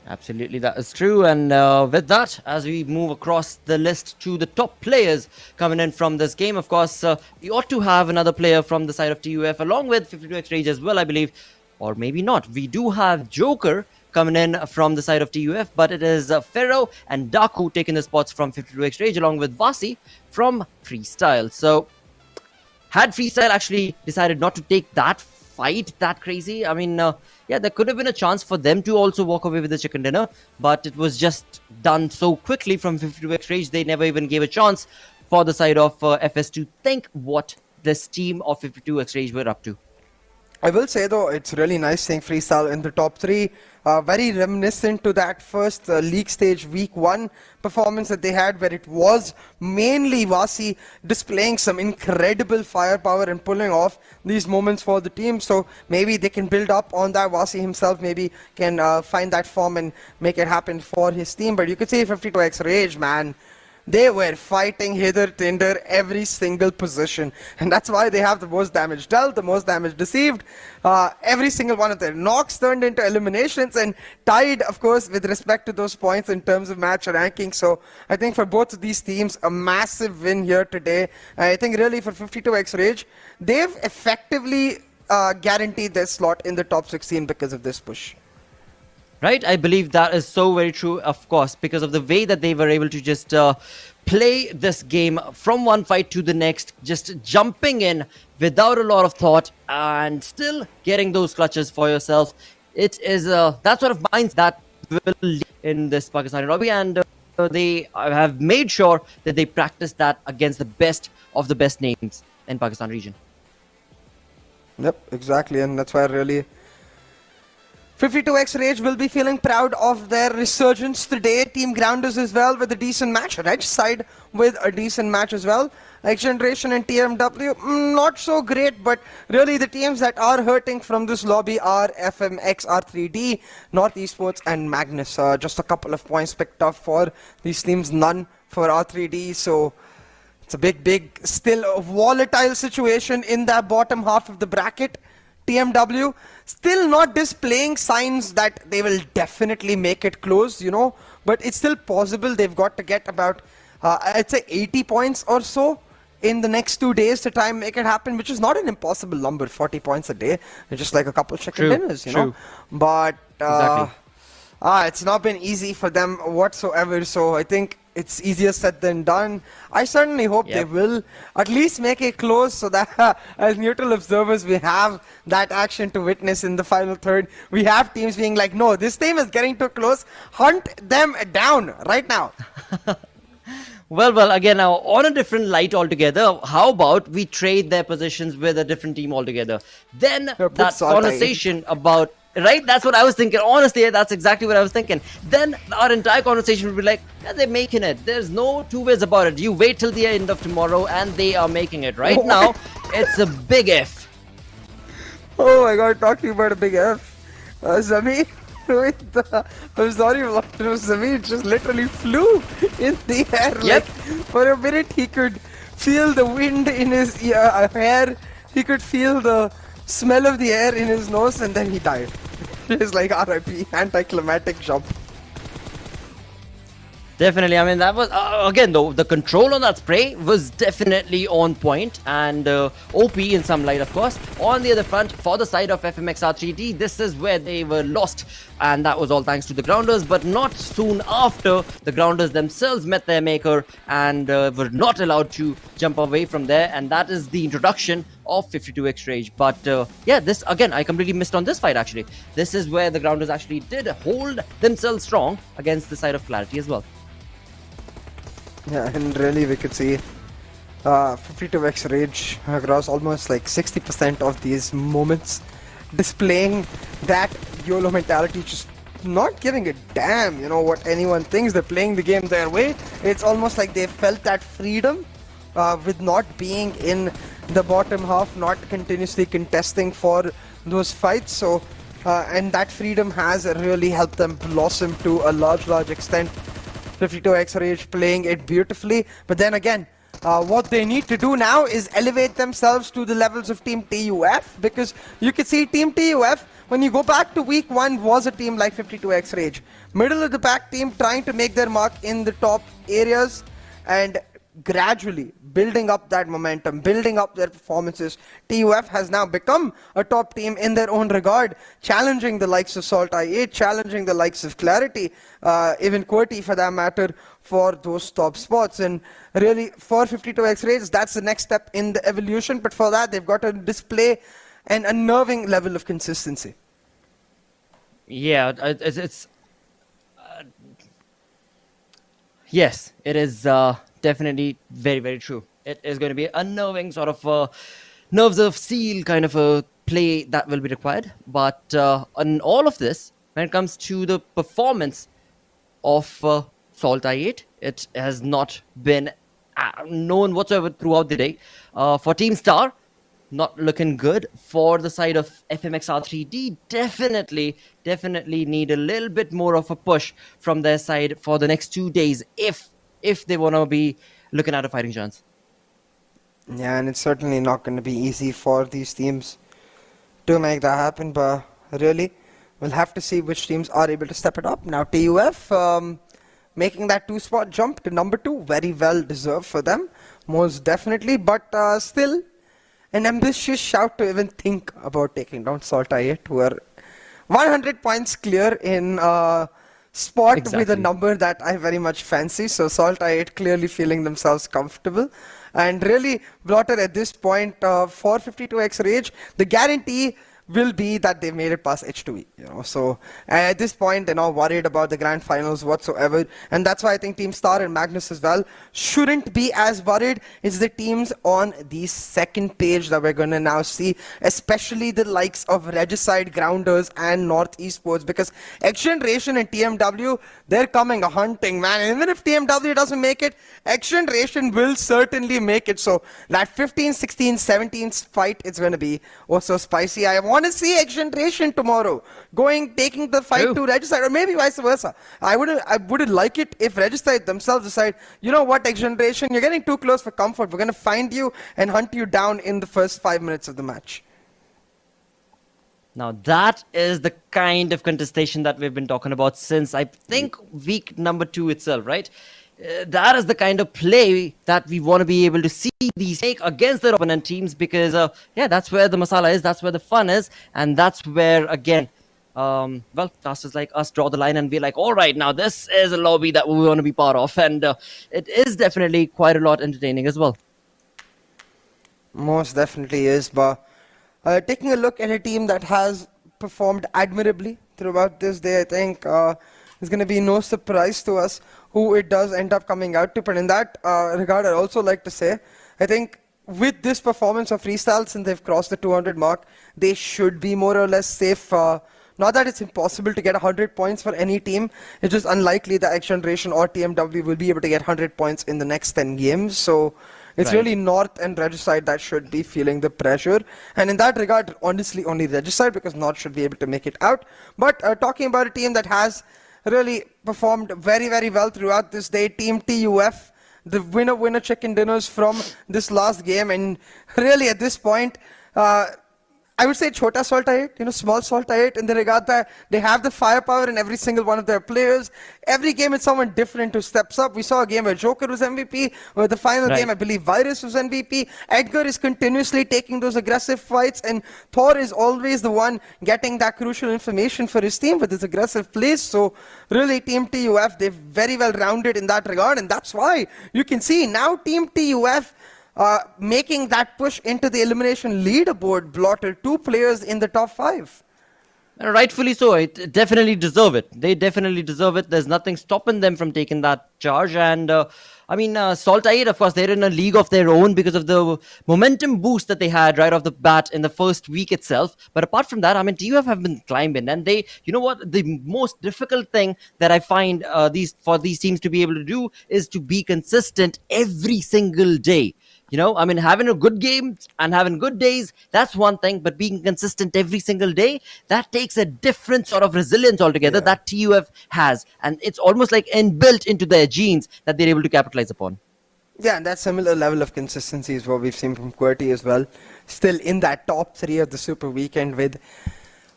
Absolutely, that is true. And with that, as we move across the list to the top players coming in from this game, of course, we ought to have another player from the side of TUF along with 52x Rage as well, I believe. Or maybe not. We do have Joker coming in from the side of TUF, but it is Pharaoh and Daku taking the spots from 52x Rage along with Vasi from Freestyle. So, had Freestyle actually decided not to take that fight that crazy, I mean, yeah, there could have been a chance for them to also walk away with the chicken dinner, but it was just done so quickly from 52x Rage, they never even gave a chance for the side of FS to think what this team of 52x Rage were up to. I will say though, it's really nice seeing Freestyle in the top 3. Very reminiscent to that first league stage week 1 performance that they had, where it was mainly Vasi displaying some incredible firepower and pulling off these moments for the team. So maybe they can build up on that. Vasi himself maybe can find that form and make it happen for his team. But you could say 52x Rage, man, they were fighting hither tinder every single position, and that's why they have the most damage dealt, the most damage received. Every single one of their knocks turned into eliminations and tied, of course, with respect to those points in terms of match ranking. So I think for both of these teams, a massive win here today. I think really for 52x Rage, they've effectively guaranteed their slot in the top 16 because of this push. Right, I believe that is so very true, of course, because of the way that they were able to just play this game from one fight to the next, just jumping in without a lot of thought and still getting those clutches for yourself. It is that sort of mindset that will lead in this Pakistani lobby, and they have made sure that they practice that against the best of the best names in Pakistan region. Yep, exactly, and that's why really 52x Rage will be feeling proud of their resurgence today. Team Grounders as well with a decent match. Reg side with a decent match as well. XGeneration and TMW, not so great, but really the teams that are hurting from this lobby are FMxR3D, NorthEsports and Magnus. Just a couple of points picked up for these teams, none for R3D. So it's a big, still a volatile situation in that bottom half of the bracket. TMW still not displaying signs that they will definitely make it close, you know, but it's still possible. They've got to get about, I'd say 80 points or so in the next 2 days to try and make it happen, which is not an impossible number, 40 points a day. It's just like a couple chicken dinners, you know. But Exactly. It's not been easy for them whatsoever, so I think it's easier said than done. I certainly hope they will at least make it close, so that as neutral observers we have that action to witness in the final third. We have teams being like, no, this team is getting too close, hunt them down right now. Well, again, now on a different light altogether, how about we trade their positions with a different team altogether? Then that conversation about, right, that's what I was thinking. Honestly, that's exactly what I was thinking. Then our entire conversation would be like, yeah, they're making it. There's no two ways about it. You wait till the end of tomorrow and they are making it. Right now, it's a big F. Oh my god, talking about a big F. Zami, I'm sorry, Zami just literally flew in the air. Like, for a minute, he could feel the wind in his hair. He could feel the smell of the air in his nose, and then he died. It's like RIP, anticlimactic jump. Definitely. I mean, that was, again, though, the control on that spray was definitely on point and OP in some light, of course. On the other front, for the side of FMxR3D, this is where they were lost. And that was all thanks to the grounders, but not soon after. The grounders themselves met their maker and were not allowed to jump away from there. And that is the introduction of 52x Rage. But yeah, this, again, I completely missed on this fight, actually. This is where the grounders actually did hold themselves strong against the side of Clarity as well. Yeah, and really we could see 52x Rage across almost like 60% of these moments, displaying that YOLO mentality, just not giving a damn, you know, what anyone thinks. They're playing the game their way. It's almost like they felt that freedom with not being in the bottom half, not continuously contesting for those fights. So, and that freedom has really helped them blossom to a large extent. 52x Rage playing it beautifully, but then again, what they need to do now is elevate themselves to the levels of Team TUF, because you can see Team TUF, when you go back to week 1, was a team like 52x Rage. Middle of the pack team trying to make their mark in the top areas and gradually building up that momentum, building up their performances. TUF has now become a top team in their own regard, challenging the likes of SALTxi8, challenging the likes of Clarity, even QWERTY for that matter, for those top spots. And really, for 52x Rage, that's the next step in the evolution. But for that, they've got to display an unnerving level of consistency. Yeah, it's yes, it is definitely very true. It is going to be a unnerving sort of nerves of steel kind of a play that will be required. But on all of this, when it comes to the performance of SALTxi8, it has not been known whatsoever throughout the day. For Team Star, not looking good. For the side of FMxR3D, definitely need a little bit more of a push from their side for the next 2 days if they want to be looking at a fighting chance. Yeah, and it's certainly not going to be easy for these teams to make that happen, but really, we'll have to see which teams are able to step it up. Now, TUF making that 2-spot jump to number 2, very well deserved for them, most definitely, but still an ambitious shout to even think about taking down SALTxi8, who are 100 points clear in spot with a number that I very much fancy. So SALTxi8 clearly feeling themselves comfortable. And really, Blotter, at this point, for 52x Rage, the guarantee will be that they made it past H2E, you know. So at this point, they're not worried about the grand finals whatsoever, and that's why I think Team Star and Magnus as well shouldn't be as worried. It's the teams on the second page that we're going to now see, especially the likes of Regicide, Grounders, and North Esports, because XGeneration and TMW, they're coming a hunting, man. And even if TMW doesn't make it, XGeneration will certainly make it. So that 15, 16, 17 fight is going to be also spicy. I want to see XGeneration tomorrow taking the fight to Regicide, or maybe vice versa. I wouldn't like it if Regicide themselves decide, you know what, XGeneration, you're getting too close for comfort. We're going to find you and hunt you down in the first 5 minutes of the match. Now that is the kind of contestation that we've been talking about since, I think, week number 2 itself, right? That is the kind of play that we want to be able to see these take against their opponent teams, because yeah, that's where the masala is, that's where the fun is, and that's where, again, well, casters like us draw the line and be like, all right, now this is a lobby that we want to be part of, and it is definitely quite a lot entertaining as well. Most definitely is, but taking a look at a team that has performed admirably throughout this day, I think it's going to be no surprise to us who it does end up coming out to. But in that regard, I'd also like to say, I think with this performance of Freestyle, since they've crossed the 200 mark, they should be more or less safe. Not that it's impossible to get 100 points for any team, it's just unlikely that XGeneration or TMW will be able to get 100 points in the next 10 games. So it's really North and Regicide that should be feeling the pressure. And in that regard, honestly, only Regicide, because North should be able to make it out. But talking about a team that has really performed very, very well throughout this day, Team TUF, the winner chicken dinners from this last game. And really at this point, I I would say Chota SALTxi8, small SALTxi8 in the regard that they have the firepower in every single one of their players. Every game it's someone different who steps up. We saw a game where Joker was MVP, where the final game I believe Virus was MVP. Edgar is continuously taking those aggressive fights, and Thor is always the one getting that crucial information for his team with his aggressive plays. So really Team TUF, they're very well rounded in that regard, and that's why you can see now Team TUF making that push into the elimination leaderboard, Blotter, 2 players in the top 5. Rightfully so. It definitely deserve it. They definitely deserve it. There's nothing stopping them from taking that charge. And SALTxi8, of course, they're in a league of their own because of the momentum boost that they had right off the bat in the first week itself. But apart from that, TUF have been climbing, and they, you know what, the most difficult thing that I find these teams to be able to do is to be consistent every single day. Having a good game and having good days, that's one thing, but being consistent every single day, that takes a different sort of resilience altogether that TUF has. And it's almost like inbuilt into their genes that they're able to capitalize upon. Yeah, and that similar level of consistency is what we've seen from QWERTY as well. Still in that top 3 of the Super Weekend with,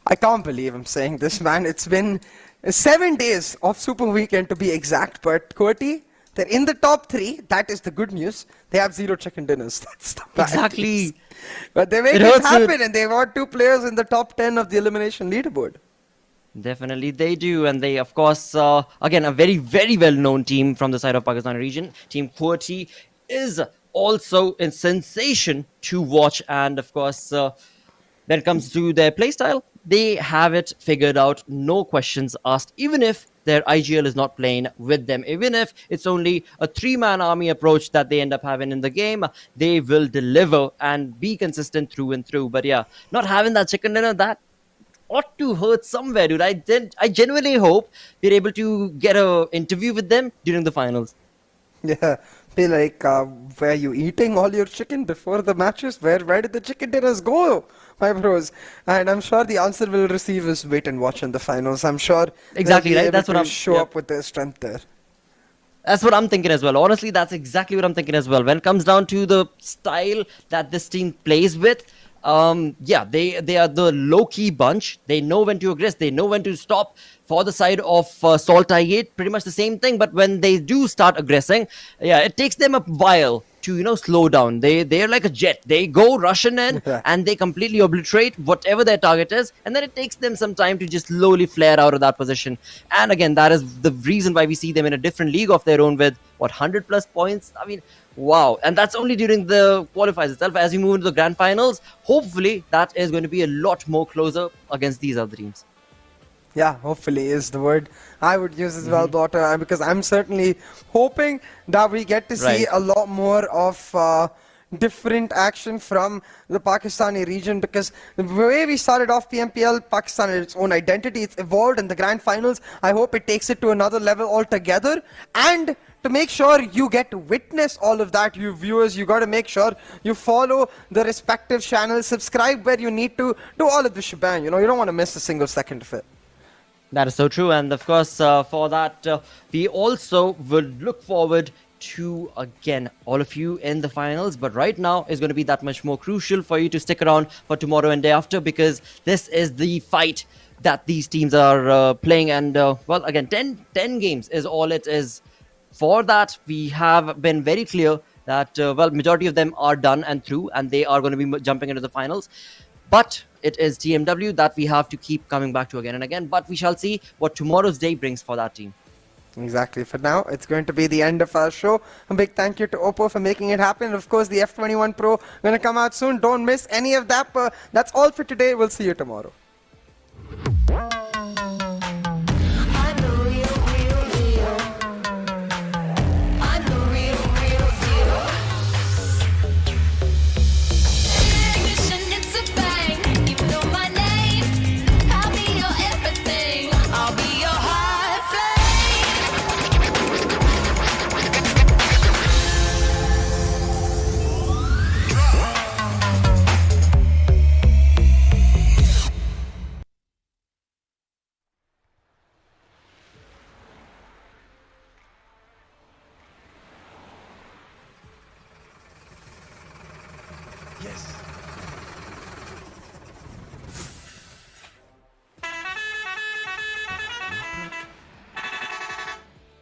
I can't believe I'm saying this, man. It's been 7 days of Super Weekend to be exact, but QWERTY, they're in the top 3. That is the good news. They have 0 chicken dinners. That's the bad news. But they make it happen, and they've got 2 players in the top 10 of the elimination leaderboard. Definitely they do. And they, of course, again, a very, very well-known team from the side of Pakistan region. Team QWERTY is also a sensation to watch. And, of course, when it comes to their playstyle, they have it figured out. No questions asked. Even if their IGL is not playing with them, even if it's only a 3-man army approach that they end up having in the game, they will deliver and be consistent through and through. But yeah, not having that chicken dinner, that ought to hurt somewhere, dude. I genuinely hope we're able to get an interview with them during the finals. Yeah, be like, were you eating all your chicken before the matches? Where did the chicken dinners go, my bros? And I'm sure the answer we'll receive is wait and watch in the finals. I'm sure exactly right. That's what I'm show up with their strength there. That's what I'm thinking as well. Honestly, that's exactly what I'm thinking as well. When it comes down to the style that this team plays with, they are the low-key bunch. They know when to aggress. They know when to stop. For the side of SALTxi8, pretty much the same thing. But when they do start aggressing, it takes them a while to, slow down. They're like a jet. They go rushing in and they completely obliterate whatever their target is. And then it takes them some time to just slowly flare out of that position. And again, that is the reason why we see them in a different league of their own with, 100 plus points? Wow. And that's only during the qualifiers itself. As we move into the grand finals, hopefully that is going to be a lot more closer against these other teams. Yeah, hopefully is the word I would use as well, Blotter, because I'm certainly hoping that we get to see a lot more of different action from the Pakistani region, because the way we started off PMPL, Pakistan had its own identity, it's evolved in the grand finals. I hope it takes it to another level altogether, and to make sure you get to witness all of that, you viewers, you got to make sure you follow the respective channels, subscribe where you need to, do all of the shebang, you don't want to miss a single second of it. That is so true. And of course, for that, we also would look forward to, again, all of you in the finals. But right now is going to be that much more crucial for you to stick around for tomorrow and day after, because this is the fight that these teams are playing. And, again, 10 games is all it is. For that, we have been very clear that, majority of them are done and through, and they are going to be jumping into the finals. But it is TMW that we have to keep coming back to again and again. But we shall see what tomorrow's day brings for that team. Exactly. For now, it's going to be the end of our show. A big thank you to Oppo for making it happen. Of course, the F21 Pro going to come out soon. Don't miss any of that. That's all for today. We'll see you tomorrow.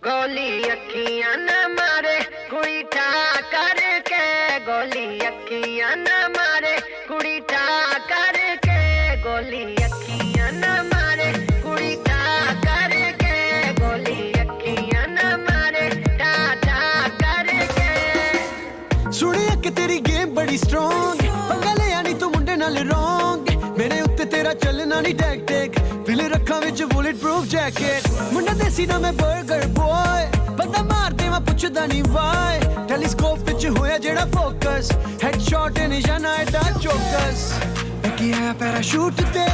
ਗੋਲੀ ਅੱਖੀਆਂ ਨਾ ਮਾਰੇ ਕੁੜੀ ਠਾ ਕਰਕੇ ਗੋਲੀ ਅੱਖੀਆਂ ਨਾ ਮਾਰੇ ਕੁੜੀ ਠਾ ਕਰਕੇ ਗੋਲੀ ਅੱਖੀਆਂ ਨਾ ਮਾਰੇ ਕੁੜੀ ਠਾ ਕਰਕੇ ਗੋਲੀ ਅੱਖੀਆਂ ਨਾ ਮਾਰੇ ਠਾ ਠਾ ਕਰਕੇ ਸੁਣਿਆ ਕਿ ਤੇਰੀ ਗੇਮ ਬੜੀ ਸਟਰੋਂਗ ਪੰਗਾ ਲਿਆ ਨਹੀਂ ਤੂੰ ਮੁੰਡੇ ਨਾਲ ਰੋਂਗ ਮੇਰੇ ਉੱਤੇ ਤੇਰਾ ਚੱਲਣਾ ਨਹੀਂ ਟੈਕ ਟੈਕ ਦਿਲ ਰੱਖਾਂ ਵਿੱਚ ਬੁਲੇਟ ਪ੍ਰੂਫ ਜੈਕਟ ਮੁੰਡਾ ਦੇਸੀ ਨਾ ਮੈਂ ਬਰਗਰ ਬੋਏ ਬੰਦਾ ਮਾਰਦੇ ਮੈਂ ਪੁੱਛਦਾ ਨਹੀਂ ਵਾਈ ਟੈਲੀਸਕੋਪ ਵਿੱਚ ਹੋਇਆ ਜਿਹੜਾ ਫੋਕਸ ਹੈਡਸ਼ਾਟ ਨਿਸ਼ਾਨਾ ਐਡਾ ਚੌਕਸ ਮੈਂ ਕੀ ਆਇਆ ਪੈਰਾਸ਼ੂਟ ਤੇ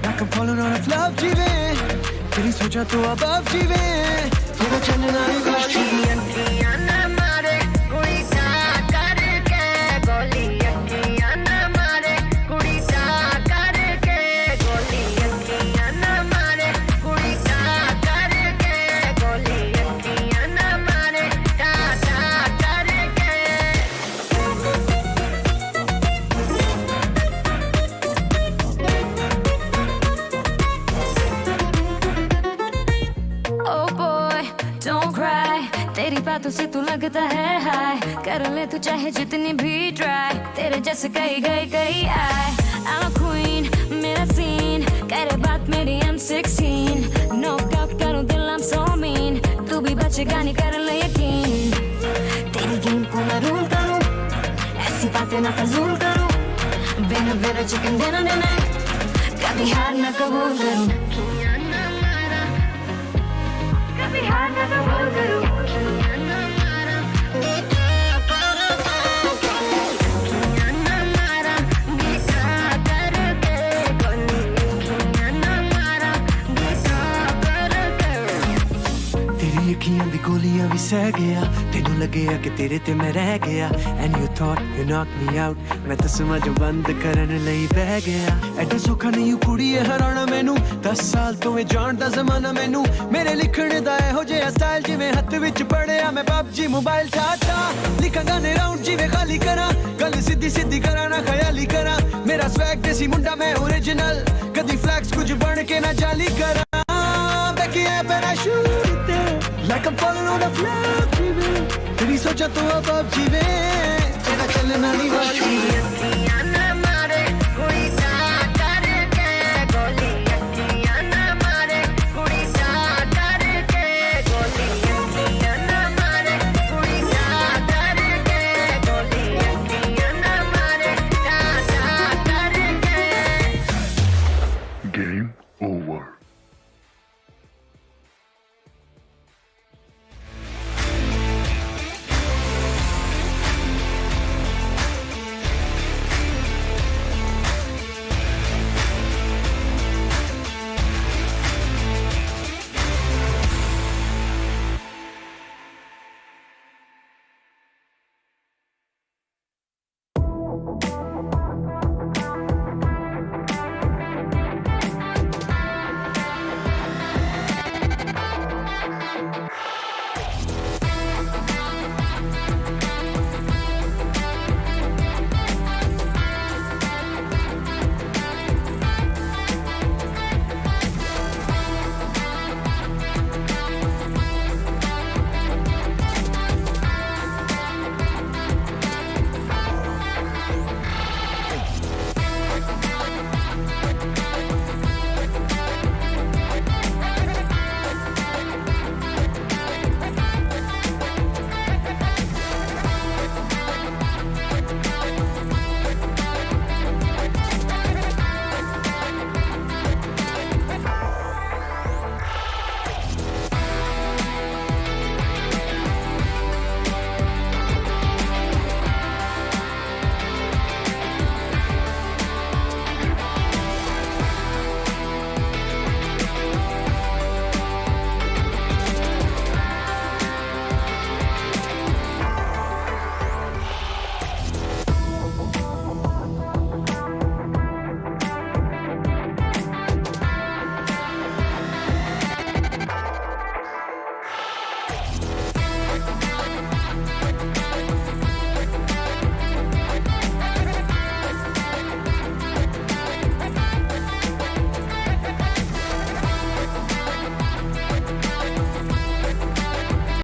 like I'm falling out of love ਜਿਵੇਂ ਤੇਰੀ ਸੋਚਾਂ ਤੋਂ above ਜਿਵੇਂ ਤੇਰਾ ਚੱਲਣਾ ਨਹੀਂ ਵਾਸ਼ੀ ਅੱਖੀਆਂ ਨਾ ਮਾਰੇ ਕੁੜੀ ਠਾ ਕਰਕੇ ਗੋਲੀ ਅੱਖੀਆਂ ਨਾ ਮਾਰੇ ਕੁੜੀ ਠਾ ਕਰਕੇ ਗੋਲੀ ਅੱਖੀਆਂ ਨਾ ਮਾਰੇ ਕੁੜੀ ਠਾ ਕਰਕੇ ਗੋਲੀ ਅੱਖੀਆਂ ਨਾ ਮਾਰੇ ਠਾ ਠਾ ਕਰਕੇ Oh boy, don't cry. तेरी बातों से तू लगता है हाय कर ले तू चाहे जितनी भी ट्राई तेरे जैसे कई आए I'm a queen, मेरा सीन करे बात मेरी M16 Knocked out करूँ दिल I'm so mean तू भी बचेगा नहीं कर ले यकीन तेरी गेम को मैं रूल करूँ ऐसी बातें ना फजूल करूँ बिना चिकन डिनर कभी हार ना कबूल करूँ कभी हार ना कबूल करूँ ਤੇਰੀ ਅੱਖੀਆਂ ਦੀ ਗੋਲੀਆਂ ਵੀ ਸਹਿ ਗਿਆ ਤੈਨੂੰ ਲੱਗਿਆ ਕਿ ਤੇਰੇ ਤੇ ਮੈਂ ਰਹਿ ਗਿਆ and you thought you knocked me out ਮੈਂ ਤਾਂ ਸਮਾਂ ਜੋ ਬੰਦ ਕਰਨ ਲਈ ਬਹਿ ਗਿਆ ਐਡਾ ਸੌਖਾ ਨਹੀਂ ਕੁੜੀਏ ਹਰਾਉਣਾ ਮੈਨੂੰ 10 ਸਾਲ ਤੋਂ ਇਹ ਜਾਣਦਾ ਜ਼ਮਾਨਾ ਮੈਨੂੰ ਮੇਰੇ ਲਿਖਣ ਦਾ ਇਹੋ ਜਿਹਾ ਸਟਾਈਲ ਜਿਵੇਂ ਹੱਥ ਵਿੱਚ ਪੜਿਆ ਮੈਂ PUBG ਮੋਬਾਈਲ ਠਾਠਾ ਲਿਖਾਂ ਗਾਣੇ ਰਾਉਂਡ ਜਿਵੇਂ ਖਾਲੀ ਕਰਾਂ ਗੱਲ ਸਿੱਧੀ ਕਰਾਂ ਨਾ ਖਿਆਲੀ ਕਰਾਂ ਮੇਰਾ ਸਵੈਗ ਦੇਸੀ ਮੁੰਡਾ ਮੈਂ ਓਰੀਜਨਲ ਕਦੀ ਫਲੈਕਸ ਕੁਝ ਬਣ ਕੇ ਨਾ ਜਾਲੀ ਕਰਾਂ ਬੈਕੀਆ ਪੈਰਾਸ਼ੂਟ ਤੇ like I'm falling on the floor ਜਿਵੇਂ ਤੇਰੀ ਸੋਚਾਂ ਤੋਂ above ਜਿਵੇਂ ਤੇਰਾ ਚੱਲਣਾ ਨਹੀਂ ਵਾਸ਼ੀ ਅੱਖੀਆਂ ਨਾ ਮਾਰੇ ਕੁੜੀ ਠਾ ਕਰਕੇ ਗੋਲੀ ਅੱਖੀਆਂ ਨਾ ਮਾਰੇ ਕੁੜੀ ਠਾ ਕਰਕੇ ਗੋਲੀ ਅੱਖੀਆਂ ਨਾ ਮਾਰੇ ਕੁੜੀ ਠਾ ਕਰਕੇ ਗੋਲੀ ਅੱਖੀਆਂ ਨਾ ਮਾਰੇ ਠਾ ਠਾ ਕਰਕੇ Game over.